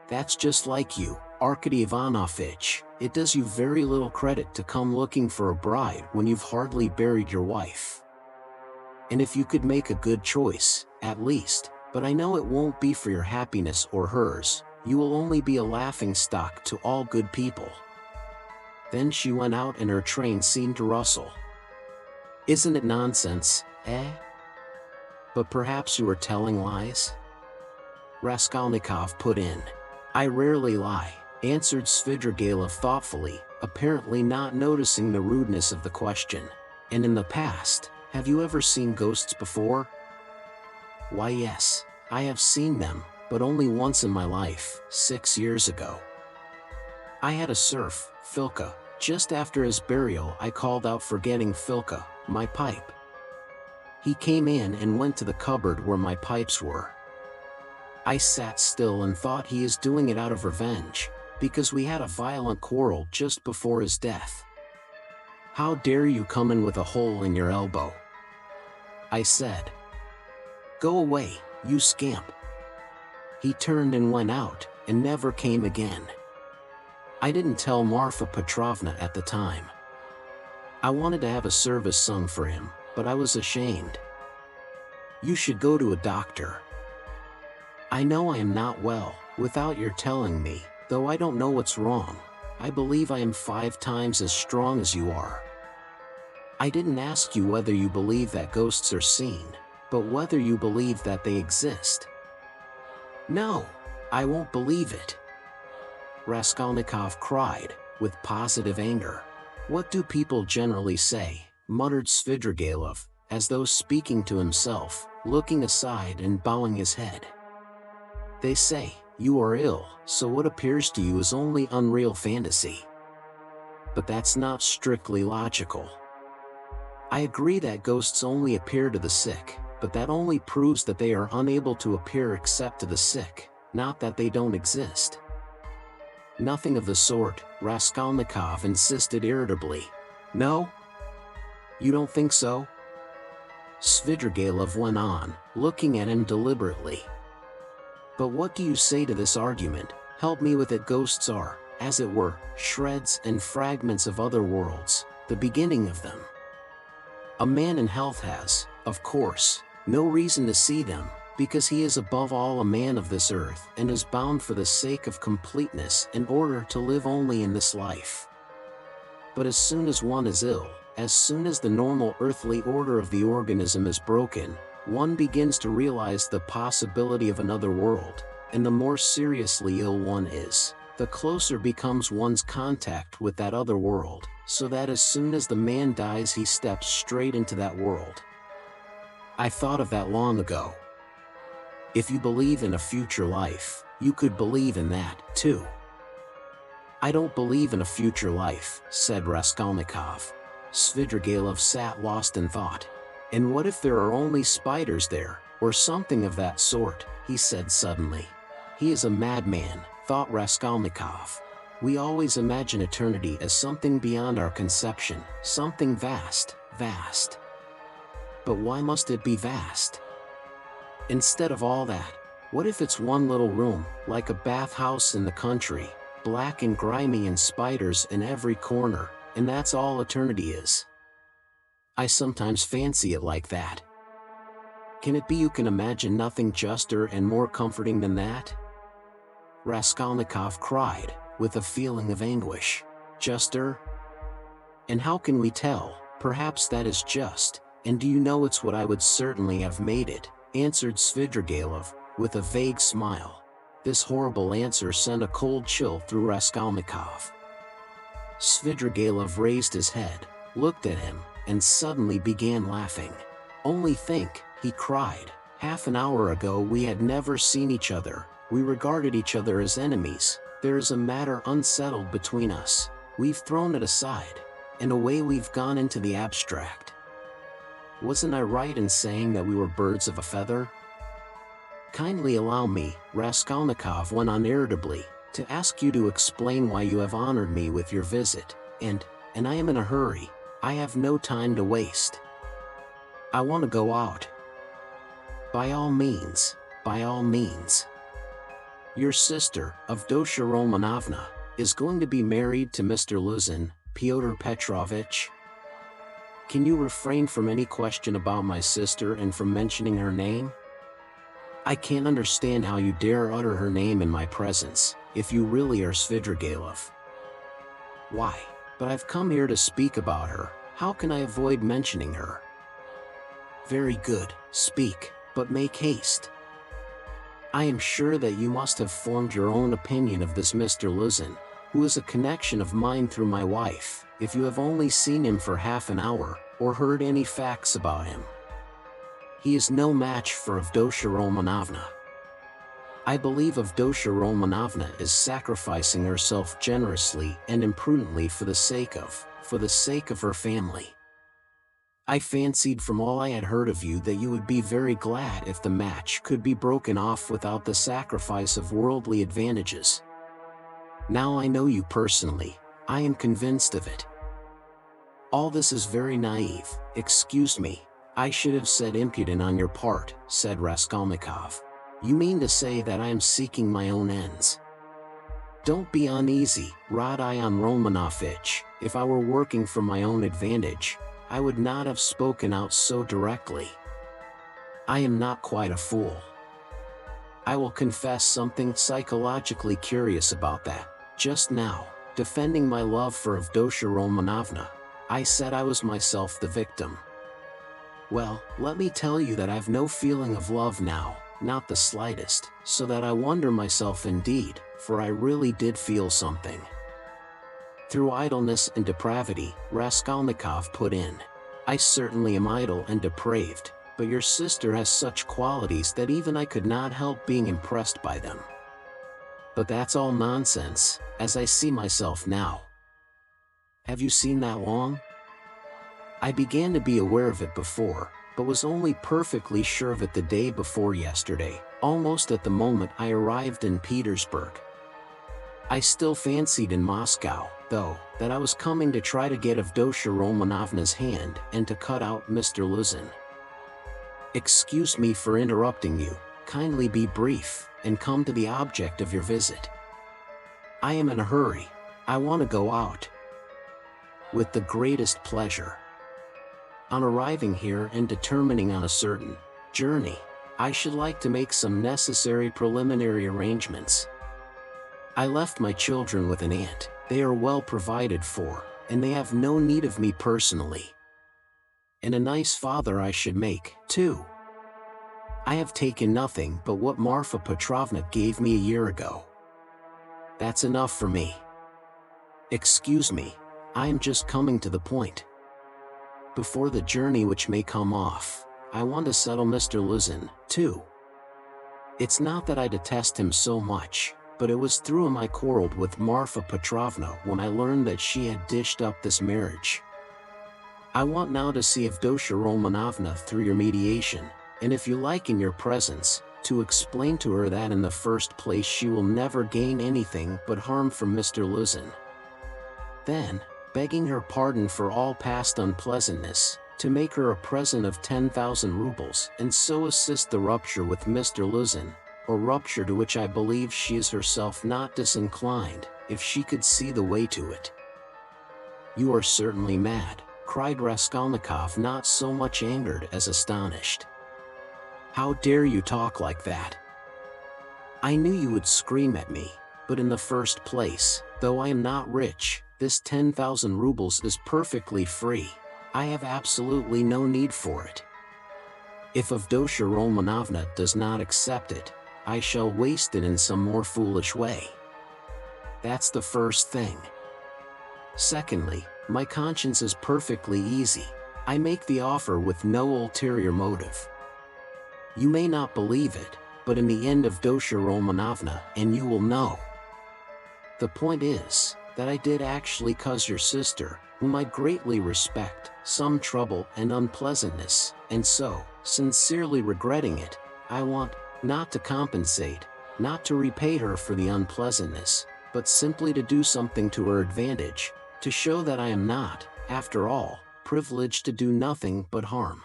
"That's just like you, Arkady Ivanovitch. It does you very little credit to come looking for a bride when you've hardly buried your wife. And if you could make a good choice, at least, but I know it won't be for your happiness or hers, you will only be a laughing-stock to all good people." Then she went out and her train seemed to rustle. "Isn't it nonsense, eh? But perhaps you are telling lies?" Raskolnikov put in. "I rarely lie," answered Svidrigailov thoughtfully, apparently not noticing the rudeness of the question. "And in the past, have you ever seen ghosts before?" "Why yes, I have seen them, but only once in my life, 6 years ago. I had a serf, Filka. Just after his burial I called out forgetting Filka, my pipe. He came in and went to the cupboard where my pipes were. I sat still and thought he is doing it out of revenge, because we had a violent quarrel just before his death. 'How dare you come in with a hole in your elbow?' I said. 'Go away, you scamp.' He turned and went out, and never came again. I didn't tell Marfa Petrovna at the time. I wanted to have a service sung for him, but I was ashamed. You should go to a doctor. I know I am not well, without your telling me, though I don't know what's wrong. I believe I am 5 times as strong as you are. I didn't ask you whether you believe that ghosts are seen, but whether you believe that they exist." "No, I won't believe it," Raskolnikov cried, with positive anger. "What do people generally say?" muttered Svidrigailov, as though speaking to himself, looking aside and bowing his head. "They say, you are ill, so what appears to you is only unreal fantasy. But that's not strictly logical. I agree that ghosts only appear to the sick, but that only proves that they are unable to appear except to the sick, not that they don't exist. Nothing of the sort, Raskolnikov insisted irritably. No? You don't think so? Svidrigailov went on, looking at him deliberately. But what do you say to this argument? Help me with it. Ghosts are, as it were, shreds and fragments of other worlds, the beginning of them. A man in health has, of course, no reason to see them, because he is above all a man of this earth and is bound for the sake of completeness in order to live only in this life. But as soon as one is ill, as soon as the normal earthly order of the organism is broken, one begins to realize the possibility of another world, and the more seriously ill one is, the closer becomes one's contact with that other world, so that as soon as the man dies he steps straight into that world. I thought of that long ago. If you believe in a future life, you could believe in that, too. I don't believe in a future life, said Raskolnikov. Svidrigailov sat lost in thought. And what if there are only spiders there, or something of that sort, he said suddenly. He is a madman, thought Raskolnikov. We always imagine eternity as something beyond our conception, something vast, vast. But why must it be vast? Instead of all that, what if it's one little room, like a bathhouse in the country, black and grimy and spiders in every corner, and that's all eternity is? I sometimes fancy it like that. Can it be you can imagine nothing juster and more comforting than that? Raskolnikov cried, with a feeling of anguish. Juster? And how can we tell? Perhaps that is just, and do you know it's what I would certainly have made it, answered Svidrigailov, with a vague smile. This horrible answer sent a cold chill through Raskolnikov. Svidrigailov raised his head, looked at him, and suddenly began laughing. Only think, he cried, half an hour ago we had never seen each other, we regarded each other as enemies, there is a matter unsettled between us, we've thrown it aside, and away we've gone into the abstract. Wasn't I right in saying that we were birds of a feather? Kindly allow me, Raskolnikov went on irritably, to ask you to explain why you have honored me with your visit, and I am in a hurry, I have no time to waste. I want to go out. By all means, by all means. Your sister, Avdotya Romanovna, is going to be married to Mr. Luzin, Pyotr Petrovitch. Can you refrain from any question about my sister and from mentioning her name? I can't understand how you dare utter her name in my presence, if you really are Svidrigailov. Why, but I've come here to speak about her, how can I avoid mentioning her? Very good, speak, but make haste. I am sure that you must have formed your own opinion of this Mr. Luzin, who is a connection of mine through my wife, if you have only seen him for half an hour, or heard any facts about him. He is no match for Avdotya Romanovna. I believe Avdotya Romanovna is sacrificing herself generously and imprudently for the sake of her family. I fancied from all I had heard of you that you would be very glad if the match could be broken off without the sacrifice of worldly advantages. Now I know you personally, I am convinced of it. All this is very naive, excuse me, I should have said impudent on your part, said Raskolnikov. You mean to say that I am seeking my own ends? Don't be uneasy, Rodion Romanovich, if I were working for my own advantage, I would not have spoken out so directly. I am not quite a fool. I will confess something psychologically curious about that. Just now, defending my love for Avdotya Romanovna, I said I was myself the victim. Well, let me tell you that I've no feeling of love now, not the slightest, so that I wonder myself indeed, for I really did feel something. Through idleness and depravity, Raskolnikov put in. I certainly am idle and depraved, but your sister has such qualities that even I could not help being impressed by them. But that's all nonsense, as I see myself now. Have you seen that long? I began to be aware of it before, but was only perfectly sure of it the day before yesterday, almost at the moment I arrived in Petersburg. I still fancied in Moscow, though, that I was coming to try to get Avdotya Romanovna's hand and to cut out Mr. Luzin. Excuse me for interrupting you, kindly be brief, and come to the object of your visit. I am in a hurry. I want to go out. With the greatest pleasure. On arriving here and determining on a certain journey, I should like to make some necessary preliminary arrangements. I left my children with an aunt. They are well provided for, and they have no need of me personally. And a nice father I should make, too. I have taken nothing but what Marfa Petrovna gave me a year ago. That's enough for me. Excuse me, I am just coming to the point. Before the journey which may come off, I want to settle Mr. Luzin, too. It's not that I detest him so much, but it was through him I quarreled with Marfa Petrovna when I learned that she had dished up this marriage. I want now to see Avdotya Romanovna through your mediation, and if you like in your presence, to explain to her that in the first place she will never gain anything but harm from Mr. Luzin. Then, begging her pardon for all past unpleasantness, to make her a present of 10,000 rubles and so assist the rupture with Mr. Luzin, a rupture to which I believe she is herself not disinclined, if she could see the way to it. You are certainly mad, cried Raskolnikov, not so much angered as astonished. How dare you talk like that? I knew you would scream at me, but in the first place, though I am not rich, this 10,000 rubles is perfectly free. I have absolutely no need for it. If Avdotya Romanovna does not accept it, I shall waste it in some more foolish way. That's the first thing. Secondly, my conscience is perfectly easy. I make the offer with no ulterior motive. You may not believe it, but in the end Avdotya Romanovna and you will know. The point is, that I did actually cause your sister, whom I greatly respect, some trouble and unpleasantness, and so, sincerely regretting it, I want, not to compensate, not to repay her for the unpleasantness, but simply to do something to her advantage, to show that I am not, after all, privileged to do nothing but harm.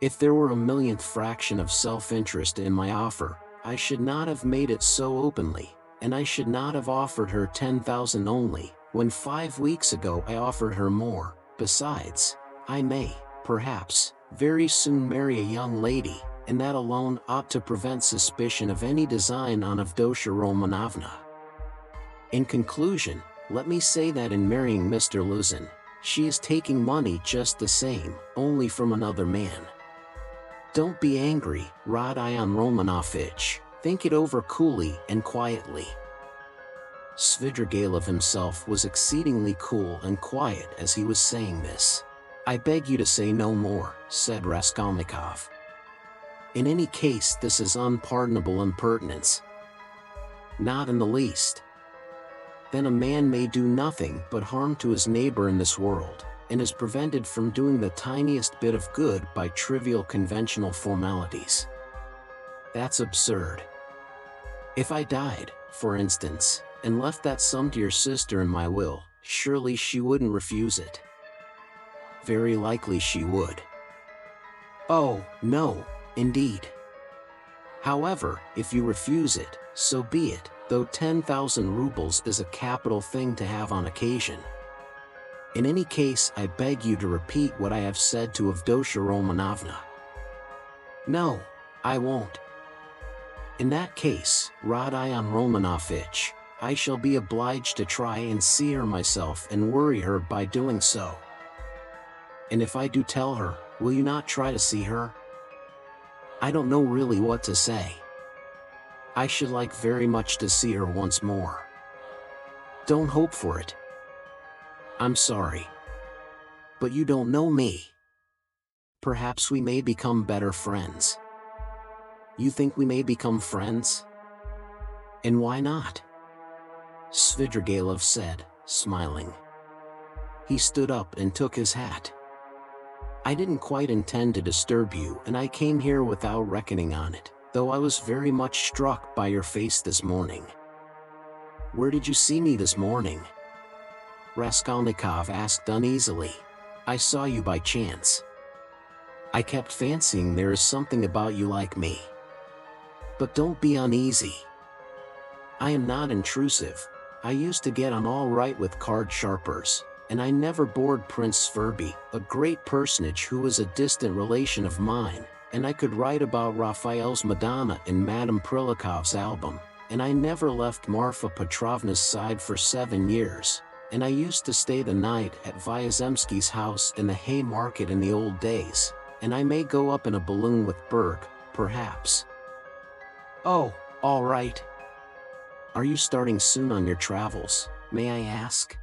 If there were a millionth fraction of self-interest in my offer, I should not have made it so openly, and I should not have offered her 10,000 only, when 5 weeks ago I offered her more. Besides, I may, perhaps, very soon marry a young lady, and that alone ought to prevent suspicion of any design on Avdotya Romanovna. In conclusion, let me say that in marrying Mr. Luzin, she is taking money just the same, only from another man. Don't be angry, Rodion Romanovich. Think it over coolly and quietly. Svidrigailov himself was exceedingly cool and quiet as he was saying this. I beg you to say no more, said Raskolnikov. In any case, this is unpardonable impertinence. Not in the least. Then a man may do nothing but harm to his neighbor in this world, and is prevented from doing the tiniest bit of good by trivial conventional formalities. That's absurd. If I died, for instance, and left that sum to your sister in my will, surely she wouldn't refuse it. Very likely she would. Oh, no, indeed. However, if you refuse it, so be it, though 10,000 rubles is a capital thing to have on occasion. In any case, I beg you to repeat what I have said to Avdotya Romanovna. No, I won't. In that case, Rodion Romanovich, I shall be obliged to try and see her myself and worry her by doing so. And if I do tell her, will you not try to see her? I don't know really what to say. I should like very much to see her once more. Don't hope for it. I'm sorry. But you don't know me. Perhaps we may become better friends. You think we may become friends? And why not? Svidrigailov said, smiling. He stood up and took his hat. I didn't quite intend to disturb you, and I came here without reckoning on it, though I was very much struck by your face this morning. Where did you see me this morning? Raskolnikov asked uneasily. I saw you by chance. I kept fancying there is something about you like me. But don't be uneasy. I am not intrusive. I used to get on all right with card sharpers, and I never bored Prince Sverby, a great personage who was a distant relation of mine, and I could write about Raphael's Madonna in Madame Prilukov's album, and I never left Marfa Petrovna's side for 7 years, and I used to stay the night at Vyazemsky's house in the Haymarket in the old days, and I may go up in a balloon with Berg, perhaps. Oh, all right. Are you starting soon on your travels, may I ask?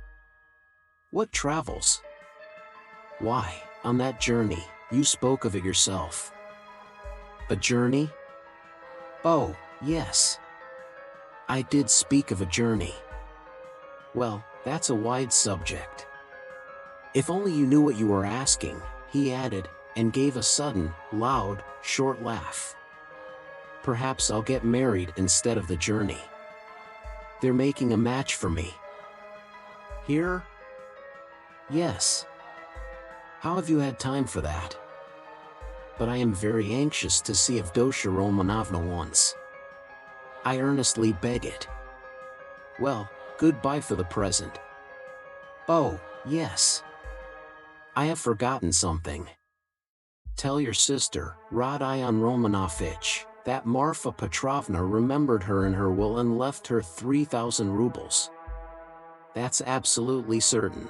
What travels? Why, on that journey, you spoke of it yourself. A journey? Oh, yes. I did speak of a journey. Well, that's a wide subject. If only you knew what you were asking, he added, and gave a sudden, loud, short laugh. Perhaps I'll get married instead of the journey. They're making a match for me. Here? Yes. How have you had time for that? But I am very anxious to see Avdotya Romanovna once. I earnestly beg it. Well, goodbye for the present. Oh, yes. I have forgotten something. Tell your sister, Rodion Romanovich, that Marfa Petrovna remembered her in her will and left her 3,000 rubles. That's absolutely certain.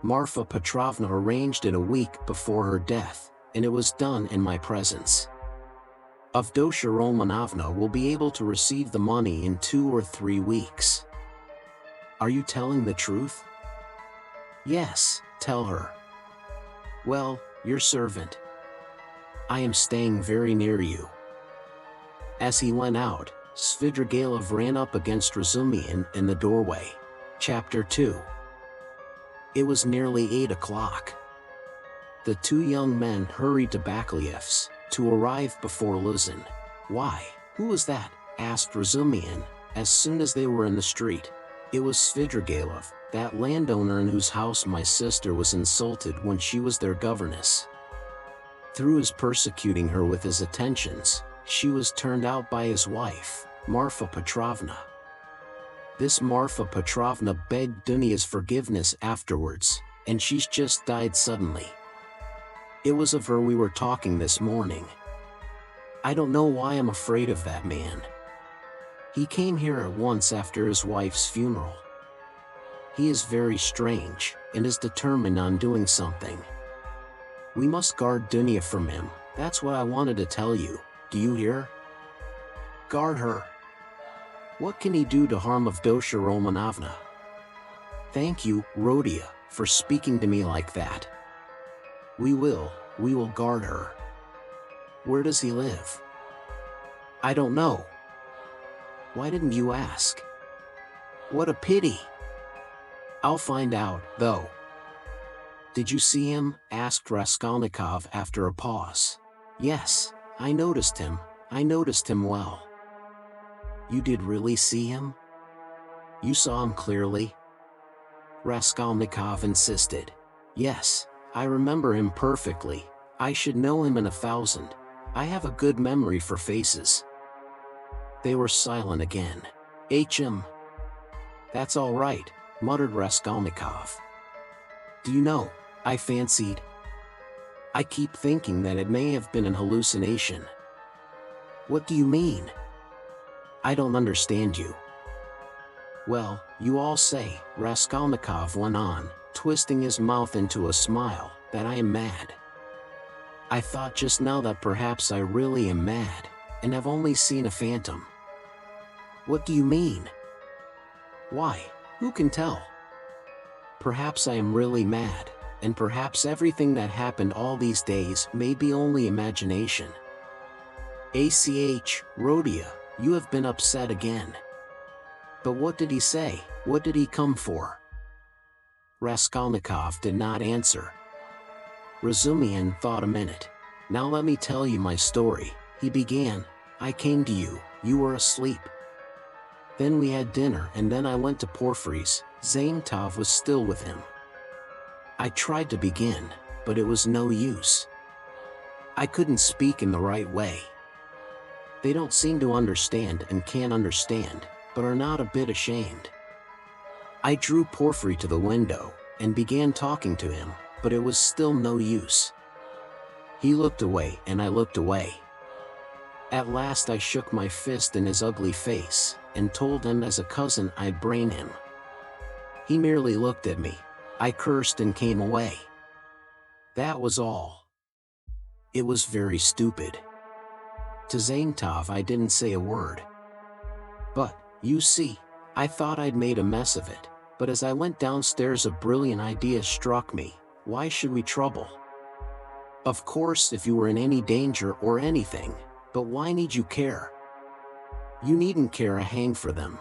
Marfa Petrovna arranged it a week before her death, and it was done in my presence. Avdotya Romanovna will be able to receive the money in 2 or 3 weeks. Are you telling the truth? Yes, tell her. Well, your servant. I am staying very near you. As he went out, Svidrigailov ran up against Razumihin in the doorway. Chapter 2. It was nearly 8 o'clock. The 2 young men hurried to Bakliev's, to arrive before Luzin. Why, who was that? Asked Razumihin, as soon as they were in the street. It was Svidrigailov, that landowner in whose house my sister was insulted when she was their governess. Through his persecuting her with his attentions, she was turned out by his wife, Marfa Petrovna. This Marfa Petrovna begged Dunia's forgiveness afterwards, and she's just died suddenly. It was of her we were talking this morning. I don't know why I'm afraid of that man. He came here at once after his wife's funeral. He is very strange, and is determined on doing something. We must guard Dunia from him, that's what I wanted to tell you, do you hear? Guard her. What can he do to harm Avdotya Romanovna? Thank you, Rodia, for speaking to me like that. We will guard her. Where does he live? I don't know. Why didn't you ask? What a pity. I'll find out, though. Did you see him? Asked Raskolnikov after a pause. Yes, I noticed him well. You did really see him? You saw him clearly? Raskolnikov insisted. Yes, I remember him perfectly. I should know him in 1,000. I have a good memory for faces. They were silent again. H.M. That's all right, muttered Raskolnikov. Do you know, I fancied. I keep thinking that it may have been an hallucination. What do you mean? I don't understand you. Well, you all say, Raskolnikov went on, twisting his mouth into a smile, that I am mad. I thought just now that perhaps I really am mad, and have only seen a phantom. What do you mean? Why, who can tell? Perhaps I am really mad, and perhaps everything that happened all these days may be only imagination. ACH, Rodia, you have been upset again. But what did he say? What did he come for? Raskolnikov did not answer. Razumihin thought a minute. Now let me tell you my story, he began. I came to you, you were asleep. Then we had dinner and then I went to Porfiry's. Zametov was still with him. I tried to begin, but it was no use. I couldn't speak in the right way. They don't seem to understand and can't understand, but are not a bit ashamed. I drew Porfiry to the window and began talking to him, but it was still no use. He looked away and I looked away. At last I shook my fist in his ugly face and told him as a cousin I'd brain him. He merely looked at me. I cursed and came away. That was all. It was very stupid. To Zametov I didn't say a word. But, you see, I thought I'd made a mess of it, but as I went downstairs a brilliant idea struck me. Why should we trouble? Of course if you were in any danger or anything, but why need you care? You needn't care a hang for them.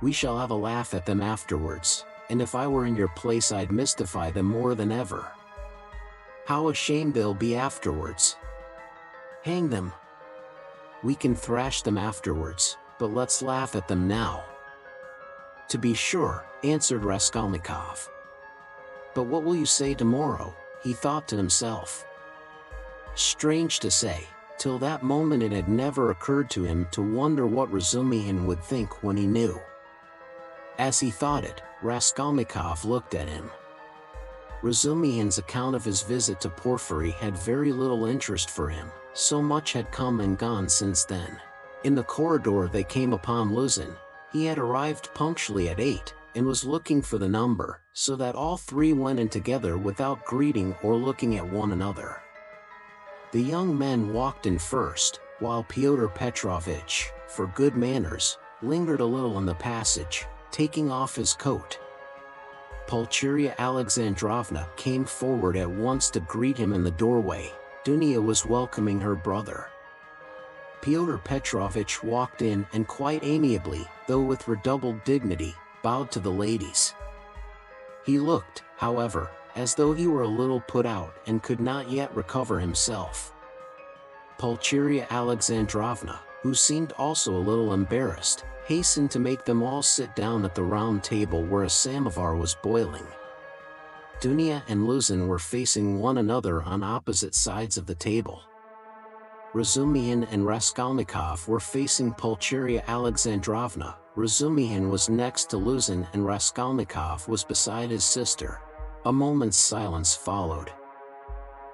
We shall have a laugh at them afterwards, and if I were in your place I'd mystify them more than ever. How ashamed they'll be afterwards. Hang them. We can thrash them afterwards, but let's laugh at them now. To be sure, answered Raskolnikov. But what will you say tomorrow? He thought to himself. Strange to say, till that moment it had never occurred to him to wonder what Razumihin would think when he knew. As he thought it, Raskolnikov looked at him. Razumihin's account of his visit to Porfiry had very little interest for him, so much had come and gone since then. In the corridor they came upon Luzin. He had arrived punctually at 8, and was looking for the number, so that all three went in together without greeting or looking at one another. The young men walked in first, while Pyotr Petrovitch, for good manners, lingered a little in the passage, taking off his coat. Pulcheria Alexandrovna came forward at once to greet him in the doorway. Dunya was welcoming her brother. Pyotr Petrovitch walked in and quite amiably, though with redoubled dignity, bowed to the ladies. He looked, however, as though he were a little put out and could not yet recover himself. Pulcheria Alexandrovna, who seemed also a little embarrassed, hastened to make them all sit down at the round table where a samovar was boiling. Dunya and Luzin were facing one another on opposite sides of the table. Razumihin and Raskolnikov were facing Pulcheria Alexandrovna. Razumihin was next to Luzin and Raskolnikov was beside his sister. A moment's silence followed.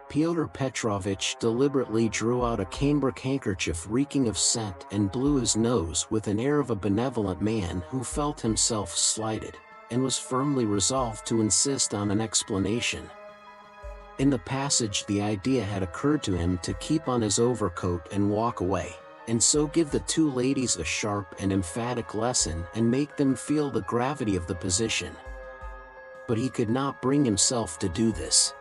Pyotr Petrovitch deliberately drew out a cambric handkerchief reeking of scent and blew his nose with an air of a benevolent man who felt himself slighted, and was firmly resolved to insist on an explanation. In the passage the idea had occurred to him to keep on his overcoat and walk away, and so give the two ladies a sharp and emphatic lesson and make them feel the gravity of the position. But he could not bring himself to do this.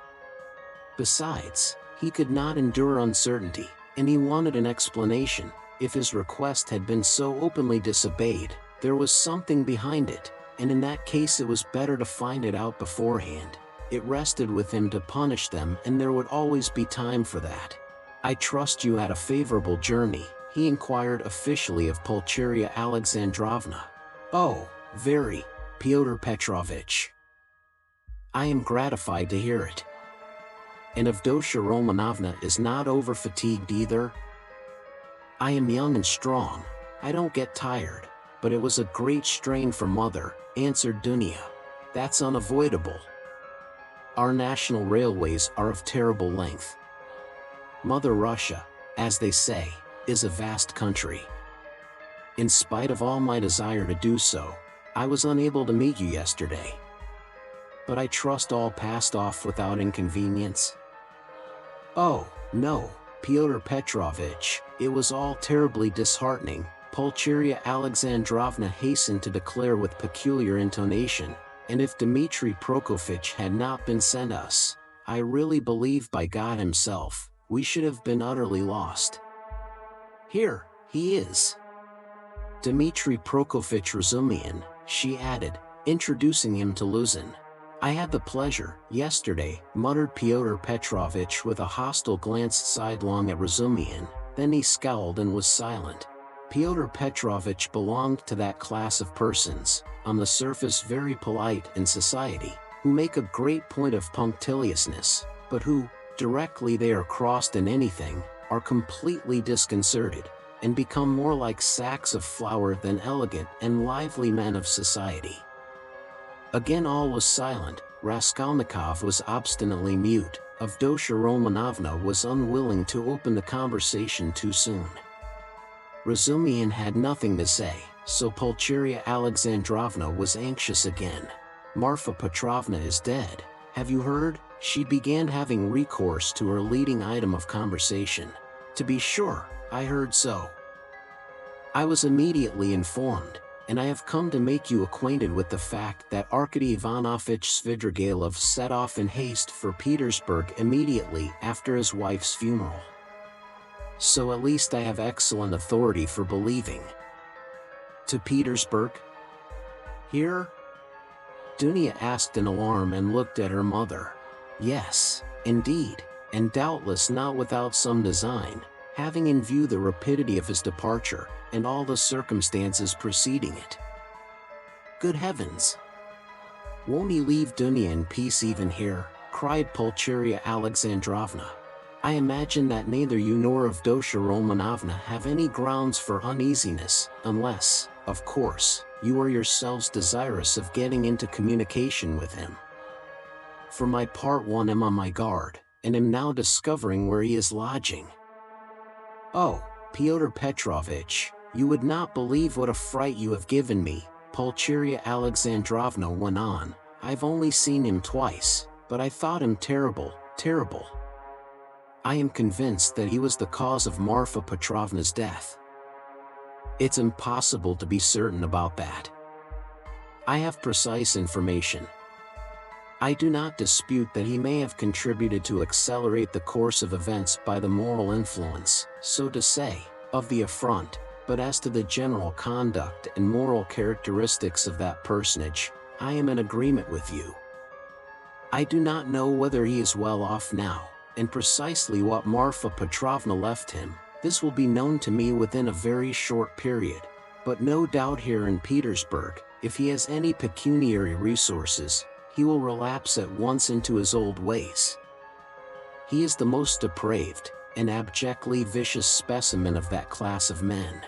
Besides, he could not endure uncertainty, and he wanted an explanation. If his request had been so openly disobeyed, there was something behind it, and in that case it was better to find it out beforehand. It rested with him to punish them, and there would always be time for that. I trust you had a favorable journey, he inquired officially of Pulcheria Alexandrovna. Oh, very, Pyotr Petrovitch. I am gratified to hear it. And Avdotya Romanovna is not over-fatigued either? I am young and strong, I don't get tired, but it was a great strain for Mother, answered Dunya. That's unavoidable. Our national railways are of terrible length. Mother Russia, as they say, is a vast country. In spite of all my desire to do so, I was unable to meet you yesterday. But I trust all passed off without inconvenience? Oh, no, Pyotr Petrovitch, it was all terribly disheartening, Pulcheria Alexandrovna hastened to declare with peculiar intonation, and if Dmitri Prokofitch had not been sent us, I really believe by God himself, we should have been utterly lost. Here, he is. Dmitri Prokofitch Razumihin, she added, introducing him to Luzin. I had the pleasure, yesterday, muttered Pyotr Petrovitch with a hostile glance sidelong at Razumihin, then he scowled and was silent. Pyotr Petrovich belonged to that class of persons, on the surface very polite in society, who make a great point of punctiliousness, but who, directly they are crossed in anything, are completely disconcerted, and become more like sacks of flour than elegant and lively men of society. Again all was silent. Raskolnikov was obstinately mute. Avdotya Romanovna was unwilling to open the conversation too soon. Razumihin had nothing to say, so Pulcheria Alexandrovna was anxious again. "Marfa Petrovna is dead, have you heard?" She began, having recourse to her leading item of conversation. "To be sure, I heard so. I was immediately informed, and I have come to make you acquainted with the fact that Arkady Ivanovich Svidrigailov set off in haste for Petersburg immediately after his wife's funeral. So at least I have excellent authority for believing." "To Petersburg? Here?" Dunya asked in alarm and looked at her mother. "Yes, indeed, and doubtless not without some design, having in view the rapidity of his departure, and all the circumstances preceding it." "Good heavens! Won't he leave Dunya in peace even here?" cried Pulcheria Alexandrovna. "I imagine that neither you nor Avdotya Romanovna have any grounds for uneasiness, unless, of course, you are yourselves desirous of getting into communication with him. For my part, one am on my guard, and am now discovering where he is lodging." "Oh, Pyotr Petrovich, you would not believe what a fright you have given me," Pulcheria Alexandrovna went on. "I've only seen him twice, but I thought him terrible, terrible. I am convinced that he was the cause of Marfa Petrovna's death." "It's impossible to be certain about that. I have precise information. I do not dispute that he may have contributed to accelerate the course of events by the moral influence, so to say, of the affront, but as to the general conduct and moral characteristics of that personage, I am in agreement with you. I do not know whether he is well off now, and precisely what Marfa Petrovna left him. This will be known to me within a very short period, but no doubt here in Petersburg, if he has any pecuniary resources, he will relapse at once into his old ways. He is the most depraved and abjectly vicious specimen of that class of men.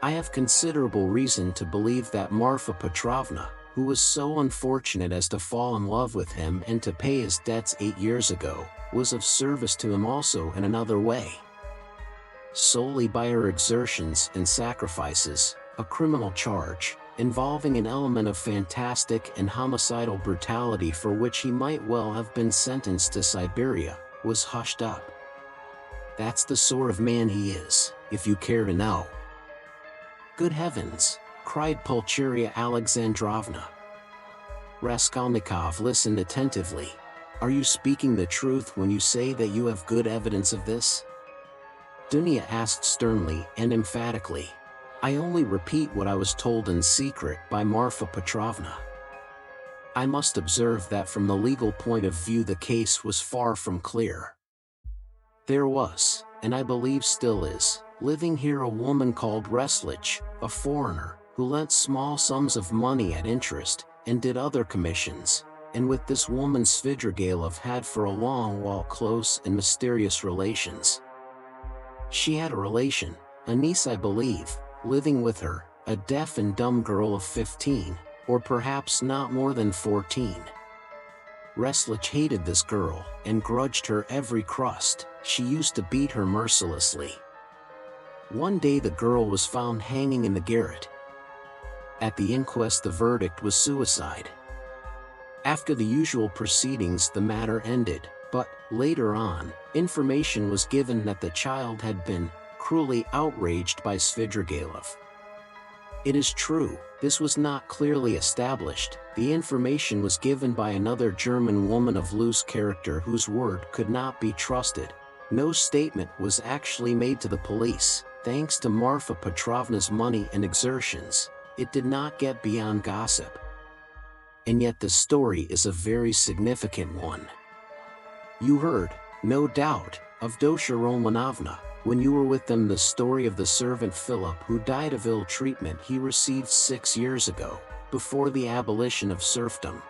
I have considerable reason to believe that Marfa Petrovna, who was so unfortunate as to fall in love with him and to pay his debts 8 years ago, was of service to him also in another way. Solely by her exertions and sacrifices, a criminal charge, involving an element of fantastic and homicidal brutality for which he might well have been sentenced to Siberia, was hushed up. That's the sort of man he is, if you care to know." "Good heavens!" cried Pulcheria Alexandrovna. Raskolnikov listened attentively. "Are you speaking the truth when you say that you have good evidence of this?" Dunya asked sternly and emphatically. "I only repeat what I was told in secret by Marfa Petrovna. I must observe that from the legal point of view the case was far from clear. There was, and I believe still is, living here a woman called Reslich, a foreigner, who lent small sums of money at interest, and did other commissions, and with this woman Svidrigailov had for a long while close and mysterious relations. She had a relation, a niece I believe, living with her, a deaf and dumb girl of 15, or perhaps not more than 14. Reslich hated this girl, and grudged her every crust. She used to beat her mercilessly. One day the girl was found hanging in the garret. At the inquest the verdict was suicide. After the usual proceedings the matter ended, but, later on, information was given that the child had been cruelly outraged by Svidrigailov. It is true, this was not clearly established. The information was given by another German woman of loose character whose word could not be trusted. No statement was actually made to the police. Thanks to Marfa Petrovna's money and exertions, it did not get beyond gossip. And yet the story is a very significant one. You heard, No doubt, Avdotya Romanovna, when you were with them, the story of the servant Philip who died of ill treatment he received 6 years ago, before the abolition of serfdom.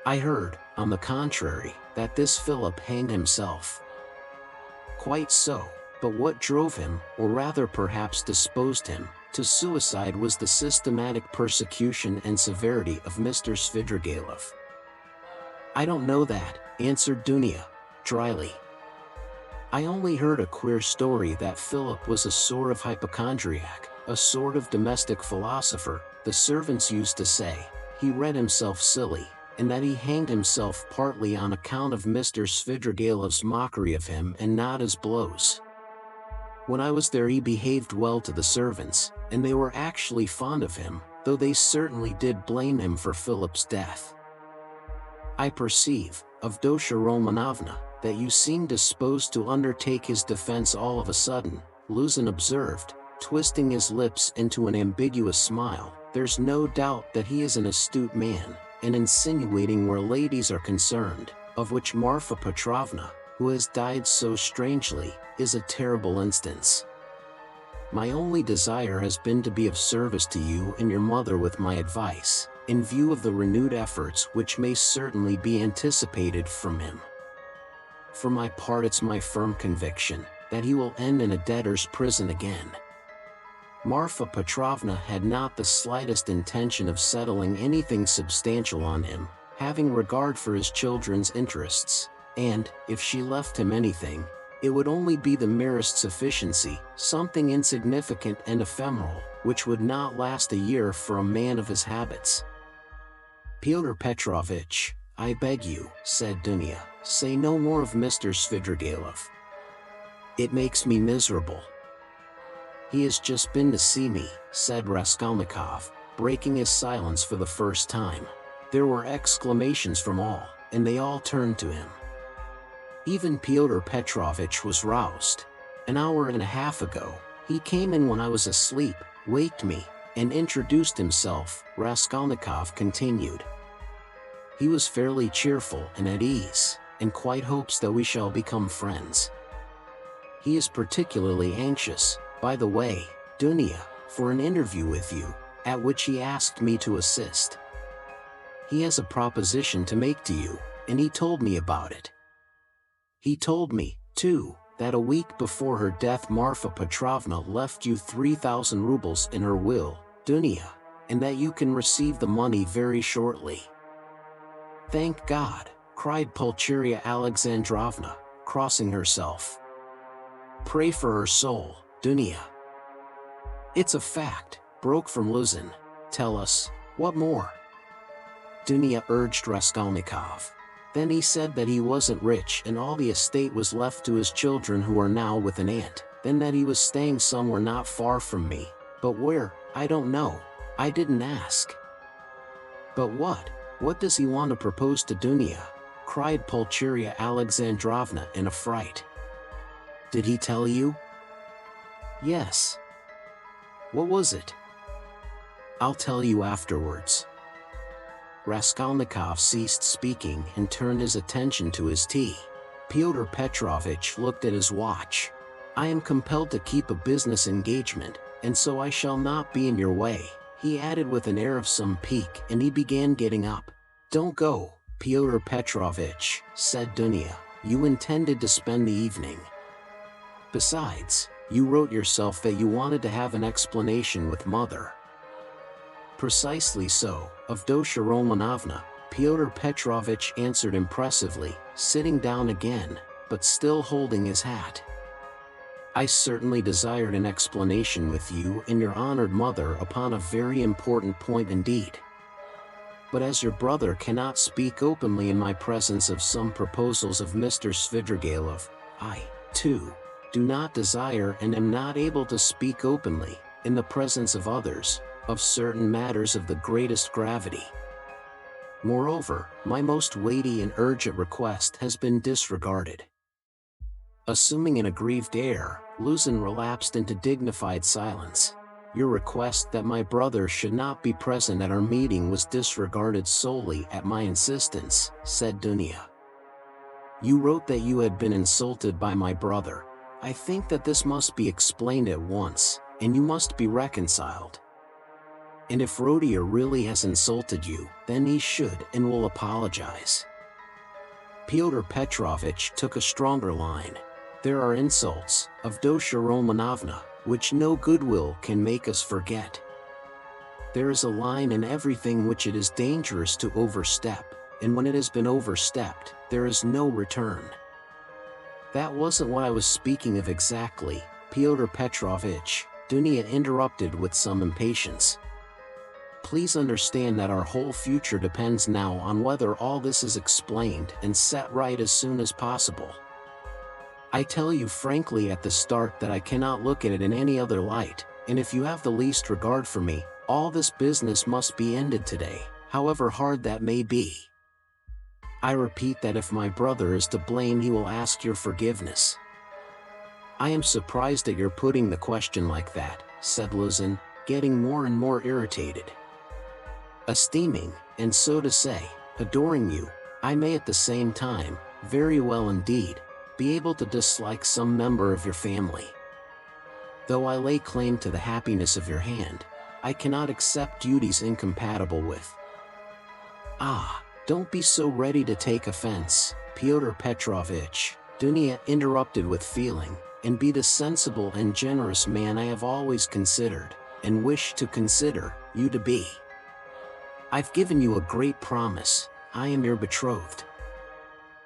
I heard, on the contrary, that this Philip hanged himself. Quite so, but what drove him, or rather perhaps disposed him, to suicide was the systematic persecution and severity of Mr. Svidrigailov. I don't know that, answered Dunya, dryly. I only heard a queer story that Philip was a sort of hypochondriac, a sort of domestic philosopher, the servants used to say. He read himself silly, and that he hanged himself partly on account of Mr. Svidrigailov's mockery of him and not his blows. When I was there he behaved well to the servants, and they were actually fond of him, though they certainly did blame him for Philip's death. I perceive, Avdotya Romanovna, that you seem disposed to undertake his defense all of a sudden, Luzin observed, twisting his lips into an ambiguous smile. There's no doubt that he is an astute man, and insinuating where ladies are concerned, of which Marfa Petrovna, who has died so strangely, is a terrible instance. My only desire has been to be of service to you and your mother with my advice, in view of the renewed efforts which may certainly be anticipated from him. For my part, it's my firm conviction that he will end in a debtor's prison again. Marfa Petrovna had not the slightest intention of settling anything substantial on him, having regard for his children's interests, and, if she left him anything, it would only be the merest sufficiency, something insignificant and ephemeral, which would not last a year for a man of his habits. Pyotr Petrovitch, I beg you, said Dunya, say no more of Mr. Svidrigailov. It makes me miserable. He has just been to see me, said Raskolnikov, breaking his silence for the first time. There were exclamations from all, and they all turned to him. Even Pyotr Petrovitch was roused. An hour and a half ago, he came in when I was asleep, waked me, and introduced himself, Raskolnikov continued. He was fairly cheerful and at ease, and quite hopes that we shall become friends. He is particularly anxious, by the way, Dunya, for an interview with you, at which he asked me to assist. He has a proposition to make to you, and he told me about it. He told me, too, that a week before her death Marfa Petrovna left you 3,000 rubles in her will, Dunya, and that you can receive the money very shortly. Thank God, cried Pulcheria Alexandrovna, crossing herself. Pray for her soul, Dunya. It's a fact, broke from Luzin. Tell us, what more? Dunya urged Raskolnikov. Then he said that he wasn't rich and all the estate was left to his children who are now with an aunt, then that he was staying somewhere not far from me, but where, I don't know, I didn't ask. But what does he want to propose to Dunya? Cried Pulcheria Alexandrovna in a fright. Did he tell you? Yes. What was it? I'll tell you afterwards. Raskolnikov ceased speaking and turned his attention to his tea. Pyotr Petrovitch looked at his watch. I am compelled to keep a business engagement, and so I shall not be in your way, he added with an air of some pique, and he began getting up. Don't go, Pyotr Petrovitch, said Dunya. You intended to spend the evening. Besides, you wrote yourself that you wanted to have an explanation with mother. Precisely so, Avdotya Romanovna, Pyotr Petrovitch answered impressively, sitting down again, but still holding his hat. I certainly desired an explanation with you and your honored mother upon a very important point indeed. But as your brother cannot speak openly in my presence of some proposals of Mr. Svidrigailov, I, too, do not desire and am not able to speak openly, in the presence of others, of certain matters of the greatest gravity. Moreover, my most weighty and urgent request has been disregarded. Assuming an aggrieved air, Luzin relapsed into dignified silence. Your request that my brother should not be present at our meeting was disregarded solely at my insistence, said Dunya. You wrote that you had been insulted by my brother. I think that this must be explained at once, and you must be reconciled. And if Rodion really has insulted you, then he should and will apologize. Pyotr Petrovich took a stronger line. There are insults, Avdotya Romanovna, which no goodwill can make us forget. There is a line in everything which it is dangerous to overstep, and when it has been overstepped, there is no return. That wasn't what I was speaking of exactly, Pyotr Petrovich, Dunya interrupted with some impatience. Please understand that our whole future depends now on whether all this is explained and set right as soon as possible. I tell you frankly at the start that I cannot look at it in any other light, and if you have the least regard for me, all this business must be ended today, however hard that may be. I repeat that if my brother is to blame, he will ask your forgiveness. I am surprised at your putting the question like that, said Luzin, getting more and more irritated. Esteeming, and so to say, adoring you, I may at the same time, very well indeed, be able to dislike some member of your family. Though I lay claim to the happiness of your hand, I cannot accept duties incompatible with. Ah, don't be so ready to take offense, Pyotr Petrovich, Dunya interrupted with feeling, and be the sensible and generous man I have always considered, and wish to consider, you to be. I've given you a great promise, I am your betrothed.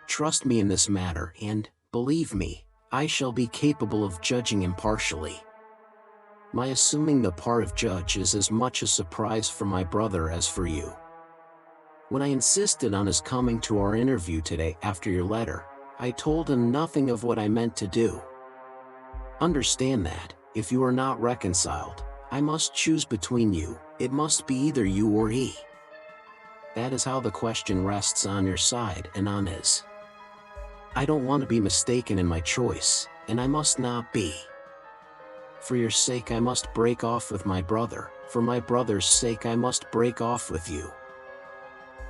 Trust me in this matter and, believe me, I shall be capable of judging impartially. My assuming the part of judge is as much a surprise for my brother as for you. When I insisted on his coming to our interview today after your letter, I told him nothing of what I meant to do. Understand that, if you are not reconciled, I must choose between you, it must be either you or he. That is how the question rests on your side and on his. I don't want to be mistaken in my choice, and I must not be. For your sake I must break off with my brother, for my brother's sake I must break off with you.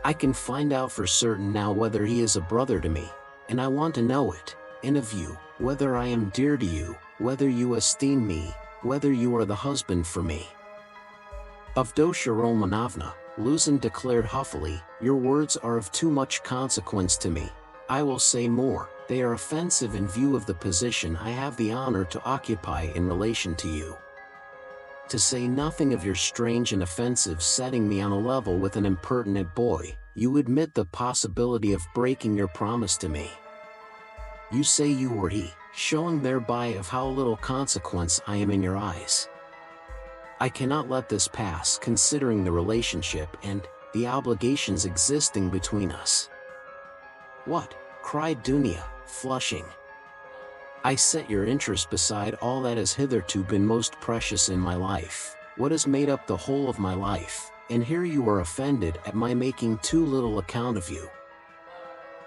I can find out for certain now whether he is a brother to me, and I want to know it, and of you, whether I am dear to you, whether you esteem me, whether you are the husband for me. Avdotya Romanovna, Luzin declared huffily, your words are of too much consequence to me. I will say more, they are offensive in view of the position I have the honor to occupy in relation to you. To say nothing of your strange and offensive setting me on a level with an impertinent boy, you admit the possibility of breaking your promise to me. You say you or he, showing thereby of how little consequence I am in your eyes. I cannot let this pass considering the relationship and the obligations existing between us. What? Cried Dunya, flushing. I set your interest beside all that has hitherto been most precious in my life, what has made up the whole of my life, and here you are offended at my making too little account of you.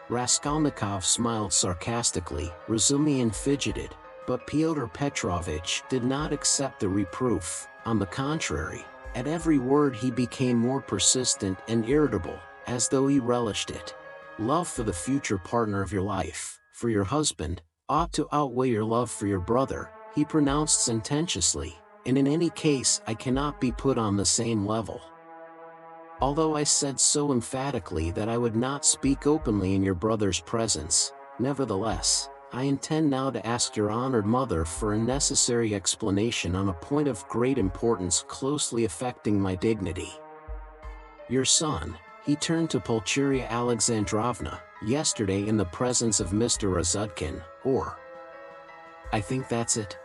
Raskolnikov smiled sarcastically, Razumihin fidgeted, but Pyotr Petrovich did not accept the reproof. On the contrary, at every word he became more persistent and irritable, as though he relished it. Love for the future partner of your life, for your husband, ought to outweigh your love for your brother, he pronounced sententiously, and in any case I cannot be put on the same level. Although I said so emphatically that I would not speak openly in your brother's presence, nevertheless, I intend now to ask your honored mother for a necessary explanation on a point of great importance closely affecting my dignity. Your son, he turned to Pulcheria Alexandrovna, yesterday in the presence of Mr. Razudkin, or... I think that's it.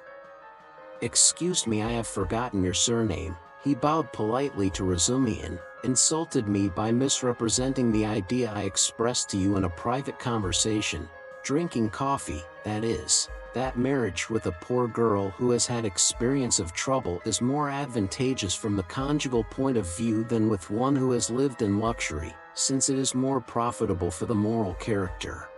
Excuse me, I have forgotten your surname. He bowed politely to Razumihin, insulted me by misrepresenting the idea I expressed to you in a private conversation, drinking coffee, that is, that marriage with a poor girl who has had experience of trouble is more advantageous from the conjugal point of view than with one who has lived in luxury, since it is more profitable for the moral character.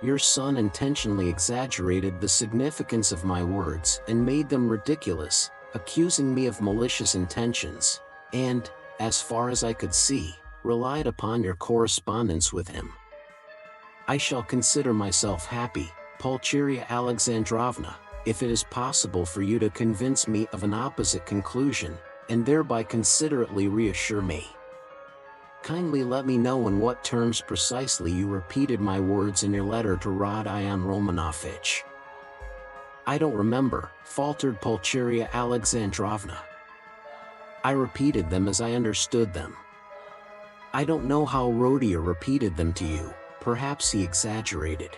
Your son intentionally exaggerated the significance of my words and made them ridiculous, accusing me of malicious intentions, and, as far as I could see, relied upon your correspondence with him. I shall consider myself happy, Pulcheria Alexandrovna, if it is possible for you to convince me of an opposite conclusion, and thereby considerately reassure me. Kindly let me know in what terms precisely you repeated my words in your letter to Rodion Romanovich. I don't remember, faltered Pulcheria Alexandrovna. I repeated them as I understood them. I don't know how Rodion repeated them to you, perhaps he exaggerated.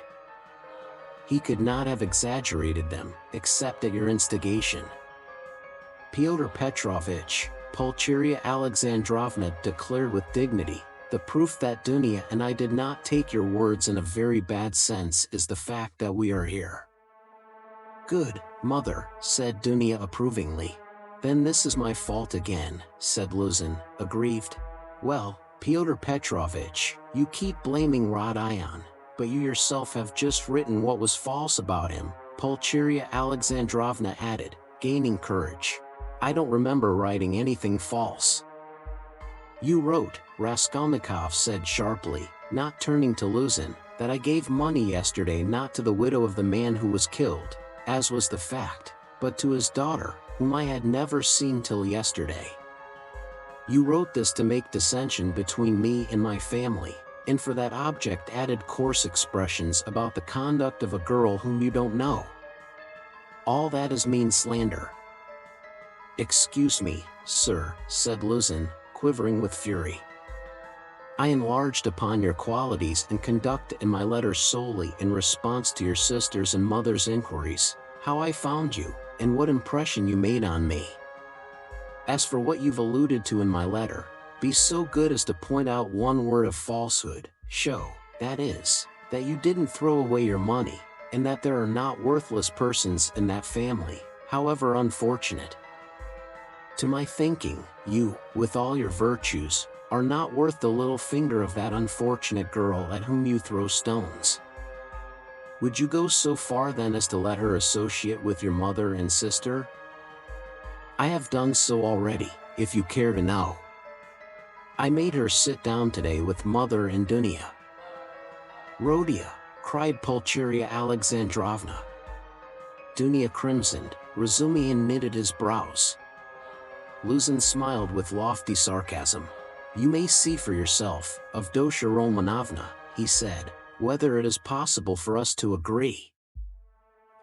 He could not have exaggerated them, except at your instigation. Pyotr Petrovich, Pulcheria Alexandrovna declared with dignity, the proof that Dunya and I did not take your words in a very bad sense is the fact that we are here. Good, mother, said Dunya approvingly. Then this is my fault again, said Luzin, aggrieved. Well, Pyotr Petrovich, you keep blaming Rodion, but you yourself have just written what was false about him, Pulcheria Alexandrovna added, gaining courage. I don't remember writing anything false. You wrote, Raskolnikov said sharply, not turning to Luzin, that I gave money yesterday not to the widow of the man who was killed, as was the fact, but to his daughter, whom I had never seen till yesterday. You wrote this to make dissension between me and my family, and for that object added coarse expressions about the conduct of a girl whom you don't know. All that is mean slander. Excuse me, sir, said Luzin, quivering with fury. I enlarged upon your qualities and conducted in my letter solely in response to your sister's and mother's inquiries, how I found you, and what impression you made on me. As for what you've alluded to in my letter, be so good as to point out one word of falsehood, show, that is, that you didn't throw away your money, and that there are not worthless persons in that family, however unfortunate. To my thinking, you, with all your virtues, are not worth the little finger of that unfortunate girl at whom you throw stones. Would you go so far then as to let her associate with your mother and sister? I have done so already, if you care to know. I made her sit down today with mother and Dunya. Rodion, cried Pulcheria Alexandrovna. Dunya crimsoned, Razumihin knitted his brows. Luzin smiled with lofty sarcasm. You may see for yourself, Avdotya Romanovna, he said, whether it is possible for us to agree.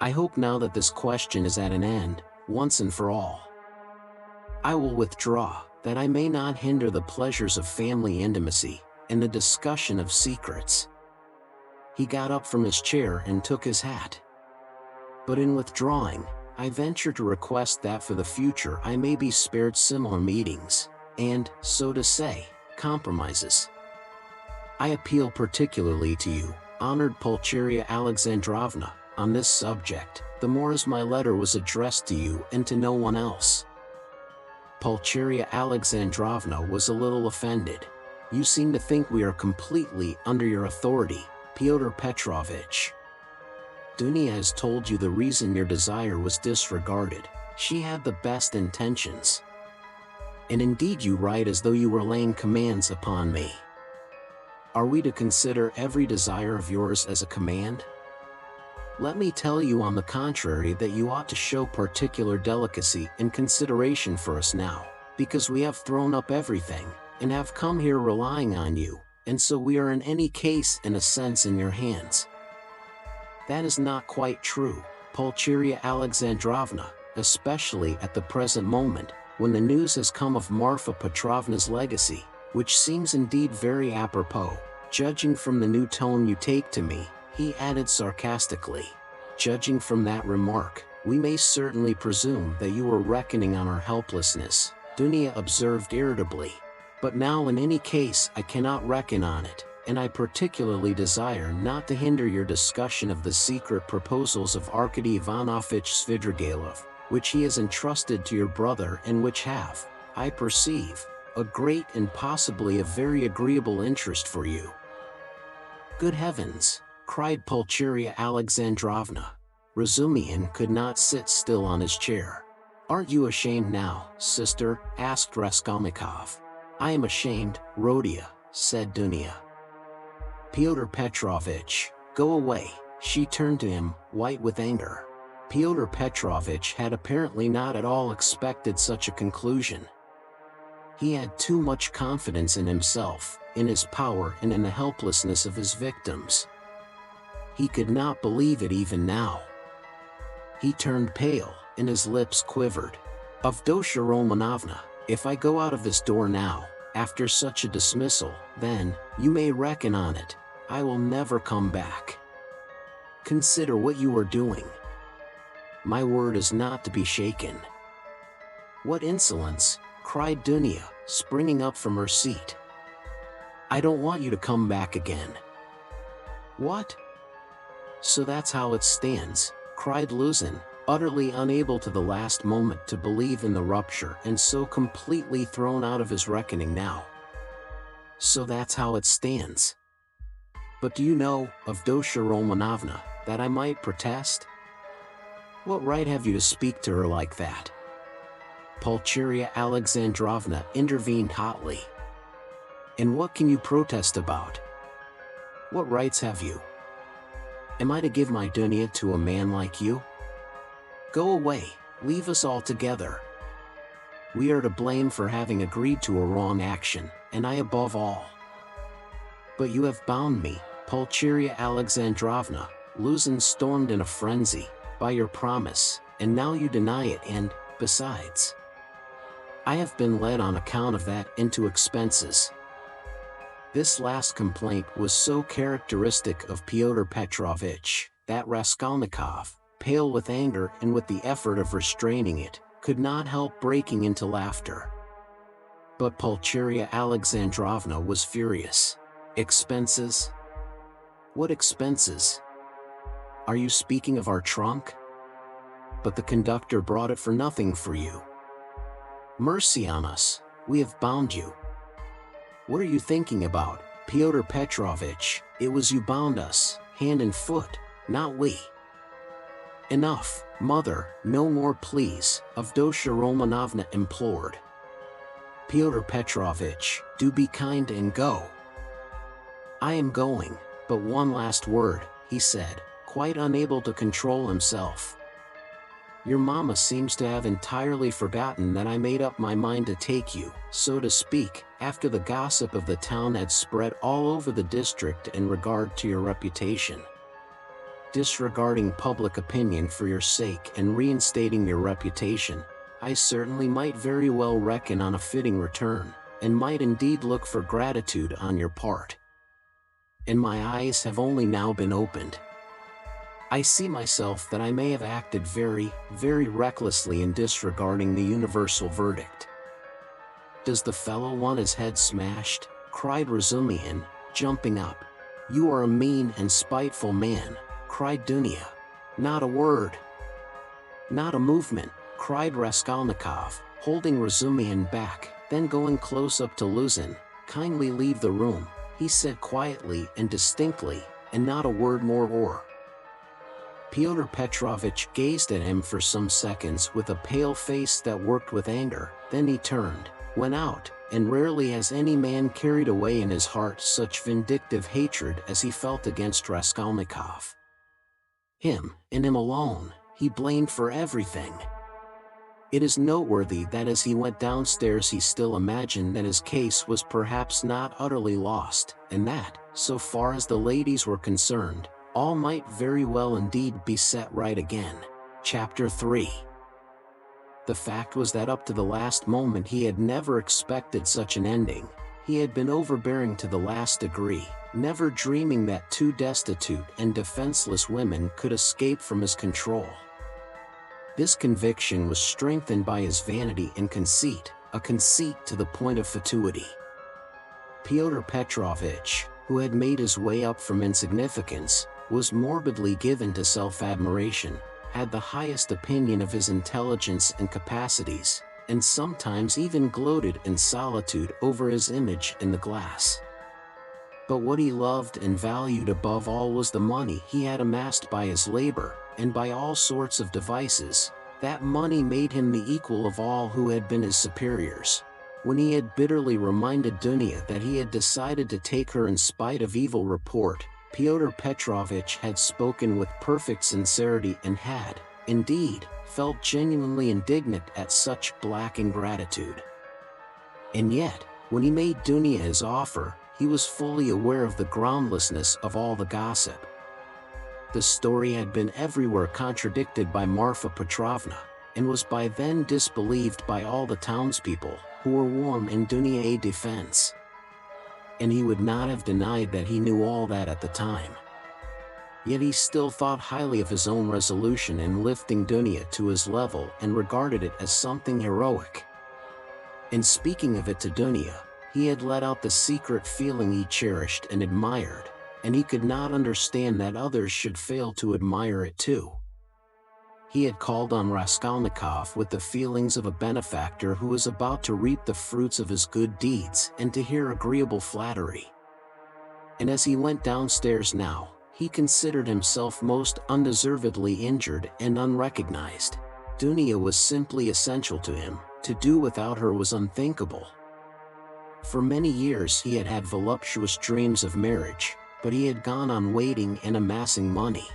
I hope now that this question is at an end, once and for all. I will withdraw, that I may not hinder the pleasures of family intimacy, and the discussion of secrets. He got up from his chair and took his hat. But in withdrawing, I venture to request that for the future I may be spared similar meetings, and, so to say, compromises. I appeal particularly to you, honored Pulcheria Alexandrovna, on this subject, the more as my letter was addressed to you and to no one else. Pulcheria Alexandrovna was a little offended. You seem to think we are completely under your authority, Pyotr Petrovich. Dunya has told you the reason your desire was disregarded. She had the best intentions. And indeed you write as though you were laying commands upon me. Are we to consider every desire of yours as a command? Let me tell you on the contrary that you ought to show particular delicacy and consideration for us now, because we have thrown up everything, and have come here relying on you, and so we are in any case in a sense in your hands. That is not quite true, Pulcheria Alexandrovna, especially at the present moment, when the news has come of Marfa Petrovna's legacy, which seems indeed very apropos, judging from the new tone you take to me, he added sarcastically. Judging from that remark, we may certainly presume that you were reckoning on our helplessness, Dunya observed irritably. But now in any case I cannot reckon on it, and I particularly desire not to hinder your discussion of the secret proposals of Arkady Ivanovich Svidrigailov, which he has entrusted to your brother and which have, I perceive, a great and possibly a very agreeable interest for you. Good heavens! Cried Pulcheria Alexandrovna. Razumihin could not sit still on his chair. Aren't you ashamed now, sister? Asked Raskolnikov. I am ashamed, Rodion, said Dunya. Pyotr Petrovich, go away, she turned to him, white with anger. Pyotr Petrovich had apparently not at all expected such a conclusion. He had too much confidence in himself, in his power and in the helplessness of his victims. He could not believe it even now. He turned pale, and his lips quivered. Avdotya Romanovna, if I go out of this door now, after such a dismissal, then, you may reckon on it, I will never come back. Consider what you are doing. My word is not to be shaken. What insolence, cried Dunya, springing up from her seat. I don't want you to come back again. What? So that's how it stands, cried Luzin, utterly unable to the last moment to believe in the rupture and so completely thrown out of his reckoning now. So that's how it stands. But do you know, Avdotya Romanovna, that I might protest? What right have you to speak to her like that? Pulcheria Alexandrovna intervened hotly. And what can you protest about? What rights have you? Am I to give my Dunya to a man like you? Go away, leave us altogether. We are to blame for having agreed to a wrong action, and I above all. But you have bound me, Pulcheria Alexandrovna, Luzin stormed in a frenzy, by your promise, and now you deny it and, besides, I have been led on account of that into expenses. This last complaint was so characteristic of Pyotr Petrovich, that Raskolnikov, pale with anger and with the effort of restraining it, could not help breaking into laughter. But Pulcheria Alexandrovna was furious. Expenses? What expenses? Are you speaking of our trunk? But the conductor brought it for nothing for you. Mercy on us, we have bound you. What are you thinking about, Pyotr Petrovich? It was you bound us, hand and foot, not we. Enough, mother, no more please, Avdotya Romanovna implored. Pyotr Petrovich, do be kind and go. I am going, but one last word, he said, quite unable to control himself. Your mama seems to have entirely forgotten that I made up my mind to take you, so to speak, after the gossip of the town had spread all over the district in regard to your reputation. Disregarding public opinion for your sake and reinstating your reputation, I certainly might very well reckon on a fitting return, and might indeed look for gratitude on your part. And my eyes have only now been opened. I see myself that I may have acted very, very recklessly in disregarding the universal verdict. Does the fellow want his head smashed? Cried Razumihin, jumping up. You are a mean and spiteful man, cried Dunya. Not a word. Not a movement, cried Raskolnikov, holding Razumihin back, then going close up to Luzin. Kindly leave the room, he said quietly and distinctly, and not a word more or. Pyotr Petrovich gazed at him for some seconds with a pale face that worked with anger, then he turned, went out, and rarely has any man carried away in his heart such vindictive hatred as he felt against Raskolnikov. Him, and him alone, he blamed for everything. It is noteworthy that as he went downstairs he still imagined that his case was perhaps not utterly lost, and that, so far as the ladies were concerned, all might very well indeed be set right again. Chapter 3. The fact was that up to the last moment he had never expected such an ending. He had been overbearing to the last degree, never dreaming that two destitute and defenseless women could escape from his control. This conviction was strengthened by his vanity and conceit, a conceit to the point of fatuity. Pyotr Petrovich, who had made his way up from insignificance, was morbidly given to self-admiration, had the highest opinion of his intelligence and capacities, and sometimes even gloated in solitude over his image in the glass. But what he loved and valued above all was the money he had amassed by his labor, and by all sorts of devices. That money made him the equal of all who had been his superiors. When he had bitterly reminded Dunya that he had decided to take her in spite of evil report, Pyotr Petrovich had spoken with perfect sincerity and had, indeed, felt genuinely indignant at such black ingratitude. And yet, when he made Dunya his offer, he was fully aware of the groundlessness of all the gossip. The story had been everywhere contradicted by Marfa Petrovna, and was by then disbelieved by all the townspeople, who were warm in Dunya's defense. And he would not have denied that he knew all that at the time. Yet he still thought highly of his own resolution in lifting Dunya to his level and regarded it as something heroic. In speaking of it to Dunya, he had let out the secret feeling he cherished and admired, and he could not understand that others should fail to admire it too. He had called on Raskolnikov with the feelings of a benefactor who is about to reap the fruits of his good deeds and to hear agreeable flattery. And as he went downstairs now, he considered himself most undeservedly injured and unrecognized. Dunya was simply essential to him. To do without her was unthinkable. For many years he had had voluptuous dreams of marriage, but he had gone on waiting and amassing money.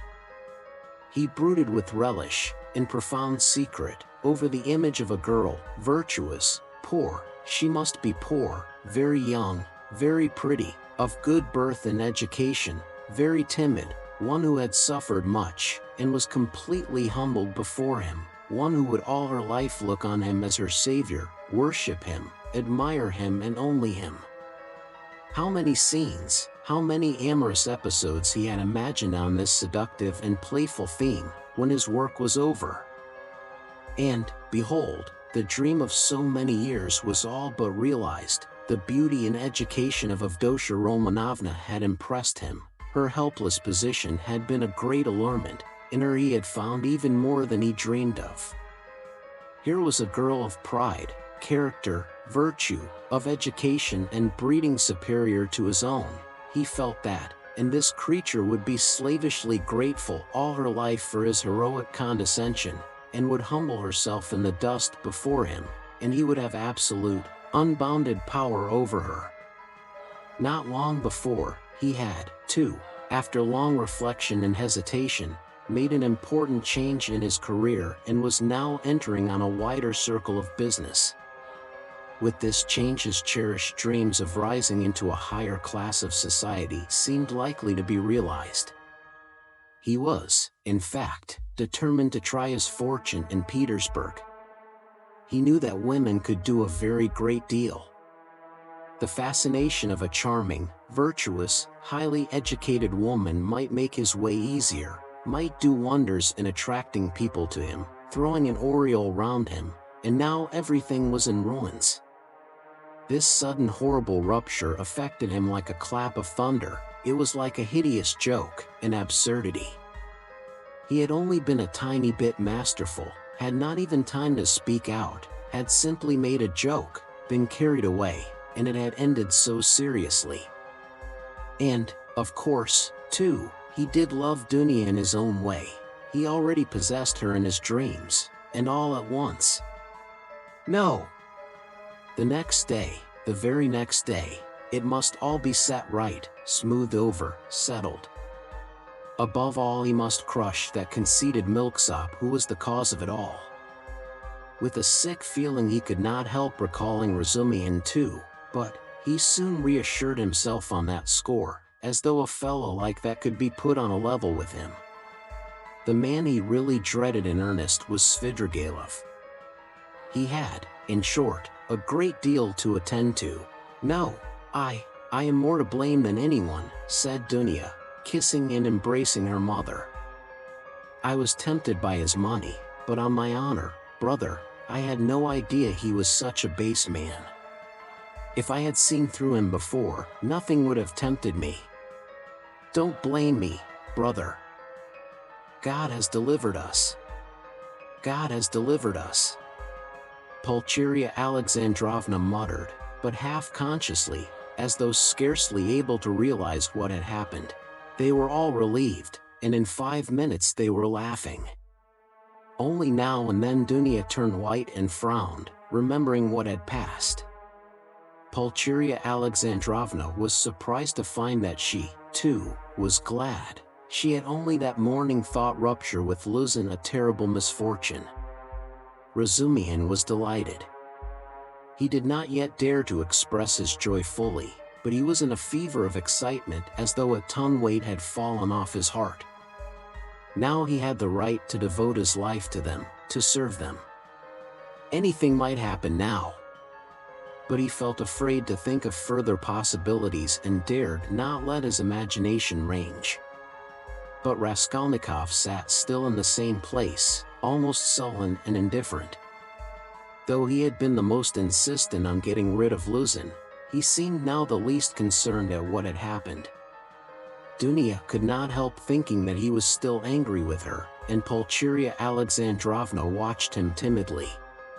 He brooded with relish, in profound secret, over the image of a girl, virtuous, poor, she must be poor, very young, very pretty, of good birth and education, very timid, one who had suffered much, and was completely humbled before him, one who would all her life look on him as her savior, worship him, admire him and only him. How many scenes, how many amorous episodes he had imagined on this seductive and playful theme, when his work was over. And, behold, the dream of so many years was all but realized. The beauty and education of Avdotya Romanovna had impressed him. Her helpless position had been a great allurement. In her he had found even more than he dreamed of. Here was a girl of pride, character, virtue, of education and breeding superior to his own. He felt that, and this creature would be slavishly grateful all her life for his heroic condescension, and would humble herself in the dust before him, and he would have absolute, unbounded power over her. Not long before, he had, too, after long reflection and hesitation, made an important change in his career and was now entering on a wider circle of business. With this change his cherished dreams of rising into a higher class of society seemed likely to be realized. He was, in fact, determined to try his fortune in Petersburg. He knew that women could do a very great deal. The fascination of a charming, virtuous, highly educated woman might make his way easier, might do wonders in attracting people to him, throwing an aureole round him, and now everything was in ruins. This sudden horrible rupture affected him like a clap of thunder. It was like a hideous joke, an absurdity. He had only been a tiny bit masterful, had not even time to speak out, had simply made a joke, been carried away, and it had ended so seriously. And, of course, too, he did love Dunya in his own way. He already possessed her in his dreams, and all at once. No! The next day, the very next day, it must all be set right, smoothed over, settled. Above all he must crush that conceited milksop who was the cause of it all. With a sick feeling he could not help recalling Razumihin too, but he soon reassured himself on that score, as though a fellow like that could be put on a level with him. The man he really dreaded in earnest was Svidrigailov. He had, in short, a great deal to attend to. No, I am more to blame than anyone, said Dunya, kissing and embracing her mother. I was tempted by his money, but on my honor, brother, I had no idea he was such a base man. If I had seen through him before, nothing would have tempted me. Don't blame me, brother. God has delivered us. God has delivered us. Pulcheria Alexandrovna muttered, but half-consciously, as though scarcely able to realize what had happened. They were all relieved, and in 5 minutes they were laughing. Only now and then Dunya turned white and frowned, remembering what had passed. Pulcheria Alexandrovna was surprised to find that she, too, was glad. She had only that morning thought rupture with Luzin a terrible misfortune. Razumihin was delighted. He did not yet dare to express his joy fully, but he was in a fever of excitement as though a ton weight had fallen off his heart. Now he had the right to devote his life to them, to serve them. Anything might happen now. But he felt afraid to think of further possibilities and dared not let his imagination range. But Raskolnikov sat still in the same place, almost sullen and indifferent. Though he had been the most insistent on getting rid of Luzin, he seemed now the least concerned at what had happened. Dunya could not help thinking that he was still angry with her, and Pulcheria Alexandrovna watched him timidly.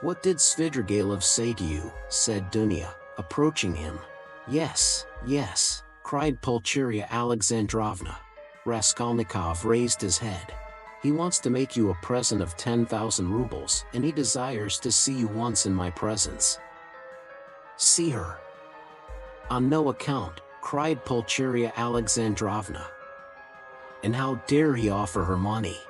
"What did Svidrigailov say to you?" said Dunya, approaching him. "Yes, yes," cried Pulcheria Alexandrovna. Raskolnikov raised his head. "He wants to make you a present of 10,000 rubles, and he desires to see you once in my presence." "See her?" "On no account," cried Pulcheria Alexandrovna. "And how dare he offer her money?"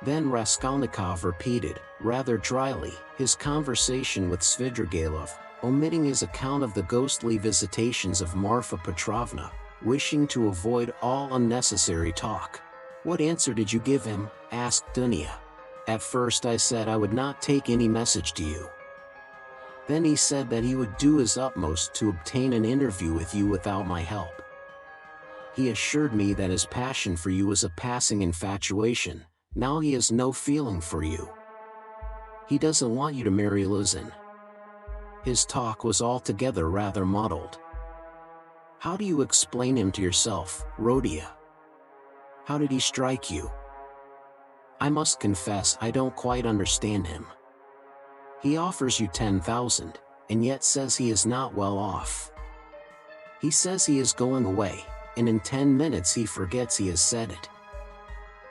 Then Raskolnikov repeated, rather dryly, his conversation with Svidrigailov, omitting his account of the ghostly visitations of Marfa Petrovna, wishing to avoid all unnecessary talk. "What answer did you give him?" asked Dunya. "At first I said I would not take any message to you. Then he said that he would do his utmost to obtain an interview with you without my help. He assured me that his passion for you was a passing infatuation. Now he has no feeling for you. He doesn't want you to marry Luzin." His talk was altogether rather muddled. "How do you explain him to yourself, Rodia? How did he strike you?" "I must confess I don't quite understand him. He offers you 10,000, and yet says he is not well off. He says he is going away, and in 10 minutes he forgets he has said it.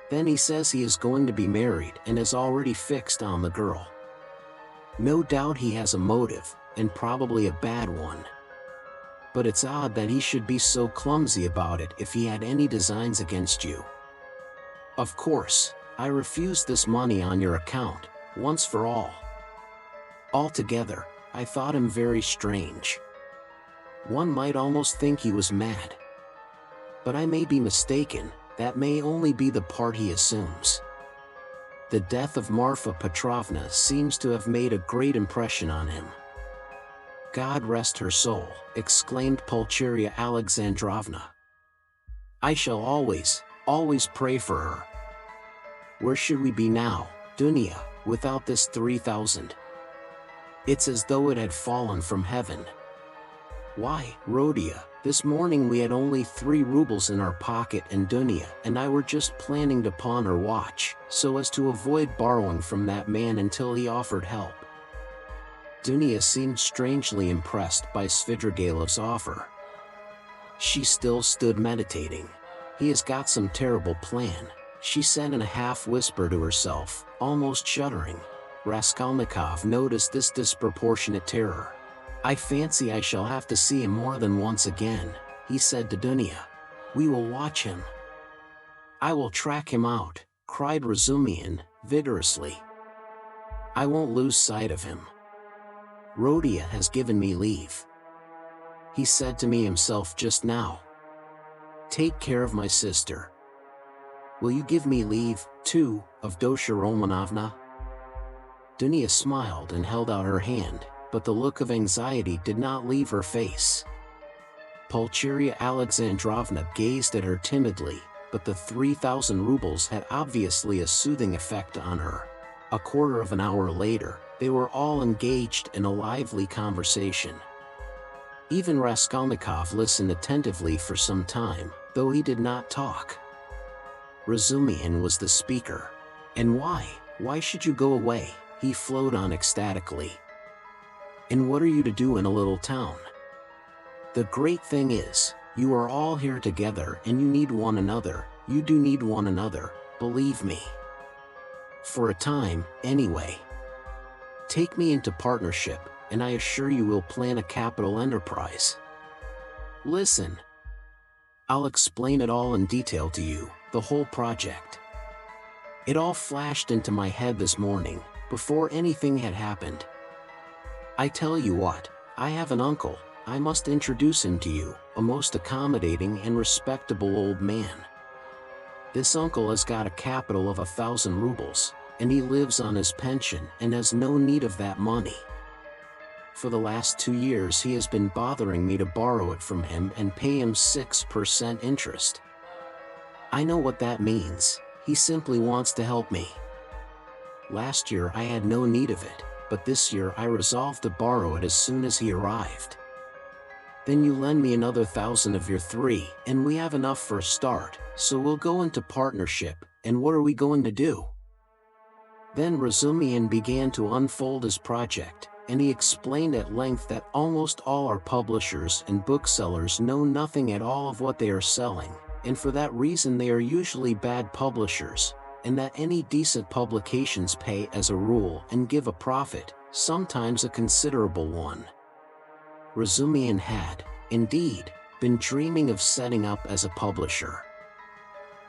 Then he says he is going to be married and is already fixed on the girl. No doubt he has a motive, and probably a bad one. But it's odd that he should be so clumsy about it if he had any designs against you. Of course, I refused this money on your account, once for all. Altogether, I thought him very strange. One might almost think he was mad. But I may be mistaken, that may only be the part he assumes. The death of Marfa Petrovna seems to have made a great impression on him." "God rest her soul," exclaimed Pulcheria Alexandrovna. "I shall always, always pray for her. Where should we be now, Dunya, without this 3,000? It's as though it had fallen from heaven. Why, Rodia, this morning we had only 3 rubles in our pocket, and Dunya and I were just planning to pawn her watch, so as to avoid borrowing from that man until he offered help." Dunya seemed strangely impressed by Svidrigailov's offer. She still stood meditating. "He has got some terrible plan," she said in a half-whisper to herself, almost shuddering. Raskolnikov noticed this disproportionate terror. "I fancy I shall have to see him more than once again," he said to Dunya. "We will watch him. I will track him out," cried Razumihin, vigorously. "I won't lose sight of him. Rodia has given me leave. He said to me himself just now, 'Take care of my sister.' Will you give me leave, too, of Dosha Romanovna?" Dunya smiled and held out her hand, but the look of anxiety did not leave her face. Pulcheria Alexandrovna gazed at her timidly, but the 3,000 rubles had obviously a soothing effect on her. A quarter of an hour later, they were all engaged in a lively conversation. Even Raskolnikov listened attentively for some time, though he did not talk. Razumihin was the speaker. "And why? Why should you go away?" he flowed on ecstatically. "And what are you to do in a little town? The great thing is, you are all here together and you need one another. You do need one another, believe me. For a time, anyway. Take me into partnership, and I assure you we'll plan a capital enterprise. Listen. I'll explain it all in detail to you, the whole project. It all flashed into my head this morning, before anything had happened. I tell you what, I have an uncle, I must introduce him to you, a most accommodating and respectable old man. This uncle has got a capital of 1,000 rubles, and he lives on his pension and has no need of that money. For the last 2 years he has been bothering me to borrow it from him and pay him 6% interest. I know what that means, he simply wants to help me. Last year I had no need of it, but this year I resolved to borrow it as soon as he arrived. Then you lend me another 1,000 of your 3, and we have enough for a start, so we'll go into partnership, and what are we going to do? Then Razumihin began to unfold his project, and he explained at length that almost all our publishers and booksellers know nothing at all of what they are selling, and for that reason they are usually bad publishers, and that any decent publications pay as a rule and give a profit, sometimes a considerable one. Razumihin had, indeed, been dreaming of setting up as a publisher.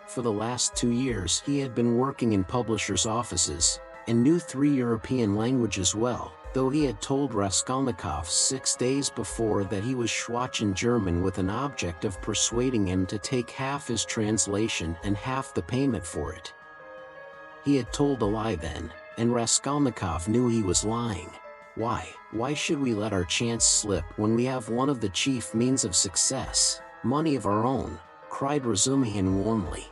For the last 2 years he had been working in publishers' offices, and knew 3 European languages well, though he had told Raskolnikov 6 days before that he was schwachen German with an object of persuading him to take half his translation and half the payment for it. He had told a lie then, and Raskolnikov knew he was lying. Why should we let our chance slip when we have one of the chief means of success, money of our own? Cried Razumihin warmly.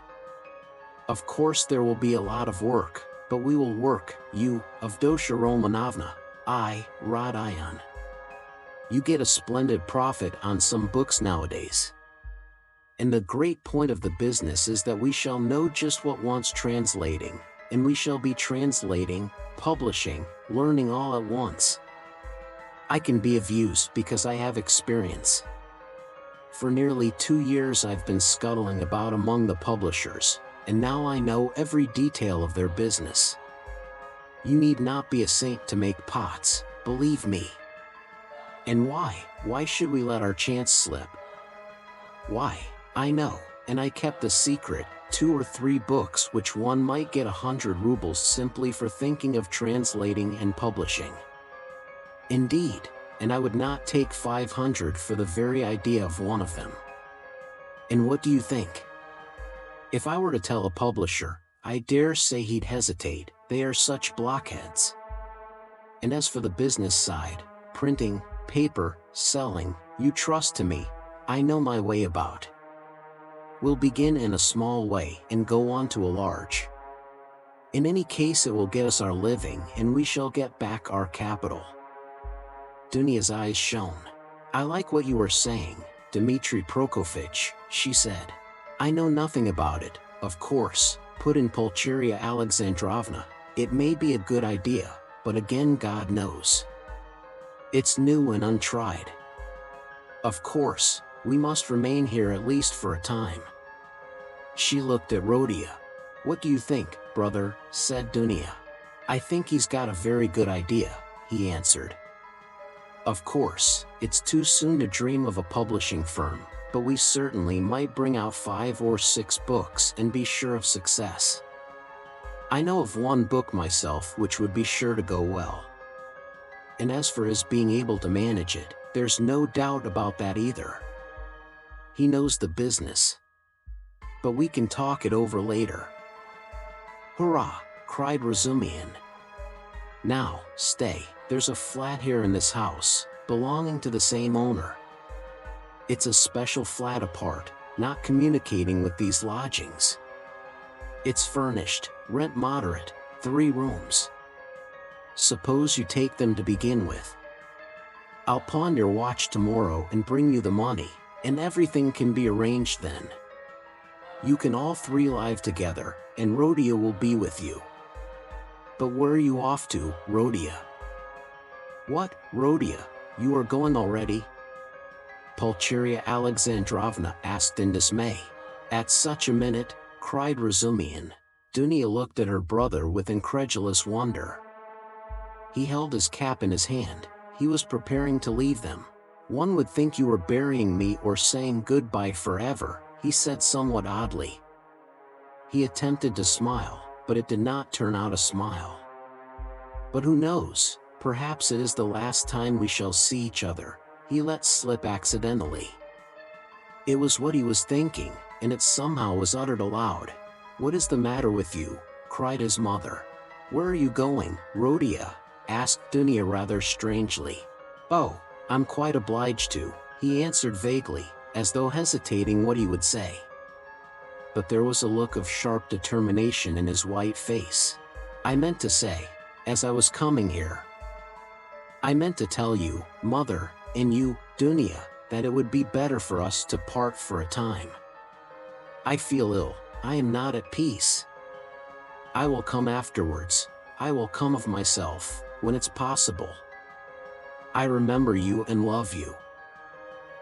Of course there will be a lot of work, but we will work, you, Avdotya Romanovna, I, Rodion. You get a splendid profit on some books nowadays. And the great point of the business is that we shall know just what wants translating, and we shall be translating, publishing, learning all at once. I can be of use because I have experience. For nearly 2 years I've been scuttling about among the publishers, and now I know every detail of their business. You need not be a saint to make pots, believe me. And why should we let our chance slip? Why, I know, and I kept a secret, 2 or 3 books which one might get 100 rubles simply for thinking of translating and publishing. Indeed, and I would not take 500 for the very idea of one of them. And what do you think? If I were to tell a publisher, I dare say he'd hesitate, they are such blockheads. And as for the business side, printing, paper, selling, you trust to me, I know my way about. We'll begin in a small way and go on to a large. In any case it will get us our living and we shall get back our capital. Dunia's eyes shone. I like what you are saying, Dmitri Prokofitch, she said. I know nothing about it, of course, put in Pulcheria Alexandrovna. It may be a good idea, but again God knows. It's new and untried. Of course, we must remain here at least for a time. She looked at Rodion. What do you think, brother? Said Dunia. I think he's got a very good idea, he answered. Of course, it's too soon to dream of a publishing firm, but we certainly might bring out 5 or 6 books and be sure of success. I know of one book myself which would be sure to go well. And as for his being able to manage it, there's no doubt about that either. He knows the business. But we can talk it over later. Hurrah! Cried Razumihin. Now, stay, there's a flat here in this house, belonging to the same owner. It's a special flat apart, not communicating with these lodgings. It's furnished, rent moderate, 3 rooms. Suppose you take them to begin with. I'll pawn your watch tomorrow and bring you the money, and everything can be arranged then. You can all 3 live together, and Rodion will be with you. But where are you off to, Rodion? What, Rodion, you are going already? Pulcheria Alexandrovna asked in dismay. At such a minute, cried Razumihin. Dunia looked at her brother with incredulous wonder. He held his cap in his hand, he was preparing to leave them. "One would think you were burying me or saying goodbye forever," he said somewhat oddly. He attempted to smile, but it did not turn out a smile. "But who knows, perhaps it is the last time we shall see each other," he let slip accidentally. It was what he was thinking, and it somehow was uttered aloud. "What is the matter with you?" cried his mother. "Where are you going, Rodion?" asked Dunya rather strangely. "Oh, I'm quite obliged to," he answered vaguely, as though hesitating what he would say. But there was a look of sharp determination in his white face. "I meant to say, as I was coming here, I meant to tell you, Mother, and you, Dunya, that it would be better for us to part for a time. I feel ill, I am not at peace. I will come afterwards, I will come of myself, when it's possible. I remember you and love you.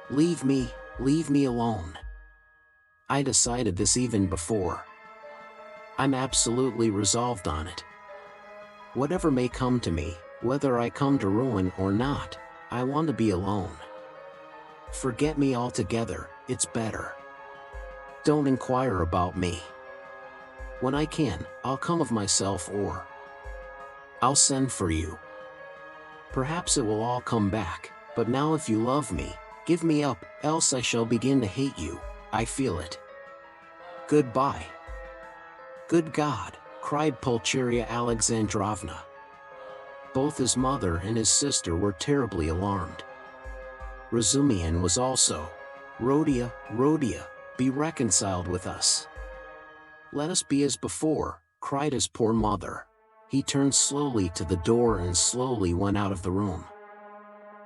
Leave me alone. I decided this even before. I'm absolutely resolved on it. Whatever may come to me, whether I come to ruin or not, I want to be alone. Forget me altogether, it's better. Don't inquire about me. When I can, I'll come of myself or I'll send for you. Perhaps it will all come back, but now if you love me, give me up, else I shall begin to hate you, I feel it. Goodbye." "Good God!" cried Pulcheria Alexandrovna. Both his mother and his sister were terribly alarmed. Razumihin was also. "Rodion, be reconciled with us. Let us be as before," cried his poor mother. He turned slowly to the door and slowly went out of the room.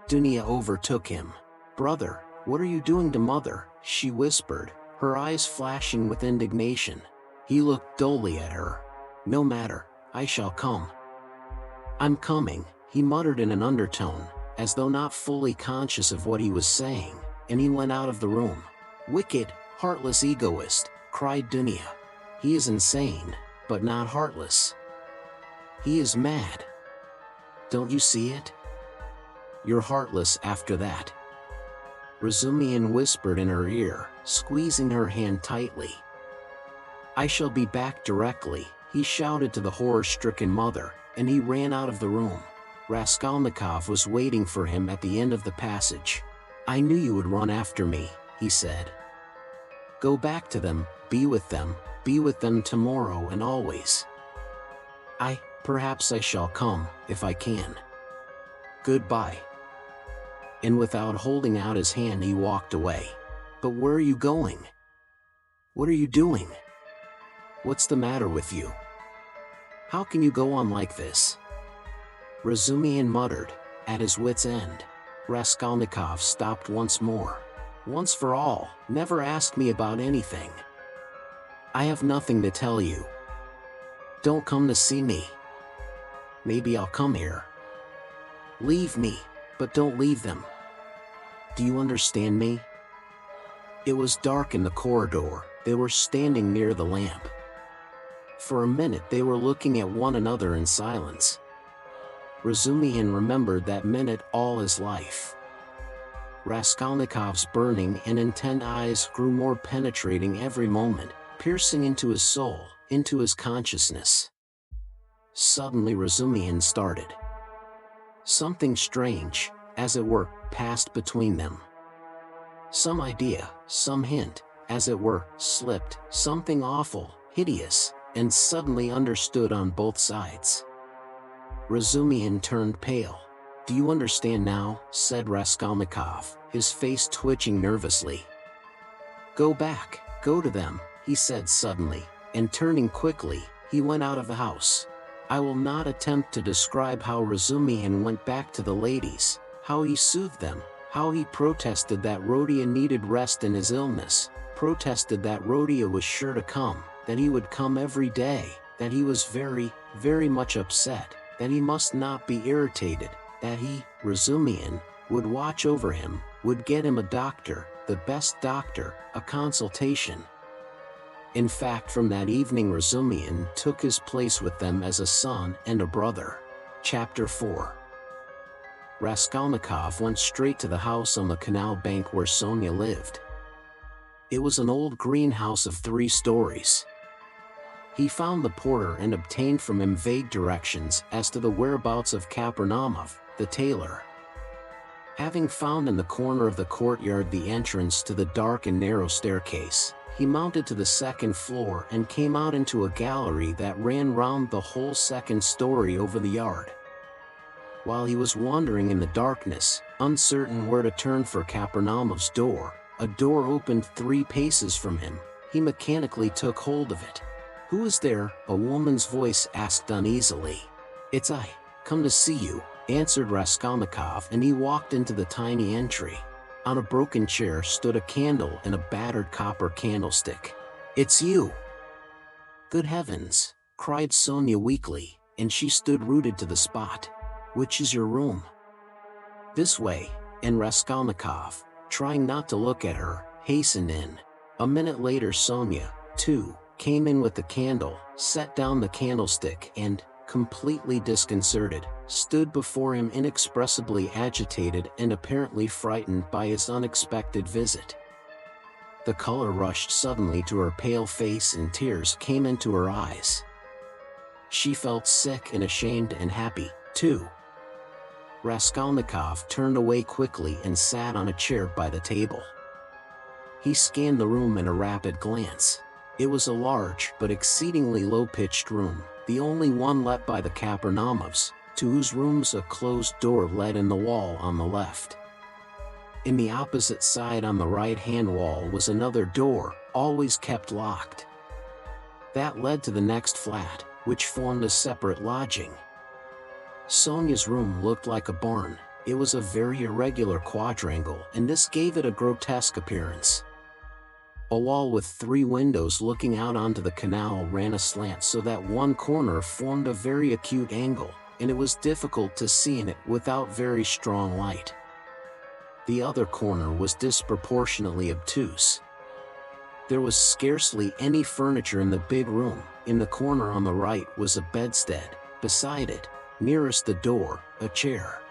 Dunya overtook him. "Brother, what are you doing to Mother?" she whispered, her eyes flashing with indignation. He looked dully at her. "No matter, I shall come." "I'm coming," he muttered in an undertone, as though not fully conscious of what he was saying, and he went out of the room. "Wicked, heartless egoist," cried Dunya. "He is insane, but not heartless. He is mad. Don't you see it? You're heartless after that." Razumihin whispered in her ear, squeezing her hand tightly. "I shall be back directly," he shouted to the horror-stricken mother, and he ran out of the room. Raskolnikov was waiting for him at the end of the passage. "I knew you would run after me," he said. "Go back to them, be with them tomorrow and always. Perhaps I shall come, if I can. Goodbye." And without holding out his hand he walked away. "But where are you going? What are you doing? What's the matter with you? How can you go on like this?" Razumihin muttered, at his wit's end. Raskolnikov stopped once more. "Once for all, never ask me about anything. I have nothing to tell you. Don't come to see me. Maybe I'll come here. Leave me, but don't leave them. Do you understand me?" It was dark in the corridor. They were standing near the lamp. For a minute they were looking at one another in silence. Razumihin remembered that minute all his life. Raskolnikov's burning and intent eyes grew more penetrating every moment, piercing into his soul, into his consciousness. Suddenly Razumihin started. Something strange, as it were, passed between them. Some idea, some hint, as it were, slipped, something awful, hideous, and suddenly understood on both sides. Razumihin turned pale. "Do you understand now?" said Raskolnikov, his face twitching nervously. "Go back, go to them," he said suddenly, and turning quickly, he went out of the house. I will not attempt to describe how Razumihin went back to the ladies, how he soothed them, how he protested that Rodion needed rest in his illness, protested that Rodion was sure to come, that he would come every day, that he was very, very much upset, that he must not be irritated, that he, Razumihin, would watch over him, would get him a doctor, the best doctor, a consultation. In fact, from that evening Razumihin took his place with them as a son and a brother. Chapter 4. Raskolnikov went straight to the house on the canal bank where Sonia lived. It was an old greenhouse of 3 stories. He found the porter and obtained from him vague directions as to the whereabouts of Karamazov, the tailor. Having found in the corner of the courtyard the entrance to the dark and narrow staircase, he mounted to the 2nd floor and came out into a gallery that ran round the whole 2nd story over the yard. While he was wandering in the darkness, uncertain where to turn for Karamazov's door, a door opened 3 paces from him. He mechanically took hold of it. "Who is there?" a woman's voice asked uneasily. "It's I, come to see you," answered Raskolnikov, and he walked into the tiny entry. On a broken chair stood a candle and a battered copper candlestick. "It's you!" "Good heavens!" cried Sonia weakly, and she stood rooted to the spot. "Which is your room?" "This way," and Raskolnikov, trying not to look at her, hastened in. A minute later Sonia, too, came in with the candle, set down the candlestick and, completely disconcerted, stood before him inexpressibly agitated and apparently frightened by his unexpected visit. The color rushed suddenly to her pale face and tears came into her eyes. She felt sick and ashamed and happy, too. Raskolnikov turned away quickly and sat on a chair by the table. He scanned the room in a rapid glance. It was a large but exceedingly low-pitched room, the only one let by the Karamazovs, to whose rooms a closed door led in the wall on the left. In the opposite side on the right-hand wall was another door, always kept locked. That led to the next flat, which formed a separate lodging. Sonia's room looked like a barn. It was a very irregular quadrangle, and this gave it a grotesque appearance. A wall with 3 windows looking out onto the canal ran aslant so that one corner formed a very acute angle, and it was difficult to see in it without very strong light. The other corner was disproportionately obtuse. There was scarcely any furniture in the big room. In the corner on the right was a bedstead, beside it, nearest the door, a chair.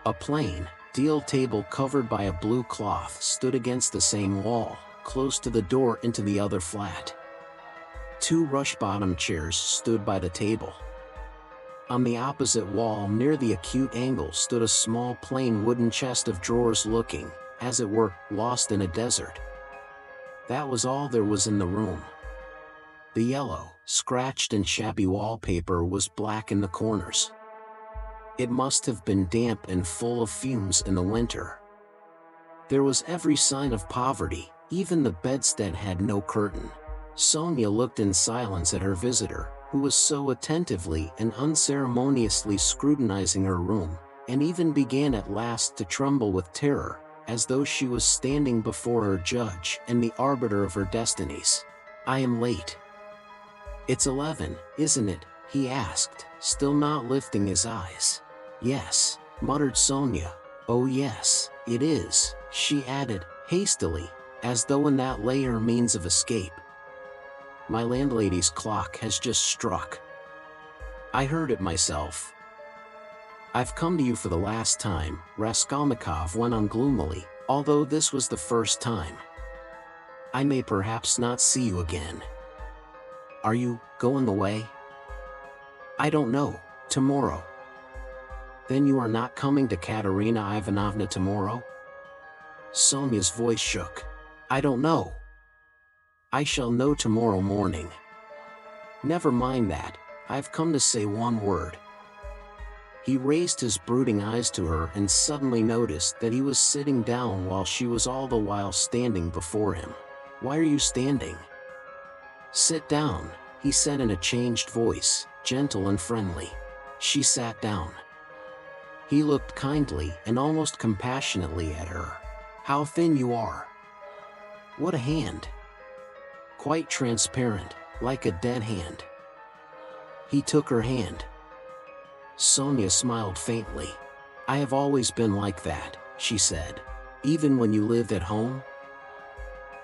A plain, deal table covered by a blue cloth stood against the same wall, close to the door into the other flat. 2 rush-bottom chairs stood by the table. On the opposite wall near the acute angle stood a small plain wooden chest of drawers looking, as it were, lost in a desert. That was all there was in the room. The yellow, scratched and shabby wallpaper was black in the corners. It must have been damp and full of fumes in the winter. There was every sign of poverty, even the bedstead had no curtain. Sonia looked in silence at her visitor, who was so attentively and unceremoniously scrutinizing her room, and even began at last to tremble with terror, as though she was standing before her judge and the arbiter of her destinies. "I am late." "It's 11, isn't it?" he asked, still not lifting his eyes. "Yes," muttered Sonia. "Oh yes, it is," she added, hastily, as though in that lay her means of escape. "My landlady's clock has just struck. I heard it myself." "I've come to you for the last time," Raskolnikov went on gloomily, "although this was the first time. I may perhaps not see you again. Are you going away?" "I don't know, tomorrow." "Then you are not coming to Katerina Ivanovna tomorrow?" Sonia's voice shook. "I don't know. I shall know tomorrow morning." "Never mind that, I've come to say one word." He raised his brooding eyes to her and suddenly noticed that he was sitting down while she was all the while standing before him. "Why are you standing?" "Sit down," he said in a changed voice, gentle and friendly. She sat down. He looked kindly and almost compassionately at her. "How thin you are! What a hand! Quite transparent, like a dead hand." He took her hand. Sonia smiled faintly. "I have always been like that," she said. "Even when you lived at home?"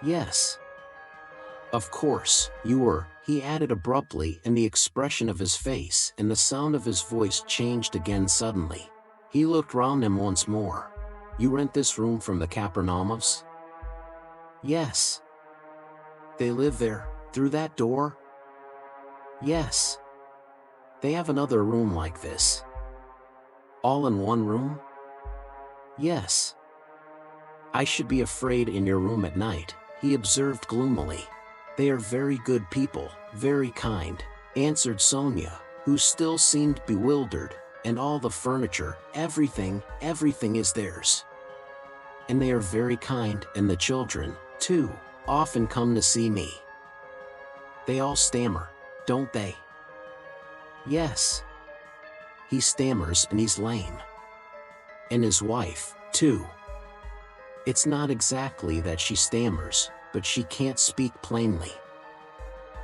"Yes." "Of course, you were," he added abruptly, and the expression of his face and the sound of his voice changed again suddenly. He looked round him once more. You rent this room from the Karamazovs? Yes. They live there, through that door? Yes. They have another room like this. All in one room? Yes. I should be afraid in your room at night, he observed gloomily. They are very good people, very kind, answered Sonia, who still seemed bewildered, and all the furniture, everything is theirs. And they are very kind, and the children, too, often come to see me. They all stammer, don't they? Yes. He stammers and he's lame. And his wife, too. It's not exactly that she stammers, but she can't speak plainly.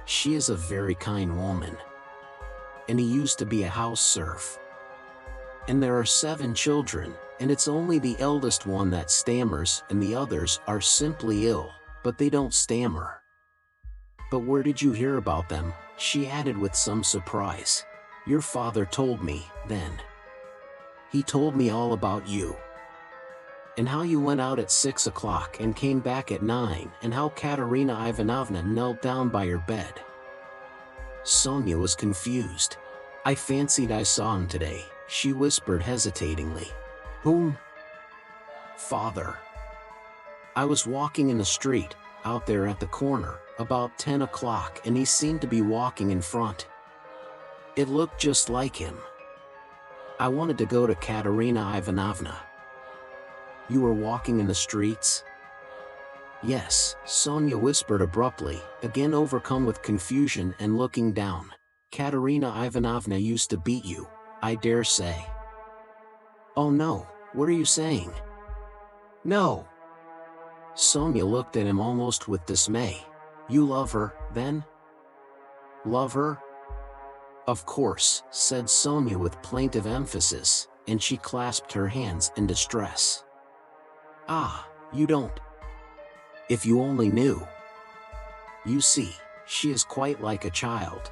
She is a very kind woman. And he used to be a house serf. And there are 7 children, and it's only the eldest one that stammers, and the others are simply ill, but they don't stammer. But where did you hear about them? She added with some surprise. Your father told me, then. He told me all about you. And how you went out at 6 o'clock and came back at 9, and how Katerina Ivanovna knelt down by your bed. Sonia was confused. I fancied I saw him today, she whispered hesitatingly. Whom? Father. I was walking in the street, out there at the corner, about 10 o'clock, and he seemed to be walking in front. It looked just like him. I wanted to go to Katerina Ivanovna. You were walking in the streets? Yes, Sonia whispered abruptly, again overcome with confusion and looking down. Katerina Ivanovna used to beat you, I dare say. Oh no, what are you saying? No. Sonia looked at him almost with dismay. You love her, then? Love her? Of course, said Sonia with plaintive emphasis, and she clasped her hands in distress. Ah, you don't. If you only knew. You see, she is quite like a child.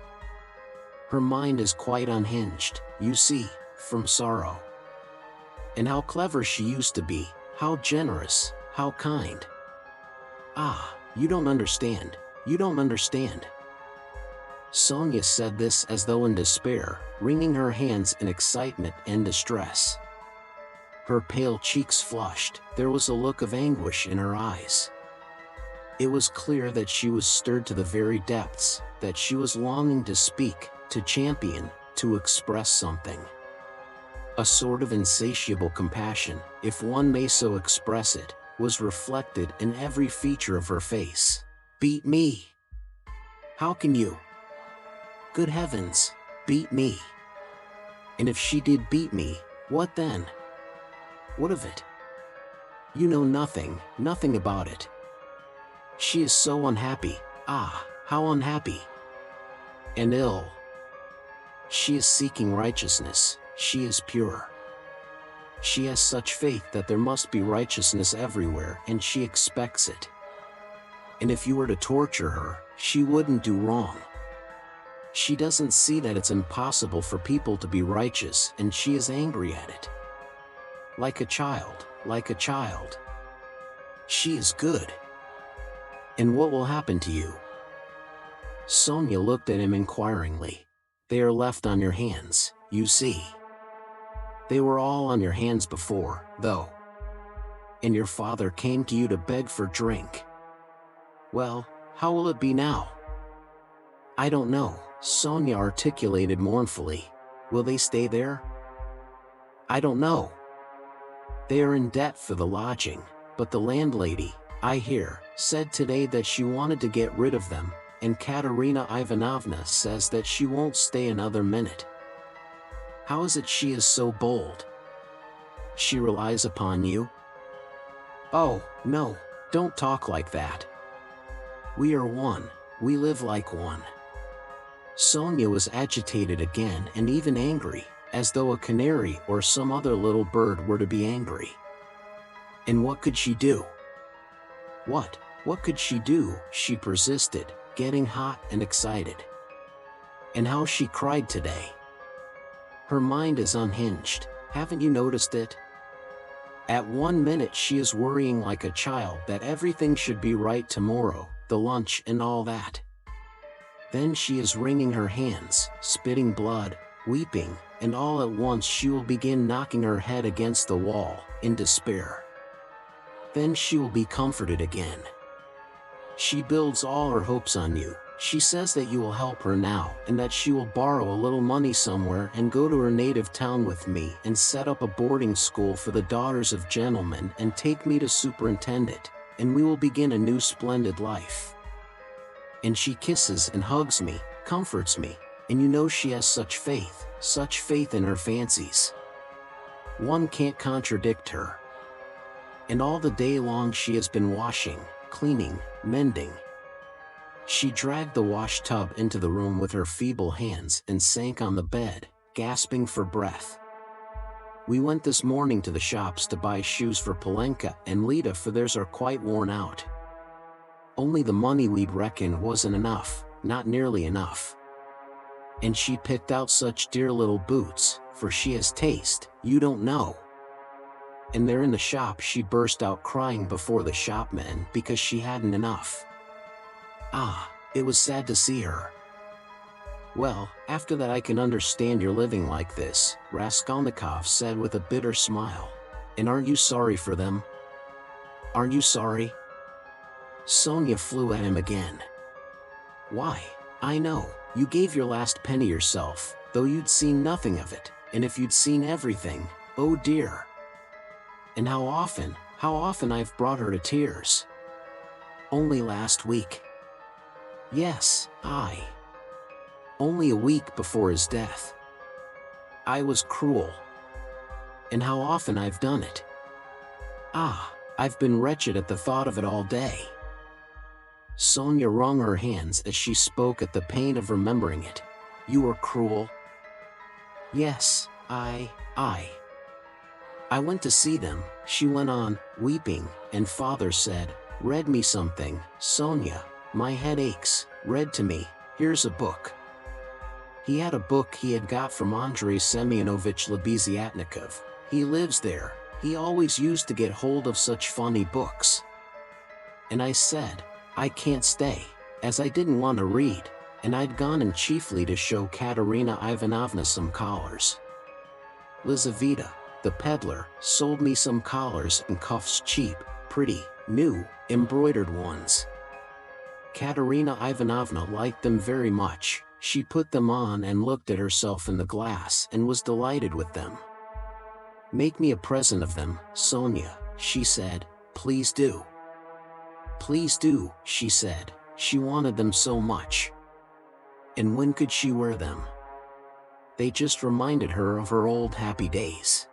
Her mind is quite unhinged, you see, from sorrow. And how clever she used to be, how generous, how kind. Ah, you don't understand, you don't understand. Sonia said this as though in despair, wringing her hands in excitement and distress. Her pale cheeks flushed, there was a look of anguish in her eyes. It was clear that she was stirred to the very depths, that she was longing to speak, to champion, to express something. A sort of insatiable compassion, if one may so express it, was reflected in every feature of her face. Beat me? How can you? Good heavens, beat me. And if she did beat me, what then? What of it? You know nothing, nothing about it. She is so unhappy, ah, how unhappy. And ill. She is seeking righteousness, she is pure. She has such faith that there must be righteousness everywhere, and she expects it. And if you were to torture her, she wouldn't do wrong. She doesn't see that it's impossible for people to be righteous, and she is angry at it. Like a child, like a child. She is good. And what will happen to you? Sonia looked at him inquiringly. They are left on your hands, you see. They were all on your hands before, though. And your father came to you to beg for drink. Well, how will it be now? I don't know, Sonia articulated mournfully. Will they stay there? I don't know. They are in debt for the lodging, but the landlady, I hear, said today that she wanted to get rid of them, and Katerina Ivanovna says that she won't stay another minute. How is it she is so bold? She relies upon you? Oh, no, don't talk like that. We are one, we live like one. Sonia was agitated again and even angry, as though a canary or some other little bird were to be angry. And what could she do? What could she do? She persisted, getting hot and excited. And how she cried today. Her mind is unhinged. Haven't you noticed it? At 1 minute she is worrying like a child that everything should be right tomorrow, the lunch and all that. Then she is wringing her hands, spitting blood, weeping, and all at once she will begin knocking her head against the wall, in despair. Then she will be comforted again. She builds all her hopes on you. She says that you will help her now, and that she will borrow a little money somewhere and go to her native town with me and set up a boarding school for the daughters of gentlemen and take me to superintend it, and we will begin a new splendid life. And she kisses and hugs me, comforts me, and you know she has such faith in her fancies. One can't contradict her. And all the day long she has been washing, cleaning, mending. She dragged the wash tub into the room with her feeble hands and sank on the bed, gasping for breath. We went this morning to the shops to buy shoes for Polenka and Lita, for theirs are quite worn out. Only the money we'd reckoned wasn't enough, not nearly enough. And she picked out such dear little boots, for she has taste, you don't know. And there in the shop she burst out crying before the shopmen because she hadn't enough. Ah, it was sad to see her. Well, after that I can understand your living like this, Raskolnikov said with a bitter smile. And aren't you sorry for them? Aren't you sorry? Sonia flew at him again. Why, I know, you gave your last penny yourself, though you'd seen nothing of it, and if you'd seen everything, oh dear. And how often I've brought her to tears. Only last week. Yes, only a week before his death. I was cruel. And how often I've done it. I've been wretched at the thought of it all day. Sonia wrung her hands as she spoke at the pain of remembering it. You were cruel? Yes, I went to see them, she went on, weeping, and father said, read me something, Sonia, my head aches, read to me, here's a book. He had a book he had got from Andrei Semyonovich Lebeziatnikov. He lives there, he always used to get hold of such funny books. And I said, I can't stay, as I didn't want to read, and I'd gone in chiefly to show Katerina Ivanovna some collars. Lizaveta, the peddler, sold me some collars and cuffs, cheap, pretty, new, embroidered ones. Katerina Ivanovna liked them very much. She put them on and looked at herself in the glass and was delighted with them. Make me a present of them, Sonia, she said, please do. Please do, she said, she wanted them so much. And when could she wear them? They just reminded her of her old happy days.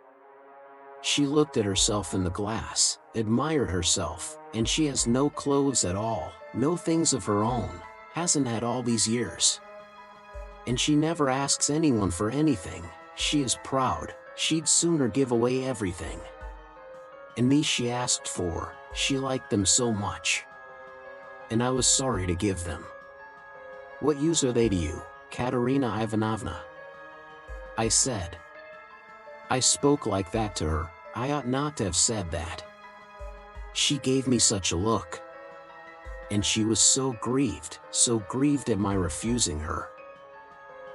She looked at herself in the glass, admired herself, and she has no clothes at all, no things of her own, hasn't had all these years. And she never asks anyone for anything, she is proud, she'd sooner give away everything. And these she asked for, she liked them so much. And I was sorry to give them. What use are they to you, Katerina Ivanovna? I said. I spoke like that to her, I ought not to have said that. She gave me such a look. And she was so grieved at my refusing her.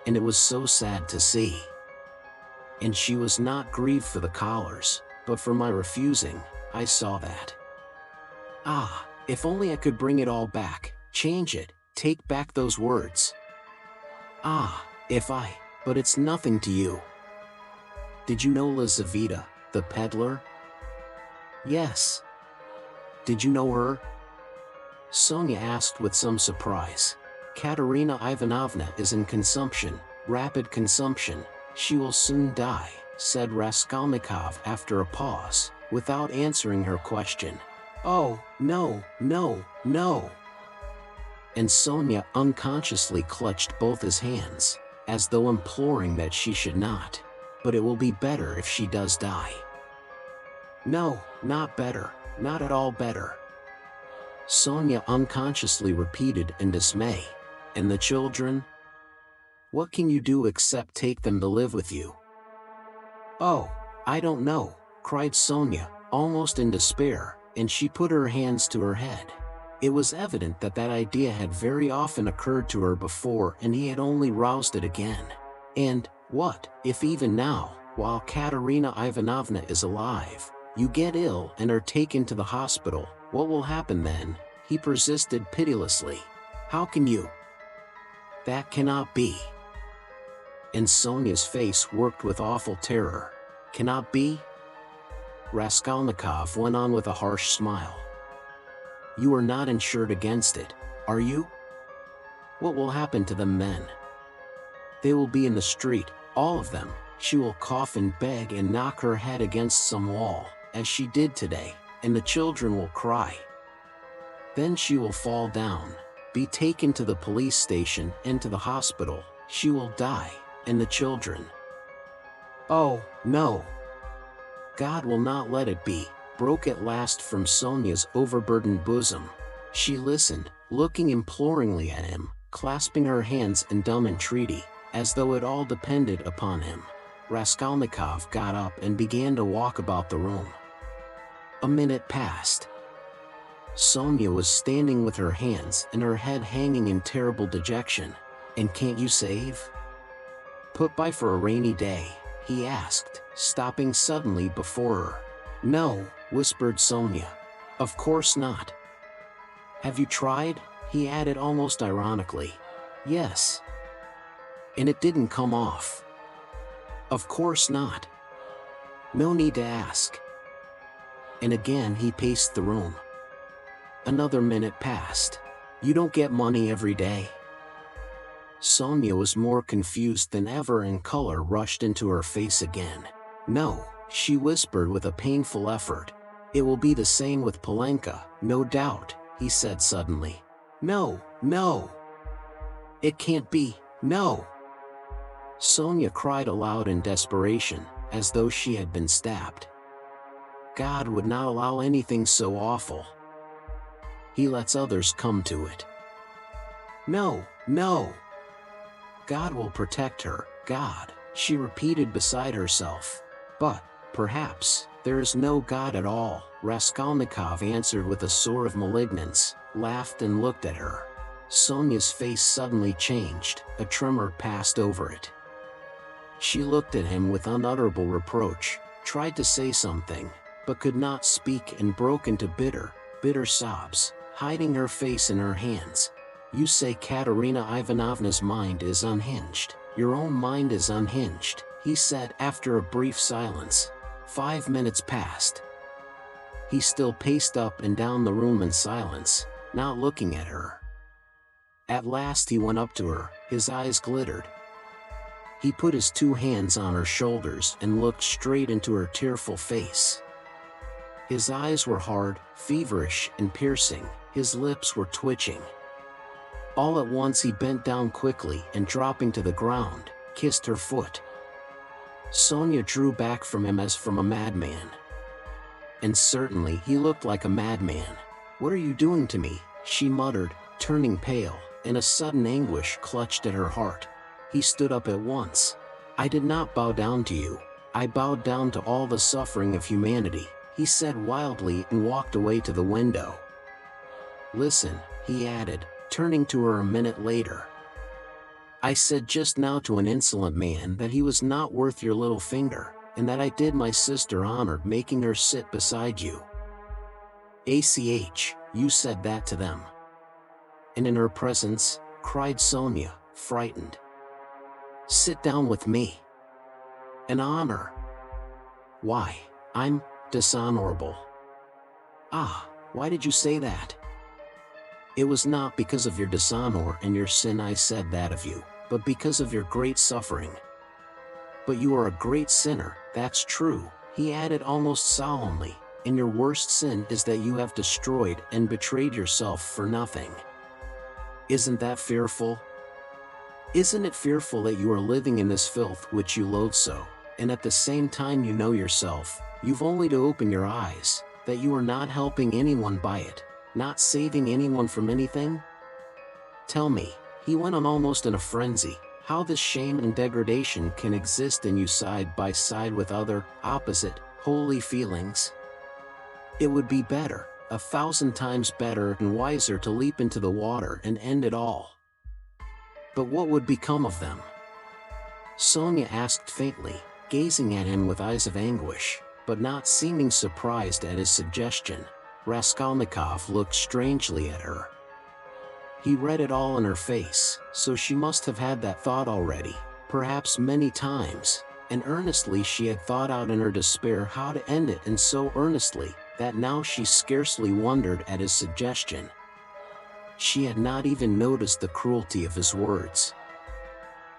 And it was so sad to see. And she was not grieved for the collars, but for my refusing, I saw that. If only I could bring it all back, change it, take back those words. But it's nothing to you. Did you know Lizaveta, the peddler? Yes. Did you know her? Sonia asked with some surprise. Katerina Ivanovna is in consumption, rapid consumption, she will soon die, said Raskolnikov after a pause, without answering her question. Oh, no, no, no. And Sonia unconsciously clutched both his hands, as though imploring that she should not. But it will be better if she does die. No, not better, not at all better. Sonia unconsciously repeated in dismay. And the children? What can you do except take them to live with you? Oh, I don't know, cried Sonia, almost in despair, and she put her hands to her head. It was evident that that idea had very often occurred to her before, and he had only roused it again. And, what, if even now, while Katerina Ivanovna is alive, you get ill and are taken to the hospital, what will happen then? He persisted pitilessly. How can you? That cannot be. And Sonia's face worked with awful terror. Cannot be? Raskolnikov went on with a harsh smile. You are not insured against it, are you? What will happen to them then? They will be in the street, all of them. She will cough and beg and knock her head against some wall, as she did today, and the children will cry. Then she will fall down, be taken to the police station and to the hospital. She will die, and the children. Oh, no. God will not let it be, broke at last from Sonia's overburdened bosom. She listened, looking imploringly at him, clasping her hands in dumb entreaty, as though it all depended upon him. Raskolnikov got up and began to walk about the room. A minute passed. Sonia was standing with her hands and her head hanging in terrible dejection. And can't you save? Put by for a rainy day, he asked, stopping suddenly before her. No, whispered Sonia. Of course not. Have you tried? He added almost ironically. Yes. And it didn't come off. Of course not. No need to ask. And again he paced the room. Another minute passed. You don't get money every day. Sonia was more confused than ever and color rushed into her face again. No, she whispered with a painful effort. It will be the same with Polenka, no doubt, he said suddenly. No, no. It can't be, no. Sonia cried aloud in desperation, as though she had been stabbed. God would not allow anything so awful. He lets others come to it. No, no. God will protect her, God, she repeated beside herself. But, perhaps, there is no God at all, Raskolnikov answered with a sort of malignance, laughed and looked at her. Sonia's face suddenly changed, a tremor passed over it. She looked at him with unutterable reproach, tried to say something, but could not speak and broke into bitter sobs, hiding her face in her hands. You say Katerina Ivanovna's mind is unhinged. Your own mind is unhinged, he said after a brief silence. 5 minutes passed. He still paced up and down the room in silence, not looking at her. At last he went up to her, his eyes glittered. He put his 2 hands on her shoulders and looked straight into her tearful face. His eyes were hard, feverish, and piercing, his lips were twitching. All at once he bent down quickly and dropping to the ground, kissed her foot. Sonia drew back from him as from a madman. And certainly he looked like a madman. What are you doing to me? She muttered, turning pale, and a sudden anguish clutched at her heart. He stood up at once. I did not bow down to you. I bowed down to all the suffering of humanity, he said wildly and walked away to the window. Listen, he added, turning to her a minute later. I said just now to an insolent man that he was not worth your little finger, and that I did my sister honor making her sit beside you. ACH, you said that to them. And in her presence, cried Sonia, frightened. Sit down with me. An honor. Why, I'm dishonorable. Ah, why did you say that? It was not because of your dishonor and your sin I said that of you, but because of your great suffering. But you are a great sinner, that's true, he added almost solemnly, and your worst sin is that you have destroyed and betrayed yourself for nothing. Isn't that fearful? Isn't it fearful that you are living in this filth which you loathe so, and at the same time you know yourself, you've only to open your eyes, that you are not helping anyone by it, not saving anyone from anything? Tell me, he went on almost in a frenzy, how this shame and degradation can exist in you side by side with other, opposite, holy feelings. It would be better, 1,000 times better and wiser to leap into the water and end it all. But what would become of them? Sonia asked faintly, gazing at him with eyes of anguish, but not seeming surprised at his suggestion. Raskolnikov looked strangely at her. He read it all in her face, so she must have had that thought already, perhaps many times, and earnestly she had thought out in her despair how to end it, and so earnestly, that now she scarcely wondered at his suggestion. She had not even noticed the cruelty of his words,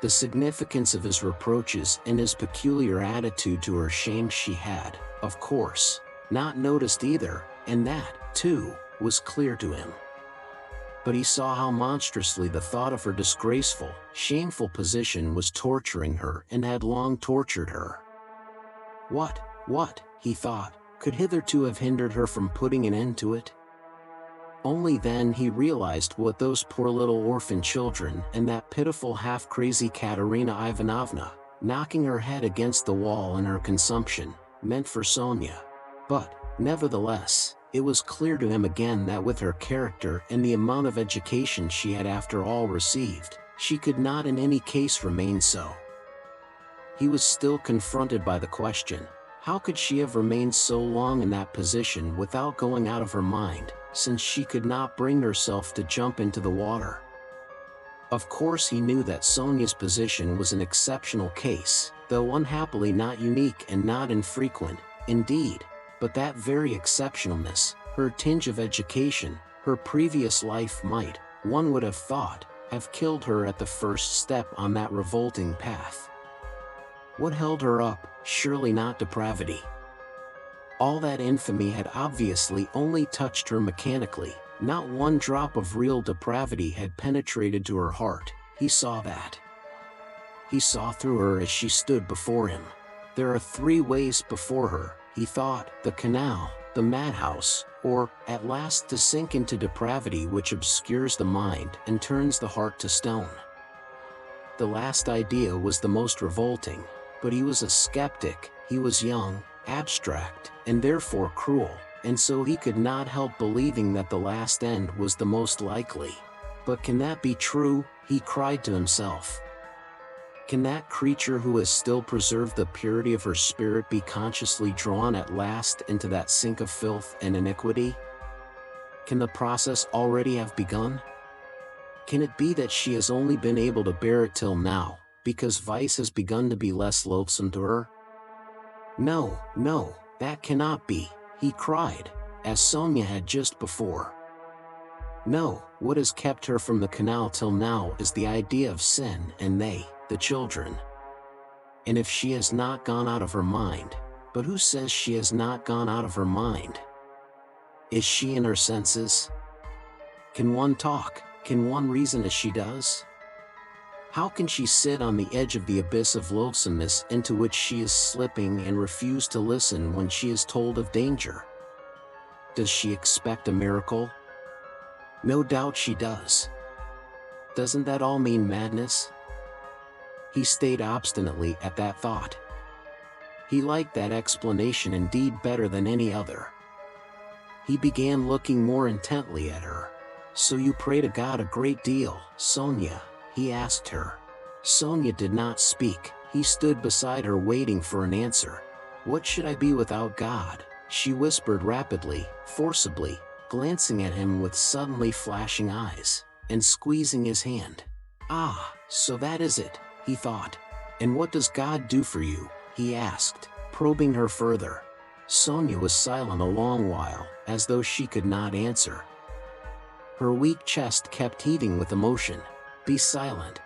the significance of his reproaches, and his peculiar attitude to her shame. She had, of course, not noticed either, and that, too, was clear to him. But he saw how monstrously the thought of her disgraceful, shameful position was torturing her and had long tortured her. What, he thought, could hitherto have hindered her from putting an end to it? Only then he realized what those poor little orphan children and that pitiful half-crazy Katerina Ivanovna, knocking her head against the wall in her consumption, meant for Sonia. But, nevertheless, it was clear to him again that with her character and the amount of education she had after all received, she could not in any case remain so. He was still confronted by the question, how could she have remained so long in that position without going out of her mind, since she could not bring herself to jump into the water? Of course he knew that Sonia's position was an exceptional case, though unhappily not unique and not infrequent, indeed, but that very exceptionalness, her tinge of education, her previous life might, one would have thought, have killed her at the first step on that revolting path. What held her up? Surely not depravity. All that infamy had obviously only touched her mechanically. Not one drop of real depravity had penetrated to her heart. He saw that. He saw through her as she stood before him. There are 3 ways before her, he thought: the canal, the madhouse, or, at last, to sink into depravity which obscures the mind and turns the heart to stone. The last idea was the most revolting, but he was a skeptic. He was young, abstract, and therefore cruel, and so he could not help believing that the last end was the most likely. But can that be true? He cried to himself. Can that creature who has still preserved the purity of her spirit be consciously drawn at last into that sink of filth and iniquity? Can the process already have begun? Can it be that she has only been able to bear it till now, because vice has begun to be less loathsome to her? No, that cannot be, he cried, as Sonia had just before. No, what has kept her from the canal till now is the idea of sin and they, the children. And if she has not gone out of her mind, but who says she has not gone out of her mind? Is she in her senses? Can one talk? Can one reason as she does? How can she sit on the edge of the abyss of loathsomeness into which she is slipping and refuse to listen when she is told of danger? Does she expect a miracle? No doubt she does. Doesn't that all mean madness? He stayed obstinately at that thought. He liked that explanation indeed better than any other. He began looking more intently at her. So you pray to God a great deal, Sonia? He asked her. Sonia did not speak. He stood beside her waiting for an answer. What should I be without God? She whispered rapidly, forcibly, glancing at him with suddenly flashing eyes, and squeezing his hand. Ah, so that is it, he thought. And what does God do for you? He asked, probing her further. Sonia was silent a long while, as though she could not answer. Her weak chest kept heaving with emotion. Be silent.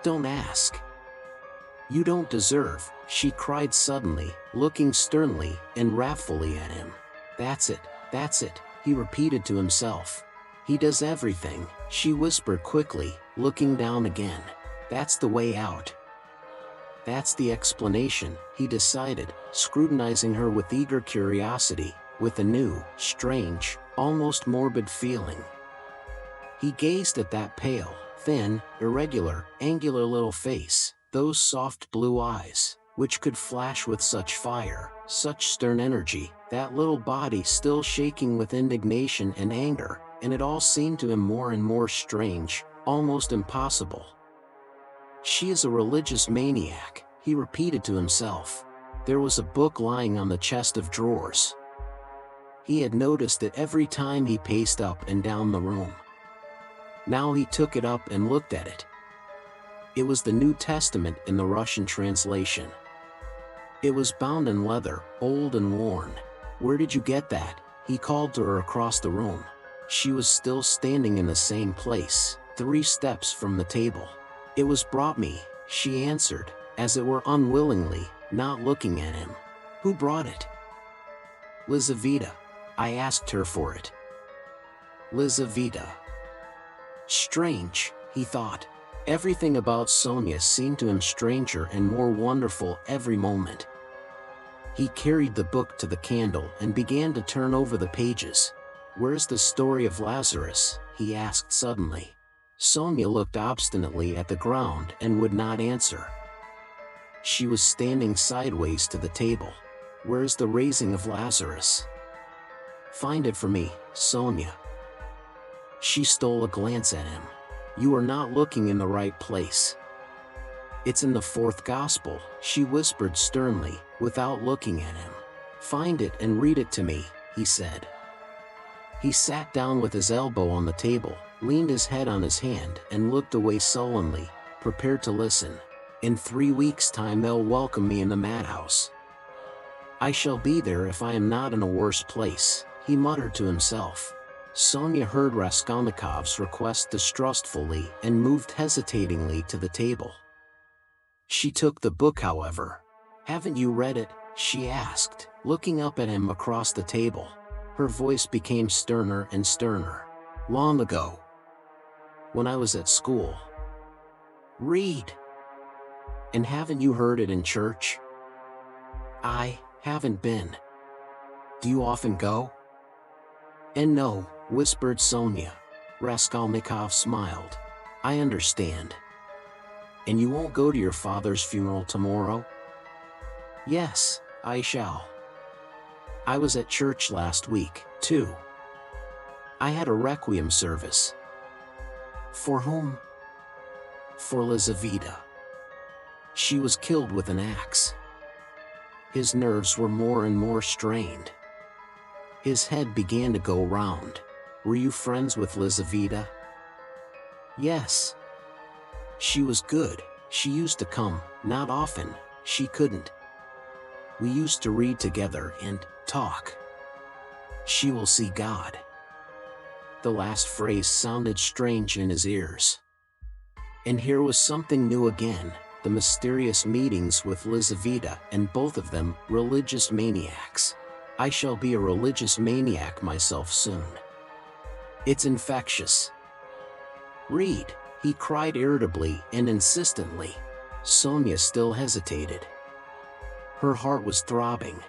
Don't ask. You don't deserve, she cried suddenly, looking sternly and wrathfully at him. That's it, he repeated to himself. He does everything, she whispered quickly, looking down again. That's the way out. That's the explanation, he decided, scrutinizing her with eager curiosity, with a new, strange, almost morbid feeling. He gazed at that pale, Thin, irregular, angular little face, those soft blue eyes, which could flash with such fire, such stern energy, that little body still shaking with indignation and anger, and it all seemed to him more and more strange, almost impossible. She is a religious maniac, he repeated to himself. There was a book lying on the chest of drawers. He had noticed it every time he paced up and down the room. Now he took it up and looked at it. It was the New Testament in the Russian translation. It was bound in leather, old and worn. "Where did you get that?" he called to her across the room. She was still standing in the same place, 3 steps from the table. "It was brought me," she answered, as it were unwillingly, not looking at him. "Who brought it?" "Lizaveta. I asked her for it." Lizaveta. Strange, he thought. Everything about Sonia seemed to him stranger and more wonderful every moment. He carried the book to the candle and began to turn over the pages. "Where's the story of Lazarus?" he asked suddenly. Sonia looked obstinately at the ground and would not answer. She was standing sideways to the table. "Where's the raising of Lazarus?" "Find it for me, Sonia." She stole a glance at him. "You are not looking in the right place." "It's in the 4th Gospel," she whispered sternly, without looking at him. "Find it and read it to me," he said. He sat down with his elbow on the table, leaned his head on his hand and looked away sullenly, prepared to listen. "In 3 weeks' time they'll welcome me in the madhouse. I shall be there if I am not in a worse place," he muttered to himself. Sonia heard Raskolnikov's request distrustfully and moved hesitatingly to the table. She took the book, however. "Haven't you read it?" she asked, looking up at him across the table. Her voice became sterner and sterner. "Long ago. When I was at school." "Read." "And haven't you heard it in church?" "I haven't been." "Do you often go?" "And no," whispered Sonia. Raskolnikov smiled. "I understand. And you won't go to your father's funeral tomorrow?" "Yes, I shall. I was at church last week, too. I had a requiem service." "For whom?" "For Lizaveta. She was killed with an axe." His nerves were more and more strained. His head began to go round. "Were you friends with Lizaveta?" "Yes. She was good. She used to come, not often, she couldn't. We used to read together and talk. She will see God." The last phrase sounded strange in his ears. And here was something new again, the mysterious meetings with Lizaveta, and both of them religious maniacs. "I shall be a religious maniac myself soon. It's infectious." "Read," he cried irritably and insistently. Sonia still hesitated. Her heart was throbbing.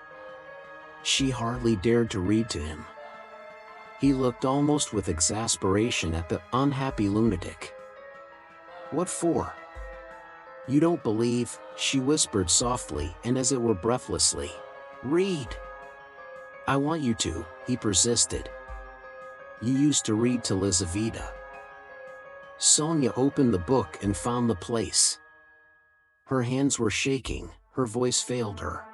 She hardly dared to read to him. He looked almost with exasperation at the unhappy lunatic. "What for?" "You don't believe," she whispered softly and as it were breathlessly. "Read." "I want you to," he persisted. "You used to read to Lizaveta." Sonia opened the book and found the place. Her hands were shaking, her voice failed her.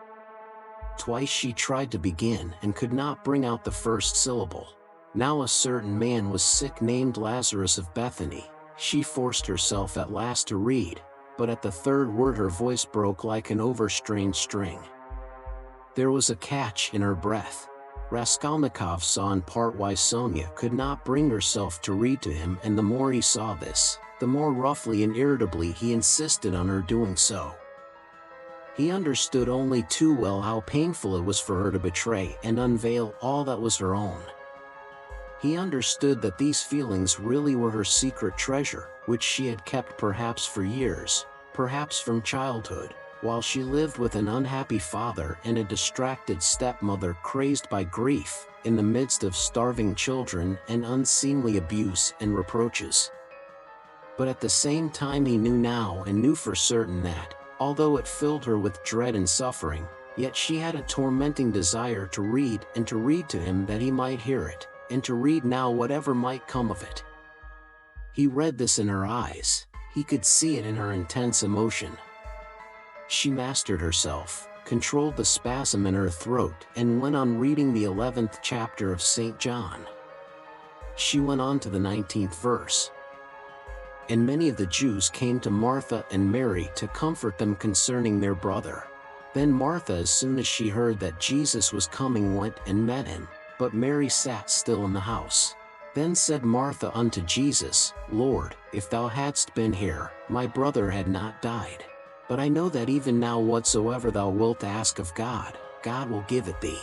Twice she tried to begin and could not bring out the first syllable. "Now a certain man was sick named Lazarus of Bethany." She forced herself at last to read, but at the 3rd word her voice broke like an overstrained string. There was a catch in her breath. Raskolnikov saw in part why Sonia could not bring herself to read to him, and the more he saw this, the more roughly and irritably he insisted on her doing so. He understood only too well how painful it was for her to betray and unveil all that was her own. He understood that these feelings really were her secret treasure, which she had kept perhaps for years, perhaps from childhood, while she lived with an unhappy father and a distracted stepmother crazed by grief, in the midst of starving children and unseemly abuse and reproaches. But at the same time he knew now and knew for certain that, although it filled her with dread and suffering, yet she had a tormenting desire to read and to read to him that he might hear it, and to read now whatever might come of it. He read this in her eyes, he could see it in her intense emotion. She mastered herself, controlled the spasm in her throat, and went on reading the 11th chapter of St. John. She went on to the 19th verse. And many of the Jews came to Martha and Mary to comfort them concerning their brother. Then Martha, as soon as she heard that Jesus was coming, went and met him, but Mary sat still in the house. Then said Martha unto Jesus, Lord, if thou hadst been here, my brother had not died. But I know that even now whatsoever thou wilt ask of God, God will give it thee.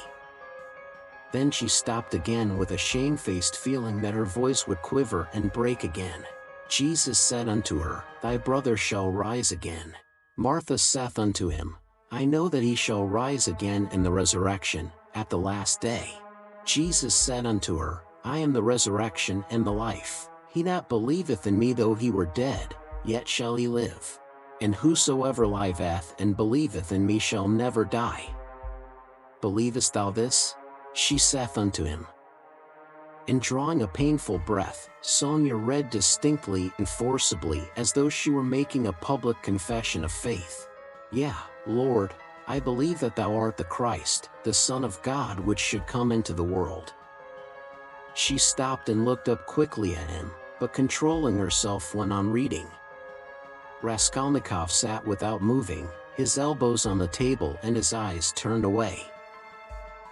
Then she stopped again with a shamefaced feeling that her voice would quiver and break again. Jesus said unto her, Thy brother shall rise again. Martha saith unto him, I know that he shall rise again in the resurrection, at the last day. Jesus said unto her, I am the resurrection and the life. He that believeth in me, though he were dead, yet shall he live. And whosoever liveth and believeth in me shall never die. Believest thou this? She saith unto him. And drawing a painful breath, Sonia read distinctly and forcibly, as though she were making a public confession of faith. Yeah, Lord, I believe that thou art the Christ, the Son of God, which should come into the world. She stopped and looked up quickly at him, but controlling herself went on reading. Raskolnikov sat without moving, his elbows on the table and his eyes turned away.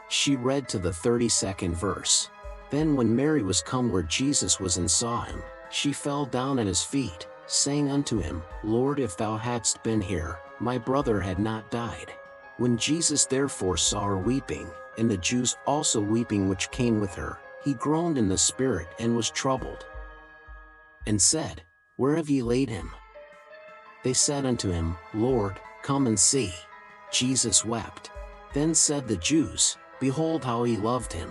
She read to the 32nd verse. Then when Mary was come where Jesus was and saw him, she fell down at his feet, saying unto him, Lord, if thou hadst been here, my brother had not died. When Jesus therefore saw her weeping, and the Jews also weeping which came with her, he groaned in the spirit and was troubled, and said, Where have ye laid him? They said unto him, Lord, come and see. Jesus wept. Then said the Jews, Behold how he loved him.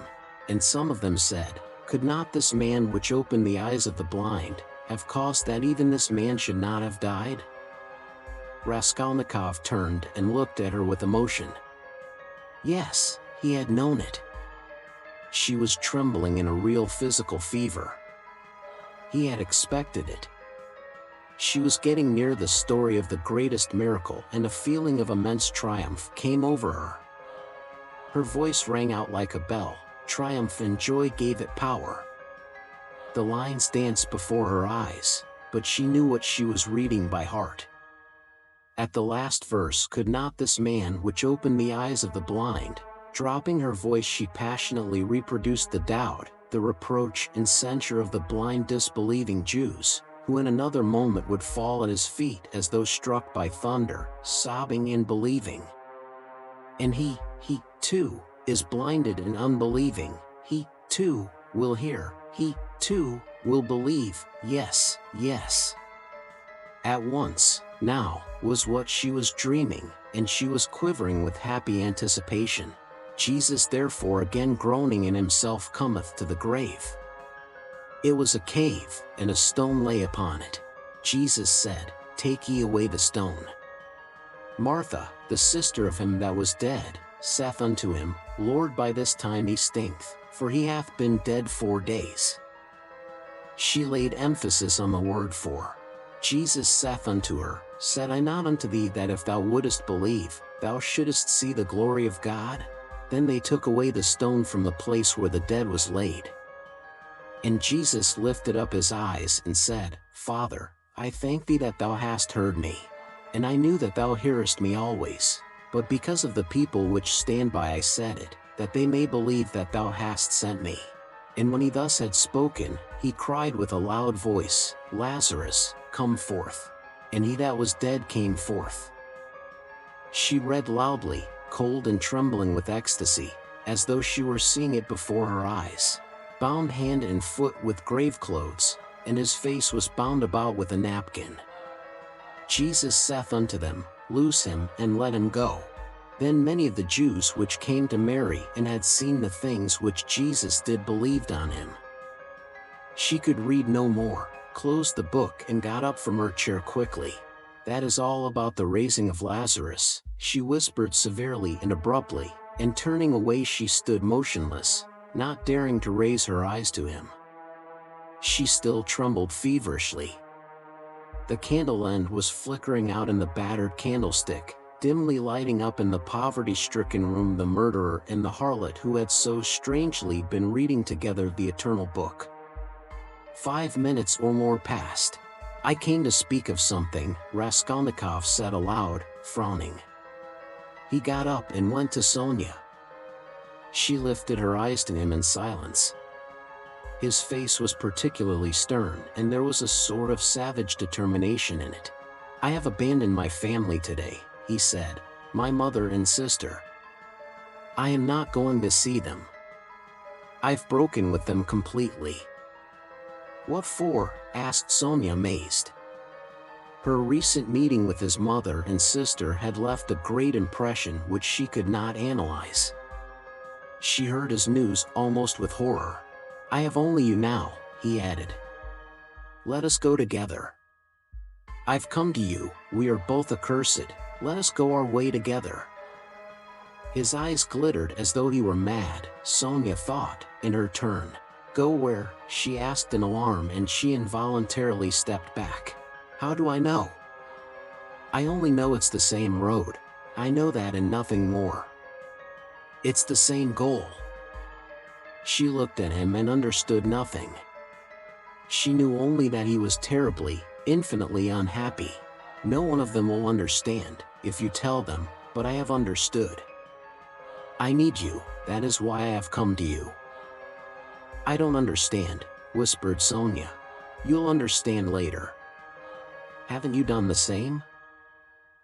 And some of them said, Could not this man which opened the eyes of the blind, have caused that even this man should not have died? Raskolnikov turned and looked at her with emotion. Yes, he had known it. She was trembling in a real physical fever. He had expected it. She was getting near the story of the greatest miracle, and a feeling of immense triumph came over her. Her voice rang out like a bell. Triumph and joy gave it power. The lines danced before her eyes, but she knew what she was reading by heart. At the last verse, could not this man which opened the eyes of the blind, dropping her voice she passionately reproduced the doubt, the reproach and censure of the blind disbelieving Jews, who in another moment would fall at his feet as though struck by thunder, sobbing and believing. And he too, is blinded and unbelieving, he too will hear, he too will believe, yes, yes. At once, now, was what she was dreaming, and she was quivering with happy anticipation. Jesus therefore again groaning in himself cometh to the grave. It was a cave, and a stone lay upon it. Jesus said, Take ye away the stone. Martha, the sister of him that was dead, saith unto him, Lord, by this time he stinketh, for he hath been dead 4 days. She laid emphasis on the word for. Jesus saith unto her, Said I not unto thee that if thou wouldest believe, thou shouldest see the glory of God? Then they took away the stone from the place where the dead was laid. And Jesus lifted up his eyes and said, Father, I thank thee that thou hast heard me. And I knew that thou hearest me always. But because of the people which stand by I said it, that they may believe that thou hast sent me. And when he thus had spoken, he cried with a loud voice, Lazarus, come forth. And he that was dead came forth. She read loudly, cold and trembling with ecstasy, as though she were seeing it before her eyes. Bound hand and foot with grave clothes, and his face was bound about with a napkin. Jesus saith unto them, Loose him, and let him go. Then many of the Jews which came to Mary and had seen the things which Jesus did believed on him. She could read no more. closed the book and got up from her chair quickly. "That is all about the raising of Lazarus," she whispered severely and abruptly, and turning away she stood motionless, not daring to raise her eyes to him. She still trembled feverishly. The candle end was flickering out in the battered candlestick, dimly lighting up in the poverty-stricken room the murderer and the harlot who had so strangely been reading together the eternal book. 5 minutes or more passed. "I came to speak of something," Raskolnikov said aloud, frowning. He got up and went to Sonia. She lifted her eyes to him in silence. His face was particularly stern, and there was a sort of savage determination in it. "I have abandoned my family today," he said, "my mother and sister. I am not going to see them. I've broken with them completely." "What for?" asked Sonia, amazed. Her recent meeting with his mother and sister had left a great impression which she could not analyze. She heard his news almost with horror. "I have only you now," he added. "Let us go together. I've come to you, we are both accursed, let us go our way together." His eyes glittered as though he were mad, Sonia thought, in her turn. "Go where?" she asked in alarm, and she involuntarily stepped back. "How do I know?" "I only know it's the same road. I know that and nothing more. It's the same goal." She looked at him and understood nothing. She knew only that he was terribly, infinitely unhappy. "No one of them will understand, if you tell them, but I have understood. I need you, that is why I have come to you." "I don't understand," whispered Sonia. "You'll understand later. Haven't you done the same?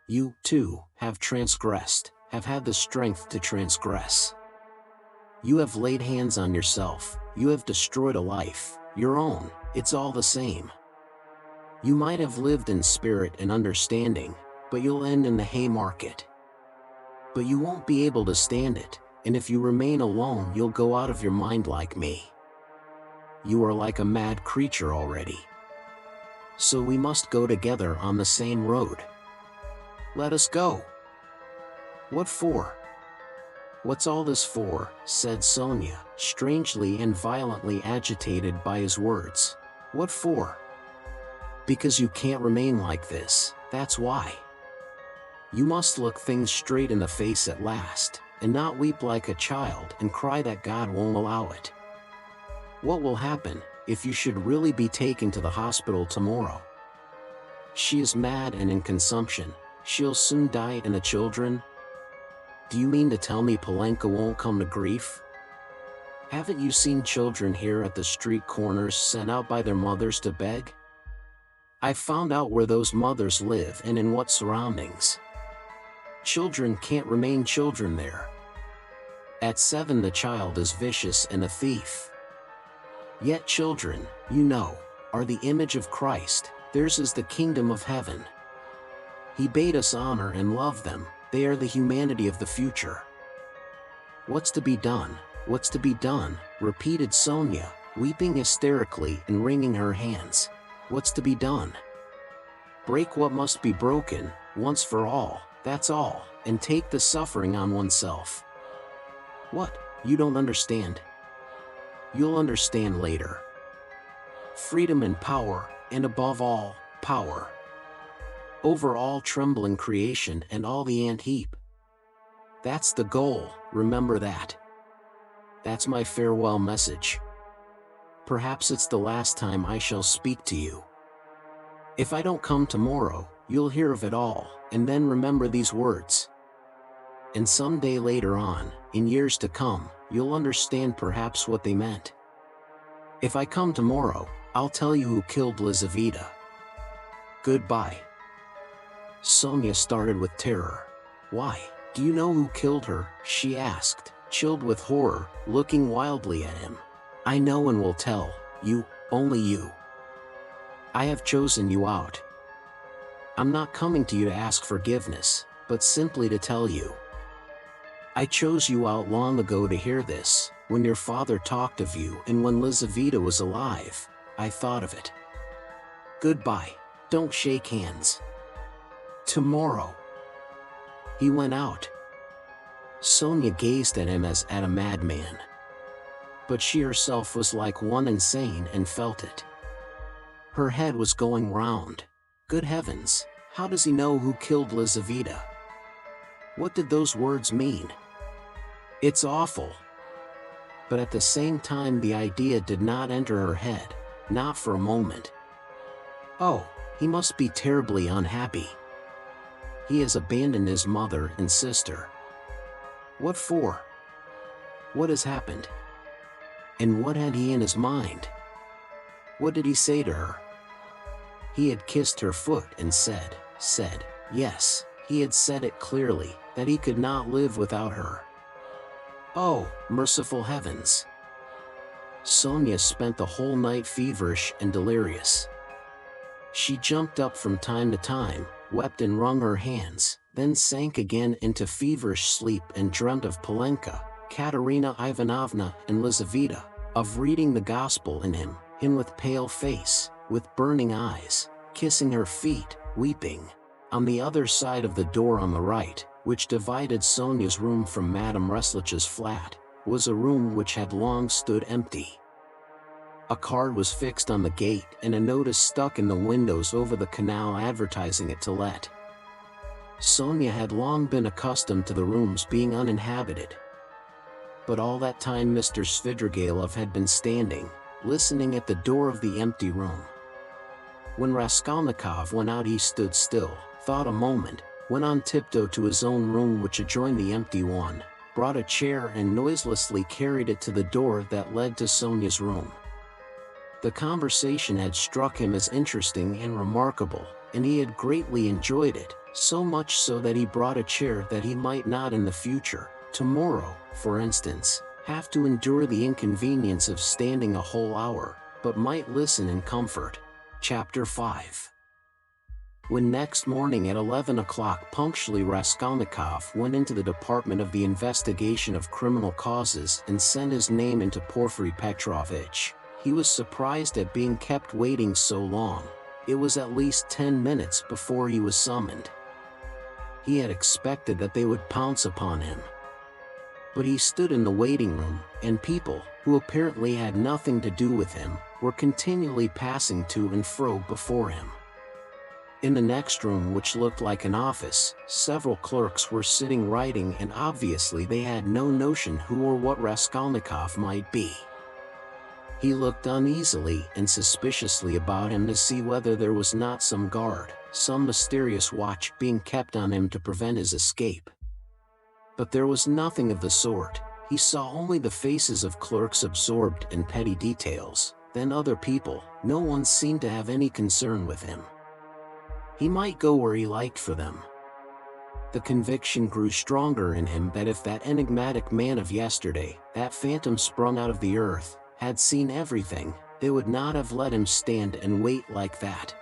You, too, have transgressed, have had the strength to transgress. You have laid hands on yourself, you have destroyed a life, your own, it's all the same. You might have lived in spirit and understanding, but you'll end in the Haymarket. But you won't be able to stand it, and if you remain alone you'll go out of your mind like me. You are like a mad creature already. So we must go together on the same road. Let us go." "What for?" "What's all this for?" said Sonia, strangely and violently agitated by his words. "What for?" "Because you can't remain like this, that's why. You must look things straight in the face at last, and not weep like a child and cry that God won't allow it. What will happen, if you should really be taken to the hospital tomorrow? She is mad and in consumption, she'll soon die, and the children? Do you mean to tell me Polenka won't come to grief? Haven't you seen children here at the street corners sent out by their mothers to beg? I've found out where those mothers live and in what surroundings. Children can't remain children there. At 7 the child is vicious and a thief. Yet children, you know, are the image of Christ, theirs is the kingdom of heaven. He bade us honor and love them, they are the humanity of the future. What's to be done? What's to be done?" repeated Sonia, weeping hysterically and wringing her hands. "What's to be done? Break what must be broken, once for all, that's all, and take the suffering on oneself." "What? You don't understand." "You'll understand later. Freedom and power, and above all, power. Over all trembling creation and all the ant heap. That's the goal, remember that. That's my farewell message. Perhaps it's the last time I shall speak to you. If I don't come tomorrow, you'll hear of it all, and then remember these words. And some day later on, in years to come, you'll understand perhaps what they meant. If I come tomorrow, I'll tell you who killed Lizaveta. Goodbye." Sonia started with terror. "Why, do you know who killed her?" she asked, chilled with horror, looking wildly at him. "I know and will tell you, only you. I have chosen you out. I'm not coming to you to ask forgiveness, but simply to tell you. I chose you out long ago to hear this, when your father talked of you and when Lizaveta was alive, I thought of it. Goodbye, don't shake hands. Tomorrow. He went out. Sonia gazed at him as at a madman. But she herself was like one insane and felt it. Her head was going round. Good heavens, how does he know who killed Lizaveta? What did those words mean? It's awful. But at the same time the idea did not enter her head, not for a moment. Oh, he must be terribly unhappy. He has abandoned his mother and sister. What for? What has happened? And what had he in his mind? What did he say to her? He had kissed her foot and said, yes, he had said it clearly, that he could not live without her. Oh, merciful heavens! Sonia spent the whole night feverish and delirious. She jumped up from time to time, wept and wrung her hands, then sank again into feverish sleep and dreamt of Polenka, Katerina Ivanovna and Lizaveta, of reading the gospel in him with pale face, with burning eyes, kissing her feet, weeping. On the other side of the door on the right, which divided Sonia's room from Madame Reslich's flat, was a room which had long stood empty. A card was fixed on the gate and a notice stuck in the windows over the canal advertising it to let. Sonia had long been accustomed to the rooms being uninhabited. But all that time Mr. Svidrigailov had been standing, listening at the door of the empty room. When Raskolnikov went out he stood still, thought a moment, went on tiptoe to his own room which adjoined the empty one, brought a chair and noiselessly carried it to the door that led to Sonia's room. The conversation had struck him as interesting and remarkable, and he had greatly enjoyed it, so much so that he brought a chair that he might not in the future, tomorrow, for instance, have to endure the inconvenience of standing a whole hour, but might listen in comfort. Chapter 5. When next morning at 11 o'clock punctually Raskolnikov went into the Department of the Investigation of Criminal Causes and sent his name into Porfiry Petrovitch, he was surprised at being kept waiting so long. It was at least 10 minutes before he was summoned. He had expected that they would pounce upon him. But he stood in the waiting room, and people, who apparently had nothing to do with him, were continually passing to and fro before him. In the next room, which looked like an office, several clerks were sitting writing, and obviously they had no notion who or what Raskolnikov might be. He looked uneasily and suspiciously about him to see whether there was not some guard, some mysterious watch being kept on him to prevent his escape. But there was nothing of the sort. He saw only the faces of clerks absorbed in petty details, then other people. No one seemed to have any concern with him. He might go where he liked for them. The conviction grew stronger in him that if that enigmatic man of yesterday, that phantom sprung out of the earth, had seen everything, they would not have let him stand and wait like that.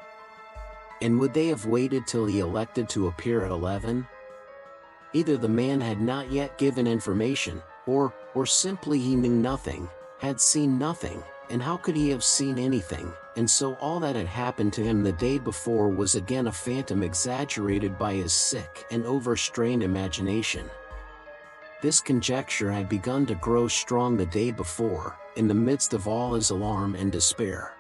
And would they have waited till he elected to appear at 11? Either the man had not yet given information, or simply he knew nothing, had seen nothing, and how could he have seen anything, and so all that had happened to him the day before was again a phantom exaggerated by his sick and overstrained imagination. This conjecture had begun to grow strong the day before, in the midst of all his alarm and despair.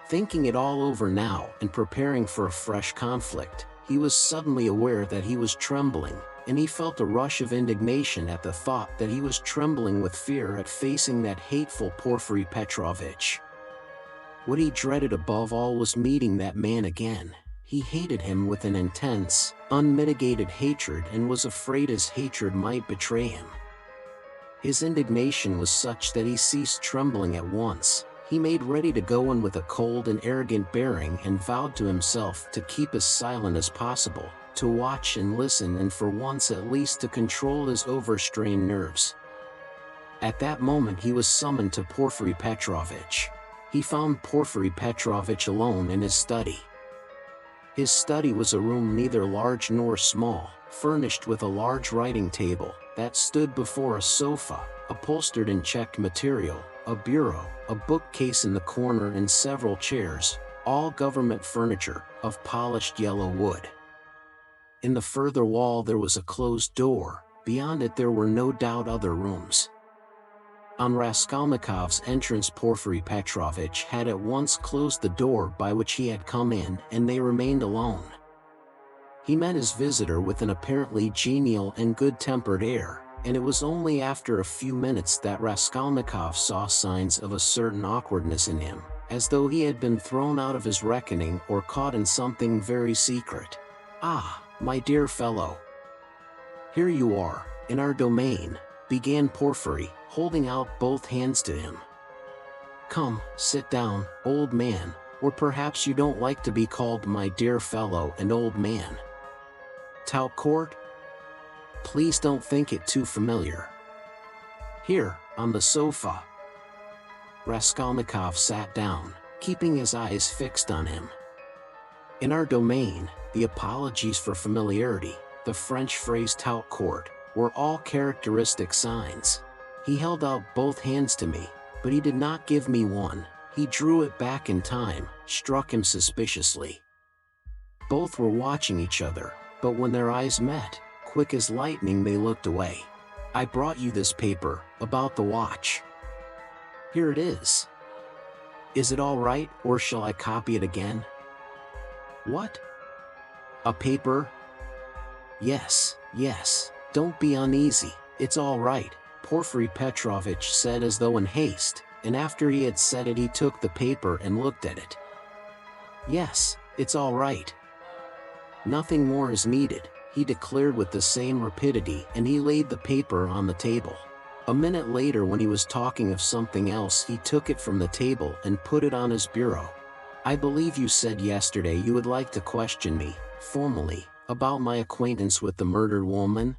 Thinking it all over now and preparing for a fresh conflict, he was suddenly aware that he was trembling, and he felt a rush of indignation at the thought that he was trembling with fear at facing that hateful Porfiry Petrovitch. What he dreaded above all was meeting that man again. He hated him with an intense, unmitigated hatred and was afraid his hatred might betray him. His indignation was such that he ceased trembling at once. He made ready to go in with a cold and arrogant bearing and vowed to himself to keep as silent as possible, to watch and listen, and for once at least to control his overstrained nerves. At that moment he was summoned to Porfiry Petrovitch. He found Porfiry Petrovitch alone in his study. His study was a room neither large nor small, furnished with a large writing table that stood before a sofa, upholstered in checked material, a bureau, a bookcase in the corner, and several chairs, all government furniture, of polished yellow wood. In the further wall there was a closed door, beyond it there were no doubt other rooms. On Raskolnikov's entrance Porfiry Petrovitch had at once closed the door by which he had come in, and they remained alone. He met his visitor with an apparently genial and good-tempered air, and it was only after a few minutes that Raskolnikov saw signs of a certain awkwardness in him, as though he had been thrown out of his reckoning or caught in something very secret. "Ah, my dear fellow. Here you are, in our domain," began Porfiry, holding out both hands to him. "Come, sit down, old man, or perhaps you don't like to be called my dear fellow and old man. Tout court? Please don't think it too familiar. Here, on the sofa." Raskolnikov sat down, keeping his eyes fixed on him. "In our domain, the apologies for familiarity, the French phrase tout court, were all characteristic signs." He held out both hands to me, but he did not give me one. He drew it back in time, struck him suspiciously. Both were watching each other, but when their eyes met, quick as lightning they looked away. "I brought you this paper, about the watch. Here it is. Is it all right, or shall I copy it again?" "What? A paper?" Yes, don't be uneasy, it's all right," Porfiry Petrovitch said as though in haste, and after he had said it he took the paper and looked at it. "Yes, it's all right. Nothing more is needed," he declared with the same rapidity, and he laid the paper on the table. A minute later, when he was talking of something else, he took it from the table and put it on his bureau. "I believe you said yesterday you would like to question me, formally, about my acquaintance with the murdered woman?"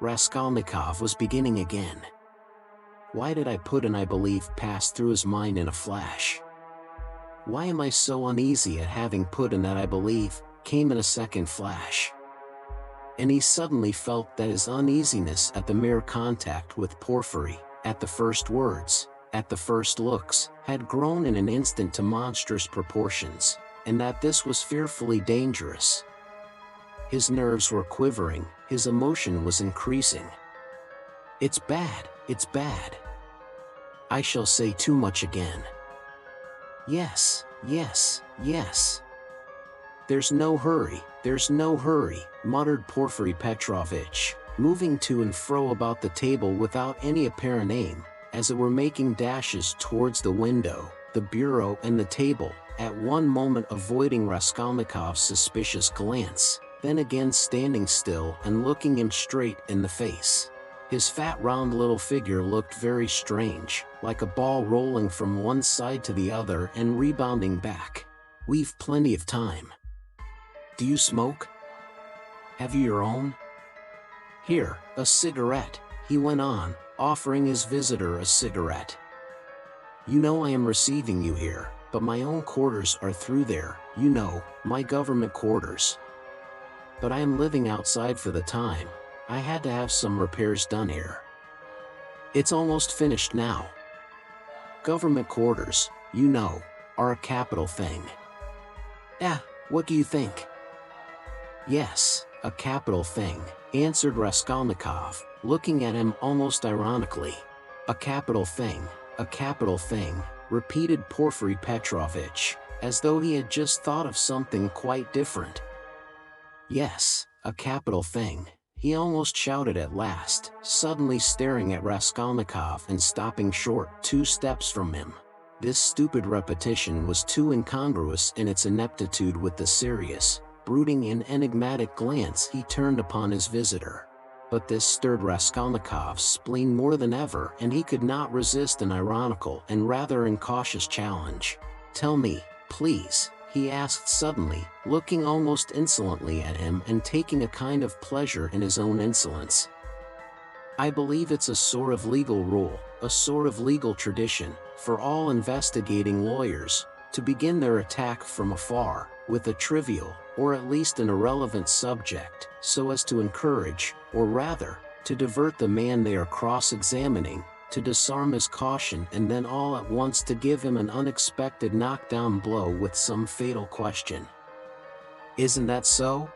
Raskolnikov was beginning again. Why did I put an "I believe" pass through his mind in a flash? Why am I so uneasy at having put in that "I believe" came in a second flash. And he suddenly felt that his uneasiness at the mere contact with Porfiry, at the first words, at the first looks, had grown in an instant to monstrous proportions, and that this was fearfully dangerous. His nerves were quivering, his emotion was increasing. It's bad. I shall say too much again." Yes. There's no hurry, muttered Porfiry Petrovitch, moving to and fro about the table without any apparent aim, as it were making dashes towards the window, the bureau and the table, at one moment avoiding Raskolnikov's suspicious glance, then again standing still and looking him straight in the face. His fat round little figure looked very strange, like a ball rolling from one side to the other and rebounding back. "We've plenty of time. Do you smoke? Have you your own? Here, a cigarette," he went on, offering his visitor a cigarette. "You know I am receiving you here, but my own quarters are through there, you know, my government quarters. But I am living outside for the time. I had to have some repairs done here. It's almost finished now. Government quarters, you know, are a capital thing. What do you think?" "Yes, a capital thing," answered Raskolnikov, looking at him almost ironically. A capital thing," repeated Porfiry Petrovitch, as though he had just thought of something quite different. "Yes, a capital thing," he almost shouted at last, suddenly staring at Raskolnikov and stopping short 2 steps from him. This stupid repetition was too incongruous in its ineptitude with the serious, brooding and enigmatic glance he turned upon his visitor. But this stirred Raskolnikov's spleen more than ever, and he could not resist an ironical and rather incautious challenge. "Tell me, please," he asked suddenly, looking almost insolently at him and taking a kind of pleasure in his own insolence. "I believe it's a sort of legal rule, a sort of legal tradition, for all investigating lawyers, to begin their attack from afar, with a trivial, or at least an irrelevant subject, so as to encourage, or rather, to divert the man they are cross-examining, to disarm his caution and then all at once to give him an unexpected knockdown blow with some fatal question. Isn't that so?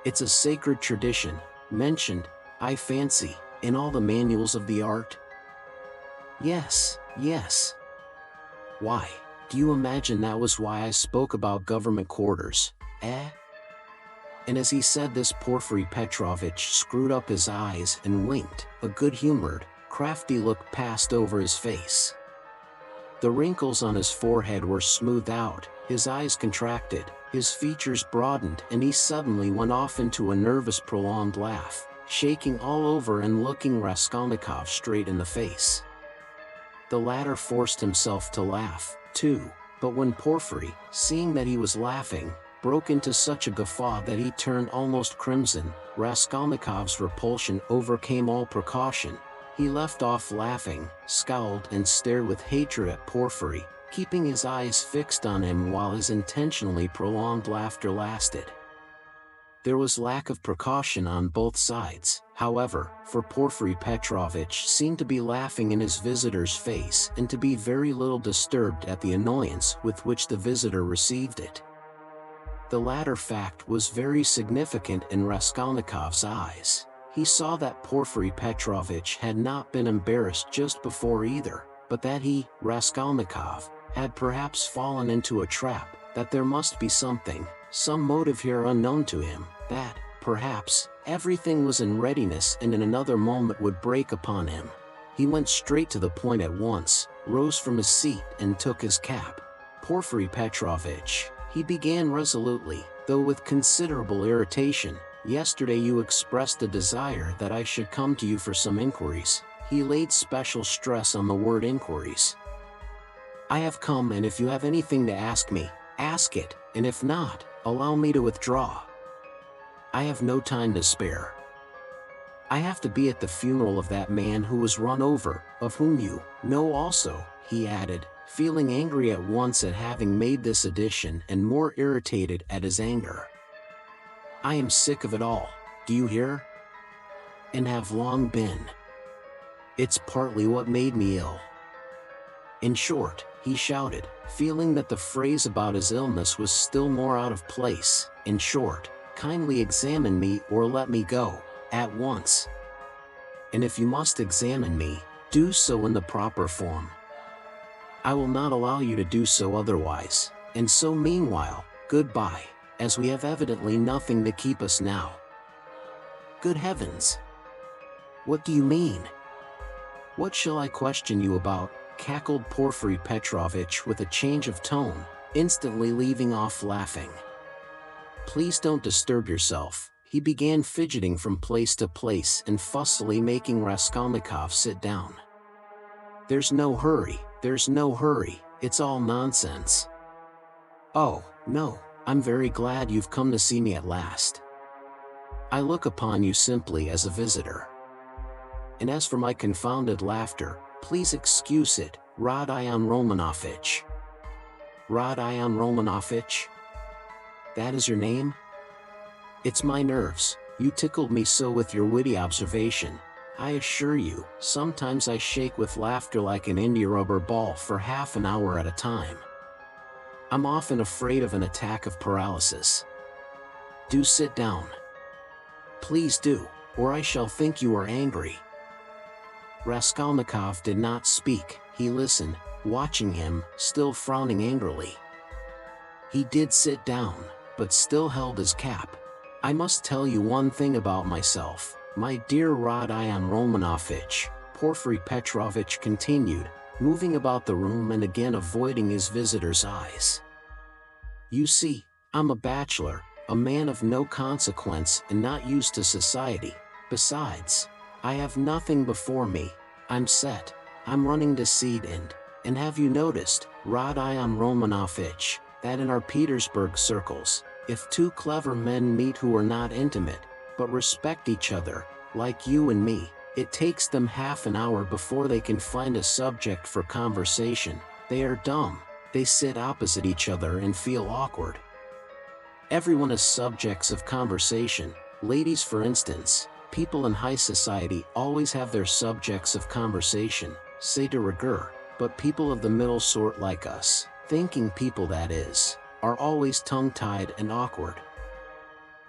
It's a sacred tradition, mentioned, I fancy, in all the manuals of the art. Yes, yes. Why, do you imagine that was why I spoke about government quarters, eh? And as he said this, Porfiry Petrovitch screwed up his eyes and winked. A good-humored, crafty look passed over his face. The wrinkles on his forehead were smoothed out, his eyes contracted, his features broadened, and he suddenly went off into a nervous prolonged laugh, shaking all over and looking Raskolnikov straight in the face. The latter forced himself to laugh, too, but when Porfiry, seeing that he was laughing, broke into such a guffaw that he turned almost crimson, Raskolnikov's repulsion overcame all precaution. He left off laughing, scowled and stared with hatred at Porfiry, keeping his eyes fixed on him while his intentionally prolonged laughter lasted. There was lack of precaution on both sides, however, for Porfiry Petrovitch seemed to be laughing in his visitor's face and to be very little disturbed at the annoyance with which the visitor received it. The latter fact was very significant in Raskolnikov's eyes. He saw that Porfiry Petrovitch had not been embarrassed just before either, but that he, Raskolnikov, had perhaps fallen into a trap, that there must be something, some motive here unknown to him, that, perhaps, everything was in readiness and in another moment would break upon him. He went straight to the point at once, rose from his seat and took his cap. Porfiry Petrovitch, he began resolutely, though with considerable irritation, yesterday you expressed a desire that I should come to you for some inquiries. He laid special stress on the word inquiries. I have come, and if you have anything to ask me, ask it, and if not, allow me to withdraw. I have no time to spare. I have to be at the funeral of that man who was run over, of whom you know also, he added, feeling angry at once at having made this addition and more irritated at his anger. I am sick of it all, do you hear? And have long been. It's partly what made me ill. In short, he shouted, feeling that the phrase about his illness was still more out of place, in short, kindly examine me or let me go, at once. And if you must examine me, do so in the proper form. I will not allow you to do so otherwise, and so meanwhile, goodbye, as we have evidently nothing to keep us now. Good heavens! What do you mean? What shall I question you about? Cackled Porfiry Petrovitch with a change of tone, instantly leaving off laughing. Please don't disturb yourself. He began fidgeting from place to place and fussily making Raskolnikov sit down. There's no hurry, it's all nonsense. Oh, no, I'm very glad you've come to see me at last. I look upon you simply as a visitor. And as for my confounded laughter, please excuse it, Rodion Romanovich. Rodion Romanovich? That is your name? It's my nerves, you tickled me so with your witty observation. I assure you, sometimes I shake with laughter like an India rubber ball for half an hour at a time. I'm often afraid of an attack of paralysis. Do sit down. Please do, or I shall think you are angry. Raskolnikov did not speak, he listened, watching him, still frowning angrily. He did sit down, but still held his cap. I must tell you one thing about myself, my dear Rodion Romanovich, Porfiry Petrovitch continued, moving about the room and again avoiding his visitor's eyes. You see, I'm a bachelor, a man of no consequence and not used to society. Besides, I have nothing before me, I'm set, I'm running to seed and have you noticed, Rodion Romanovich, that in our Petersburg circles, if two clever men meet who are not intimate, but respect each other, like you and me, it takes them half an hour before they can find a subject for conversation. They are dumb, they sit opposite each other and feel awkward. Everyone is subjects of conversation, ladies for instance. People in high society always have their subjects of conversation, c'est de rigueur, but people of the middle sort like us, thinking people that is, are always tongue-tied and awkward.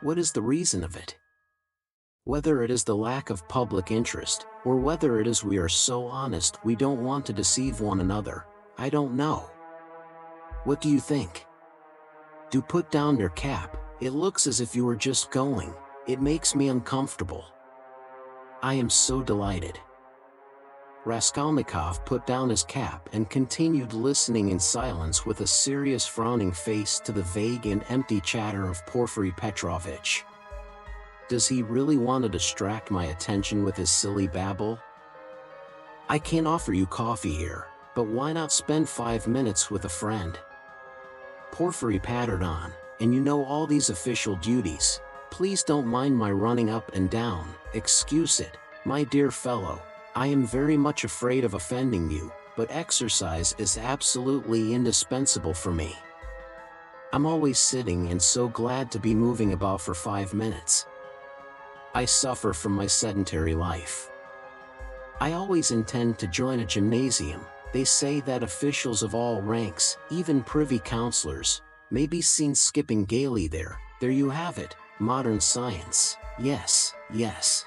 What is the reason of it? Whether it is the lack of public interest, or whether it is we are so honest we don't want to deceive one another, I don't know. What do you think? Do put down your cap, it looks as if you were just going, it makes me uncomfortable. I am so delighted. Raskolnikov put down his cap and continued listening in silence with a serious frowning face to the vague and empty chatter of Porfiry Petrovitch. Does he really want to distract my attention with his silly babble? I can't offer you coffee here, but why not spend 5 minutes with a friend? Porfiry pattered on, and you know all these official duties. Please don't mind my running up and down, excuse it, my dear fellow, I am very much afraid of offending you, but exercise is absolutely indispensable for me. I'm always sitting and so glad to be moving about for 5 minutes. I suffer from my sedentary life. I always intend to join a gymnasium. They say that officials of all ranks, even privy councillors, may be seen skipping gaily there. There you have it, modern science, yes, yes.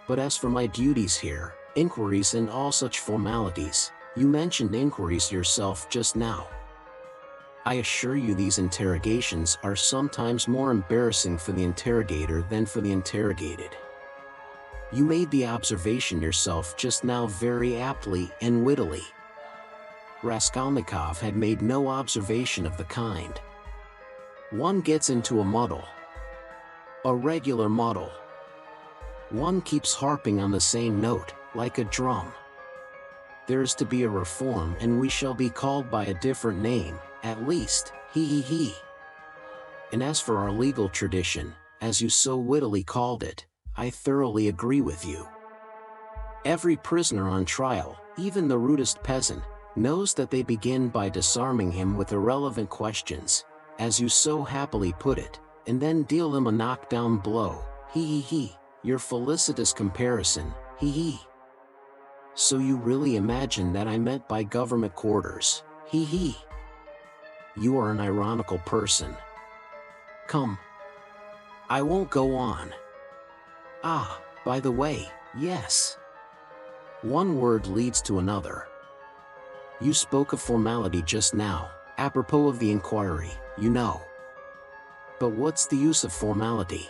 But as for my duties here, inquiries and all such formalities, you mentioned inquiries yourself just now. I assure you these interrogations are sometimes more embarrassing for the interrogator than for the interrogated. You made the observation yourself just now very aptly and wittily. Raskolnikov had made no observation of the kind. One gets into a muddle. A regular muddle. One keeps harping on the same note, like a drum. There is to be a reform and we shall be called by a different name, at least, he. And as for our legal tradition, as you so wittily called it, I thoroughly agree with you. Every prisoner on trial, even the rudest peasant, knows that they begin by disarming him with irrelevant questions, as you so happily put it, and then deal him a knockdown blow, he. Your felicitous comparison, he. So you really imagine that I meant by government quarters, he. You are an ironical person. Come. I won't go on. Ah, by the way, yes. One word leads to another. You spoke of formality just now, apropos of the inquiry, you know. But what's the use of formality?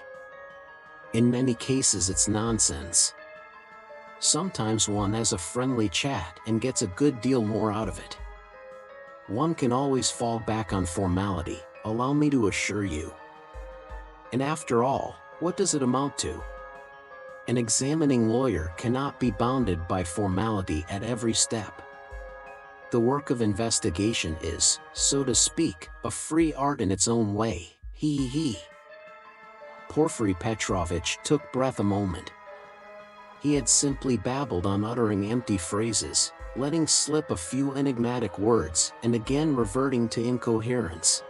In many cases it's nonsense. Sometimes one has a friendly chat and gets a good deal more out of it. One can always fall back on formality, allow me to assure you. And after all, what does it amount to? An examining lawyer cannot be bounded by formality at every step. The work of investigation is, so to speak, a free art in its own way, he. Porfiry Petrovitch took breath a moment. He had simply babbled on, uttering empty phrases, letting slip a few enigmatic words and again reverting to incoherence.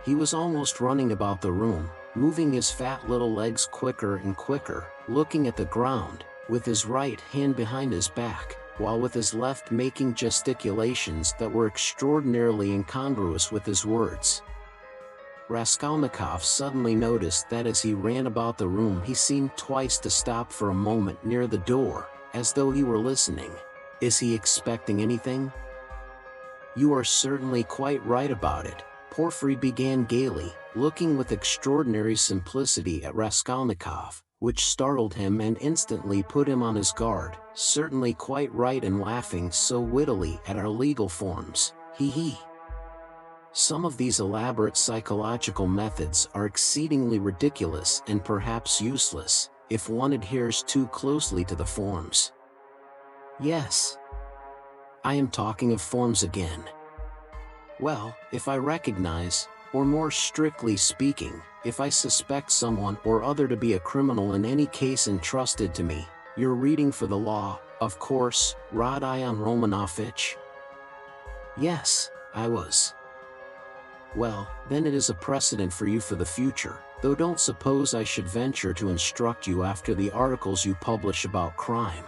He was almost running about the room, moving his fat little legs quicker and quicker, looking at the ground, with his right hand behind his back, while with his left making gesticulations that were extraordinarily incongruous with his words. Raskolnikov suddenly noticed that as he ran about the room he seemed twice to stop for a moment near the door, as though he were listening. Is he expecting anything? You are certainly quite right about it, Porfiry began gaily, looking with extraordinary simplicity at Raskolnikov, which startled him and instantly put him on his guard. Certainly quite right, and laughing so wittily at our legal forms, he. Some of these elaborate psychological methods are exceedingly ridiculous and perhaps useless, if one adheres too closely to the forms. Yes. I am talking of forms again. Well, if I recognize, or more strictly speaking, if I suspect someone or other to be a criminal in any case entrusted to me, you're reading for the law, of course, Rodion Romanovich? Yes, I was. Well, then it is a precedent for you for the future, though don't suppose I should venture to instruct you after the articles you publish about crime.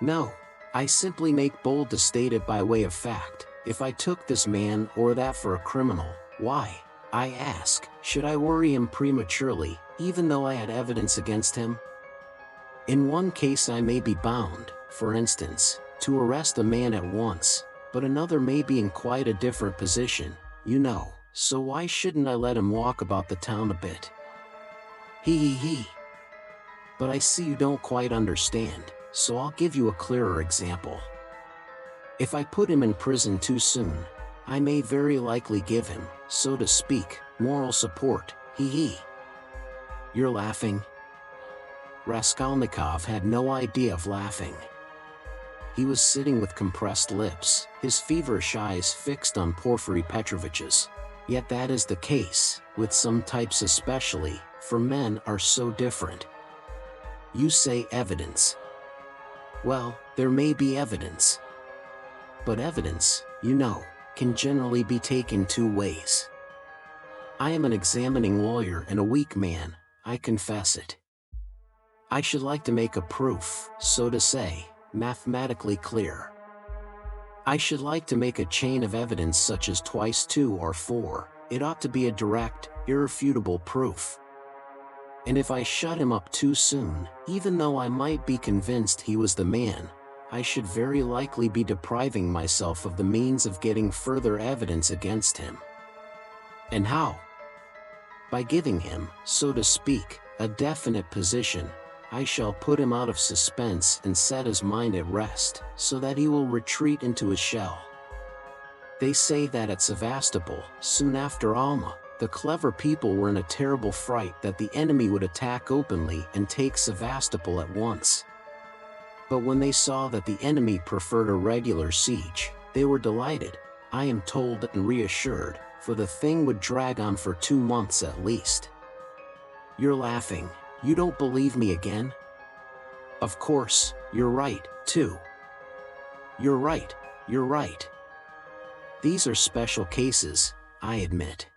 No, I simply make bold to state it by way of fact. If I took this man or that for a criminal, why, I ask, should I worry him prematurely, even though I had evidence against him? In one case I may be bound, for instance, to arrest a man at once, but another may be in quite a different position, you know, so why shouldn't I let him walk about the town a bit? He. But I see you don't quite understand, so I'll give you a clearer example. If I put him in prison too soon, I may very likely give him, so to speak, moral support, You're laughing? Raskolnikov had no idea of laughing. He was sitting with compressed lips, his feverish eyes fixed on Porfiry Petrovitch's. Yet that is the case, with some types especially, for men are so different. You say evidence. Well, there may be evidence. But evidence, you know, can generally be taken two ways. I am an examining lawyer and a weak man, I confess it. I should like to make a proof, so to say, mathematically clear. I should like to make a chain of evidence such as twice 2 or 4, it ought to be a direct, irrefutable proof. And if I shut him up too soon, even though I might be convinced he was the man, I should very likely be depriving myself of the means of getting further evidence against him. And how? By giving him, so to speak, a definite position, I shall put him out of suspense and set his mind at rest, so that he will retreat into his shell. They say that at Sevastopol, soon after Alma, the clever people were in a terrible fright that the enemy would attack openly and take Sevastopol at once. But when they saw that the enemy preferred a regular siege, they were delighted, I am told, and reassured, for the thing would drag on for 2 months at least. You're laughing. You don't believe me again? Of course, you're right, too. You're right. These are special cases, I admit.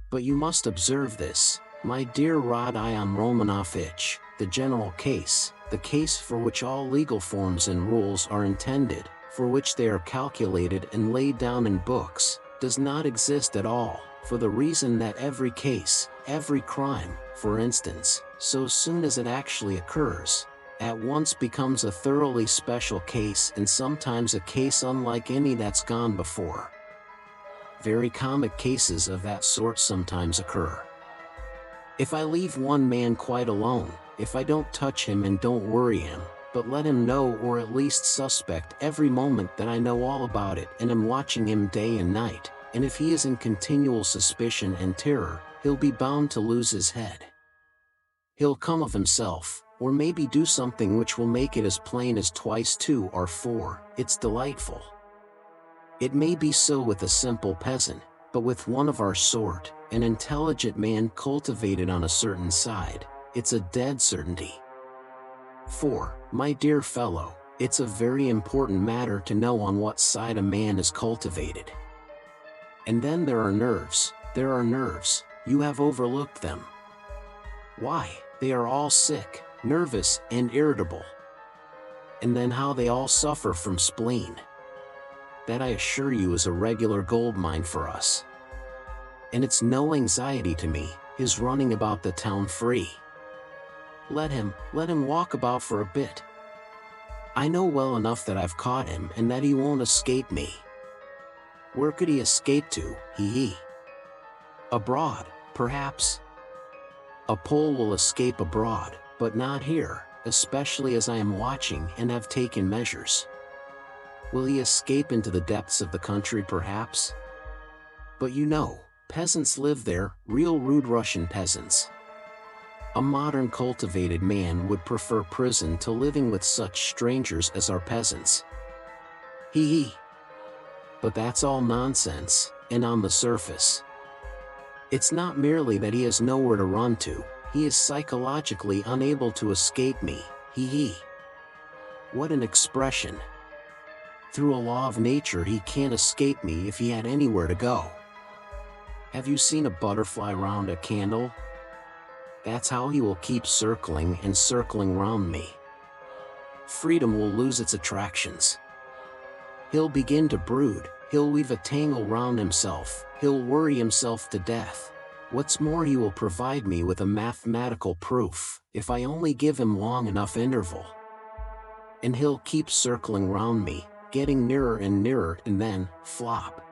But you must observe this, my dear Rodion Romanovich, the general case, the case for which all legal forms and rules are intended, for which they are calculated and laid down in books, does not exist at all, for the reason that every case, every crime, for instance, so soon as it actually occurs, at once becomes a thoroughly special case and sometimes a case unlike any that's gone before. Very comic cases of that sort sometimes occur. If I leave one man quite alone, if I don't touch him and don't worry him, but let him know or at least suspect every moment that I know all about it and am watching him day and night, and if he is in continual suspicion and terror, he'll be bound to lose his head. He'll come of himself, or maybe do something which will make it as plain as twice 2 or 4, it's delightful. It may be so with a simple peasant, but with one of our sort, an intelligent man cultivated on a certain side, it's a dead certainty. For, my dear fellow, it's a very important matter to know on what side a man is cultivated. And then there are nerves, you have overlooked them. Why, they are all sick, nervous, and irritable. And then how they all suffer from spleen. That I assure you is a regular gold mine for us. And it's no anxiety to me, his running about the town free. Let him walk about for a bit. I know well enough that I've caught him and that he won't escape me. Where could he escape to, Abroad, perhaps? A Pole will escape abroad, but not here, especially as I am watching and have taken measures. Will he escape into the depths of the country perhaps? But you know, peasants live there, real rude Russian peasants. A modern cultivated man would prefer prison to living with such strangers as our peasants. But that's all nonsense, and on the surface. It's not merely that he has nowhere to run to, he is psychologically unable to escape me, What an expression. Through a law of nature he can't escape me if he had anywhere to go. Have you seen a butterfly round a candle? That's how he will keep circling and circling round me. Freedom will lose its attractions. He'll begin to brood, he'll weave a tangle round himself, he'll worry himself to death. What's more, he will provide me with a mathematical proof, if I only give him long enough interval. And he'll keep circling round me, getting nearer and nearer, and then, flop.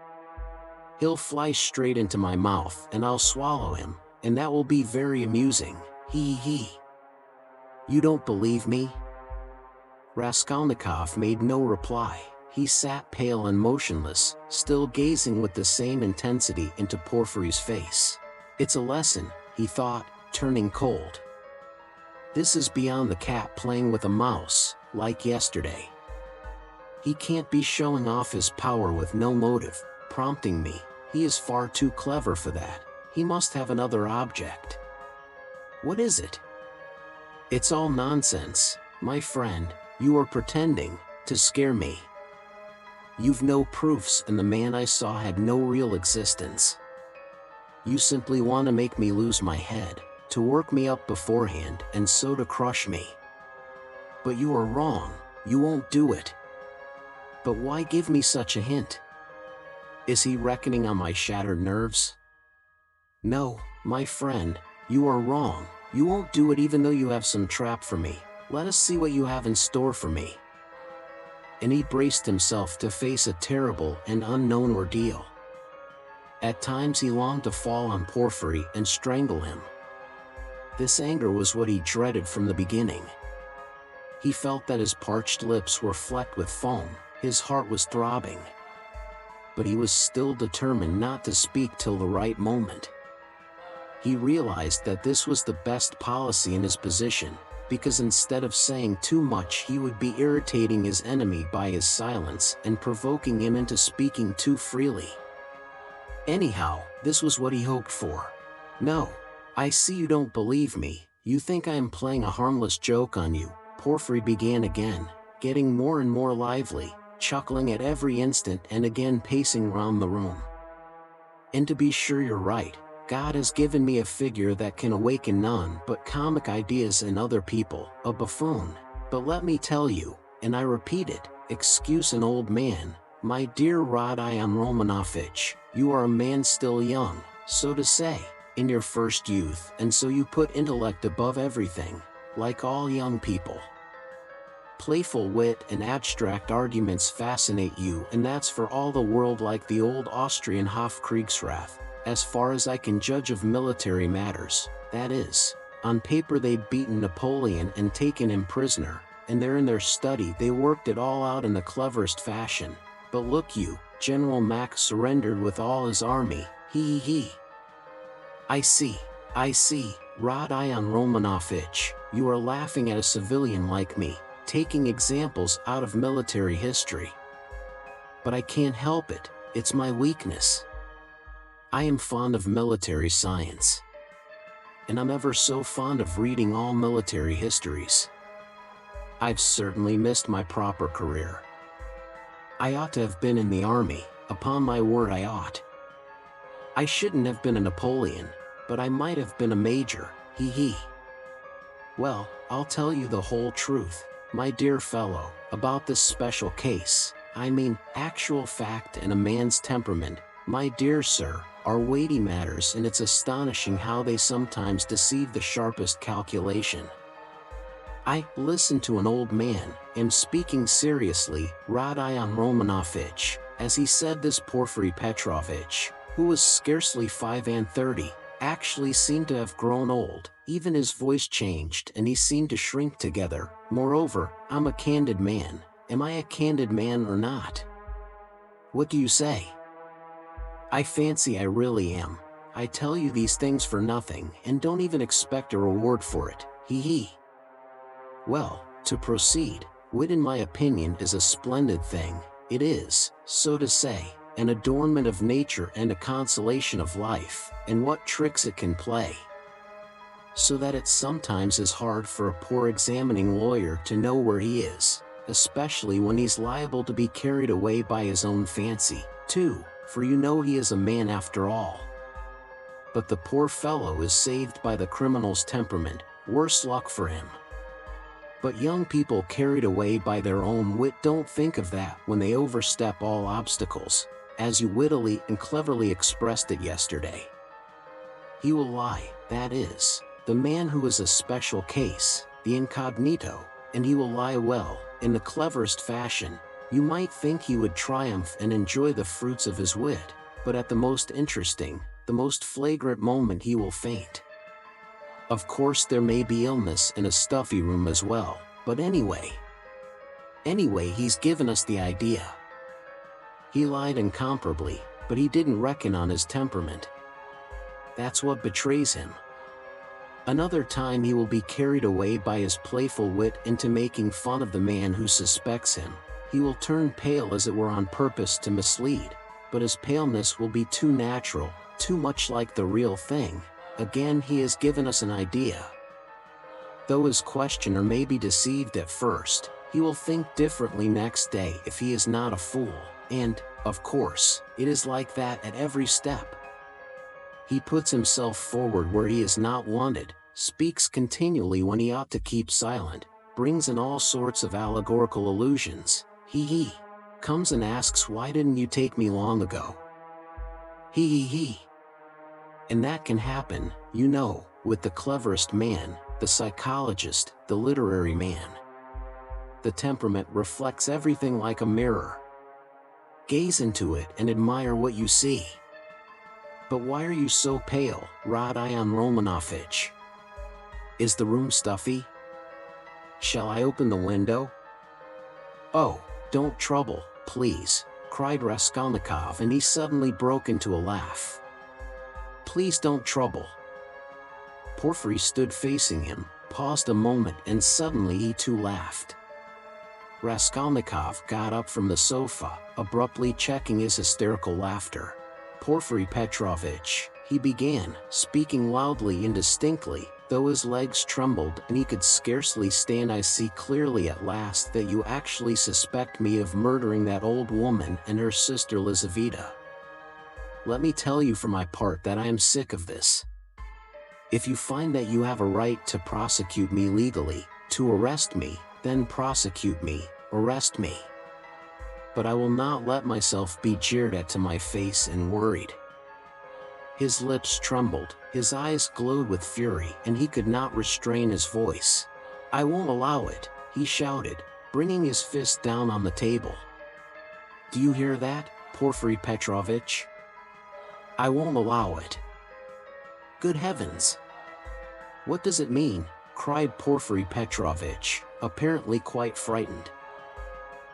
He'll fly straight into my mouth and I'll swallow him, and that will be very amusing, hee hee. You don't believe me? Raskolnikov made no reply. He sat pale and motionless, still gazing with the same intensity into Porfiry's face. It's a lesson, he thought, turning cold. This is beyond the cat playing with a mouse, like yesterday. He can't be showing off his power with no motive, prompting me. He is far too clever for that. He must have another object. What is it? It's all nonsense, my friend. You are pretending to scare me. You've no proofs, and the man I saw had no real existence. You simply want to make me lose my head, to work me up beforehand, and so to crush me. But you are wrong, you won't do it. But why give me such a hint? Is he reckoning on my shattered nerves? No, my friend, you are wrong. You won't do it even though you have some trap for me. Let us see what you have in store for me. And he braced himself to face a terrible and unknown ordeal. At times he longed to fall on Porfiry and strangle him. This anger was what he dreaded from the beginning. He felt that his parched lips were flecked with foam, his heart was throbbing. But he was still determined not to speak till the right moment. He realized that this was the best policy in his position, because instead of saying too much he would be irritating his enemy by his silence and provoking him into speaking too freely. Anyhow, this was what he hoped for. No, I see you don't believe me. You think I am playing a harmless joke on you, Porfiry began again, getting more and more lively, chuckling at every instant and again pacing round the room. And to be sure you're right. God has given me a figure that can awaken none but comic ideas in other people, a buffoon. But let me tell you, and I repeat it, excuse an old man, my dear Rodion Romanovich, you are a man still young, so to say, in your first youth, and so you put intellect above everything, like all young people. Playful wit and abstract arguments fascinate you, and that's for all the world like the old Austrian Hofkriegsrath. As far as I can judge of military matters, that is, on paper they'd beaten Napoleon and taken him prisoner, and there in their study they worked it all out in the cleverest fashion. But look you, General Mack surrendered with all his army, hee hee. I see, Rodion Romanovich, you are laughing at a civilian like me, taking examples out of military history. But I can't help it, it's my weakness. I am fond of military science. And I'm ever so fond of reading all military histories. I've certainly missed my proper career. I ought to have been in the army, upon my word I ought. I shouldn't have been a Napoleon, but I might have been a major, hee hee. Well, I'll tell you the whole truth, my dear fellow, about this special case. I mean, actual fact and a man's temperament, my dear sir, are weighty matters, and it's astonishing how they sometimes deceive the sharpest calculation. I listened to an old man, am speaking seriously, Rodion Romanovich, as he said this. Porfiry Petrovich, who was scarcely 35, actually seemed to have grown old, even his voice changed and he seemed to shrink together. Moreover, I'm a candid man. Am I a candid man or not? What do you say? I fancy I really am. I tell you these things for nothing and don't even expect a reward for it, hee hee. Well, to proceed, wit in my opinion is a splendid thing. It is, so to say, an adornment of nature and a consolation of life, and what tricks it can play. So that it sometimes is hard for a poor examining lawyer to know where he is, especially when he's liable to be carried away by his own fancy, too. For you know he is a man after all. but the poor fellow is saved by the criminal's temperament, worse luck for him. But young people carried away by their own wit don't think of that when they overstep all obstacles, as you wittily and cleverly expressed it yesterday. He will lie, that is, the man who is a special case, the incognito, and he will lie well, in the cleverest fashion. You might think he would triumph and enjoy the fruits of his wit, but at the most interesting, the most flagrant moment he will faint. Of course there may be illness in a stuffy room as well, but anyway, he's given us the idea. He lied incomparably, but he didn't reckon on his temperament. That's what betrays him. Another time he will be carried away by his playful wit into making fun of the man who suspects him. He will turn pale as it were on purpose to mislead, but his paleness will be too natural, too much like the real thing. Again he has given us an idea. Though his questioner may be deceived at first, he will think differently next day if he is not a fool, and, of course, it is like that at every step. He puts himself forward where he is not wanted, speaks continually when he ought to keep silent, brings in all sorts of allegorical allusions. He comes and asks, "Why didn't you take me long ago?" He. And that can happen, you know, with the cleverest man, the psychologist, the literary man. The temperament reflects everything like a mirror. Gaze into it and admire what you see. But why are you so pale, Rodion Romanovich? Is the room stuffy? Shall I open the window? Oh, don't trouble, please, cried Raskolnikov, and he suddenly broke into a laugh. Please don't trouble. Porfiry stood facing him, paused a moment, and suddenly he too laughed. Raskolnikov got up from the sofa, abruptly checking his hysterical laughter. Porfiry Petrovitch, he began, speaking loudly and distinctly, though his legs trembled and he could scarcely stand. I see clearly at last that you actually suspect me of murdering that old woman and her sister Lizaveta. Let me tell you for my part that I am sick of this. If you find that you have a right to prosecute me legally, to arrest me, then prosecute me, arrest me. But I will not let myself be jeered at to my face and worried. His lips trembled, his eyes glowed with fury, and he could not restrain his voice. I won't allow it, he shouted, bringing his fist down on the table. Do you hear that, Porfiry Petrovitch? I won't allow it. Good heavens! What does it mean? Cried Porfiry Petrovitch, apparently quite frightened.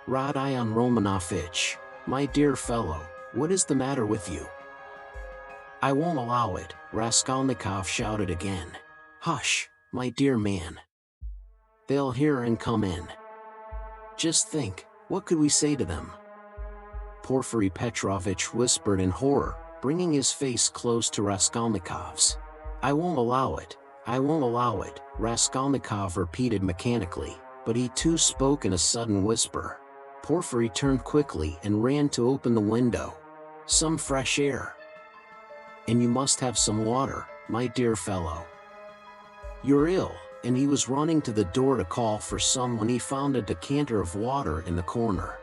Rodion Romanovich, my dear fellow, what is the matter with you? I won't allow it, Raskolnikov shouted again. Hush, my dear man. They'll hear and come in. Just think, what could we say to them? Porfiry Petrovitch whispered in horror, bringing his face close to Raskolnikov's. I won't allow it, I won't allow it, Raskolnikov repeated mechanically, but he too spoke in a sudden whisper. Porfiry turned quickly and ran to open the window. Some fresh air. And you must have some water, my dear fellow. You're ill, and he was running to the door to call for some when he found a decanter of water in the corner.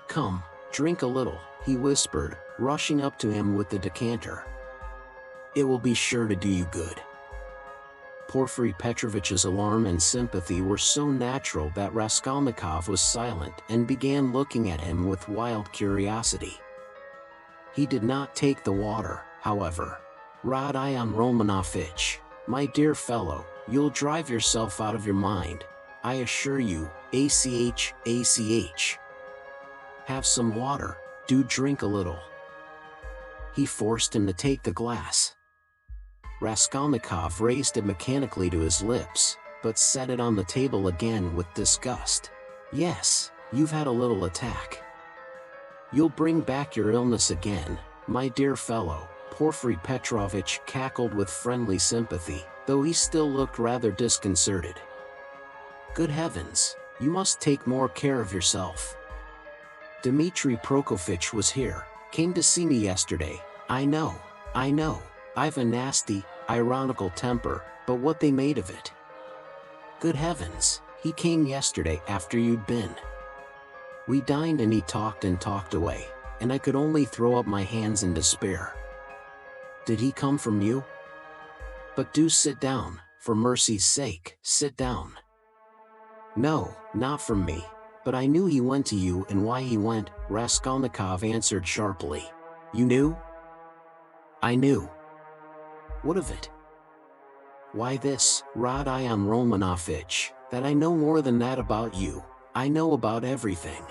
Come, drink a little, he whispered, rushing up to him with the decanter. It will be sure to do you good. Porfiry Petrovitch's alarm and sympathy were so natural that Raskolnikov was silent and began looking at him with wild curiosity. He did not take the water, however. Rodion Romanovich, my dear fellow, you'll drive yourself out of your mind, I assure you, ACH. Have some water, do drink a little. He forced him to take the glass. Raskolnikov raised it mechanically to his lips, but set it on the table again with disgust. Yes, you've had a little attack. You'll bring back your illness again, my dear fellow, Porfiry Petrovitch cackled with friendly sympathy, though he still looked rather disconcerted. Good heavens, you must take more care of yourself. Dmitri Prokofitch was here, came to see me yesterday. I know, I've a nasty, ironical temper, but what they made of it. Good heavens, he came yesterday after you'd been. We dined and he talked and talked away, and I could only throw up my hands in despair. Did he come from you? But do sit down, for mercy's sake, sit down. No, not from me, but I knew he went to you, and why he went, Raskolnikov answered sharply. You knew? I knew. What of it? Why this, Rodion Romanovich, that I know more than that about you. I know about everything.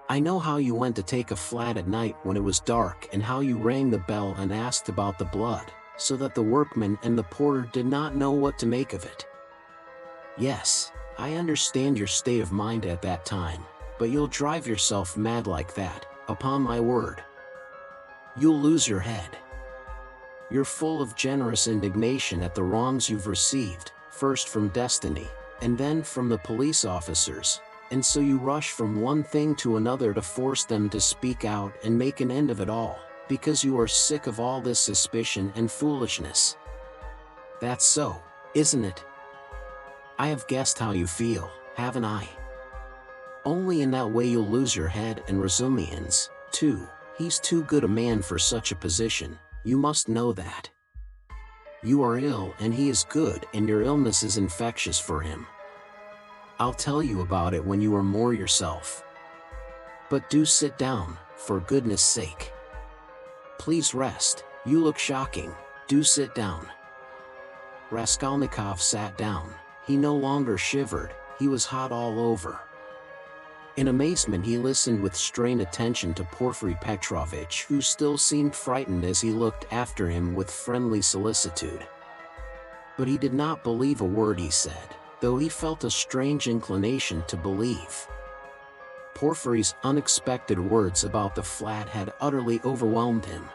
I know how you went to take a flat at night when it was dark, and how you rang the bell and asked about the blood, so that the workman and the porter did not know what to make of it. Yes, I understand your state of mind at that time, but you'll drive yourself mad like that, upon my word. You'll lose your head. You're full of generous indignation at the wrongs you've received, first from destiny, and then from the police officers, and so you rush from one thing to another to force them to speak out and make an end of it all, because you are sick of all this suspicion and foolishness. That's so, isn't it? I have guessed how you feel, haven't I? Only in that way you'll lose your head, and Razumian's, too. He's too good a man for such a position, you must know that. You are ill and he is good, and your illness is infectious for him. I'll tell you about it when you are more yourself. But do sit down, for goodness sake. Please rest, you look shocking, do sit down. Raskolnikov sat down. He no longer shivered, he was hot all over. In amazement he listened with strained attention to Porfiry Petrovitch, who still seemed frightened as he looked after him with friendly solicitude. But he did not believe a word he said, though he felt a strange inclination to believe. Porfiry's unexpected words about the flat had utterly overwhelmed him.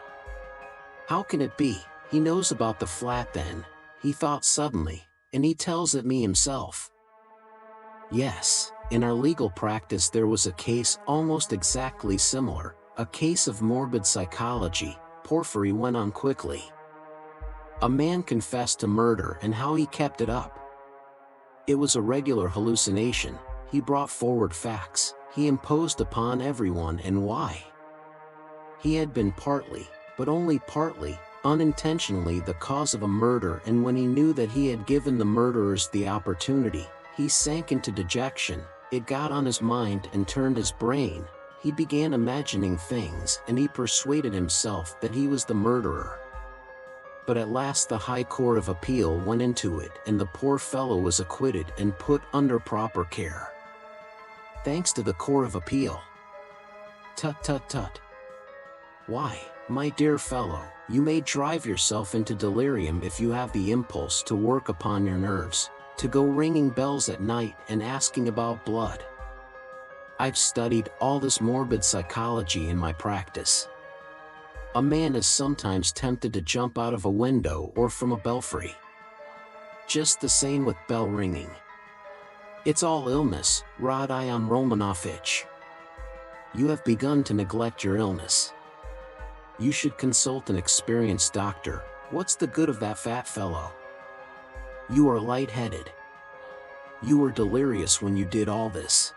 How can it be, he knows about the flat then, he thought suddenly, and he tells it me himself. Yes. In our legal practice there was a case almost exactly similar, a case of morbid psychology, Porfiry went on quickly. A man confessed to murder and how he kept it up. It was a regular hallucination, he brought forward facts, he imposed upon everyone, and why? He had been partly, but only partly, unintentionally the cause of a murder, and when he knew that he had given the murderers the opportunity, he sank into dejection. It got on his mind and turned his brain, he began imagining things, and he persuaded himself that he was the murderer. But at last the High Court of Appeal went into it, and the poor fellow was acquitted and put under proper care. Thanks to the Court of Appeal. Tut tut tut. Why, my dear fellow, you may drive yourself into delirium if you have the impulse to work upon your nerves, to go ringing bells at night and asking about blood. I've studied all this morbid psychology in my practice. A man is sometimes tempted to jump out of a window or from a belfry. Just the same with bell ringing. It's all illness, Rodion Romanovich. You have begun to neglect your illness. You should consult an experienced doctor. What's the good of that fat fellow? You are light-headed. You were delirious when you did all this.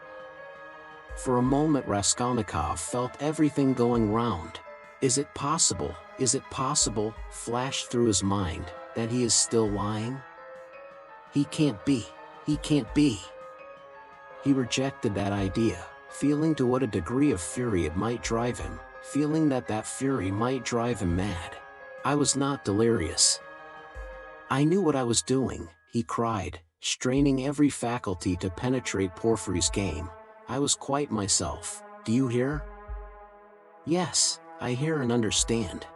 For a moment Raskolnikov felt everything going round. Is it possible, flashed through his mind, that he is still lying? He can't be. He rejected that idea, feeling to what a degree of fury it might drive him, feeling that that fury might drive him mad. I was not delirious. I knew what I was doing, he cried, straining every faculty to penetrate Porfiry's game. I was quite myself. Do you hear? Yes, I hear and understand.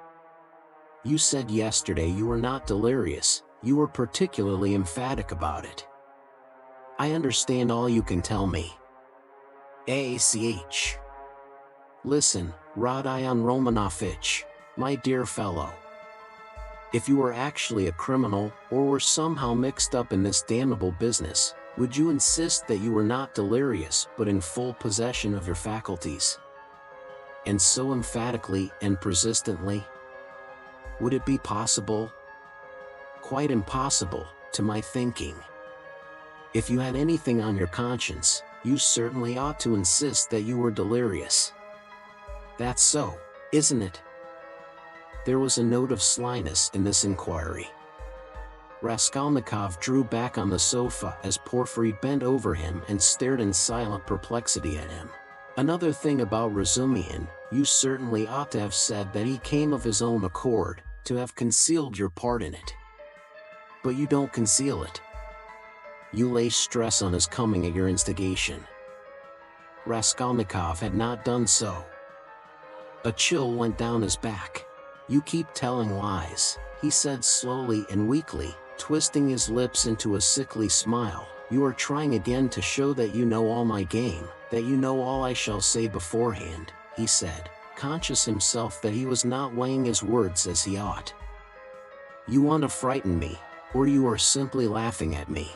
You said yesterday you were not delirious, you were particularly emphatic about it. I understand all you can tell me. ACH. Listen, Rodion Romanovich, my dear fellow. If you were actually a criminal, or were somehow mixed up in this damnable business, would you insist that you were not delirious but in full possession of your faculties? And so emphatically and persistently? Would it be possible? Quite impossible, to my thinking. If you had anything on your conscience, you certainly ought to insist that you were delirious. That's so, isn't it? There was a note of slyness in this inquiry. Raskolnikov drew back on the sofa as Porfiry bent over him and stared in silent perplexity at him. Another thing about Razumihin, you certainly ought to have said that he came of his own accord, to have concealed your part in it. But you don't conceal it. You lay stress on his coming at your instigation. Raskolnikov had not done so. A chill went down his back. You keep telling lies, he said slowly and weakly, twisting his lips into a sickly smile. You are trying again to show that you know all my game, that you know all I shall say beforehand, he said, conscious himself that he was not weighing his words as he ought. You want to frighten me, or you are simply laughing at me.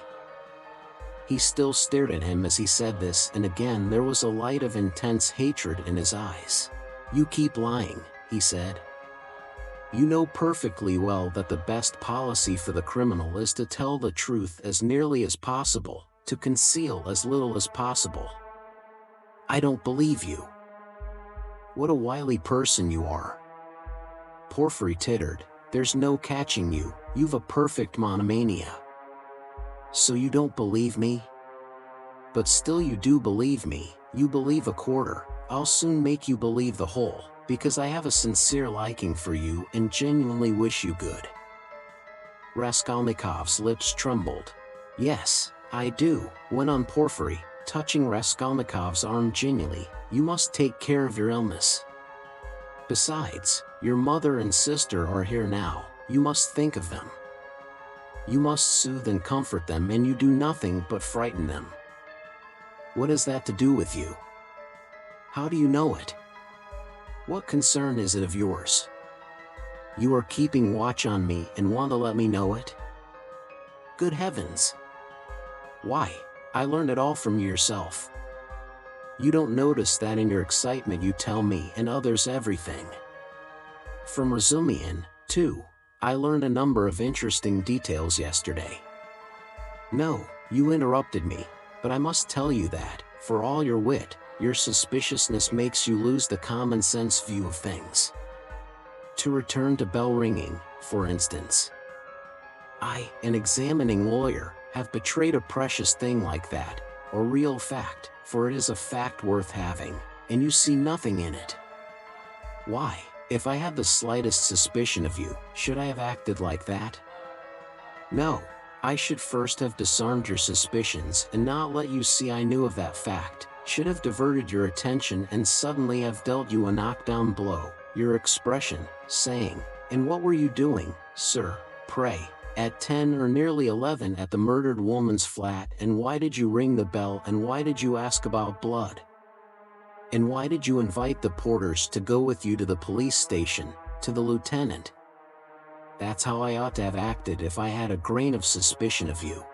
He still stared at him as he said this, and again there was a light of intense hatred in his eyes. You keep lying, he said. You know perfectly well that the best policy for the criminal is to tell the truth as nearly as possible, to conceal as little as possible. I don't believe you. What a wily person you are. Porfiry tittered. There's no catching you, you've a perfect monomania. So you don't believe me? But still you do believe me, you believe a quarter, I'll soon make you believe the whole, because I have a sincere liking for you and genuinely wish you good. Raskolnikov's lips trembled. Yes, I do, went on Porfiry, touching Raskolnikov's arm genially, you must take care of your illness. Besides, your mother and sister are here now, you must think of them. You must soothe and comfort them, and you do nothing but frighten them. What has that to do with you? How do you know it? What concern is it of yours? You are keeping watch on me and want to let me know it? Good heavens! Why, I learned it all from you yourself. You don't notice that in your excitement you tell me and others everything. From Razumihin, too, I learned a number of interesting details yesterday. No, you interrupted me, but I must tell you that, for all your wit, your suspiciousness makes you lose the common-sense view of things. To return to bell ringing, for instance. I, an examining lawyer, have betrayed a precious thing like that, a real fact, for it is a fact worth having, and you see nothing in it. Why, if I had the slightest suspicion of you, should I have acted like that? No, I should first have disarmed your suspicions and not let you see I knew of that fact, should have diverted your attention and suddenly have dealt you a knockdown blow, your expression, saying, and what were you doing, sir, pray, at 10 or nearly 11 at the murdered woman's flat, and why did you ring the bell, and why did you ask about blood? And why did you invite the porters to go with you to the police station, to the lieutenant? That's how I ought to have acted if I had a grain of suspicion of you.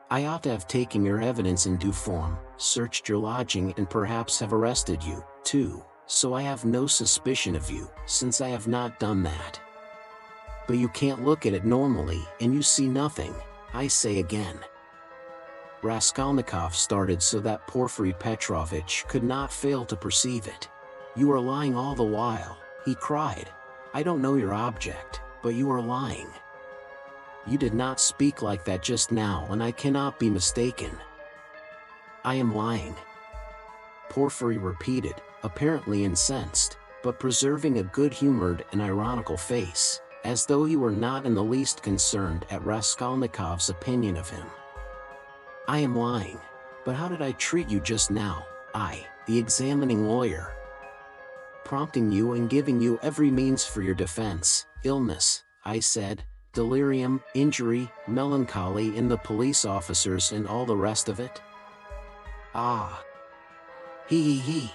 I ought to have taken your evidence in due form, searched your lodging, and perhaps have arrested you, too, so I have no suspicion of you, since I have not done that. But you can't look at it normally, and you see nothing, I say again. Raskolnikov started so that Porfiry Petrovitch could not fail to perceive it. You are lying all the while, he cried. I don't know your object, but you are lying. You did not speak like that just now, and I cannot be mistaken. I am lying, Porfiry repeated, apparently incensed, but preserving a good-humored and ironical face, as though he were not in the least concerned at Raskolnikov's opinion of him. I am lying, but how did I treat you just now, I, the examining lawyer? Prompting you and giving you every means for your defense, illness, I said, delirium, injury, melancholy in the police officers and all the rest of it? Ah! He.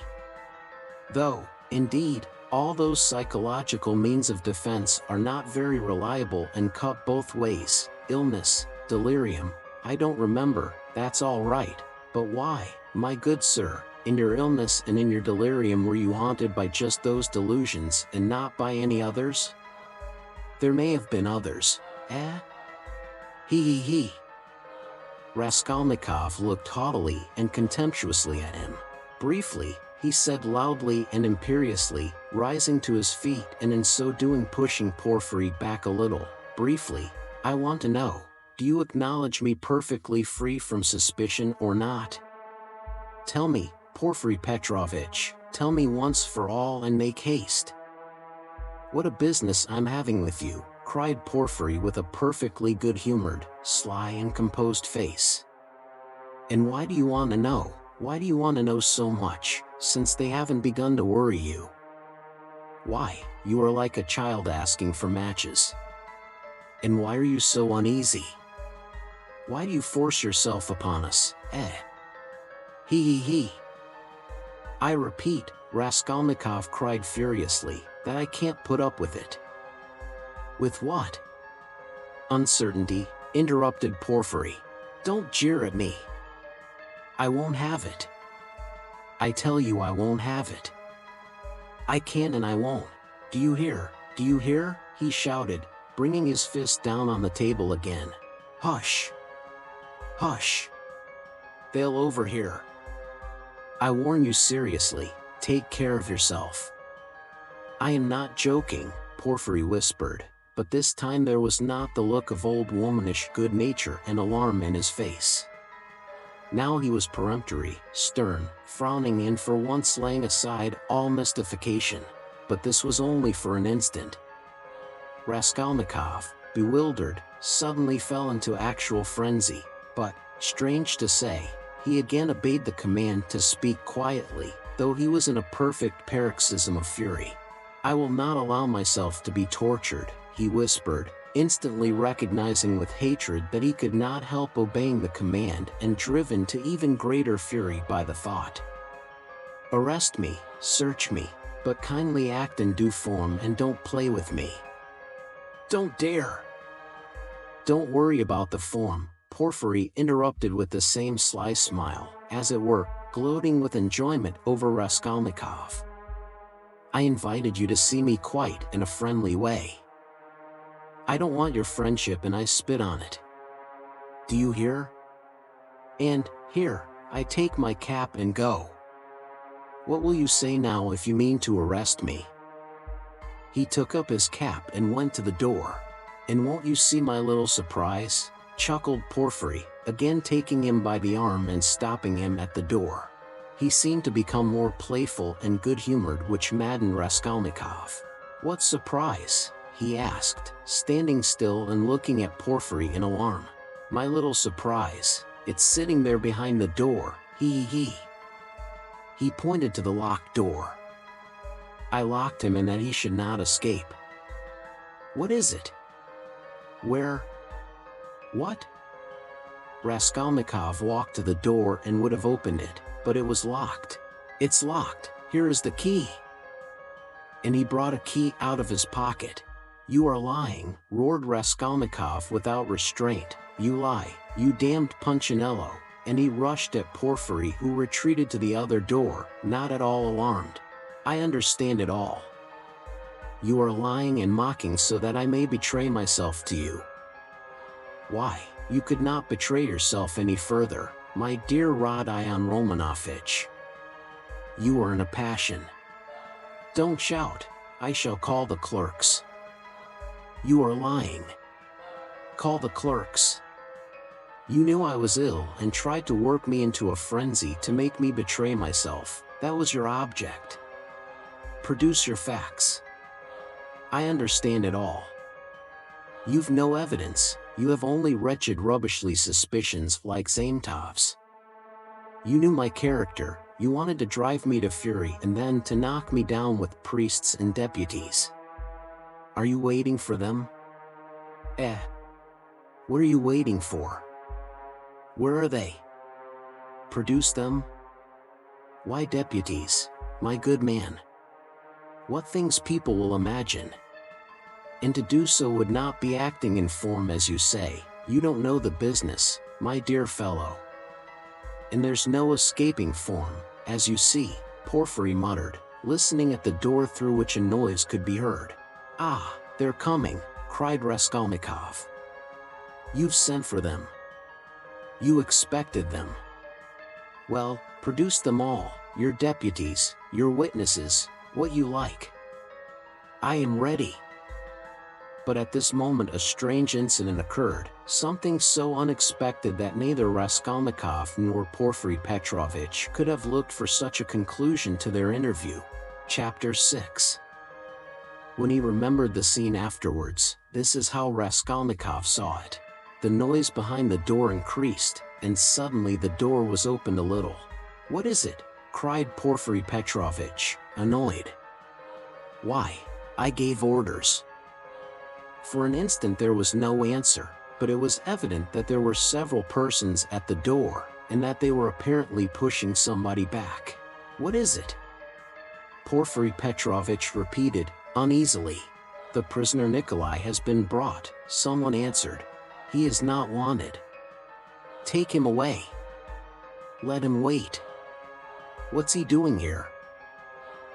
Though, indeed, all those psychological means of defense are not very reliable and cut both ways, illness, delirium, I don't remember, that's all right, but why, my good sir, in your illness and in your delirium were you haunted by just those delusions and not by any others? There may have been others, eh? He. Raskolnikov looked haughtily and contemptuously at him. Briefly, he said loudly and imperiously, rising to his feet and in so doing pushing Porfiry back a little. Briefly, I want to know, do you acknowledge me perfectly free from suspicion or not? Tell me, Porfiry Petrovitch, tell me once for all and make haste. What a business I'm having with you, cried Porfiry with a perfectly good-humored, sly and composed face. And why do you want to know? Why do you want to know so much, since they haven't begun to worry you? Why, you are like a child asking for matches. And why are you so uneasy? Why do you force yourself upon us, eh? He. I repeat, Raskolnikov cried furiously, that I can't put up with it. With what? Uncertainty, interrupted Porfiry. Don't jeer at me. I won't have it. I tell you I won't have it. I can't and I won't. Do you hear? Do you hear? He shouted, bringing his fist down on the table again. Hush. Hush. They'll overhear. I warn you seriously, take care of yourself. I am not joking, Porfiry whispered, but this time there was not the look of old womanish good nature and alarm in his face. Now he was peremptory, stern, frowning and for once laying aside all mystification, but this was only for an instant. Raskolnikov, bewildered, suddenly fell into actual frenzy, but, strange to say, he again obeyed the command to speak quietly, though he was in a perfect paroxysm of fury. I will not allow myself to be tortured, he whispered, instantly recognizing with hatred that he could not help obeying the command and driven to even greater fury by the thought. Arrest me, search me, but kindly act in due form and don't play with me. Don't dare! Don't worry about the form, Porfiry interrupted with the same sly smile, as it were, gloating with enjoyment over Raskolnikov. I invited you to see me quite in a friendly way. I don't want your friendship and I spit on it. Do you hear? And, here, I take my cap and go. What will you say now if you mean to arrest me? He took up his cap and went to the door. And won't you see my little surprise? Chuckled Porfiry, again taking him by the arm and stopping him at the door. He seemed to become more playful and good-humored, which maddened Raskolnikov. What surprise? He asked, standing still and looking at Porfiry in alarm. My little surprise, it's sitting there behind the door, he. He pointed to the locked door. I locked him and that he should not escape. What is it? Where? What? Raskolnikov walked to the door and would have opened it, but it was locked. It's locked, here is the key. And he brought a key out of his pocket. You are lying, roared Raskolnikov without restraint. You lie, you damned Punchinello, and he rushed at Porfiry, who retreated to the other door, not at all alarmed. I understand it all. You are lying and mocking so that I may betray myself to you. Why, you could not betray yourself any further, my dear Rodion Romanovich. You are in a passion. Don't shout, I shall call the clerks. You are lying. Call the clerks. You knew I was ill and tried to work me into a frenzy to make me betray myself. That was your object. Produce your facts. I understand it all. You've no evidence, you have only wretched rubbishly suspicions like Zametov's. You knew my character, you wanted to drive me to fury and then to knock me down with priests and deputies. Are you waiting for them? What are you waiting for? Where are they? Produce them? Why deputies, my good man? What things people will imagine. And to do so would not be acting in form as you say. You don't know the business, my dear fellow. And there's no escaping form, as you see, Porfiry muttered, listening at the door through which a noise could be heard. Ah, they're coming, cried Raskolnikov. "You've sent for them. You expected them. Well, produce them all, your deputies, your witnesses, what you like. I am ready." But at this moment a strange incident occurred, something so unexpected that neither Raskolnikov nor Porfiry Petrovitch could have looked for such a conclusion to their interview. Chapter 6. When he remembered the scene afterwards, this is how Raskolnikov saw it. The noise behind the door increased, and suddenly the door was opened a little. "What is it?" cried Porfiry Petrovitch, annoyed. "Why, I gave orders." For an instant there was no answer, but it was evident that there were several persons at the door, and that they were apparently pushing somebody back. "What is it?" Porfiry Petrovitch repeated, uneasily. "The prisoner Nikolai has been brought," someone answered. "He is not wanted. Take him away. Let him wait. What's he doing here?"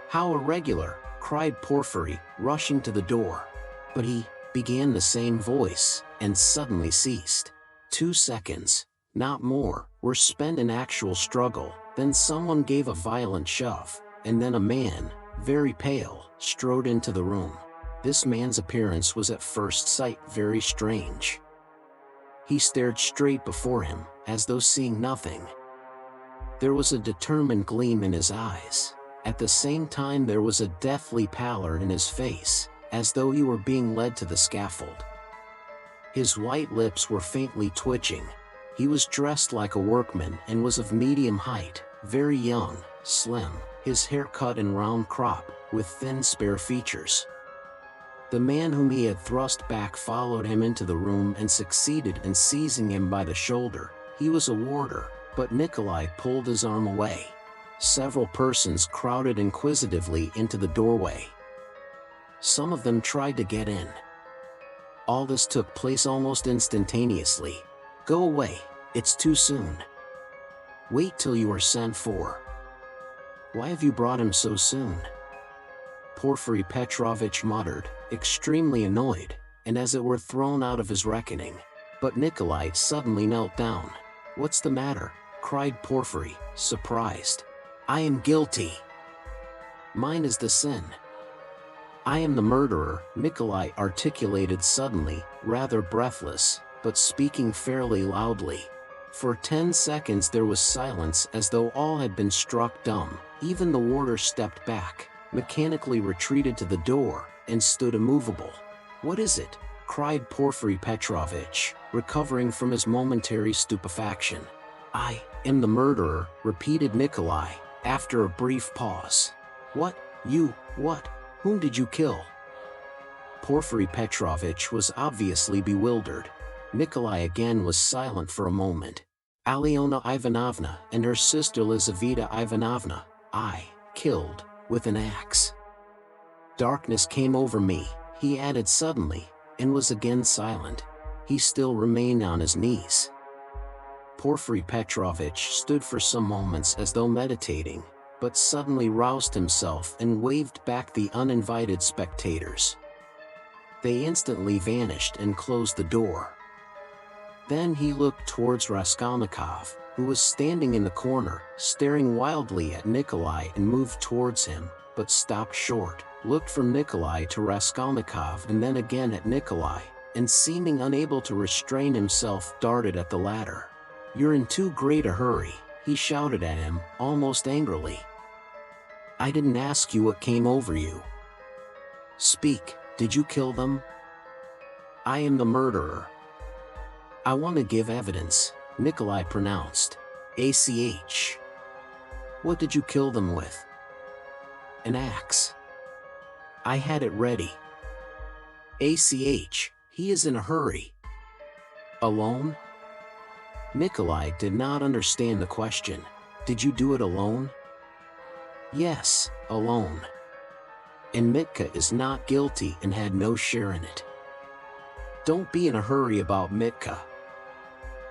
"How irregular," cried Porfiry, rushing to the door. "But he," began the same voice, and suddenly ceased. 2 seconds, not more, were spent in actual struggle, then someone gave a violent shove, and then a man, very pale, strode into the room. This man's appearance was at first sight very strange. He stared straight before him, as though seeing nothing. There was a determined gleam in his eyes. At the same time there was a deathly pallor in his face, as though he were being led to the scaffold. His white lips were faintly twitching. He was dressed like a workman and was of medium height, very young, slim, his hair cut in round crop, with thin spare features. The man whom he had thrust back followed him into the room and succeeded in seizing him by the shoulder. He was a warder, but Nikolai pulled his arm away. Several persons crowded inquisitively into the doorway. Some of them tried to get in. All this took place almost instantaneously. "Go away, it's too soon. Wait till you are sent for." "Why have you brought him so soon?" Porfiry Petrovitch muttered, extremely annoyed, and as it were thrown out of his reckoning. But Nikolai suddenly knelt down. "What's the matter?" cried Porfiry, surprised. "I am guilty. Mine is the sin. I am the murderer," Nikolai articulated suddenly, rather breathless, but speaking fairly loudly. For 10 seconds there was silence, as though all had been struck dumb. Even the warder stepped back, mechanically retreated to the door, and stood immovable. "What is it?" cried Porfiry Petrovitch, recovering from his momentary stupefaction. "I am the murderer," repeated Nikolai, after a brief pause. "What? You, what? Whom did you kill?" Porfiry Petrovitch was obviously bewildered. Nikolai again was silent for a moment. "Alyona Ivanovna and her sister Lizaveta Ivanovna, I killed with an axe." Darkness came over me, he added suddenly, and was again silent. He still remained on his knees. Porfiry Petrovitch stood for some moments as though meditating, but suddenly roused himself and waved back the uninvited spectators. They instantly vanished and closed the door. Then he looked towards Raskolnikov, who was standing in the corner, staring wildly at Nikolai, and moved towards him, but stopped short, looked from Nikolai to Raskolnikov and then again at Nikolai, and seeming unable to restrain himself darted at the latter. "You're in too great a hurry," he shouted at him, almost angrily. "I didn't ask you what came over you. Speak, did you kill them?" "I am the murderer." "I want to give evidence," Nikolai pronounced. "ACH. What did you kill them with?" "An axe. I had it ready." "ACH, he is in a hurry." "Alone?" Nikolai did not understand the question. "Did you do it alone?" "Yes, alone. And Mitka is not guilty and had no share in it." "Don't be in a hurry about Mitka.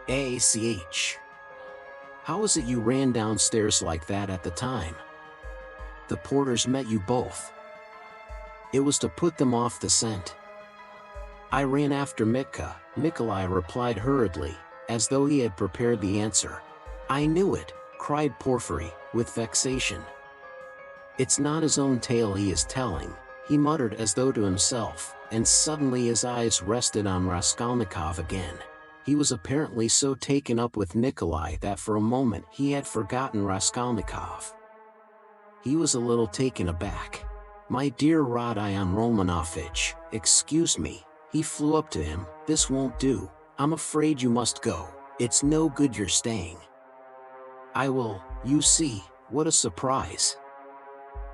ACH. How is it you ran downstairs like that at the time? The porters met you both." "It was to put them off the scent." I ran after Mitka, Nikolai replied hurriedly, as though he had prepared the answer. I knew it, cried Porfiry, with vexation. It's not his own tale he is telling, he muttered as though to himself, and suddenly his eyes rested on Raskolnikov again. He was apparently so taken up with Nikolai that for a moment he had forgotten Raskolnikov. He was a little taken aback. My dear Rodion Romanovich, excuse me. He flew up to him. This won't do. I'm afraid you must go. It's no good you're staying. I will, you see, what a surprise.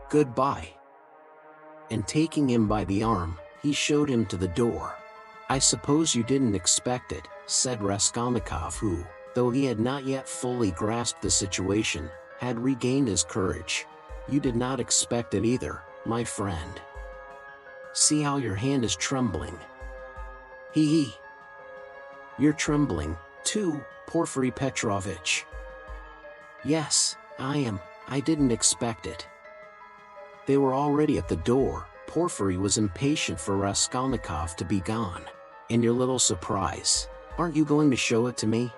Goodbye. And taking him by the arm, he showed him to the door. I suppose you didn't expect it, said Raskolnikov, who, though he had not yet fully grasped the situation, had regained his courage. You did not expect it either, my friend. See how your hand is trembling. Hee. You're trembling, too, Porfiry Petrovitch. Yes, I am. I didn't expect it. They were already at the door. Porfiry was impatient for Raskolnikov to be gone. And your little surprise, aren't you going to show it to me?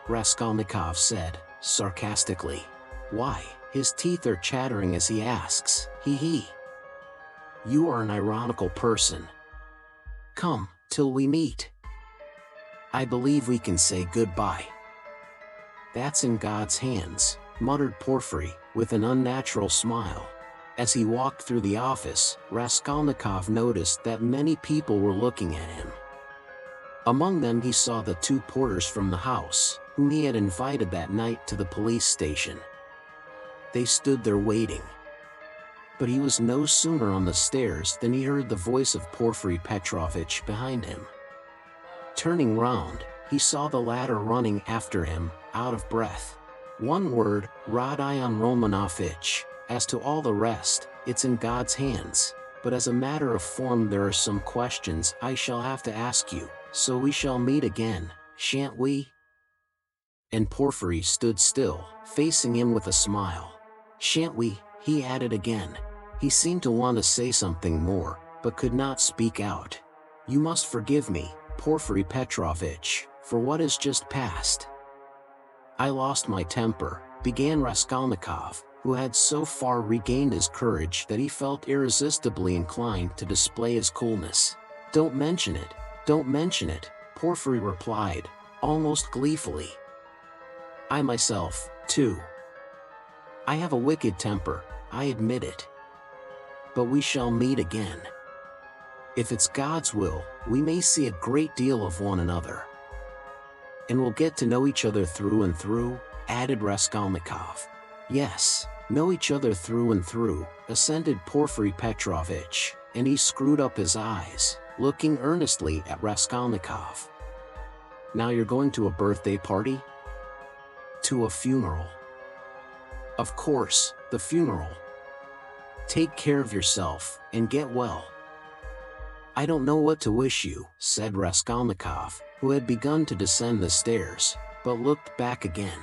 Raskolnikov said, sarcastically. Why, his teeth are chattering as he asks, hee. You are an ironical person. Come, till we meet. I believe we can say goodbye. That's in God's hands, muttered Porfiry, with an unnatural smile. As he walked through the office, Raskolnikov noticed that many people were looking at him. Among them he saw the two porters from the house, whom he had invited that night to the police station. They stood there waiting. But he was no sooner on the stairs than he heard the voice of Porfiry Petrovitch behind him. Turning round, he saw the latter running after him, out of breath. One word, Rodion Romanovich. As to all the rest, it's in God's hands, but as a matter of form there are some questions I shall have to ask you, so we shall meet again, shan't we? And Porfiry stood still, facing him with a smile. Shan't we? He added again. He seemed to want to say something more, but could not speak out. You must forgive me, Porfiry Petrovitch, for what has just passed. I lost my temper, began Raskolnikov, who had so far regained his courage that he felt irresistibly inclined to display his coolness. Don't mention it, Porfiry replied, almost gleefully. I myself, too. I have a wicked temper, I admit it. But we shall meet again. If it's God's will, we may see a great deal of one another. And we'll get to know each other through and through, added Raskolnikov. Yes, know each other through and through, assented Porfiry Petrovitch, and he screwed up his eyes, looking earnestly at Raskolnikov. Now you're going to a birthday party? To a funeral. Of course, the funeral. Take care of yourself, and get well. I don't know what to wish you, said Raskolnikov, who had begun to descend the stairs, but looked back again.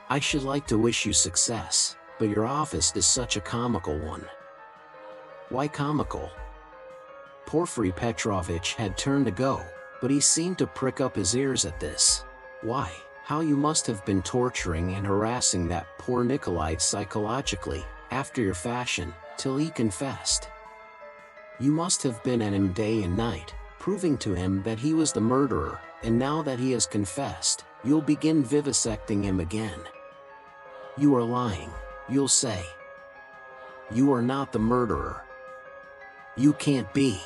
I should like to wish you success, but your office is such a comical one. Why comical? Porfiry Petrovitch had turned to go, but he seemed to prick up his ears at this. Why, how you must have been torturing and harassing that poor Nikolai psychologically, after your fashion, till he confessed. You must have been at him day and night, proving to him that he was the murderer, and now that he has confessed, you'll begin vivisecting him again. You are lying, you'll say. You are not the murderer. You can't be.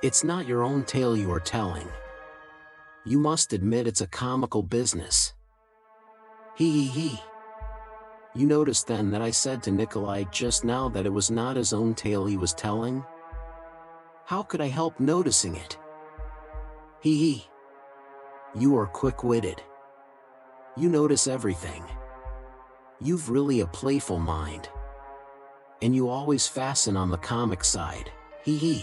It's not your own tale you are telling. You must admit it's a comical business. He. You noticed then that I said to Nikolai just now that it was not his own tale he was telling? How could I help noticing it? He. You are quick-witted. You notice everything. You've really a playful mind. And you always fasten on the comic side, he.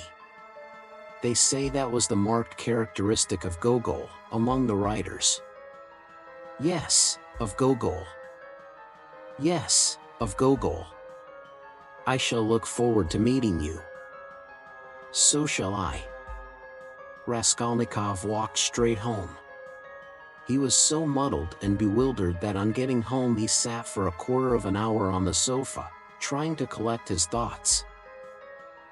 They say that was the marked characteristic of Gogol, among the writers. Yes, of Gogol. Yes, of Gogol. I shall look forward to meeting you. So shall I. Raskolnikov walked straight home. He was so muddled and bewildered that on getting home he sat for a quarter of an hour on the sofa, trying to collect his thoughts.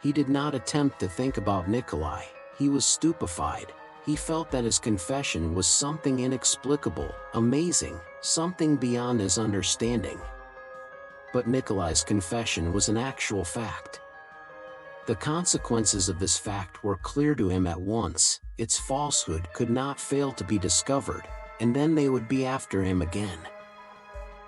He did not attempt to think about Nikolai. He was stupefied. He felt that his confession was something inexplicable, amazing, something beyond his understanding. But Nikolai's confession was an actual fact. The consequences of this fact were clear to him at once. Its falsehood could not fail to be discovered, and then they would be after him again.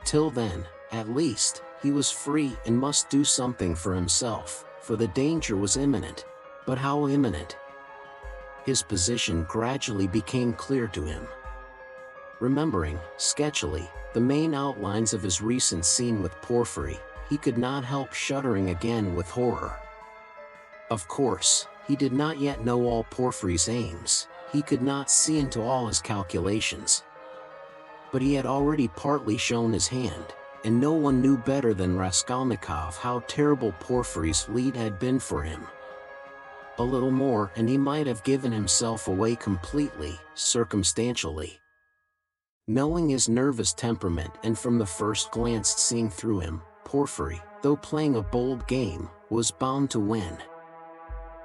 Till then, at least, he was free and must do something for himself, for the danger was imminent. But how imminent? His position gradually became clear to him. Remembering, sketchily, the main outlines of his recent scene with Porfiry, he could not help shuddering again with horror. Of course, he did not yet know all Porfiry's aims. He could not see into all his calculations. But he had already partly shown his hand, and no one knew better than Raskolnikov how terrible Porfiry's lead had been for him. A little more and he might have given himself away completely, circumstantially. Knowing his nervous temperament and from the first glance seeing through him, Porfiry, though playing a bold game, was bound to win.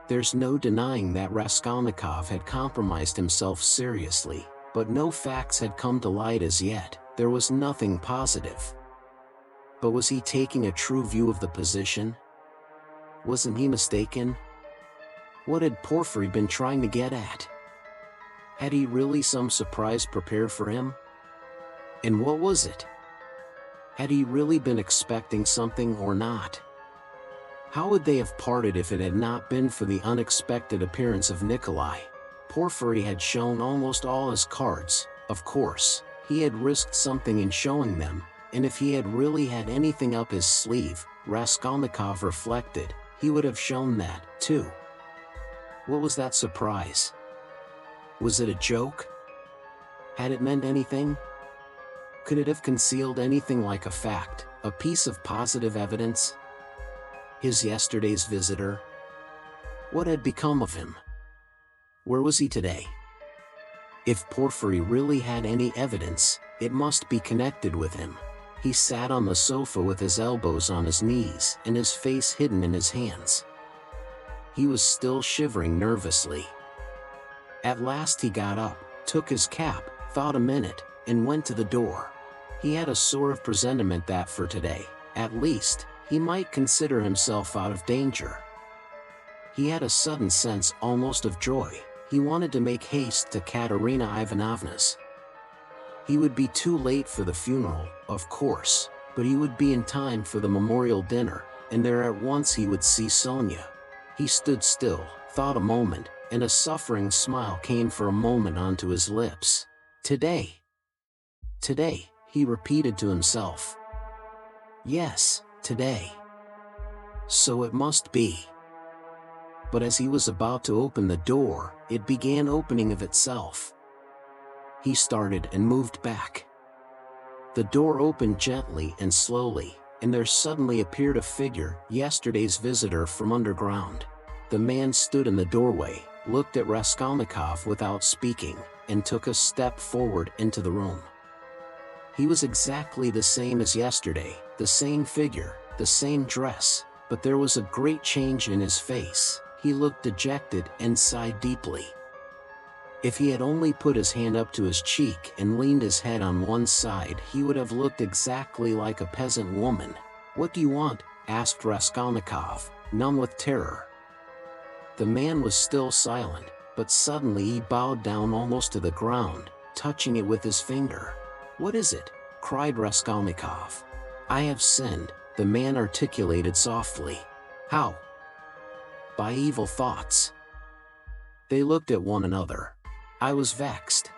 There's no denying that Raskolnikov had compromised himself seriously, but no facts had come to light as yet. There was nothing positive. But was he taking a true view of the position? Wasn't he mistaken? What had Porfiry been trying to get at? Had he really some surprise prepared for him? And what was it? Had he really been expecting something or not? How would they have parted if it had not been for the unexpected appearance of Nikolai? Porfiry had shown almost all his cards, of course. He had risked something in showing them, and if he had really had anything up his sleeve, Raskolnikov reflected, he would have shown that, too. What was that surprise? Was it a joke? Had it meant anything? Could it have concealed anything like a fact, a piece of positive evidence? His yesterday's visitor? What had become of him? Where was he today? If Porfiry really had any evidence, it must be connected with him. He sat on the sofa with his elbows on his knees and his face hidden in his hands. He was still shivering nervously. At last he got up, took his cap, thought a minute, and went to the door. He had a sort of presentiment that for today, at least, he might consider himself out of danger. He had a sudden sense almost of joy. He wanted to make haste to Katerina Ivanovna's. He would be too late for the funeral, of course, but he would be in time for the memorial dinner, and there at once he would see Sonia. He stood still, thought a moment, and a suffering smile came for a moment onto his lips. Today. Today, he repeated to himself. Yes, today. So it must be. But as he was about to open the door, it began opening of itself. He started and moved back. The door opened gently and slowly, and there suddenly appeared a figure, yesterday's visitor from underground. The man stood in the doorway, looked at Raskolnikov without speaking, and took a step forward into the room. He was exactly the same as yesterday, the same figure, the same dress, but there was a great change in his face. He looked dejected and sighed deeply. If he had only put his hand up to his cheek and leaned his head on one side, he would have looked exactly like a peasant woman. "What do you want?" asked Raskolnikov, numb with terror. The man was still silent, but suddenly he bowed down almost to the ground, touching it with his finger. "What is it?" cried Raskolnikov. "I have sinned," the man articulated softly. "How?" "By evil thoughts." They looked at one another. "I was vexed.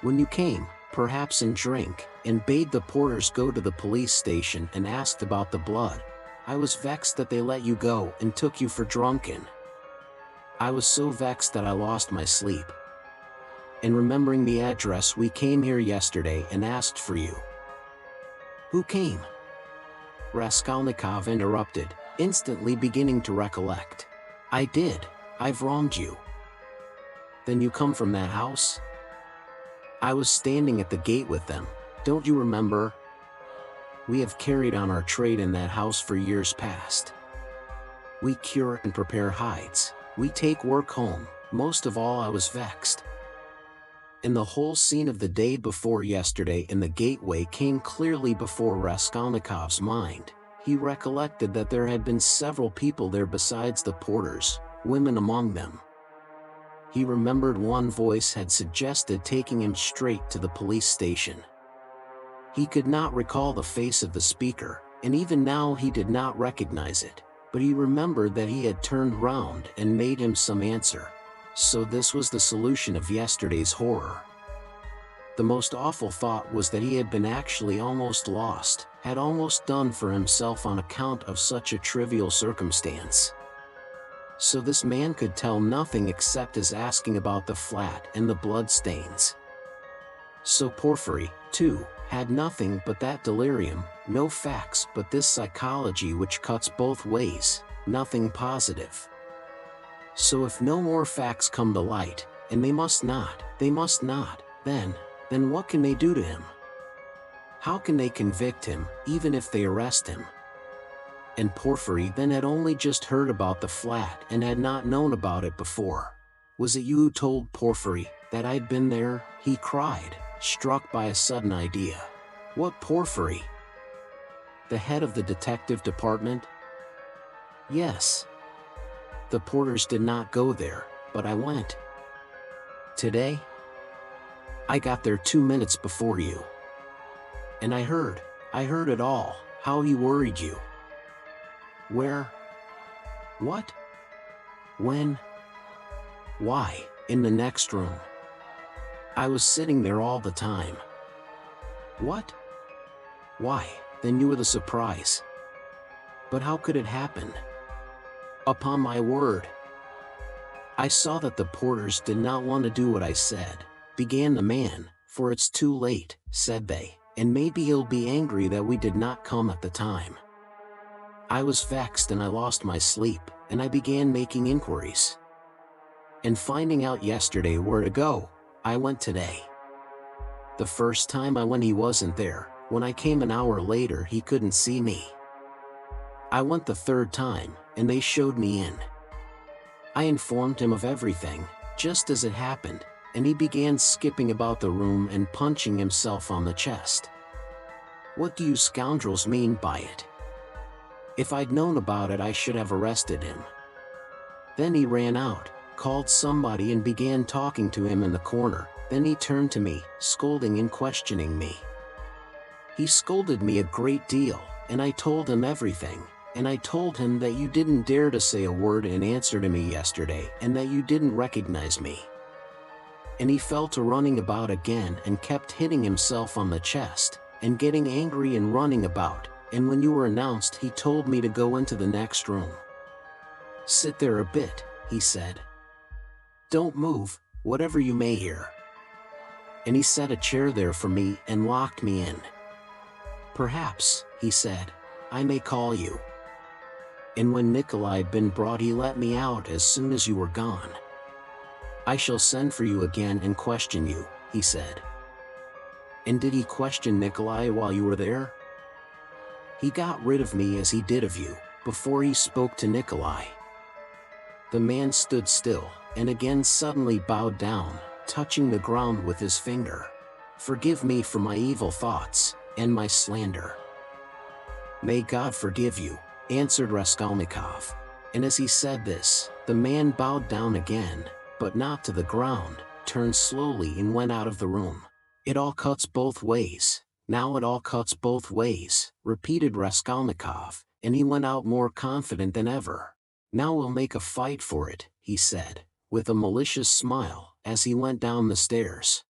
When you came, perhaps in drink, and bade the porters go to the police station and asked about the blood, I was vexed that they let you go and took you for drunken. I was so vexed that I lost my sleep. And remembering the address, we came here yesterday and asked for you." "Who came?" Raskolnikov interrupted, instantly beginning to recollect. "I did. I've wronged you." Then you come from that house? I was standing at the gate with them, don't you remember? We have carried on our trade in that house for years past. We cure and prepare hides, we take work home. Most of all I was vexed. And the whole scene of the day before yesterday in the gateway came clearly before Raskolnikov's mind. He recollected that there had been several people there besides the porters, women among them. He remembered one voice had suggested taking him straight to the police station. He could not recall the face of the speaker, and even now he did not recognize it, but he remembered that he had turned round and made him some answer. So this was the solution of yesterday's horror. The most awful thought was that he had been actually almost lost, had almost done for himself on account of such a trivial circumstance. So this man could tell nothing except as asking about the flat and the bloodstains. So Porfiry, too, had nothing but that delirium, no facts but this psychology which cuts both ways, nothing positive. So if no more facts come to light, and they must not, then what can they do to him? How can they convict him, even if they arrest him? And Porfiry then had only just heard about the flat and had not known about it before. Was it you who told Porfiry that I'd been there? He cried, struck by a sudden idea. What Porfiry? The head of the detective department? Yes. The porters did not go there, but I went. Today? I got there 2 minutes before you. And I heard it all, how he worried you. Where? What? When? Why, in the next room. I was sitting there all the time. What? Why, then you were the surprise. But how could it happen? Upon my word. I saw that the porters did not want to do what I said, began the man, for it's too late, said they, and maybe he'll be angry that we did not come at the time. I was vexed and I lost my sleep, and I began making inquiries. And finding out yesterday where to go, I went today. The first time I went he wasn't there, when I came an hour later he couldn't see me. I went the third time, and they showed me in. I informed him of everything, just as it happened, and he began skipping about the room and punching himself on the chest. What do you scoundrels mean by it? If I'd known about it I should have arrested him. Then he ran out, called somebody and began talking to him in the corner, then he turned to me, scolding and questioning me. He scolded me a great deal, and I told him everything. And I told him that you didn't dare to say a word in answer to me yesterday, and that you didn't recognize me. And he fell to running about again and kept hitting himself on the chest, and getting angry and running about, and when you were announced he told me to go into the next room. Sit there a bit, he said. Don't move, whatever you may hear. And he set a chair there for me and locked me in. Perhaps, he said, I may call you. And when Nikolai had been brought he let me out as soon as you were gone. I shall send for you again and question you, he said. And did he question Nikolai while you were there? He got rid of me as he did of you, before he spoke to Nikolai. The man stood still, and again suddenly bowed down, touching the ground with his finger. Forgive me for my evil thoughts, and my slander. May God forgive you, answered Raskolnikov. And as he said this, the man bowed down again, but not to the ground, turned slowly and went out of the room. It all cuts both ways. Now it all cuts both ways, repeated Raskolnikov, and he went out more confident than ever. Now we'll make a fight for it, he said, with a malicious smile, as he went down the stairs.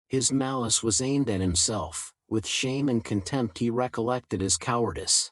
His malice was aimed at himself. With shame and contempt he recollected his cowardice.